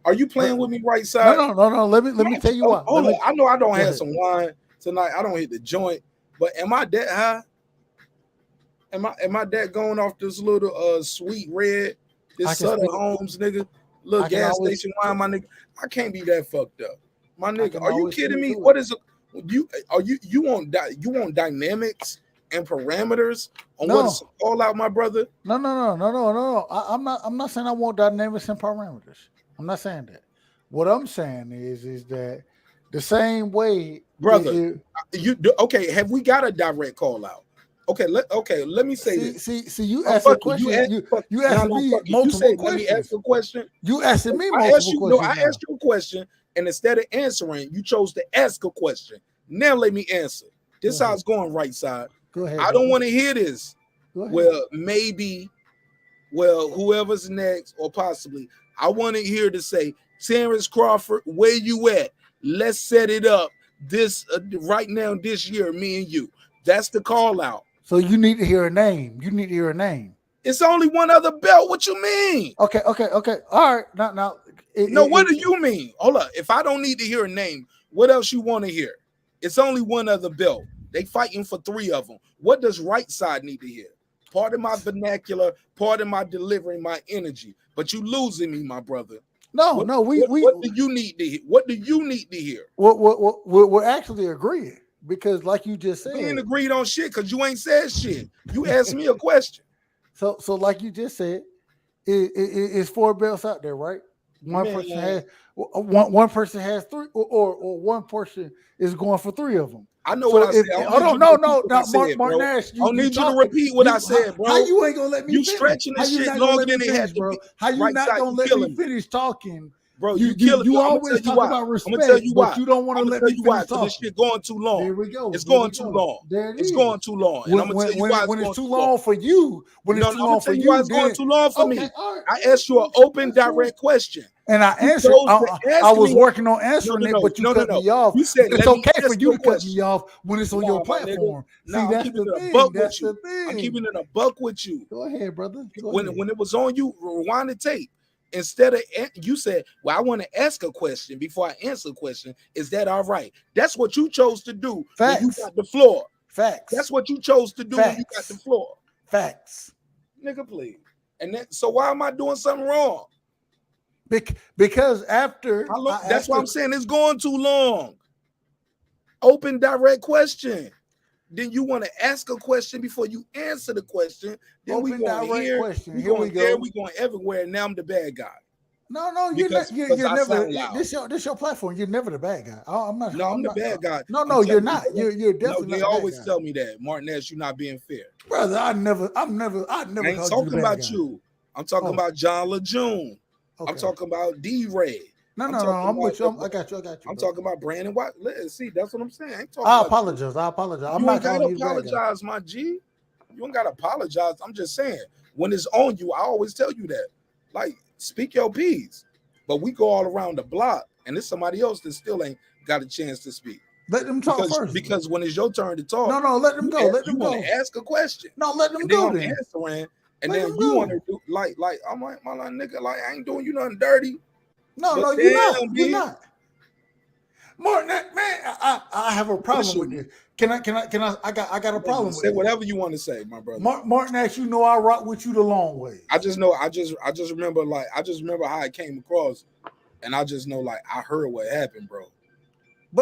Are you playing with me right side? No. Let me tell you why. Hold on. I know I don't have some wine tonight. I don't hit the joint, but am I that high? Am I that going off this little sweet red? This Southern Homes nigga, little gas station wine, my nigga. I can't be that fucked up, my nigga. Are you kidding me? What is it? You want dynamics and parameters on what is all out, my brother? No. I'm not saying I want dynamics and parameters. I'm not saying that. What I'm saying is that the same way, brother. Okay? Have we got a direct call out? Okay, let me say this. See, you asked a question. You asked me multiple questions. Let me ask a question. You asked me multiple questions. I asked you a question, and instead of answering, you chose to ask a question. Now let me answer. This how it's going, right side. Go ahead. I don't want to hear this. Well, maybe, whoever's next, or possibly, I want to hear to say, Terrence Crawford, where you at? Let's set it up this right now, this year, me and you. That's the call out. So you need to hear a name. It's only one other belt. What you mean? Okay. All right. Now. What do you mean? Hold up. If I don't need to hear a name, what else you want to hear? It's only one other belt. They fighting for 3 of them. What does right side need to hear? pardon my vernacular, pardon my delivery, my energy. But you losing me, my brother. No, what do you need to hear? What do you need to hear? We're actually agreeing because, like you just said, we ain't agreed on shit because you ain't said shit. You asked me a question. So like you just said, it's 4 belts out there, right? One person has 3, or one person is going for 3 of them. I know what I said. Marq Nash. I need you to repeat what I said, bro. How you ain't gonna let me you finish? stretching this shit longer than it had to be. How you not gonna let me finish talking? Bro, you always talk about respect, but you don't want to let me finish talking. This shit going too long. There we go. It's going too long. It's going too long. And I'm gonna tell you why when it's too long for you. When it's too long for you, it's going too long for me. I asked you an open, direct question. And I answered. I was working on answering it, but you cut me off. You said it's okay for you to cut me off when it's on your platform. See, that's the thing. That's the thing. I'm keeping it a buck with you. Go ahead, brother. When it was on you, rewind the tape. Instead of you said, well, I want to ask a question before I answer a question. Is that all right? That's what you chose to do when you got the floor. Facts. That's what you chose to do when you got the floor. Facts. Nigga, please. And then, so why am I doing something wrong? Because after that's why I'm saying it's going too long. Open, direct question. Then you want to ask a question before you answer the question. Then open, we going direct question. We going there. We going everywhere. And now I'm the bad guy. No, you're never. This your platform. You're never the bad guy. I'm not. No, I'm the bad guy. No, you're not. You're definitely. No, they always tell me that, Marq Nash, you're not being fair, brother. I never. I ain't talking about you. I'm talking about John LeJune. I'm talking about D-Ray. No, I'm with you. I got you. I'm talking about Brandon White. Let's see, that's what I'm saying. I apologize. I'm not gonna apologize, my G. You don't gotta apologize. I'm just saying, when it's on you, I always tell you that. Like, speak your piece. But we go all around the block, and there's somebody else that still ain't got a chance to speak. Let them talk first. Because when it's your turn to talk, no, let them go. Let them go. You want to ask a question. No, let them go. Then answering, and then you want to do like I'm like my nigga, like I ain't doing you nothing dirty. No, you're not. You're not. Marq, man, I have a problem with this. Can I? I got a problem with it. Say whatever you want to say, my brother. Marq Nash, you know I rock with you the long way. I just know. I just remember how it came across, and I just know like I heard what happened, bro.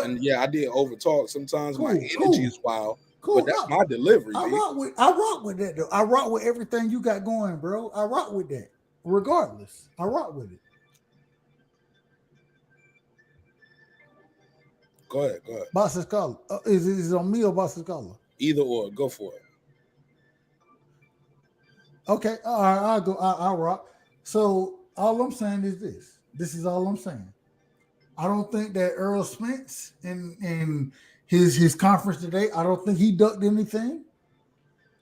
And yeah, I did overtalk sometimes. My energy is wild. But that's my delivery. I rock with that though. I rock with everything you got going, bro. I rock with that. Regardless, I rock with it. Go ahead. Boss's Collar. Is it on me or Boss's Collar? Either or. Go for it. Okay. All right. I'll go. I'll rock. So all I'm saying is this. This is all I'm saying. I don't think that Errol Spence in his conference today, I don't think he ducked anything.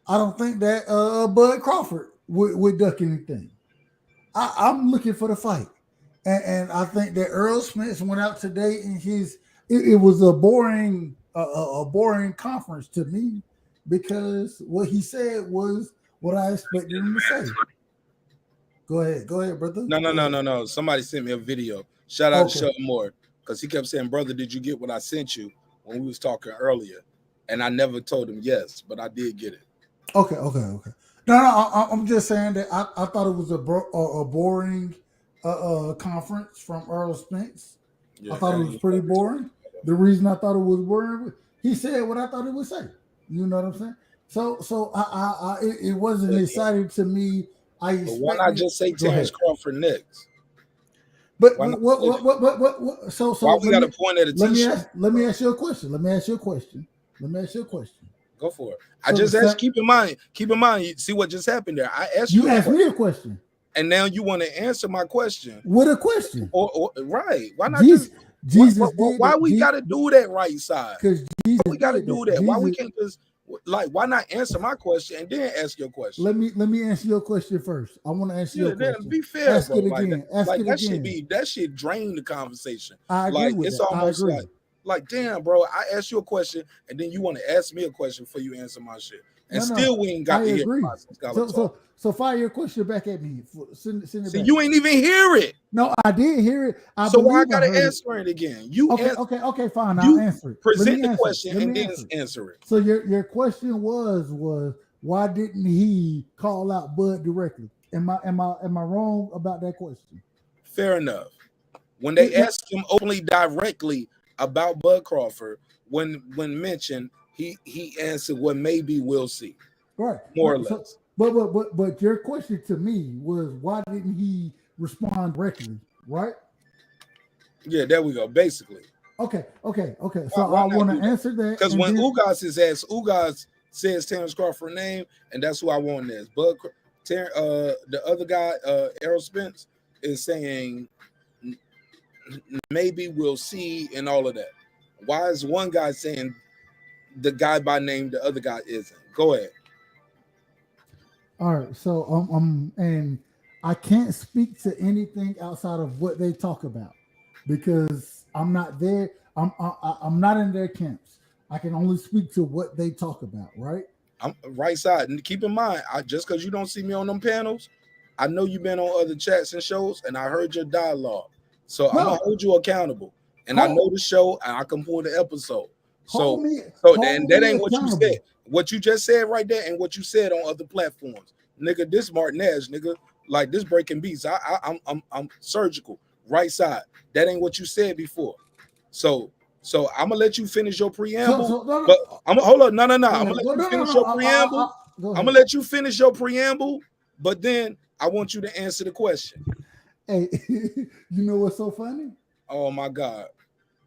I don't think that Bud Crawford would duck anything. I'm looking for the fight. And I think that Errol Spence went out today in his it was a boring conference to me because what he said was what I expected him to say. Go ahead, brother. No. Somebody sent me a video. Shout out to Shelton Moore because he kept saying, "Brother, did you get what I sent you when we was talking earlier?" And I never told him yes, but I did get it. Okay. No, I'm just saying that I thought it was a boring conference from Errol Spence. Yeah, I thought it was pretty boring. The reason I thought it was boring, he said what I thought he would say. You know what I'm saying? So it wasn't exciting to me. Why not just say Terrence Crawford next? But what? So why we got to point at a t-shirt? Let me ask you a question. Go for it. I just asked. Keep in mind. You see what just happened there. I asked you. You asked me a question, and now you want to answer my question with a question. Or right? Why not? Jesus, why we got to do that right side? Because we got to do that. Why we can't just why not answer my question and then ask your question? Let me answer your question first. I want to answer your question. Be fair. Ask it again. That shit drain the conversation. I agree with it's that. almost like damn, bro. I asked you a question and then you want to ask me a question before you answer my shit. And still we ain't got to hear. So fire your question back at me. Send it back. You ain't even hear it. No, I did hear it. So why I gotta answer it again? Okay, fine. I'll answer it. Present the question and then answer it. So your question was why didn't he call out Bud directly? Am I wrong about that question? Fair enough. When they asked him openly directly about Bud Crawford, when mentioned, he answered, "Well, maybe we'll see." Right. More or So, less. but your question to me was, why didn't he respond directly? Right. Yeah, there we go. Basically. Okay. So I want to answer that. Because and when then, Ugas is asked, Ugas says Terrence Crawford's name, and that's who I want as. But the other guy, Errol Spence, is saying maybe we'll see and all of that. Why is one guy saying the guy by name, the other guy isn't? Go ahead. all right. So and I can't speak to anything outside of what they talk about because I'm not there. I'm not in their camps. I can only speak to what they talk about. Right. I'm right side. And keep in mind, just because you don't see me on them panels, I know you've been on other chats and shows, and I heard your dialogue. So I'm gonna hold you accountable. And I know the show, and I can pull the episode. So that ain't what you said. What you just said right there, and what you said on other platforms, nigga. This Marq Nash, nigga, like this breaking beats. I'm surgical. Right side. That ain't what you said before. So I'm gonna let you finish your preamble. But I'm gonna hold up. No. I'm gonna let you finish your preamble. I'm gonna let you finish your preamble, but then I want you to answer the question. Hey, you know what's so funny? Oh my God.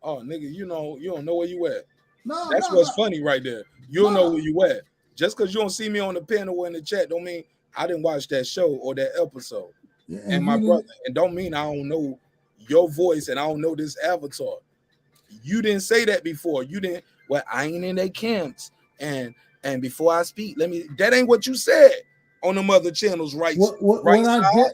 Oh nigga, you don't know where you at. No, that's what's funny right there. You don't know where you at. Just because you don't see me on the panel or in the chat, don't mean I didn't watch that show or that episode. Yeah, and my brother, and don't mean I don't know your voice and I don't know this avatar. You didn't say that before. You didn't. Well, I ain't in their camps. And before I speak, that ain't what you said on them other channels, right? What I get.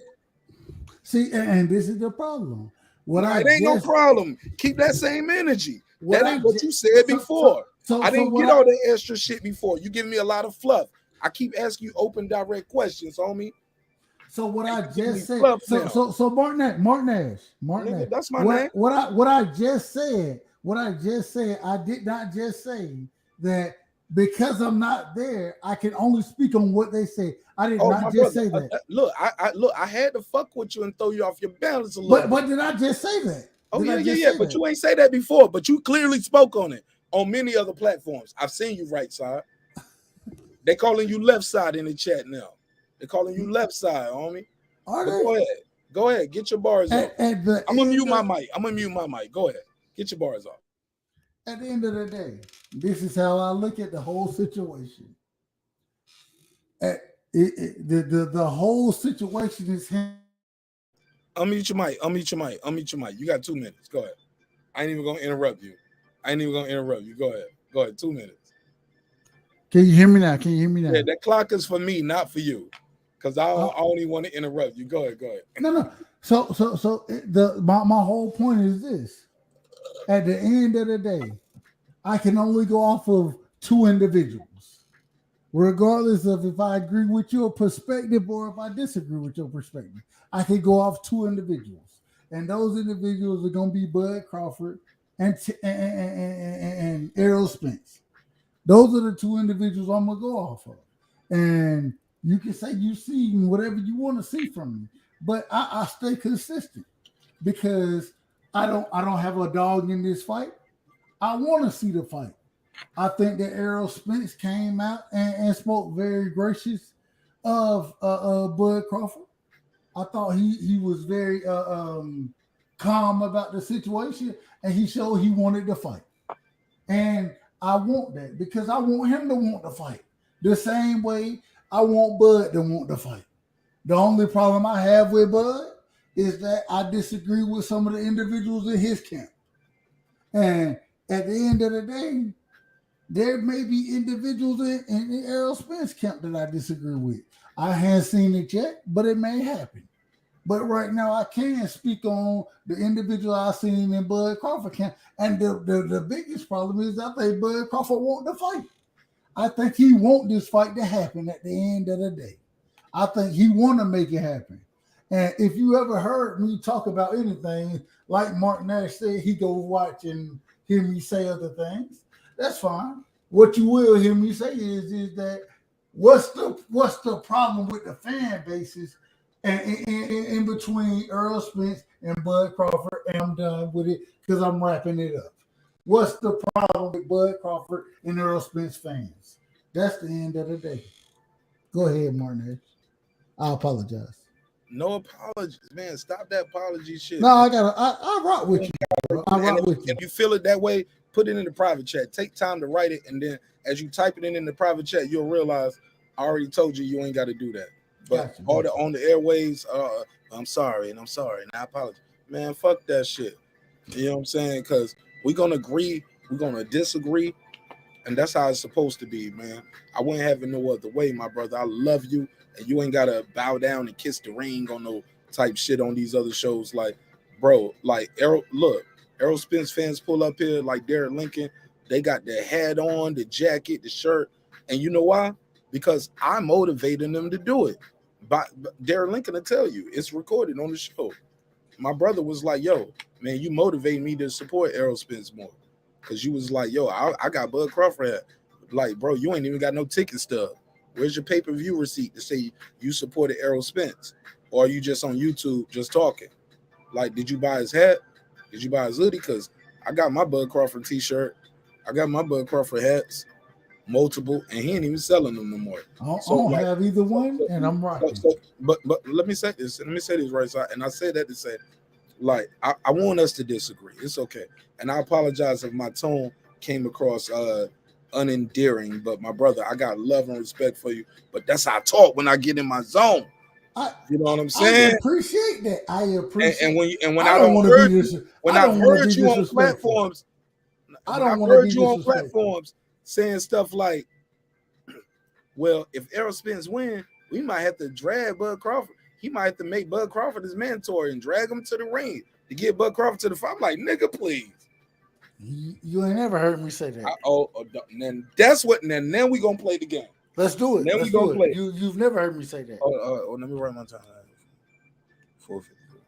See, and this is the problem. It ain't no problem. Keep that same energy. That ain't what you said before. I didn't get all that extra shit before. You give me a lot of fluff. I keep asking you open, direct questions, homie. So what I just said. So Marq Nash. That's my name. What I just said. I did not just say that because I'm not there, I can only speak on what they say. I did not just say that. Look, I had to fuck with you and throw you off your balance a little bit. But did I just say that? Oh, yeah. But you ain't say that before. But you clearly spoke on it on many other platforms. I've seen you right side. They calling you left side in the chat now. They're calling you left side, homie. Go ahead. Get your bars off. I'm gonna mute my mic. Go ahead. Get your bars off. At the end of the day, this is how I look at the whole situation. The whole situation is him. Unmute your mic. You got 2 minutes. Go ahead. I ain't even gonna interrupt you. Go ahead. 2 minutes. Can you hear me now? Yeah, that clock is for me, not for you. Because I don't even want to interrupt you. Go ahead. No. So my whole point is this. At the end of the day, I can only go off of two individuals, regardless of if I agree with your perspective or if I disagree with your perspective. I can go off two individuals, and those individuals are going to be Bud Crawford and Errol Spence. Those are the two individuals I'm going to go off of. And you can say you see whatever you want to see from me, but I stay consistent because I don't have a dog in this fight. I want to see the fight. I think that Errol Spence came out and spoke very gracious of Bud Crawford. I thought he was very calm about the situation, and he showed he wanted to fight. And I want that because I want him to want to fight the same way I want Bud to want to fight. The only problem I have with Bud is that I disagree with some of the individuals in his camp. And at the end of the day, there may be individuals in Errol Spence camp that I disagree with. I haven't seen it yet, but it may happen. But right now, I can speak on the individual I've seen in Bud Crawford camp. And the biggest problem is I think Bud Crawford wants to fight. I think he wants this fight to happen at the end of the day. I think he want to make it happen. And if you ever heard me talk about anything, like Marq Nash said, he goes watch and hear me say other things. That's fine. What you will hear me say is that what's the problem with the fan bases and in between Errol Spence and Bud Crawford? And I'm done with it because I'm wrapping it up. What's the problem with Bud Crawford and Errol Spence fans? That's the end of the day. Go ahead, Marq. I apologize. No apologies, man. Stop that apology shit. No, I rock with you. Bro. I rock with you. If you feel it that way, put it in the private chat. Take time to write it, and then as you type it in the private chat, you'll realize I already told you ain't got to do that. But gotcha. On the airways, I'm sorry, and I apologize. Man, fuck that shit. You know what I'm saying? Because we're gonna agree, we're gonna disagree, and that's how it's supposed to be, man. I wouldn't have it no other way, my brother. I love you, and you ain't gotta bow down and kiss the ring on no type shit on these other shows. Like, bro, like Errol Spence fans pull up here like Derek Lincoln. They got their hat on, the jacket, the shirt, and you know why? Because I'm motivating them to do it. But Derek Lincoln will tell you it's recorded on the show. My brother was like, yo, man, you motivate me to support Errol Spence more. Because you was like, yo, I got Bud Crawford hat. Like, bro, you ain't even got no ticket stub. Where's your pay-per-view receipt to say you supported Errol Spence? Or are you just on YouTube just talking? Like, did you buy his hat? Did you buy his hoodie? Because I got my Bud Crawford t-shirt. I got my Bud Crawford hats, multiple, and he ain't even selling them no more. I don't have either one, and I'm rocking. But let me say this. Let me say this right side. And I say that to say, like, I want us to disagree. It's okay. And I apologize if my tone came across unendearing. But my brother, I got love and respect for you. But that's how I talk when I get in my zone. You know what I'm saying? I appreciate that. I appreciate. And when I don't heard you, when I've heard you on platforms, I don't want to be you on platforms saying stuff like, well, if Errol Spence win, we might have to drag Bud Crawford. He might have to make Bud Crawford his mentor and drag him to the ring to get Bud Crawford to the fight. I'm like, nigga, please. You ain't never heard me say that. Then that's what. And then we gonna play the game. Let's do it. Then we gonna play. You've never heard me say that. Let me write my time. 450.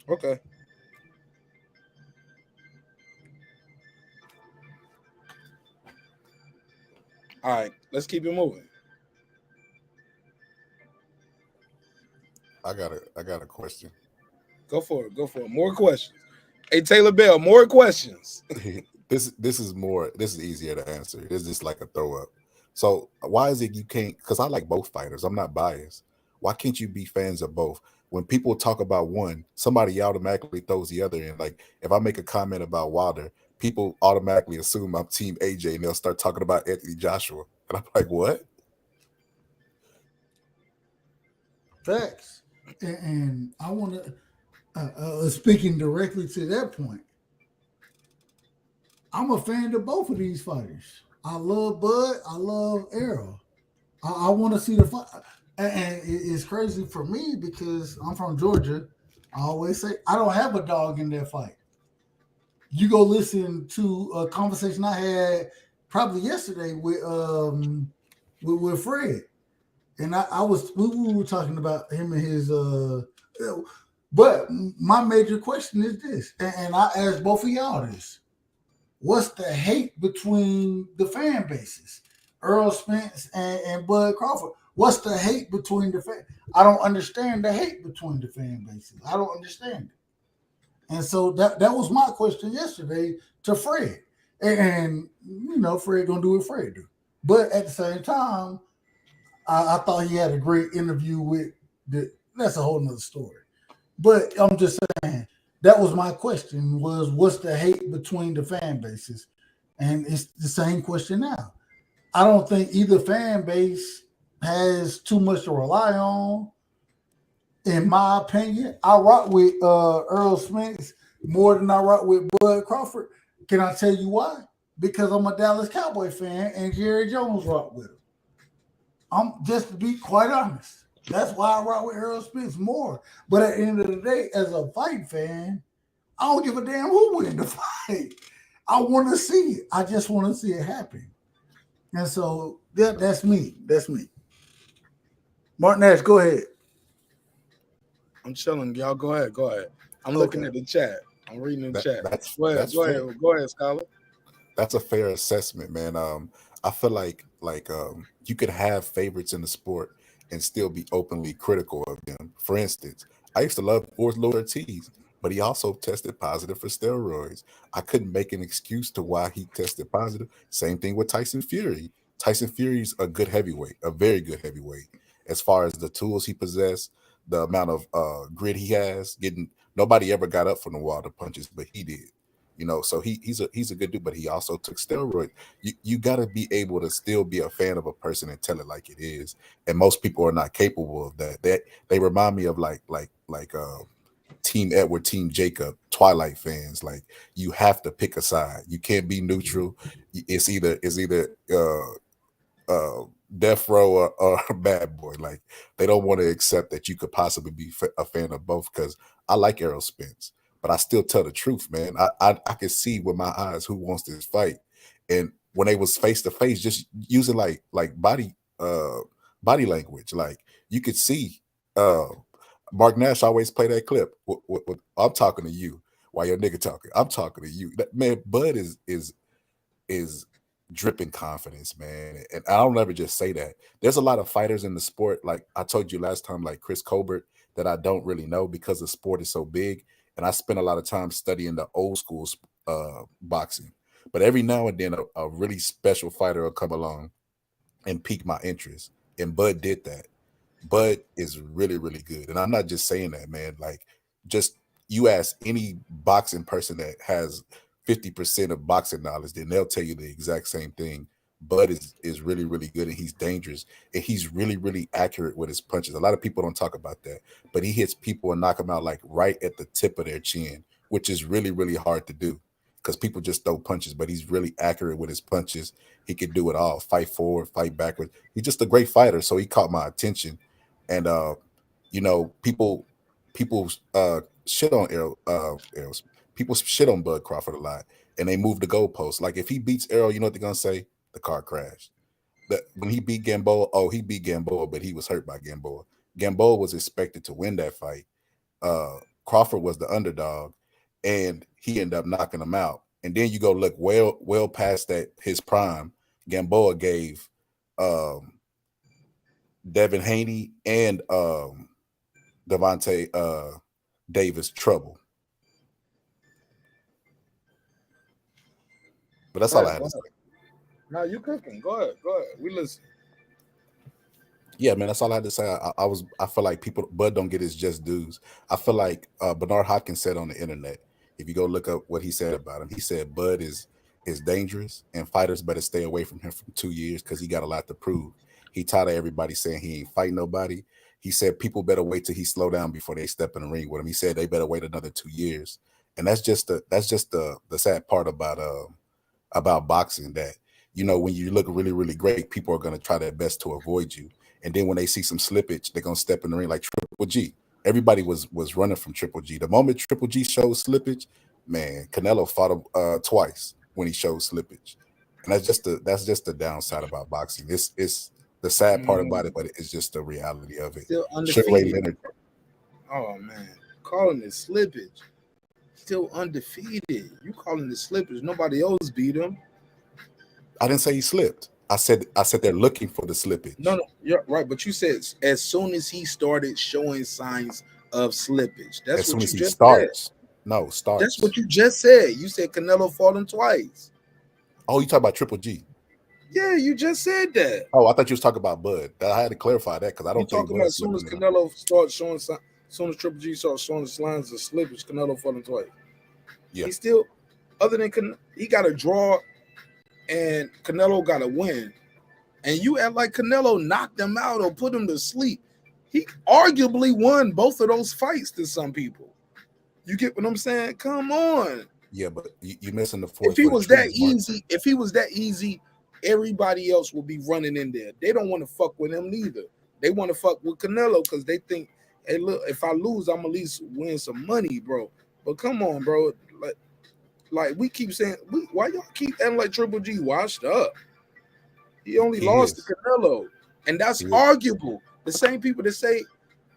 Okay. All right, let's keep it moving. I got a question. Go for it. More questions. Hey, Taylor Bell, more questions. This is easier to answer. This is just like a throw up. So why is it you can't? Because I like both fighters. I'm not biased. Why can't you be fans of both? When people talk about one, somebody automatically throws the other in. Like if I make a comment about Wilder, people automatically assume I'm Team AJ, and they'll start talking about Anthony Joshua, and I'm like, what? Facts. And I want to, speaking directly to that point, I'm a fan of both of these fighters. I love Bud. I love Errol. I want to see the fight. And it's crazy for me because I'm from Georgia. I always say I don't have a dog in that fight. You go listen to a conversation I had probably yesterday with Fred. And we were talking about him and his but my major question is this, and I asked both of y'all this. What's the hate between the fan bases? Errol Spence and Bud Crawford. What's the hate between the fan? I don't understand the hate between the fan bases. I don't understand it. And so that was my question yesterday to Fred. And you know, Fred gonna do what Fred do. But at the same time, I thought he had a great interview with that's a whole nother story. But I'm just saying, that was my question, was what's the hate between the fan bases? And it's the same question now. I don't think either fan base has too much to rely on. In my opinion, I rock with Errol Spence more than I rock with Bud Crawford. Can I tell you why? Because I'm a Dallas Cowboy fan and Jerry Jones rock with him. I'm just to be quite honest. That's why I rock with Errol Spence more. But at the end of the day, as a fight fan, I don't give a damn who wins the fight. I want to see it. I just want to see it happen. And so that's me. That's me. Marq Nash, go ahead. I'm chilling. Y'all go ahead. I'm looking at the chat. I'm reading the chat. That's Go ahead, Scholar. That's a fair assessment, man. I feel like you could have favorites in the sport and still be openly critical of them. For instance, I used to love Lord Ortiz, but he also tested positive for steroids. I couldn't make an excuse to why he tested positive. Same thing with Tyson Fury. Tyson Fury's a good heavyweight, a very good heavyweight. As far as the tools he possessed, the amount of grit he has, nobody ever got up from the wall to punches, but he did. So he's a good dude, but he also took steroids. You got to be able to still be a fan of a person and tell it like it is, and most people are not capable of that. They remind me of like Team Edward, Team Jacob, Twilight fans. Like, you have to pick a side. You can't be neutral. It's either Death Row or Bad Boy. Like, they don't want to accept that you could possibly be a fan of both. Because I like Errol Spence, but I still tell the truth, man. I can see with my eyes who wants this fight, and when they was face to face, just using like body language, like you could see. Marq Nash always play that clip. I'm talking to you while your nigga talking. I'm talking to you. That man, Bud is dripping confidence, man. And I don't ever just say that. There's a lot of fighters in the sport, like I told you last time, like Chris Colbert, that I don't really know because the sport is so big. And I spend a lot of time studying the old school boxing. But every now and then a really special fighter will come along and pique my interest. And Bud did that. Bud is really, really good. And I'm not just saying that, man. Like, just you ask any boxing person that has 50% of boxing knowledge, then they'll tell you the exact same thing. Bud is really, really good, and he's dangerous, and he's really, really accurate with his punches. A lot of people don't talk about that, but he hits people and knock them out like right at the tip of their chin, which is really, really hard to do because people just throw punches, but he's really accurate with his punches. He can do it all, fight forward, fight backwards. He's just a great fighter, so he caught my attention. And people shit on Errol. People shit on Bud Crawford a lot, and they move the goalposts. Like, if he beats Errol, you know what they're gonna say? The car crashed. That when he beat Gamboa, he beat Gamboa, but he was hurt by Gamboa. Gamboa was expected to win that fight. Crawford was the underdog, and he ended up knocking him out. And then you go look well past that his prime. Gamboa gave Devin Haney and Devontae Davis trouble. But that's all I had to say. No, you cooking. Go ahead. We listen. Yeah, man, that's all I had to say. I feel like Bud don't get his just dues. I feel like Bernard Hopkins said on the internet, if you go look up what he said about him, he said Bud is dangerous and fighters better stay away from him for 2 years because he got a lot to prove. He tired of everybody saying he ain't fighting nobody. He said people better wait till he slow down before they step in the ring with him. He said they better wait another 2 years. And that's just the sad part about boxing, that, when you look really, really great, people are going to try their best to avoid you. And then when they see some slippage, they're going to step in the ring like Triple G. Everybody was running from Triple G. The moment Triple G showed slippage, man, Canelo fought him twice when he showed slippage. And that's just the downside about boxing. It's the sad part about it, but it's just the reality of it. Still undefeated. Oh, man. Calling it slippage. Still undefeated. You calling it slippage. Nobody else beat him. I didn't say he slipped. I said they're looking for the slippage. No, you're right. But you said as soon as he started showing signs of slippage. That's as what soon you as he just starts. said. No, starts. That's what you just said. You said Canelo fought him twice. Oh, you talking about Triple G? Yeah, you just said that. Oh, I thought you was talking about Bud. I had to clarify that because I don't think talking about as soon as Canelo starts showing signs. As soon as Triple G starts showing signs of slippage, Canelo fought him twice. Yeah. He still, other than he got a draw, and Canelo got a win, and you act like Canelo knocked him out or put him to sleep. He arguably won both of those fights to some people. You get what I'm saying? Come on. Yeah, but you're missing the forest. If he was that easy, everybody else will be running in there. They don't want to fuck with him neither. They want to fuck with Canelo because they think, hey, look, if I lose, I'm at least win some money, bro. But come on, bro. Like we keep saying, why y'all keep acting like Triple G washed up? He only lost to Canelo, and that's arguable. The same people that say,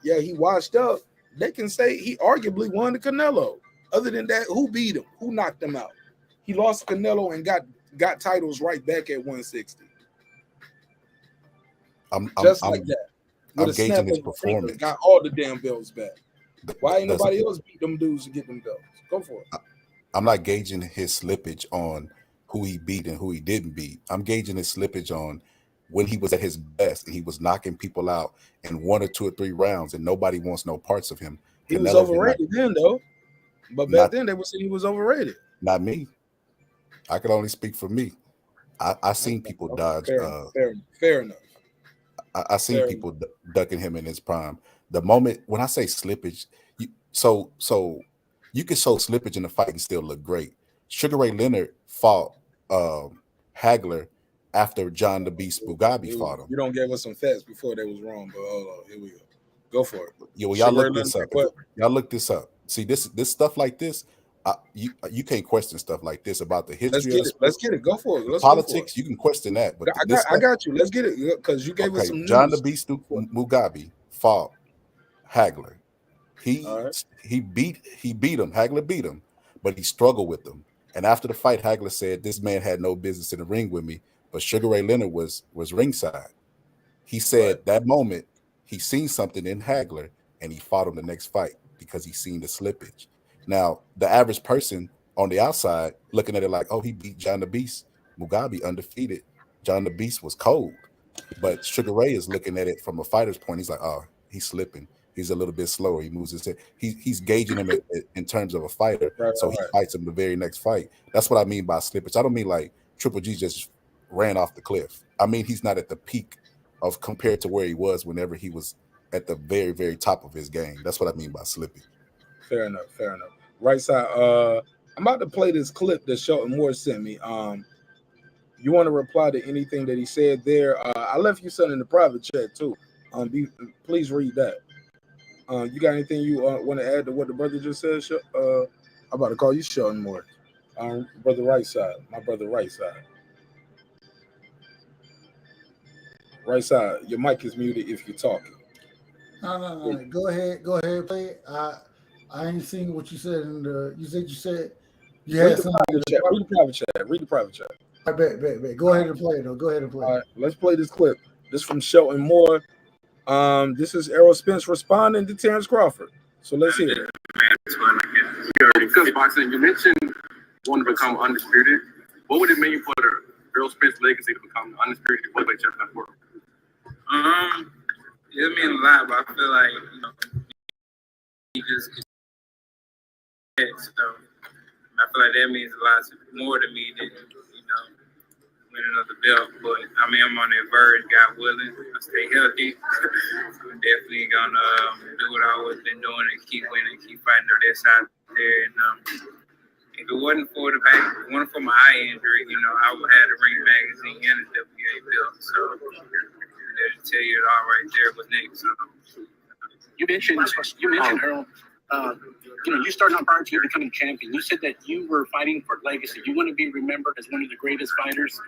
yeah, he washed up, they can say he arguably won the Canelo. Other than that, who beat him? Who knocked him out? He lost to Canelo and got titles right back at 160. Just like that. With I'm a snap gauging of his a finger, performance. got all the damn belts back. Why ain't nobody else beat them dudes to get them belts? Go for it. I'm not gauging his slippage on who he beat and who he didn't beat. I'm gauging his slippage on when he was at his best and he was knocking people out in 1 or 2 or 3 rounds, and nobody wants no parts of him. He was Canelo's overrated then, though. But back then they were saying he was overrated. Not me. I can only speak for me. I seen people dodge. Fair enough. I seen people ducking him in his prime. The moment when I say slippage, so you can show slippage in the fight and still look great. Sugar Ray Leonard fought Hagler after John the Beast Mugabe fought him. You don't give us some facts before they was wrong, but hold on, here we go. Go for it. Yeah, well, y'all look this up. See, this stuff like this, you can't question stuff like this about the history of the sport. Let's get it. Go for it. Politics, you can question that. But I got you. Let's get it because you gave us some news. John the Beast Mugabe fought Hagler. He beat him. Hagler beat him, but he struggled with him. And after the fight, Hagler said, "This man had no business in the ring with me." But Sugar Ray Leonard was ringside. He said that moment he seen something in Hagler, and he fought him the next fight because he seen the slippage. Now, the average person on the outside looking at it like, "Oh, he beat John the Beast Mugabe undefeated. John the Beast was cold." But Sugar Ray is looking at it from a fighter's point. He's like, "Oh, he's slipping. He's a little bit slower. He moves his head." He's gauging him in terms of a fighter. He fights him the very next fight. That's what I mean by slippage. I don't mean like Triple G just ran off the cliff. I mean he's not at the peak of compared to where he was whenever he was at the very, very top of his game. That's what I mean by slippage. Fair enough. Right side. I'm about to play this clip that Shelton Moore sent me. You want to reply to anything that he said there? I left you something in the private chat too. Please read that. You got anything you want to add to what the brother just said? I'm about to call you Shelton Moore. Brother right side. My brother right side. Right side. Your mic is muted if you're talking. No. Go ahead, play it. I ain't seen what you said in the. You said you had something. Read the private chat. I bet. Go ahead and play it though. Go ahead and play it. All right, let's play this clip. This from Shelton Moore. This is Errol Spence responding to Terrence Crawford. So let's hear it. Because boxing, you mentioned wanting to become undisputed. What would it mean for the Errol Spence legacy to become undisputed welterweight champion of the world? It means a lot, but I feel like he just so I feel like that means a lot more to me than winning another belt. But I mean, I'm on that verge, God willing. I stay healthy. I'm definitely gonna do what I always been doing and keep winning, keep fighting the best out there. And if it wasn't for my eye injury, I would have the Ring magazine and the WA belt. So to tell you it all right there was next. You mentioned Earl. You started out prior to becoming champion. You said that you were fighting for legacy. You want to be remembered as one of the greatest fighters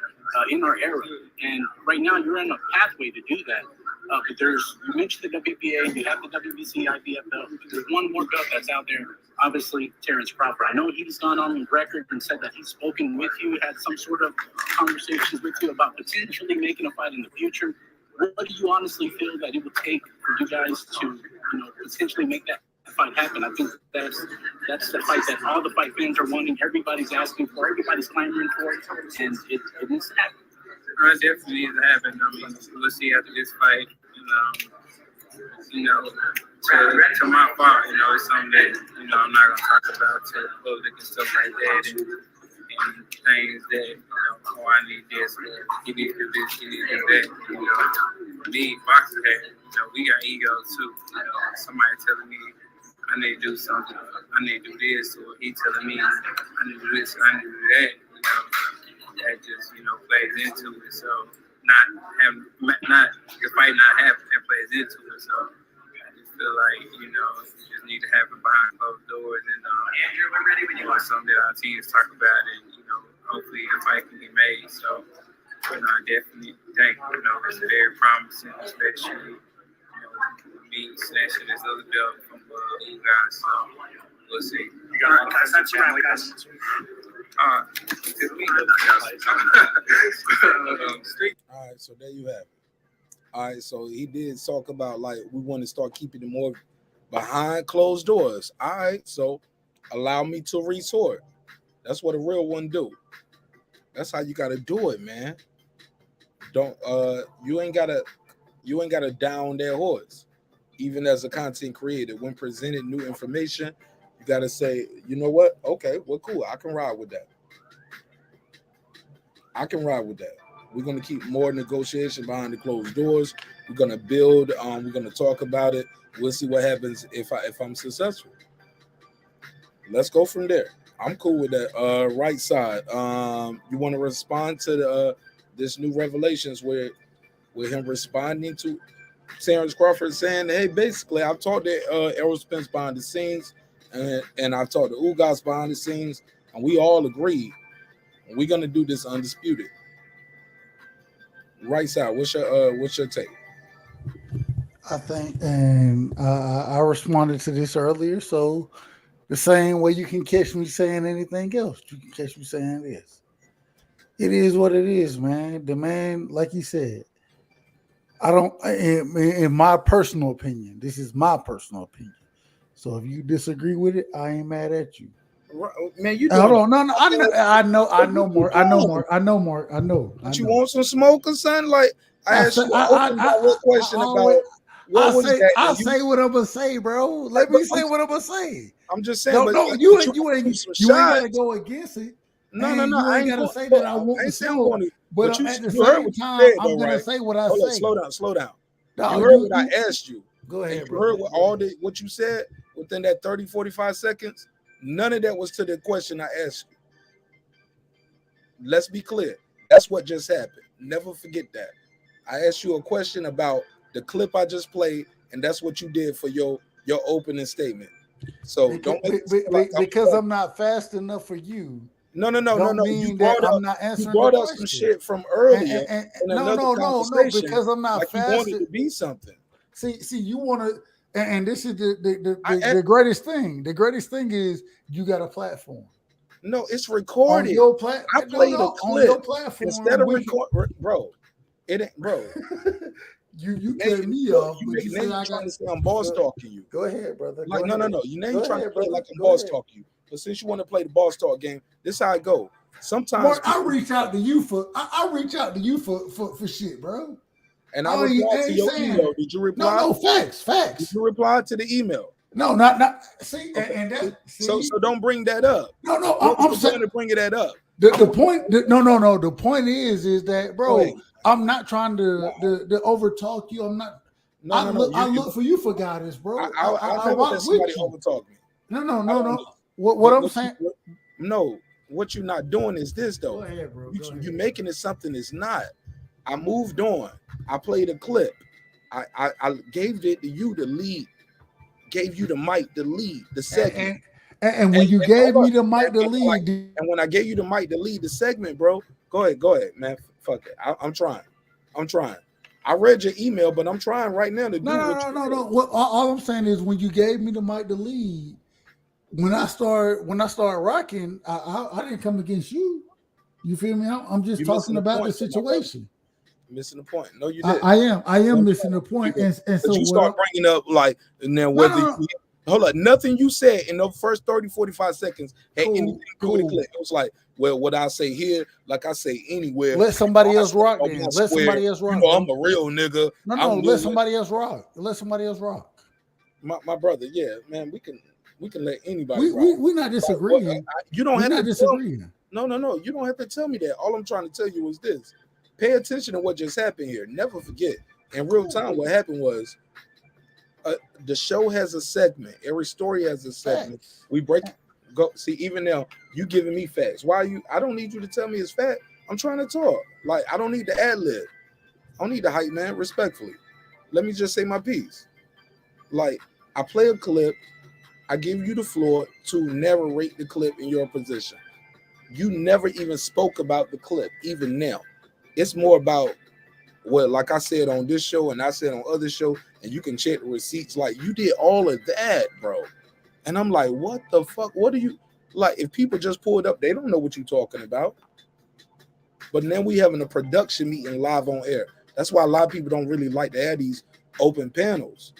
in our era. And right now, you're on a pathway to do that. But you mentioned the WBA, you have the WBC, IBF belt. There's one more belt that's out there. Obviously, Terrence Crawford. I know he's gone on record and said that he's spoken with you, had some sort of conversations with you about potentially making a fight in the future. What do you honestly feel that it would take for you guys to, potentially make that fight happen? I think that's the fight that all the fight fans are wanting. Everybody's asking for. Everybody's clamoring for it, and it needs to happen. It definitely needs to happen. I mean, we'll see after this fight. To my part, it's something that I'm not gonna talk about to the public and stuff like that, and things that I need this, he needs to do this, he needs to do that. For me, boxers we got egos too. Somebody telling me I need to do something, I need to do this, or he telling me I need to do this, I need to do that. That just plays into it. So the fight not happening, that plays into it. So I just feel like it just need to happen behind closed doors, and something that our teams talk about, and hopefully the fight can be made. So I definitely think it's very promising, especially me snatching this other belt from Ugas. So we'll see. You got all right, so there you have it. All right, so he did talk about like we want to start keeping it more behind closed doors. All right, so allow me to retort. That's what a real one do. That's how you gotta do it, man. Don't you ain't gotta down their horse. Even as a content creator, when presented new information, you gotta say, you know what? Okay, well, cool. I can ride with that. I can ride with that. We're gonna keep more negotiation behind the closed doors. We're gonna build. We're gonna talk about it. We'll see what happens if I'm successful. Let's go from there. I'm cool with that. Right side. You want to respond to the this new revelations where with him responding to Terrence Crawford saying, hey, basically, I've talked to Errol Spence behind the scenes, and I've talked to Ugas behind the scenes, and we all agree we're gonna do this undisputed. Right side, what's your take? I think, and I responded to this earlier, so the same way you can catch me saying anything else, you can catch me saying this. It is what it is, man. The man, like you said, I don't, in my personal opinion, this is my personal opinion. So if you disagree with it, I ain't mad at you. Man, you hold on, no, I know more. But you want some smoke or something? Like I asked you an open direct question about what was that? I'll say what I'm gonna say, bro. Let me say what I'm gonna say. I'm just saying, you ain't gotta go against it. No. You I ain't ain't gotta going, say that I want to smoke. But you at the heard same what time, you said, I'm gonna say what I say. Slow down. No, you heard what I asked you. Go ahead, you heard what you said within that 30, 45 seconds. None of that was to the question I asked you. Let's be clear. That's what just happened. Never forget that. I asked you a question about the clip I just played, and that's what you did for your opening statement. So don't because I'm not fast enough for you. No. You brought up, I'm not answering. You brought up some shit from earlier in another conversation. Because I'm not like fast. You wanted to be something. See, you want to, and this is the greatest thing. The greatest thing is you got a platform. No, it's recorded. On your platform. I played a clip on your platform instead of record, bro. It ain't, bro. you cut me off. You trying to say I'm boss talking you. Go ahead, brother. Like no. You know you're trying to play like I'm boss talking you. But since you want to play the boss talk game, this is how I go. Sometimes Mark, I reach out to you for shit, bro. And I replied to your email. Did you reply? No, facts. Did you reply to the email? No, not. See, okay. and that. See, so don't bring that up. No, I'm saying to bring that up. The point. No. The point is that, bro. I'm not trying to overtalk you. I'm not. I look for you for guidance, bro. I never let somebody overtalk me. No. What I'm saying. No, what you're not doing is this though. Go ahead, bro. You're making it something it's not. I moved on. I played a clip. I gave it to you to lead. Gave you the mic to lead the segment. And when you gave me the mic to lead, and when I gave you the mic to lead the segment, bro, go ahead, man. Fuck it. I'm trying. I read your email, but I'm trying right now to do no. What all I'm saying is when you gave me the mic to lead, when I start rocking, I didn't come against you. You feel me? I'm just talking about the situation. Missing the point. No, you didn't. I am missing the point. And so you start bringing up like, and then whether hold up, nothing you said in the first 30, 45 seconds had anything to do with the clip. It was like, well, what I say here, like I say anywhere. Let somebody else rock then. Let somebody else rock. You know, I'm a real nigga. No, let somebody else rock. Let somebody else rock. My brother, yeah, man, we can let anybody rock. We're not disagreeing. You don't have to disagree. No. You don't have to tell me that. All I'm trying to tell you is this. Pay attention to what just happened here. Never forget. In real time, what happened was the show has a segment. Every story has a segment. We break. Go see. Even now, you giving me facts. Why you? I don't need you to tell me it's fact. I'm trying to talk. Like I don't need the ad lib. I don't need the hype, man. Respectfully, let me just say my piece. Like I play a clip. I give you the floor to narrate the clip in your position. You never even spoke about the clip, even now. It's more about what, like I said on this show and I said on other show, and you can check the receipts. Like you did all of that, bro. And I'm like, what the fuck? What do you like? If people just pull it up, they don't know what you're talking about. But then we having a production meeting live on air. That's why a lot of people don't really like to have these open panels,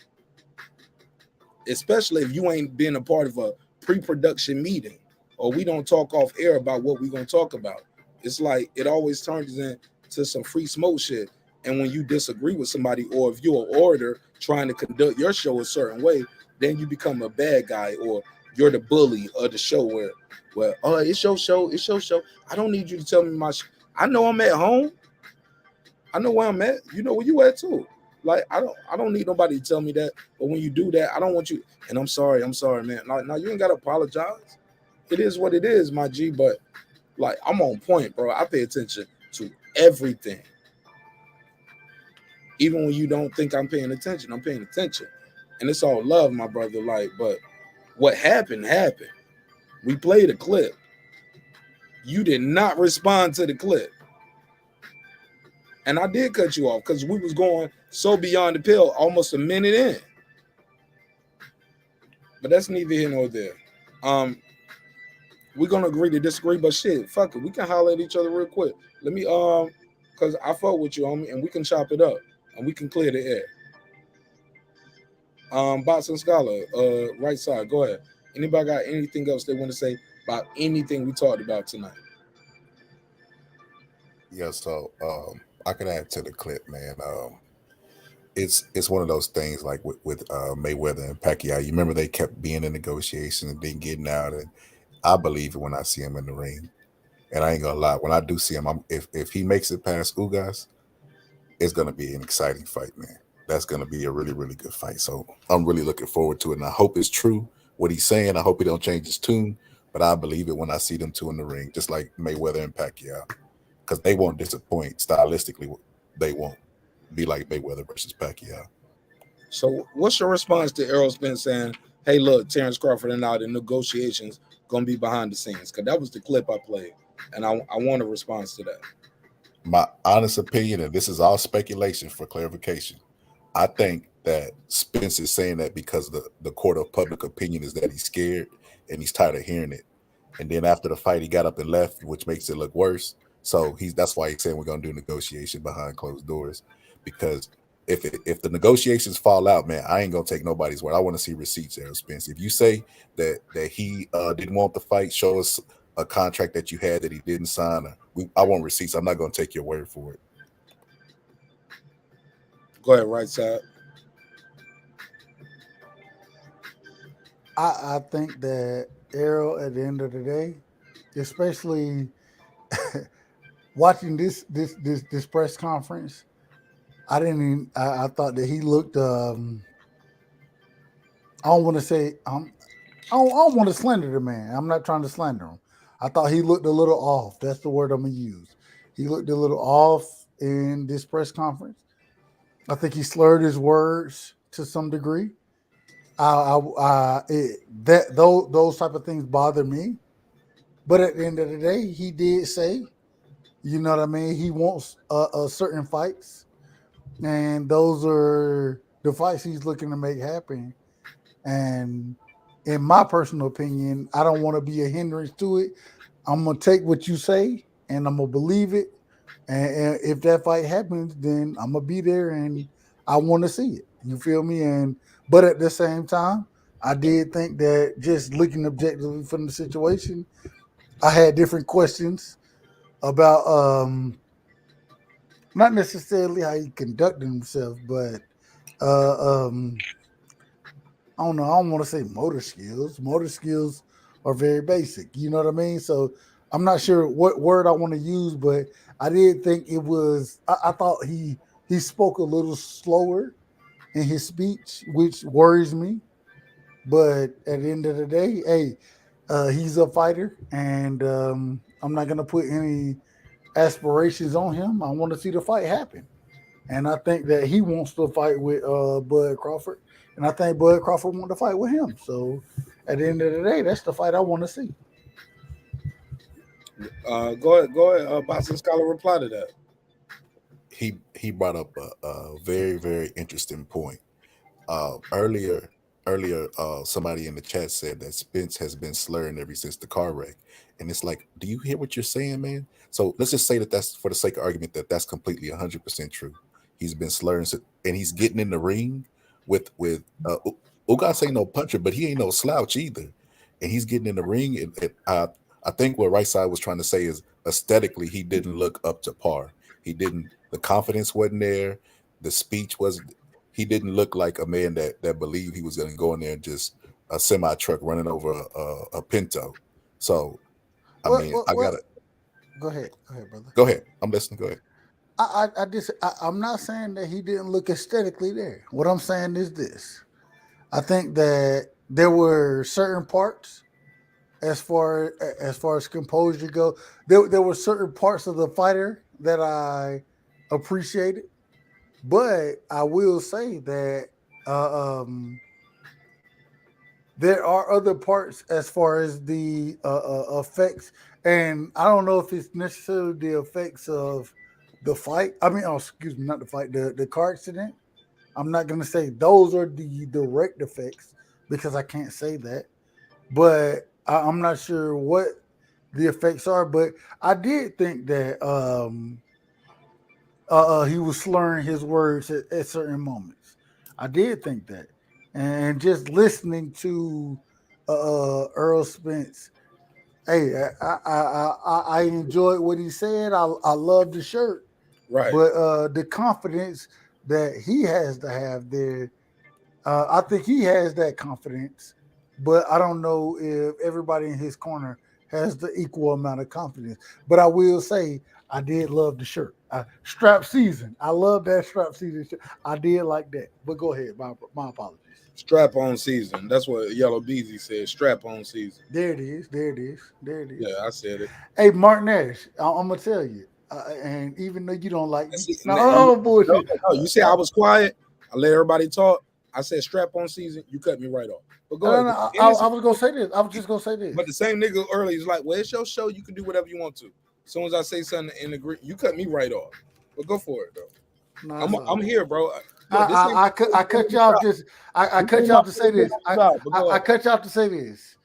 especially if you ain't been a part of a pre-production meeting or we don't talk off air about what we're going to talk about. It's like it always turns into some free smoke shit. And when you disagree with somebody, or if you're an orator trying to conduct your show a certain way, then you become a bad guy, or you're the bully of the show where oh, it's your show, it's your show. I don't need you to tell me my I know I'm at home. I know where I'm at. You know where you at too. Like I don't need nobody to tell me that. But when you do that, I don't want you. And I'm sorry, man. Now you ain't gotta apologize. It is what it is, my G. But like I'm on point, bro. I pay attention to everything. Even when you don't think I'm paying attention, I'm paying attention. And it's all love, my brother. Like, but what happened. We played a clip. You did not respond to the clip. And I did cut you off because we was going so beyond the pill, almost a minute in. But that's neither here nor there. We're gonna agree to disagree, but shit, fuck it. We can holler at each other real quick. Let me because I fuck with you, homie, and we can chop it up and we can clear the air. Boxing Scholar, right side, go ahead. Anybody got anything else they want to say about anything we talked about tonight? Yeah, so I can add to the clip, man. It's one of those things like with Mayweather and Pacquiao. You remember they kept being in negotiations and then getting out, and I believe it when I see him in the ring. And I ain't gonna lie, when I do see him, if he makes it past Ugas, it's gonna be an exciting fight, man. That's gonna be a really, really good fight. So I'm really looking forward to it, and I hope it's true what he's saying. I hope he don't change his tune, but I believe it when I see them two in the ring, just like Mayweather and Pacquiao, because they won't disappoint stylistically. They won't be like Mayweather versus Pacquiao. So what's your response to Errol Spence saying, hey, look, Terrence Crawford and now the negotiations going to be behind the scenes? Because that was the clip I played, and I want a response to that. My honest opinion, and this is all speculation for clarification, I think that Spence is saying that because the court of public opinion is that he's scared and he's tired of hearing it. And then after the fight, he got up and left, which makes it look worse. So that's why he's saying we're going to do negotiation behind closed doors, because if the negotiations fall out, man, I ain't gonna take nobody's word. I want to see receipts, Errol Spence. If you say that he didn't want the fight, show us a contract that you had that he didn't sign. I want receipts. I'm not gonna take your word for it. Go ahead, right side. I think that Errol, at the end of the day, especially watching this press conference, I thought that he looked. I don't want to say. I don't want to slander the man. I'm not trying to slander him. I thought he looked a little off. That's the word I'm gonna use. He looked a little off in this press conference. I think he slurred his words to some degree. Those type of things bother me. But at the end of the day, he did say, you know what I mean, he wants certain fights, and those are the fights he's looking to make happen. And in my personal opinion, I don't want to be a hindrance to it. I'm gonna take what you say and I'm gonna believe it. And if that fight happens, then I'm gonna be there and I want to see it. You feel me? But at the same time, I did think that just looking objectively from the situation, I had different questions about not necessarily how he conducted himself, but I don't know. I don't want to say motor skills. Motor skills are very basic. You know what I mean? So I'm not sure what word I want to use, but I did think it was. I thought he spoke a little slower in his speech, which worries me. But at the end of the day, hey, he's a fighter, and I'm not gonna put any aspirations on him. I want to see the fight happen. And I think that he wants to fight with Bud Crawford. And I think Bud Crawford wants to fight with him. So at the end of the day, that's the fight I want to see. Go ahead. Boxing Scholar, reply to that. He brought up a very, very interesting point. Earlier, somebody in the chat said that Spence has been slurring ever since the car wreck. And it's like, do you hear what you're saying, man? So let's just say that's for the sake of argument that's completely 100% true. He's been slurring, and he's getting in the ring with Ugas ain't no puncher, but he ain't no slouch either. And he's getting in the ring, and I think what Right Side was trying to say is aesthetically he didn't look up to par. He didn't. The confidence wasn't there. The speech wasn't. He didn't look like a man that believed he was going to go in there and just a semi truck running over a Pinto. So, I mean, I gotta go ahead, brother. Go ahead. I'm listening. Go ahead. I'm not saying that he didn't look aesthetically there. What I'm saying is this: I think that there were certain parts, as far as composure go, there were certain parts of the fighter that I appreciated, but I will say that there are other parts as far as the effects, and I don't know if it's necessarily the effects of the fight. I mean, excuse me, not the fight, the car accident. I'm not going to say those are the direct effects because I can't say that, but I'm not sure what the effects are. But I did think that he was slurring his words at certain moments. I did think that. And just listening to Errol Spence, hey, I enjoyed what he said. I love the shirt, right? But the confidence that he has to have there, I think he has that confidence. But I don't know if everybody in his corner has the equal amount of confidence. But I will say I did love the shirt. Strap season. I love that strap season shirt. I did like that. But go ahead. My apologies. Strap on season. That's what Yellow Beezy said. Strap on season. There it is. There it is. There it is. Yeah, I said it. Hey, Marq Nash, I'm gonna tell you. And even though you don't like me, bullshit. No, you say I was quiet. I let everybody talk. I said strap on season. You cut me right off. But go ahead. I was gonna say this. I was just gonna say this. But the same nigga earlier is like, well, it's your show. You can do whatever you want to. As soon as I say something in agree, you cut me right off. But go for it though. I'm here, bro. I cut you off. I cut you off to say this. I cut you off to say this.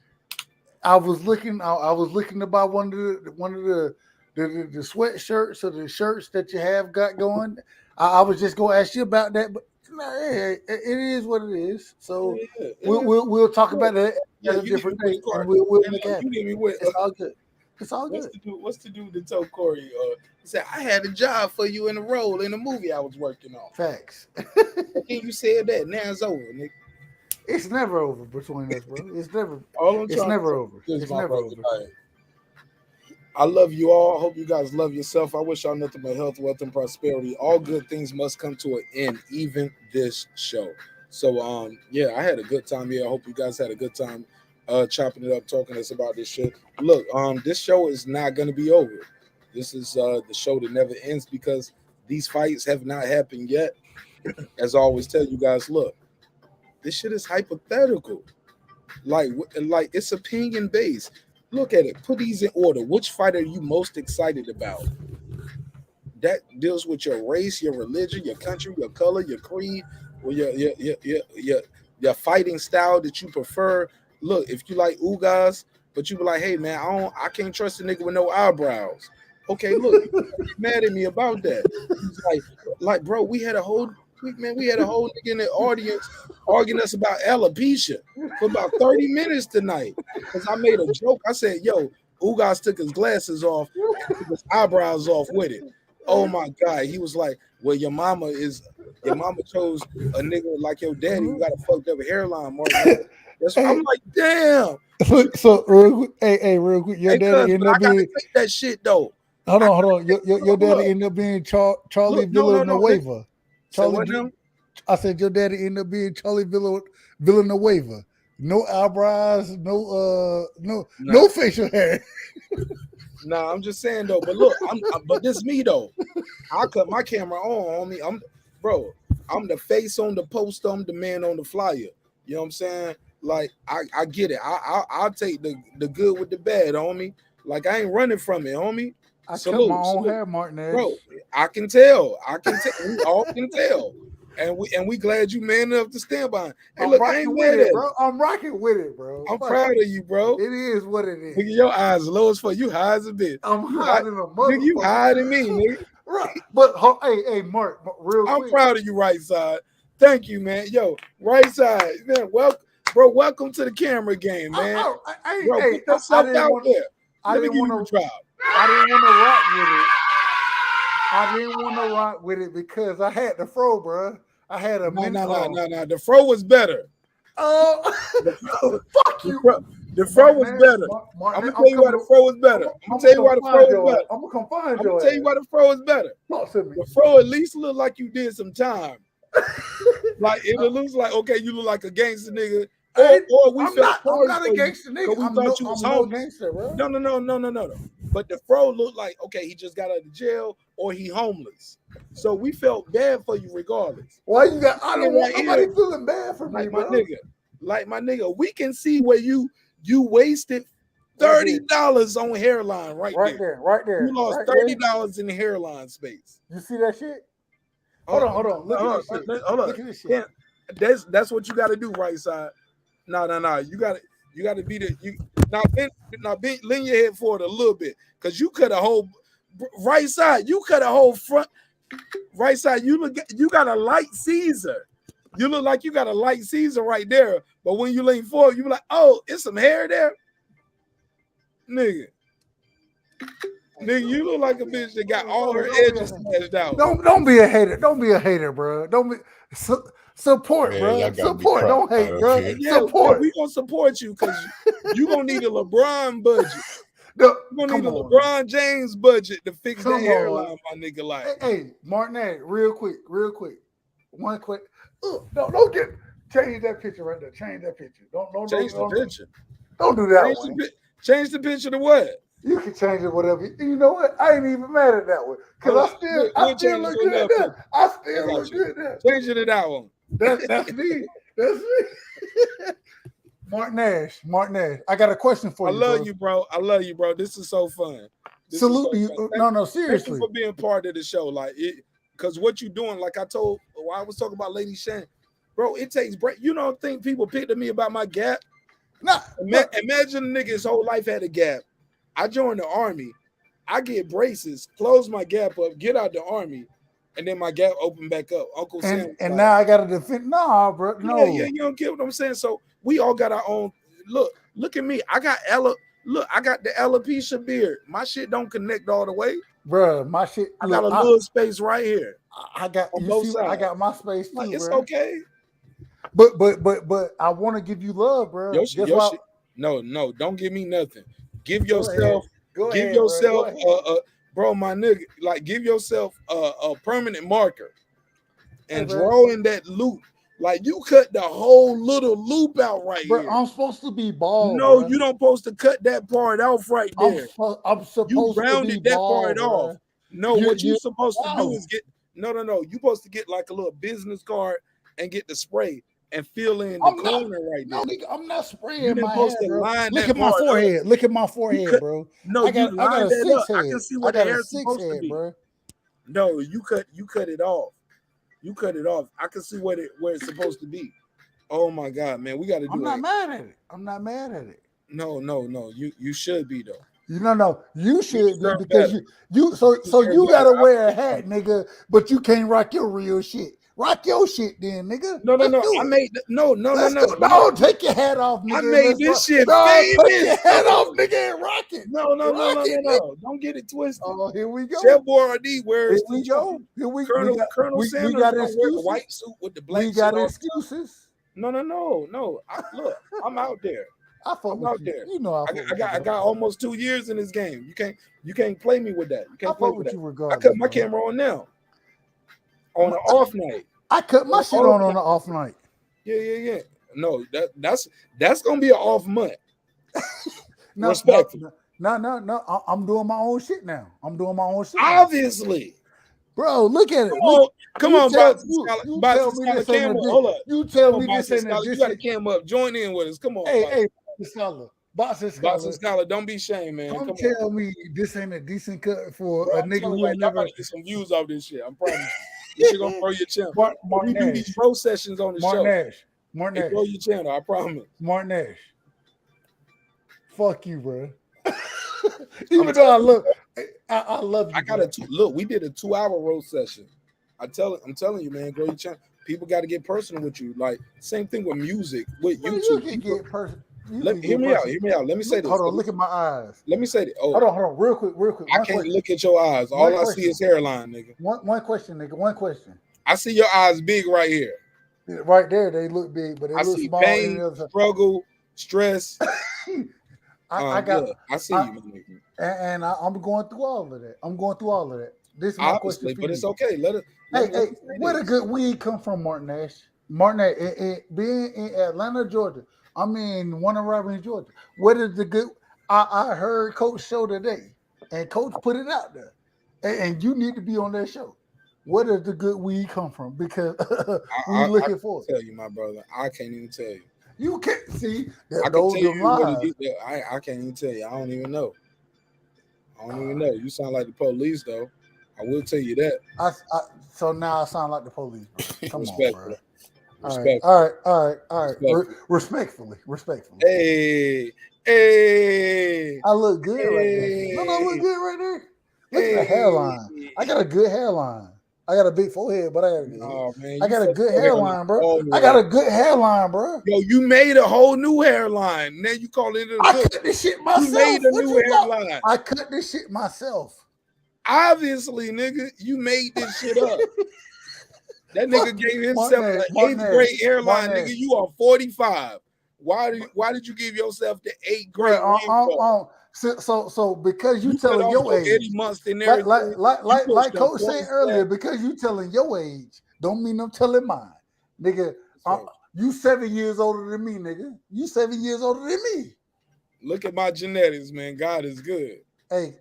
I was looking to buy one of the sweatshirts or the shirts that you have got going. I was just gonna ask you about that, but it is what it is. So we'll talk about that at a different day, and we'll make it happen. It's all good. It's all good. What's the dude that told Corey? He said, I had a job for you in a role in a movie I was working on. Facts. And you said that. Now it's over, nigga. It's never over between us, bro. It's never over. It's never over. I love you all. I hope you guys love yourself. I wish y'all nothing but health, wealth, and prosperity. All good things must come to an end, even this show. So, yeah, I had a good time here. I hope you guys had a good time chopping it up, talking to us about this shit. Look, this show is not going to be over. This is the show that never ends because these fights have not happened yet. As I always tell you guys, look, this shit is hypothetical. Like it's opinion based. Look at it. Put these in order. Which fight are you most excited about? That deals with your race, your religion, your country, your color, your creed, or your fighting style that you prefer. Look, if you like Ugas, but you be like, hey man, I can't trust a nigga with no eyebrows. Okay, look, you're mad at me about that. He's like, bro, we had a whole nigga in the audience arguing us about alopecia for about 30 minutes tonight. Because I made a joke. I said, yo, Ugas took his glasses off and took his eyebrows off with it. Oh my God. He was like, well, your mama chose a nigga like your daddy who got a fucked up hairline, Mark. I'm like, damn. So real quick, your daddy ended up being take that shit though. Hold on. Your daddy ended up being Charlie Villanueva. I said your daddy ended up being Charlie Villanueva. No eyebrows, no facial hair. Nah, I'm just saying though. But look, but this me though. I cut my camera on me. I'm the face on the poster. I'm the man on the flyer. You know what I'm saying? Like I get it. I'll take the good with the bad, homie. Like I ain't running from it, homie. I cut my own hair, Marq Nash. Bro, I can tell. We all can tell. And we glad you man enough to stand by. Hey, look, I ain't mad at it, bro. I'm rocking with it, bro. I'm proud of you, bro. It is what it is. Nigga, your eyes low as fuck. You high as a bitch. I'm high than a motherfucker. Nigga, you higher than me, nigga. Right. But hey, Mark, real quick. I'm proud of you, right side. Thank you, man. Yo, right side, man. Welcome to the camera game, man. Bro, put yourself out there. Let me give you a drop. I didn't want to rock with it. I didn't want to rock with it because I had the fro, bro. I had a No. The fro was better. Oh, fuck you. The fro was better. I'm gonna tell you why the fro was better. I'm gonna tell you why the fro was better. I'm gonna come find you. I'm gonna tell you why the fro is better. The fro at least look like you did some time. Like it looks like okay, you look like a gangster nigga. Or we felt I'm not a gangster nigga. We thought you was no gangster, bro. No. But the fro looked like okay, he just got out of jail or he homeless. So we felt bad for you regardless. Why you got? I don't want nobody feeling bad for me, bro. Like my nigga, we can see where you wasted $30 on hairline right there. Right there. You lost $30 in the hairline space. You see that shit? Hold on. Look at this shit. Yeah, that's what you got to do, right side. No. You got to be the you. Now lean your head forward a little bit, cause you cut a whole right side. You cut a whole front. Right side. You got a light Caesar. You look like you got a light Caesar right there. But when you lean forward, you be like, oh, it's some hair there, nigga. Nigga, you look like a bitch that got all her edges smashed out. Don't be a hater. Don't be a hater, bro. Don't be support, bro. Support. Don't hate, bro. Yeah, support. We gonna support you because you gonna need a LeBron budget. You gonna need a LeBron James budget to fix that hairline, my nigga. Like, hey, Marq Nash, real quick. One quick. Don't get change that picture right there. Change that picture. Don't change the picture. Don't do that. Change the picture to what? You can change it whatever. You know what? I ain't even mad at that one because I still look good at that. I still look good at that. Change it to that one. That's me. That's me. Marq Nash. I got a question for you. I love you, bro. This is so fun. Salute you. No, seriously. Thank you for being part of the show. Like it, because what you doing, like I was talking about Lady Shan, bro, it takes break. You don't think people picked at me about my gap? No. Imagine a nigga his whole life had a gap. I joined the army. I get braces, close my gap up, get out the army, and then my gap open back up. Uncle Sam. And now I got to defend. Nah, bro. No. Yeah, you don't get what I'm saying. So we all got our own. Look at me. I got the alopecia beard. My shit don't connect all the way. Bro, my shit. I got a little space right here. I got both sides. I got my space too. Like, it's bro. Okay. But I want to give you love, bro. No, don't give me nothing. Give yourself, bro, my nigga, like give yourself a permanent marker and draw in that loop. Like you cut the whole little loop out right here. I'm supposed to be bald. No, bro. you don't supposed to cut that part off right there. I'm supposed you rounded to be that bald, part bro. off. No, what you supposed to do is get no. You supposed to get like a little business card and get the spray and fill in the corner right there. No, nigga, I'm not spraying you my supposed head, to bro. line Look that at my part forehead. up. Look at my forehead, bro. No, I got a 6 head. I can see what the hair's supposed to be, bro. No, you cut it off. You cut it off. I can see where it's supposed to be. Oh my God, man, we got to do it. I'm not mad at it. I'm not mad at it. No. You should be though. No, you should be because you you gotta wear a hat, nigga, but you can't rock your real shit. Rock your shit then, nigga. No. I made no. No, take your hat off, nigga. I made this shit famous. Take your hat off, nigga, and rock it. No. Don't get it twisted. Oh, here we go. Chef Boyardee wears Here we go. Colonel Sanders got wear the white suit with the black. We got excuses. No. Look, I'm out there. I'm out there. You know, I got almost 2 years in this game. You can't play me with that. You can't play with that. Regardless, I cut my camera on now. On an off night. I cut my shit on an off night. Yeah. No, that's gonna be an off month. Respectful. No. I'm doing my own shit now. Obviously. Bro, look at it. Come on, Boxing Scholar camera. Hold up. You tell me this ain't a. You got a camera up. Join in with us. Come on. Hey, Boxing Scholar. Don't be ashamed, man. Come tell me this ain't a decent cut for a nigga who ain't never get some views off this shit. I'm promise you. You're gonna grow your channel. We do these pro sessions on the show. Marq Nash. Grow your channel. I promise. Marq Nash. Fuck you, bro. Even though I love you. I got look. We did a 2-hour roast session. I'm telling you, man, grow your channel. People got to get personal with you. Like same thing with music, with Bro, YouTube. you can get personal. Hear me out. Hear me out. Let me say this. Hold on. Look at my eyes. Let me say this. Oh, hold on. Real quick. I can't look at your eyes. All I see is hairline, nigga. One question, nigga. One question. I see your eyes big right here. Right there, they look big, but they look small. Pain, struggle, stress. I see you, and I'm going through all of that. This is my question for but you. it's okay. Hey, where the good weed come from, Marq Nash? Marq Nash, being in Atlanta, Georgia. I mean, Warner Robins, Georgia. Where did the good? I heard Coach show today, and Coach put it out there, and you need to be on that show. Where does the good weed come from? Because we looking for it. Tell you, my brother, I can't even tell you. You can't see. I can tell you where to get. I can't even tell you. I don't even know. You sound like the police, though. I will tell you that. So now I sound like the police, bro. Come on, bro. All right. Respectfully. Hey. I look good right there. No, I look good right there. Look at the hairline. I got a good hairline. I got a big forehead, but I got a good hairline, bro. I got a good hairline, bro. Yo, you made a whole new hairline. Now you call it I cut this shit myself. You made a new hairline. I cut this shit myself. Obviously, nigga, you made this shit up. That nigga gave himself an 8th grade hairline, nigga. You are 45. Why did you give yourself the 8th grade? So because you telling your age, like Coach said earlier, because you telling your age, don't mean I'm telling mine, nigga. You 7 years older than me, nigga. You 7 years older than me. Look at my genetics, man. God is good. Hey,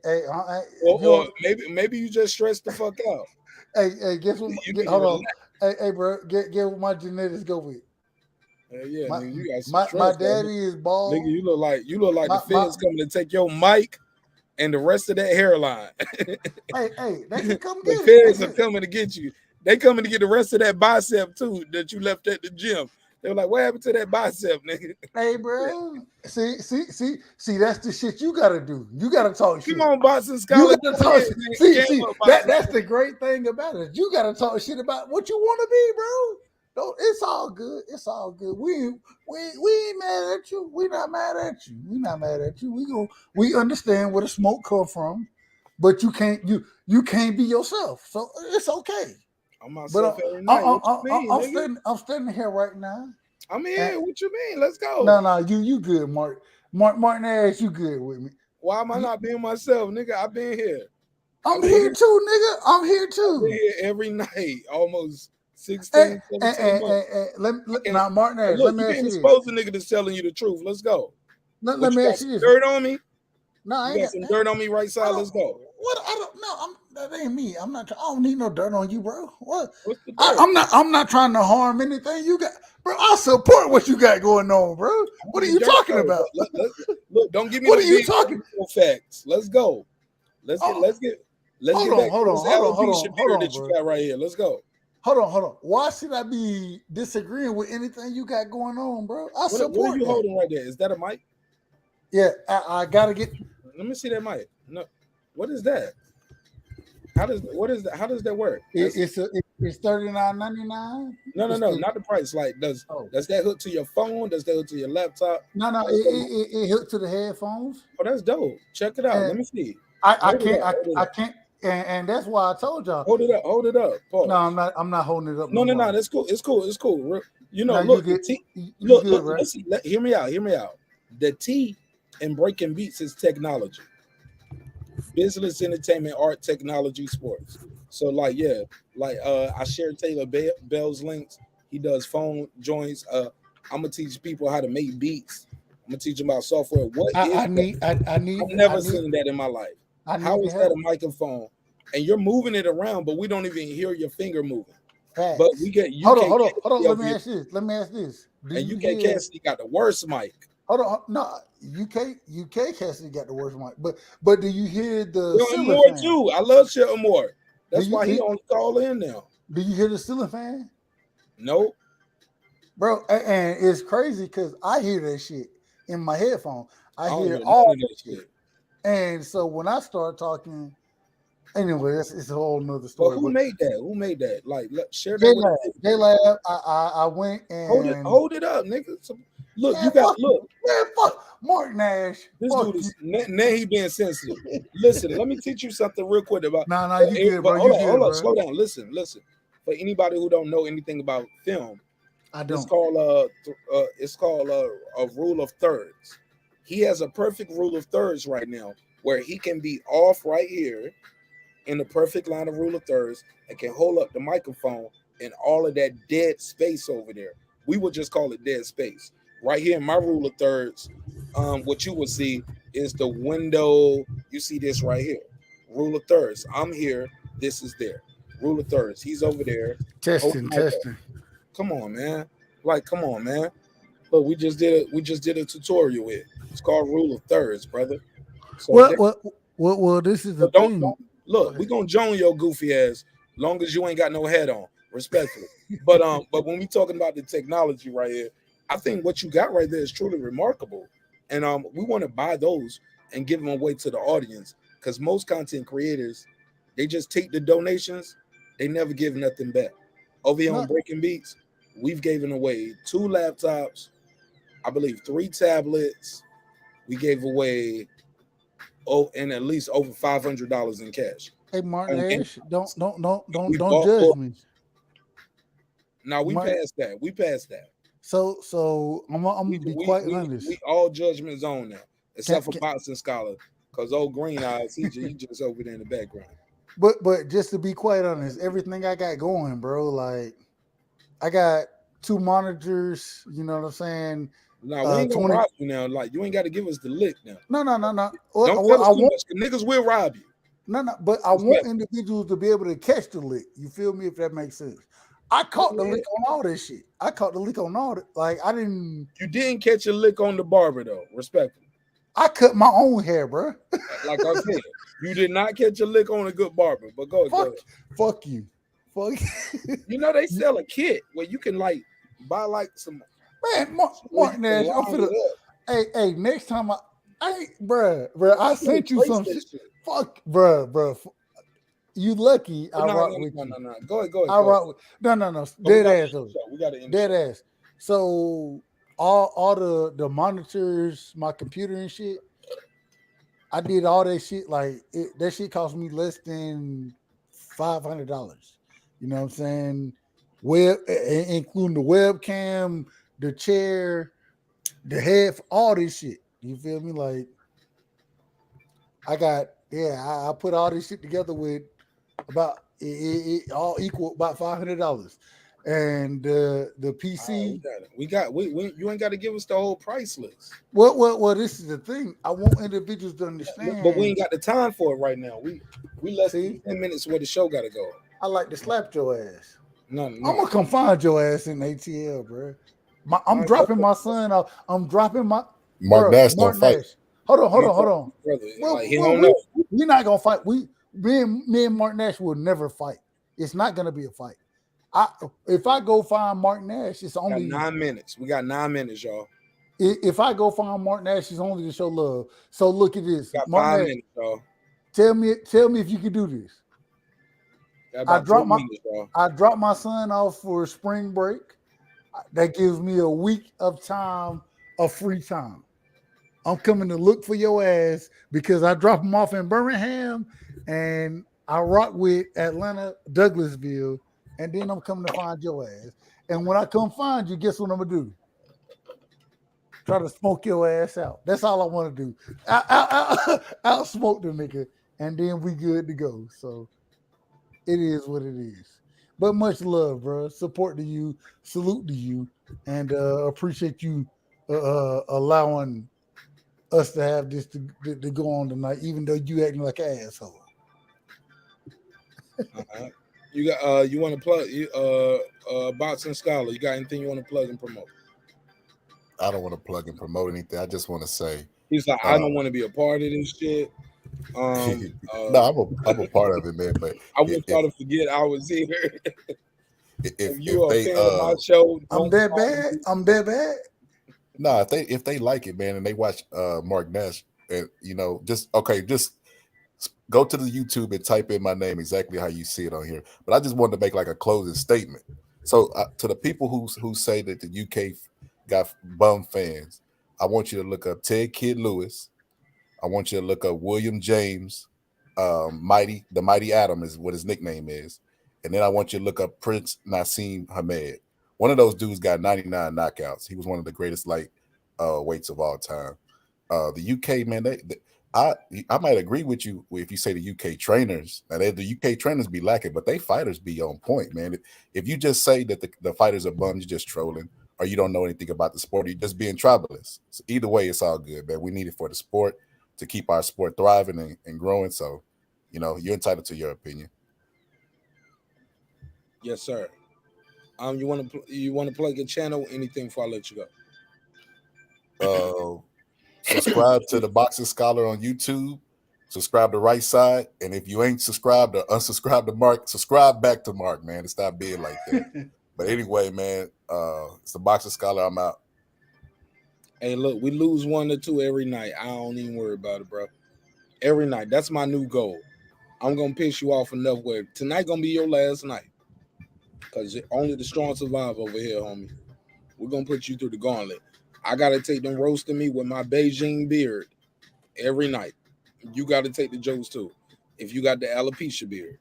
or maybe you just stressed the fuck out. Hey, guess what? Hold on. Hey, bro, get what my genetics go with. Yeah, nigga, you got some my daddy is bald. Nigga, you look like the feds coming to take your mic and the rest of that hairline. hey, they can come get it. The feds are coming to get you. They coming to get the rest of that bicep too that you left at the gym. They were like, what happened to that bicep, nigga? Hey, bro. See, that's the shit you gotta do. You gotta talk shit. Come on, boxing scholar. You gotta talk shit. That's the great thing about it. You gotta talk shit about what you want to be, bro. It's all good. It's all good. We ain't mad at you. We not mad at you. We not mad at you. We understand where the smoke come from, but you can't be yourself. So it's okay. I'm myself every night. I'm standing here right now. I'm here. What you mean? Let's go. No, you good, Marq Nash, you good with me. Why am I not being myself, nigga? I've been here. I'm here too, nigga. I'm here too. I've been here every night, almost 16, 17 months. Now, Marq Nash, look, let me ask you this. Expose the nigga that's telling you the truth. Let's go. Let me ask you this. Dirt on me? No, I ain't got some dirt on me right side. Let's go. What? I don't know. That ain't me. I don't need no dirt on you, bro. What? What's the dirt? I'm not trying to harm anything you got, bro. I support what you got going on, bro. What are you talking about? Look, don't give me. What are you talking? Facts. Let's go. Let's get back to this LP Shapiro that you got right here. Let's go. Hold on. Why should I be disagreeing with anything you got going on, bro? I support. What are you holding right there? Is that a mic? Yeah, I gotta get. Let me see that mic. No, what is that? How does that work? It's $39.99. No, not the price. Like, does that hook to your phone? Does that hook to your laptop? No, it hooked to the headphones. Oh, that's dope. Check it out. Let me see. I can't. And that's why I told y'all. Hold it up. Pause. No, I'm not holding it up. No. That's cool. It's cool. You know, no, look, listen, hear me out. The T in breaking beats is technology. Business, entertainment, art, technology, sports. So I share Taylor Bell's links. He does phone joints. I'm gonna teach people how to make beats. I'm gonna teach them about software. I've never seen that in my life. How is that a microphone? And you're moving it around, but we don't even hear your finger moving. Facts. But we get you. Hold on. Let me ask this. And UK Cassidy got the worst mic. Hold on. No, UK Cassidy got the worst mic. But do you hear the ceiling Moore fan? Too? I love Shelton Moore. That's why he only call in now. Do you hear the ceiling fan? Nope. Bro, and it's crazy because I hear that shit in my headphone. I hear all that shit. And so when I start talking, anyway, it's a whole nother But story. who made that? Who made that? Like, share that with J-Lab, us. J-Lab, I went and Hold it up, nigga. Look, man, you got man, fuck Marq Nash. This Fuck dude is now he being sensitive. Listen, let me teach you something real quick about. Nah, you good, bro. Hold You on, good, bro. slow down. Listen. For anybody who don't know anything about film, I don't. It's called a rule of thirds. He has a perfect rule of thirds right now, where he can be off right here in the perfect line of rule of thirds and can hold up the microphone and all of that dead space over there. We would just call it dead space. Right here in my rule of thirds, what you will see is the window. You see this right here. Rule of thirds. I'm here. This is there. Rule of thirds. He's over there. Testing. Come on, man. Come on, man. Look, we just did a tutorial here. It's called rule of thirds, brother. So well, this is the thing. Look, we gonna join your goofy ass long as you ain't got no head on, respectfully. But when we talking about the technology right here, I think what you got right there is truly remarkable, and we want to buy those and give them away to the audience, because most content creators, they just take the donations, they never give nothing back. Over here on Breaking Beats, we've given away 2 laptops, I believe 3 tablets. We gave away and at least over $500 in cash. Hey, Marq Nash, don't judge me. No, we passed that. So I'm gonna be quite honest. We all judgment zone now, except for Boxing Scholar, because old Green Eyes, he just over there in the background. But just to be quite honest, everything I got going, bro, like I got 2 monitors. You know what I'm saying? No, we ain't gonna rob you now. Like, you ain't got to give us the lick now. No. Don't tell us too much, 'cause niggas will rob you. No, but I want individuals to be able to catch the lick. You feel me? If that makes sense. I caught the lick on all this shit. I caught the lick on all that. Like, I didn't. You didn't catch a lick on the barber though, respectfully. I cut my own hair, bro. Like I said, you did not catch a lick on a good barber. But go ahead. Fuck you. You know they sell a kit where you can like buy like some. Man, Marq Nash, I'm finna. Hey, next time bruh, I sent you some shit. Fuck, bruh. You lucky. I rock with you. No. Go ahead. I rock with. No. Dead ass though. We got to dead ass. So all the monitors, my computer and shit. I did all that shit. Like that shit cost me less than $500. You know what I'm saying? Including the webcam, the chair, the head, all this shit. You feel me? Like I put all this shit together with about it all equal about $500. And the PC, you ain't got to give us the whole price list. Well, this is the thing. I want individuals to understand, but we ain't got the time for it right now. We less than 10 minutes where the show got to go. I like to slap your ass. No. I'm gonna come find your ass in ATL, bro. I'm dropping my son off. I'm dropping my Marq Nash don't fight. Hold on. Brother, we're not gonna fight. Me and Marq Nash will never fight. It's not gonna be a fight. If I go find Marq Nash, it's only 9 minutes. We got 9 minutes, y'all. If I go find Marq Nash, it's only to show love. So look at this. Got Marq 5 Nash, minutes, y'all. Tell me if you can do this. I dropped my son off for spring break. That gives me a week of time of free time. I'm coming to look for your ass because I dropped him off in Birmingham and I rock with Atlanta, Douglasville, and then I'm coming to find your ass. And when I come find you, guess what I'm gonna do? Try to smoke your ass out. That's all I want to do. I'll smoke the nigga, and then we good to go. So it is what it is. But much love, bro. Support to you, salute to you, and appreciate you allowing us to have this to go on tonight, even though you acting like an asshole. You got you want to plug Boxing Scholar? You got anything you want to plug and promote? I don't want to plug and promote anything. I just want to say he's like, I don't want to be a part of this shit. No, I'm a part of it, man. But I want y'all to forget I was here. If you are a fan of my show, I'm that bad. No, if they like it, man, and they watch Marq Nash and you know, just go to the YouTube and type in my name exactly how you see it on here. But I just wanted to make like a closing statement. So to the people who say that the UK got bum fans, I want you to look up Ted Kid Lewis. I want you to look up William James, the Mighty Atom is what his nickname is. And then I want you to look up Prince Nassim Hamed. One of those dudes got 99 knockouts. He was one of the greatest light weights of all time. The UK, man, I might agree with you if you say the UK trainers. Now, the UK trainers be lacking, but they fighters be on point, man. If you just say that the fighters are bums, you're just trolling, or you don't know anything about the sport, or you're just being tribalist. So either way, it's all good, man. We need it for the sport to keep our sport thriving and growing. So, you know, you're entitled to your opinion. Yes, sir. You want to plug your channel? Anything before I let you go? Subscribe to the Boxing Scholar on YouTube. Subscribe to Right Side, and if you ain't subscribed or unsubscribe to Marq, subscribe back to Marq, man. It's not being like that. But anyway, man, it's the Boxing Scholar. I'm out. Hey, look, we lose 1 or 2 every night. I don't even worry about it, bro. Every night. That's my new goal. I'm gonna piss you off enough where tonight gonna be your last night. Cause only the strong survive over here, homie. We're gonna put you through the gauntlet. I gotta take them roasting me with my Beijing beard every night. You gotta take the jokes too. If you got the alopecia beard.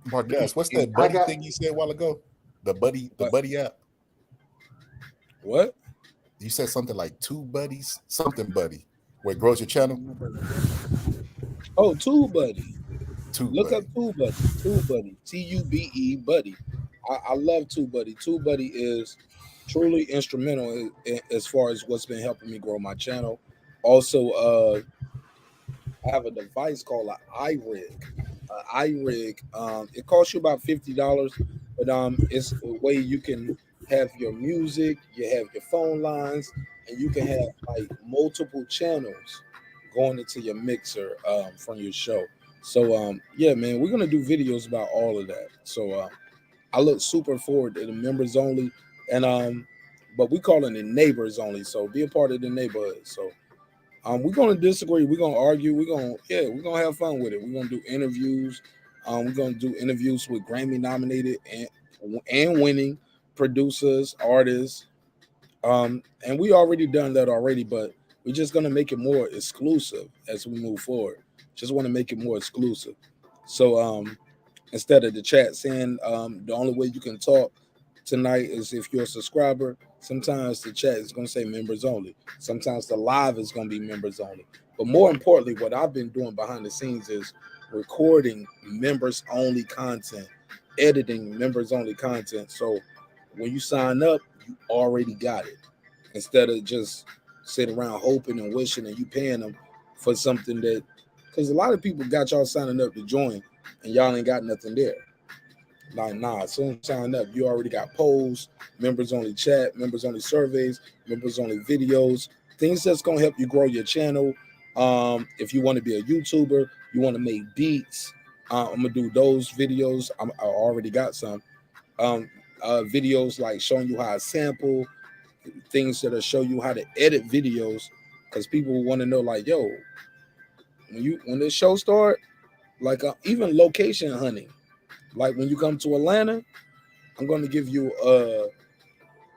Marq Nash, what's that buddy thing you said a while ago? The buddy app. What? You said something like Two Buddies, something buddy, where it grows your channel. Oh, TubeBuddy. Look Buddy. up TubeBuddy. TubeBuddy. TUBE Buddy. I love TubeBuddy. TubeBuddy is truly instrumental as far as what's been helping me grow my channel. Also, I have a device called an iRig. iRig. It costs you about $50, but it's a way you can have your music, you have your phone lines, and you can have like multiple channels going into your mixer from your show. So yeah, man, we're gonna do videos about all of that. So I look super forward to the members only, and but we calling it neighbors only. So be a part of the neighborhood. So we're gonna disagree, we're gonna argue, we're gonna have fun with it. We're gonna do interviews. We're gonna do interviews with Grammy nominated and winning producers, artists. And we already done that already, but we're just gonna make it more exclusive as we move forward. Just want to make it more exclusive. So instead of the chat saying the only way you can talk tonight is if you're a subscriber, sometimes the chat is going to say members only. Sometimes the live is going to be members only. But more importantly, what I've been doing behind the scenes is recording members only content, editing members only content. So when you sign up, you already got it. Instead of just sitting around hoping and wishing and you paying them for something that, because a lot of people got y'all signing up to join and y'all ain't got nothing there. Like, nah, as soon as you sign up, you already got polls, members only chat, members only surveys, members only videos, things that's gonna help you grow your channel. If you want to be a YouTuber, you want to make beats, I'm gonna do those videos. I already got some videos like showing you how to sample, things that'll show you how to edit videos, because people want to know, like, yo, when this show start, like even location hunting. Like when you come to Atlanta, I'm going to give you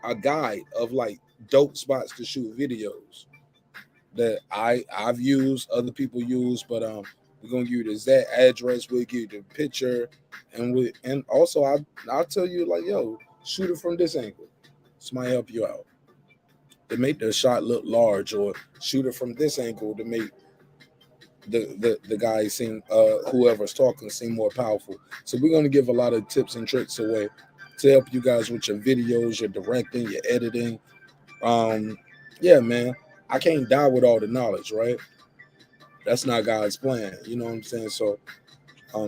a guide of like dope spots to shoot videos that I've used, other people use, but we're gonna give you the exact address. We'll give you the picture, and also I'll tell you, like, yo, shoot it from this angle. This might help you out. To make the shot look large, or shoot it from this angle to make the guy seem whoever's talking seem more powerful. So we're going to give a lot of tips and tricks away to help you guys with your videos, your directing, your editing. Yeah, man, I can't die with all the knowledge, right? That's not God's plan, you know what I'm saying? So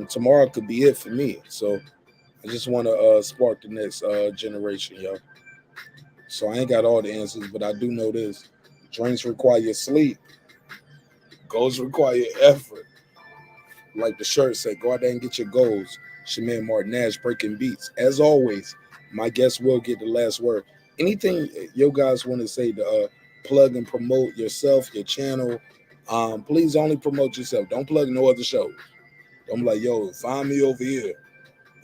tomorrow could be it for me. So I just want to spark the next generation, yo. So I ain't got all the answers, but I do know this: drinks require sleep. Goals require effort. Like the shirt said, go out there and get your goals. It's your man Marq Nash breaking beats. As always, my guest will get the last word. Anything you guys want to say to plug and promote yourself, your channel. Please only promote yourself. Don't plug no other shows. Don't be like, yo, find me over here.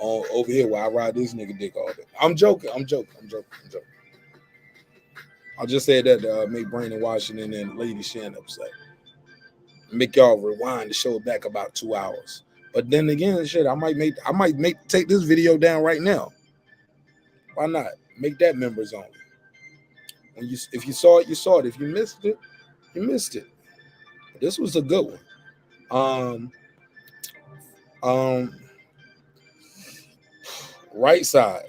Over here where I ride this nigga dick all day. I'm joking. I just said that to make Brandon Washington and Lady Shan upset. Make y'all rewind the show back about 2 hours. But then again, shit, I might take this video down right now. Why not? Make that members only. If you saw it, you saw it. If you missed it, you missed it. This was a good one. Right side.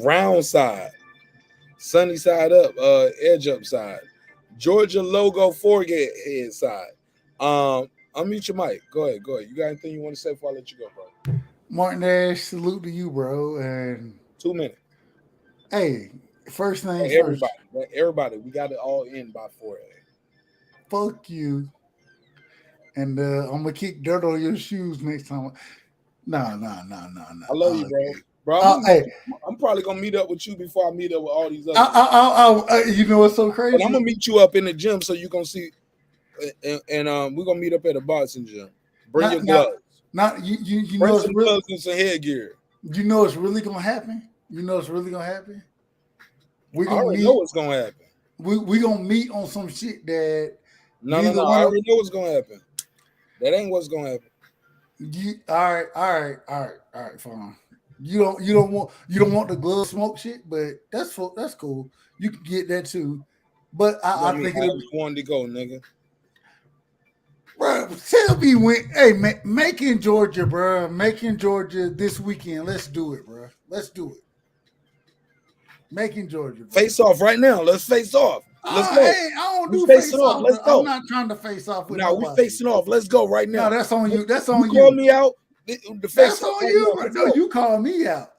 Round side. Sunny side up, edge up side. Georgia logo forehead side. Unmute your mic. Go ahead. You got anything you want to say before I let you go, bro? Marq Nash, salute to you, bro. And 2 minutes. Hey, first things everybody, we got it all in by 4 a.m. Fuck you. And I'm gonna kick dirt on your shoes next time. No. I love you, bro. I'm probably gonna meet up with you before I meet up with all these others. You know what's so crazy? But I'm gonna meet you up in the gym so you gonna see, and we're gonna meet up at a boxing gym. Bring your gloves. You bring know some gloves and some headgear. You know it's really gonna happen. We I gonna already know what's gonna happen. We gonna meet on some shit that no. I already know what's gonna happen. That ain't what's gonna happen. All right, fine. You don't want the glove smoke shit, but that's cool. You can get that too. But I think you wanted to go, nigga. Bro, tell me when. Hey, Macon, Georgia, bro. Macon, Georgia this weekend. Let's do it, bro. Let's do it. Macon, Georgia. Bro. Face off right now. Let's face off. Let's go. Hey, I don't do face off. Let's go. I'm not trying to face off with nobody. We facing off. Let's go right now. No, that's on you. That's on you. Call me out. The face that's on you. Right, no, you call me out.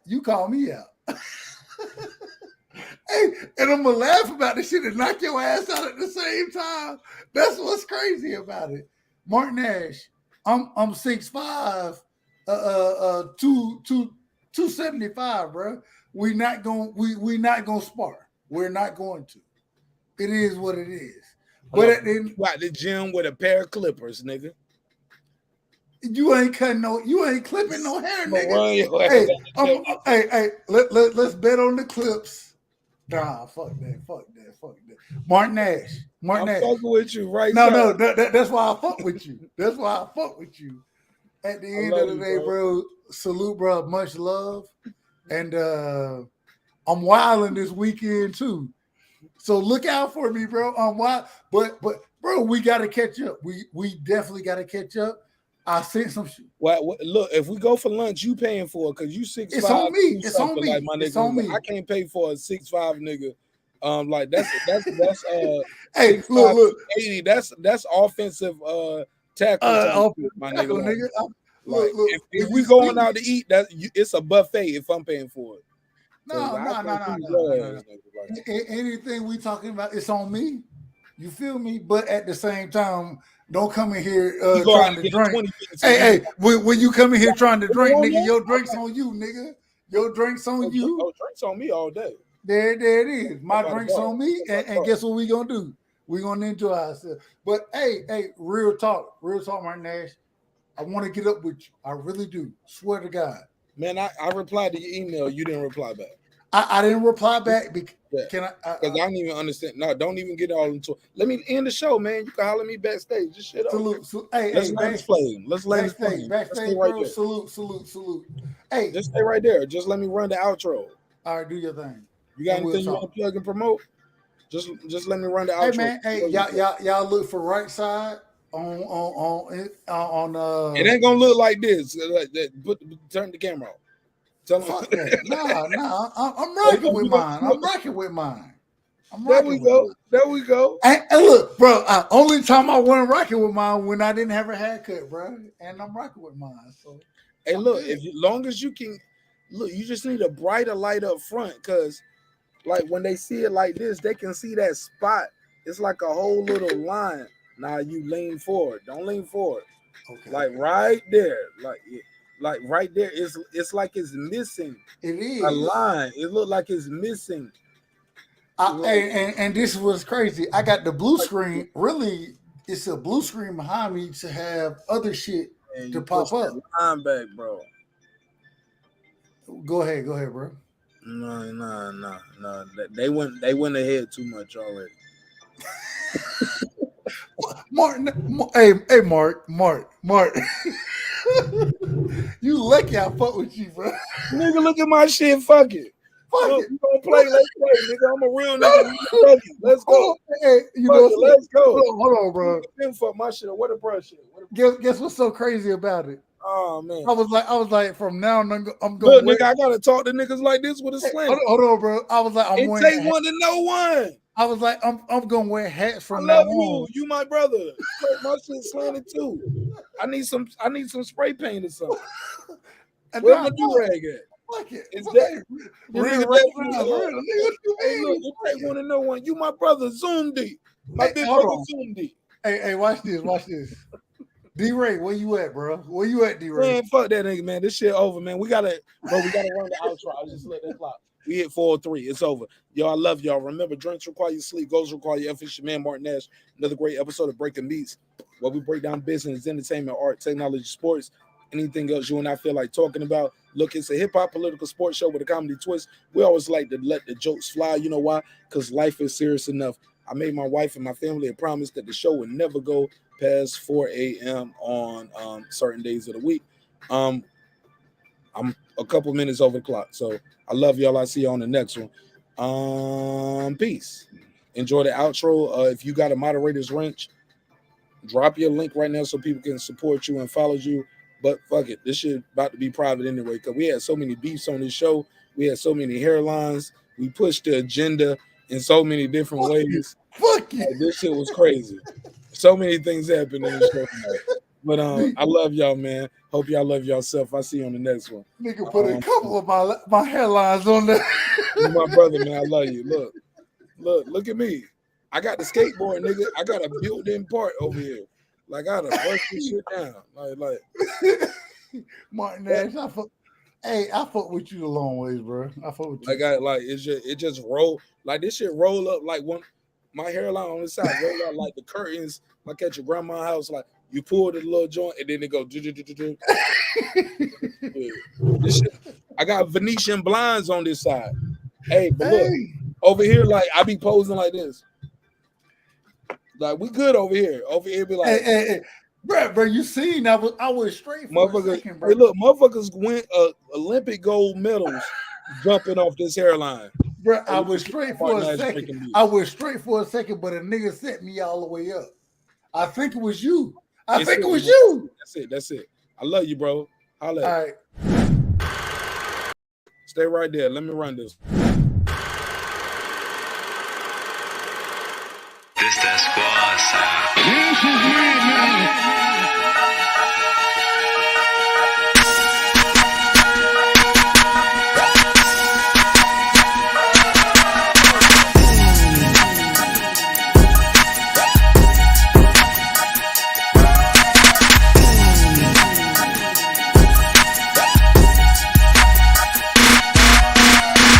Hey, and I'm gonna laugh about this shit and knock your ass out at the same time. That's what's crazy about it. Marq Nash, I'm 6'5", 275, bro. We not gonna spar. We're not going to. It is what it is. But at the gym with a pair of clippers, nigga. You ain't clipping no hair, nigga. Hey, let's bet on the clips. Nah, fuck that. Marq Nash. I'm fucking with you right now. No, that's why I fuck with you. At the end of the day, bro, salute, bro. Much love. And I'm wilding this weekend too. So look out for me, bro. I'm wild. But bro, we gotta catch up. We definitely gotta catch up. I sent some shit. Well, look, if we go for lunch, you paying for it because you 6'5". It's on me. It's on me. Like my nigga, it's on me. I can't pay for a 6'5" nigga. Like that's hey, look. 80. That's offensive tackle. My nigga. Look. If we going out to eat, it's a buffet if I'm paying for it. No. Anything we talking about, it's on me. You feel me? But at the same time, don't come in here trying to drink. Hey, when you come in here trying to drink, nigga, your drink's on you, nigga. Your drink's on you. Your drink's on me all day. There it is. My drink's on me, and guess what we gonna do? We gonna enjoy ourselves. But hey, real talk, Marq Nash. I want to get up with you. I really do. Swear to God. Man, I replied to your email. You didn't reply back. I didn't reply back because I don't even understand. No, don't even get all into it. Let me end the show, man. You can holler at me backstage. Just shit up. Let's land flame. Let's land flame. Backstage, right bro. there. Salute. Hey, just stay right there. Just let me run the outro. All right, do your thing. You got anything you want to plug and promote? Just let me run the outro. Hey man, y'all look for right side on It ain't gonna look like this. Turn the camera off. Tell them. Nah. I'm rocking with mine. There we go. And look, bro. Only time I wasn't rocking with mine when I didn't have a haircut, bro. And I'm rocking with mine. So, hey, look. Long as you can, look. You just need a brighter light up front, cause, like when they see it like this, they can see that spot. It's like a whole little line. Now you lean forward. Don't lean forward. Okay. Like right there. like right there, it's like it's missing. It is a line. It looked like it's missing. And this was crazy. I got the blue screen. Really, it's a blue screen behind me to have other shit to pop up. Line back, bro. Go ahead, bro. No. They went ahead too much already. Mark. You lucky I fuck with you, bro. Nigga, look at my shit. Fuck it. You gonna play? Let's play, nigga. I'm a real nigga. Let's go. Hey, let's go. Hold on, bro. Fuck my shit. What a brush shit. Guess what's so crazy about it? Oh man. I was like, from now on, I'm going. Look, nigga, I gotta talk to niggas like this with a slam. Hold on, bro. I was like, it takes one to know one. I was like, I'm gonna wear hats from now on. You. You my brother. My shit slanted too. I need some spray paint or something. Where's my do-rag at? Fuck it. It's that real. Hey, look, it take one to know one. You my brother, Zoom D. My big brother, Zoom D. Hey, watch this. D-Ray, where you at, bro? Where you at, D-Ray? Man, fuck that nigga, man. This shit over, man. We gotta run the outro. I just let that clock. We hit 403. It's over. Yo, I love y'all. Remember, drinks require you sleep, goals require you effort. It's your man, Marq Nash. Another great episode of Breaking Beats, where we break down business, entertainment, art, technology, sports, anything else you and I feel like talking about. Look, it's a hip-hop political sports show with a comedy twist. We always like to let the jokes fly. You know why? Because life is serious enough. I made my wife and my family a promise that the show would never go past 4 a.m. on certain days of the week. I'm a couple minutes over the clock. So I love y'all. I'll see you on the next one. Peace. Enjoy the outro. If you got a moderator's wrench, drop your link right now so people can support you and follow you. But fuck it. This shit about to be private anyway, because we had so many beefs on this show. We had so many hairlines. We pushed the agenda in so many different ways. Fuck you. This shit was crazy. So many things happened in the show tonight. But I love y'all, man. Hope y'all love yourself. I'll see you on the next one. Nigga put a couple of my hairlines on there. You my brother, man. I love you. Look at me. I got the skateboard, nigga. I got a built-in part over here. Like I gotta bust this shit down. Like Marq Nash, I fuck with you a long ways, bro. I fuck with you. It just roll like this shit roll up like one my hairline on the side roll out like the curtains like at your grandma's house. Like you pull the little joint and then it go. This shit, I got Venetian blinds on this side. Hey, but look over here, like I be posing like this. Like we good over here. Over here be like, hey. Bro, you seen I was straight for a second, bro. Hey, look, motherfuckers win Olympic gold medals jumping off this hairline. Bro, I was straight for a second. But a nigga set me all the way up. I think it was you. That's it. I love you, bro. Holla. All right. Stay right there. Let me run this. This that squad sound.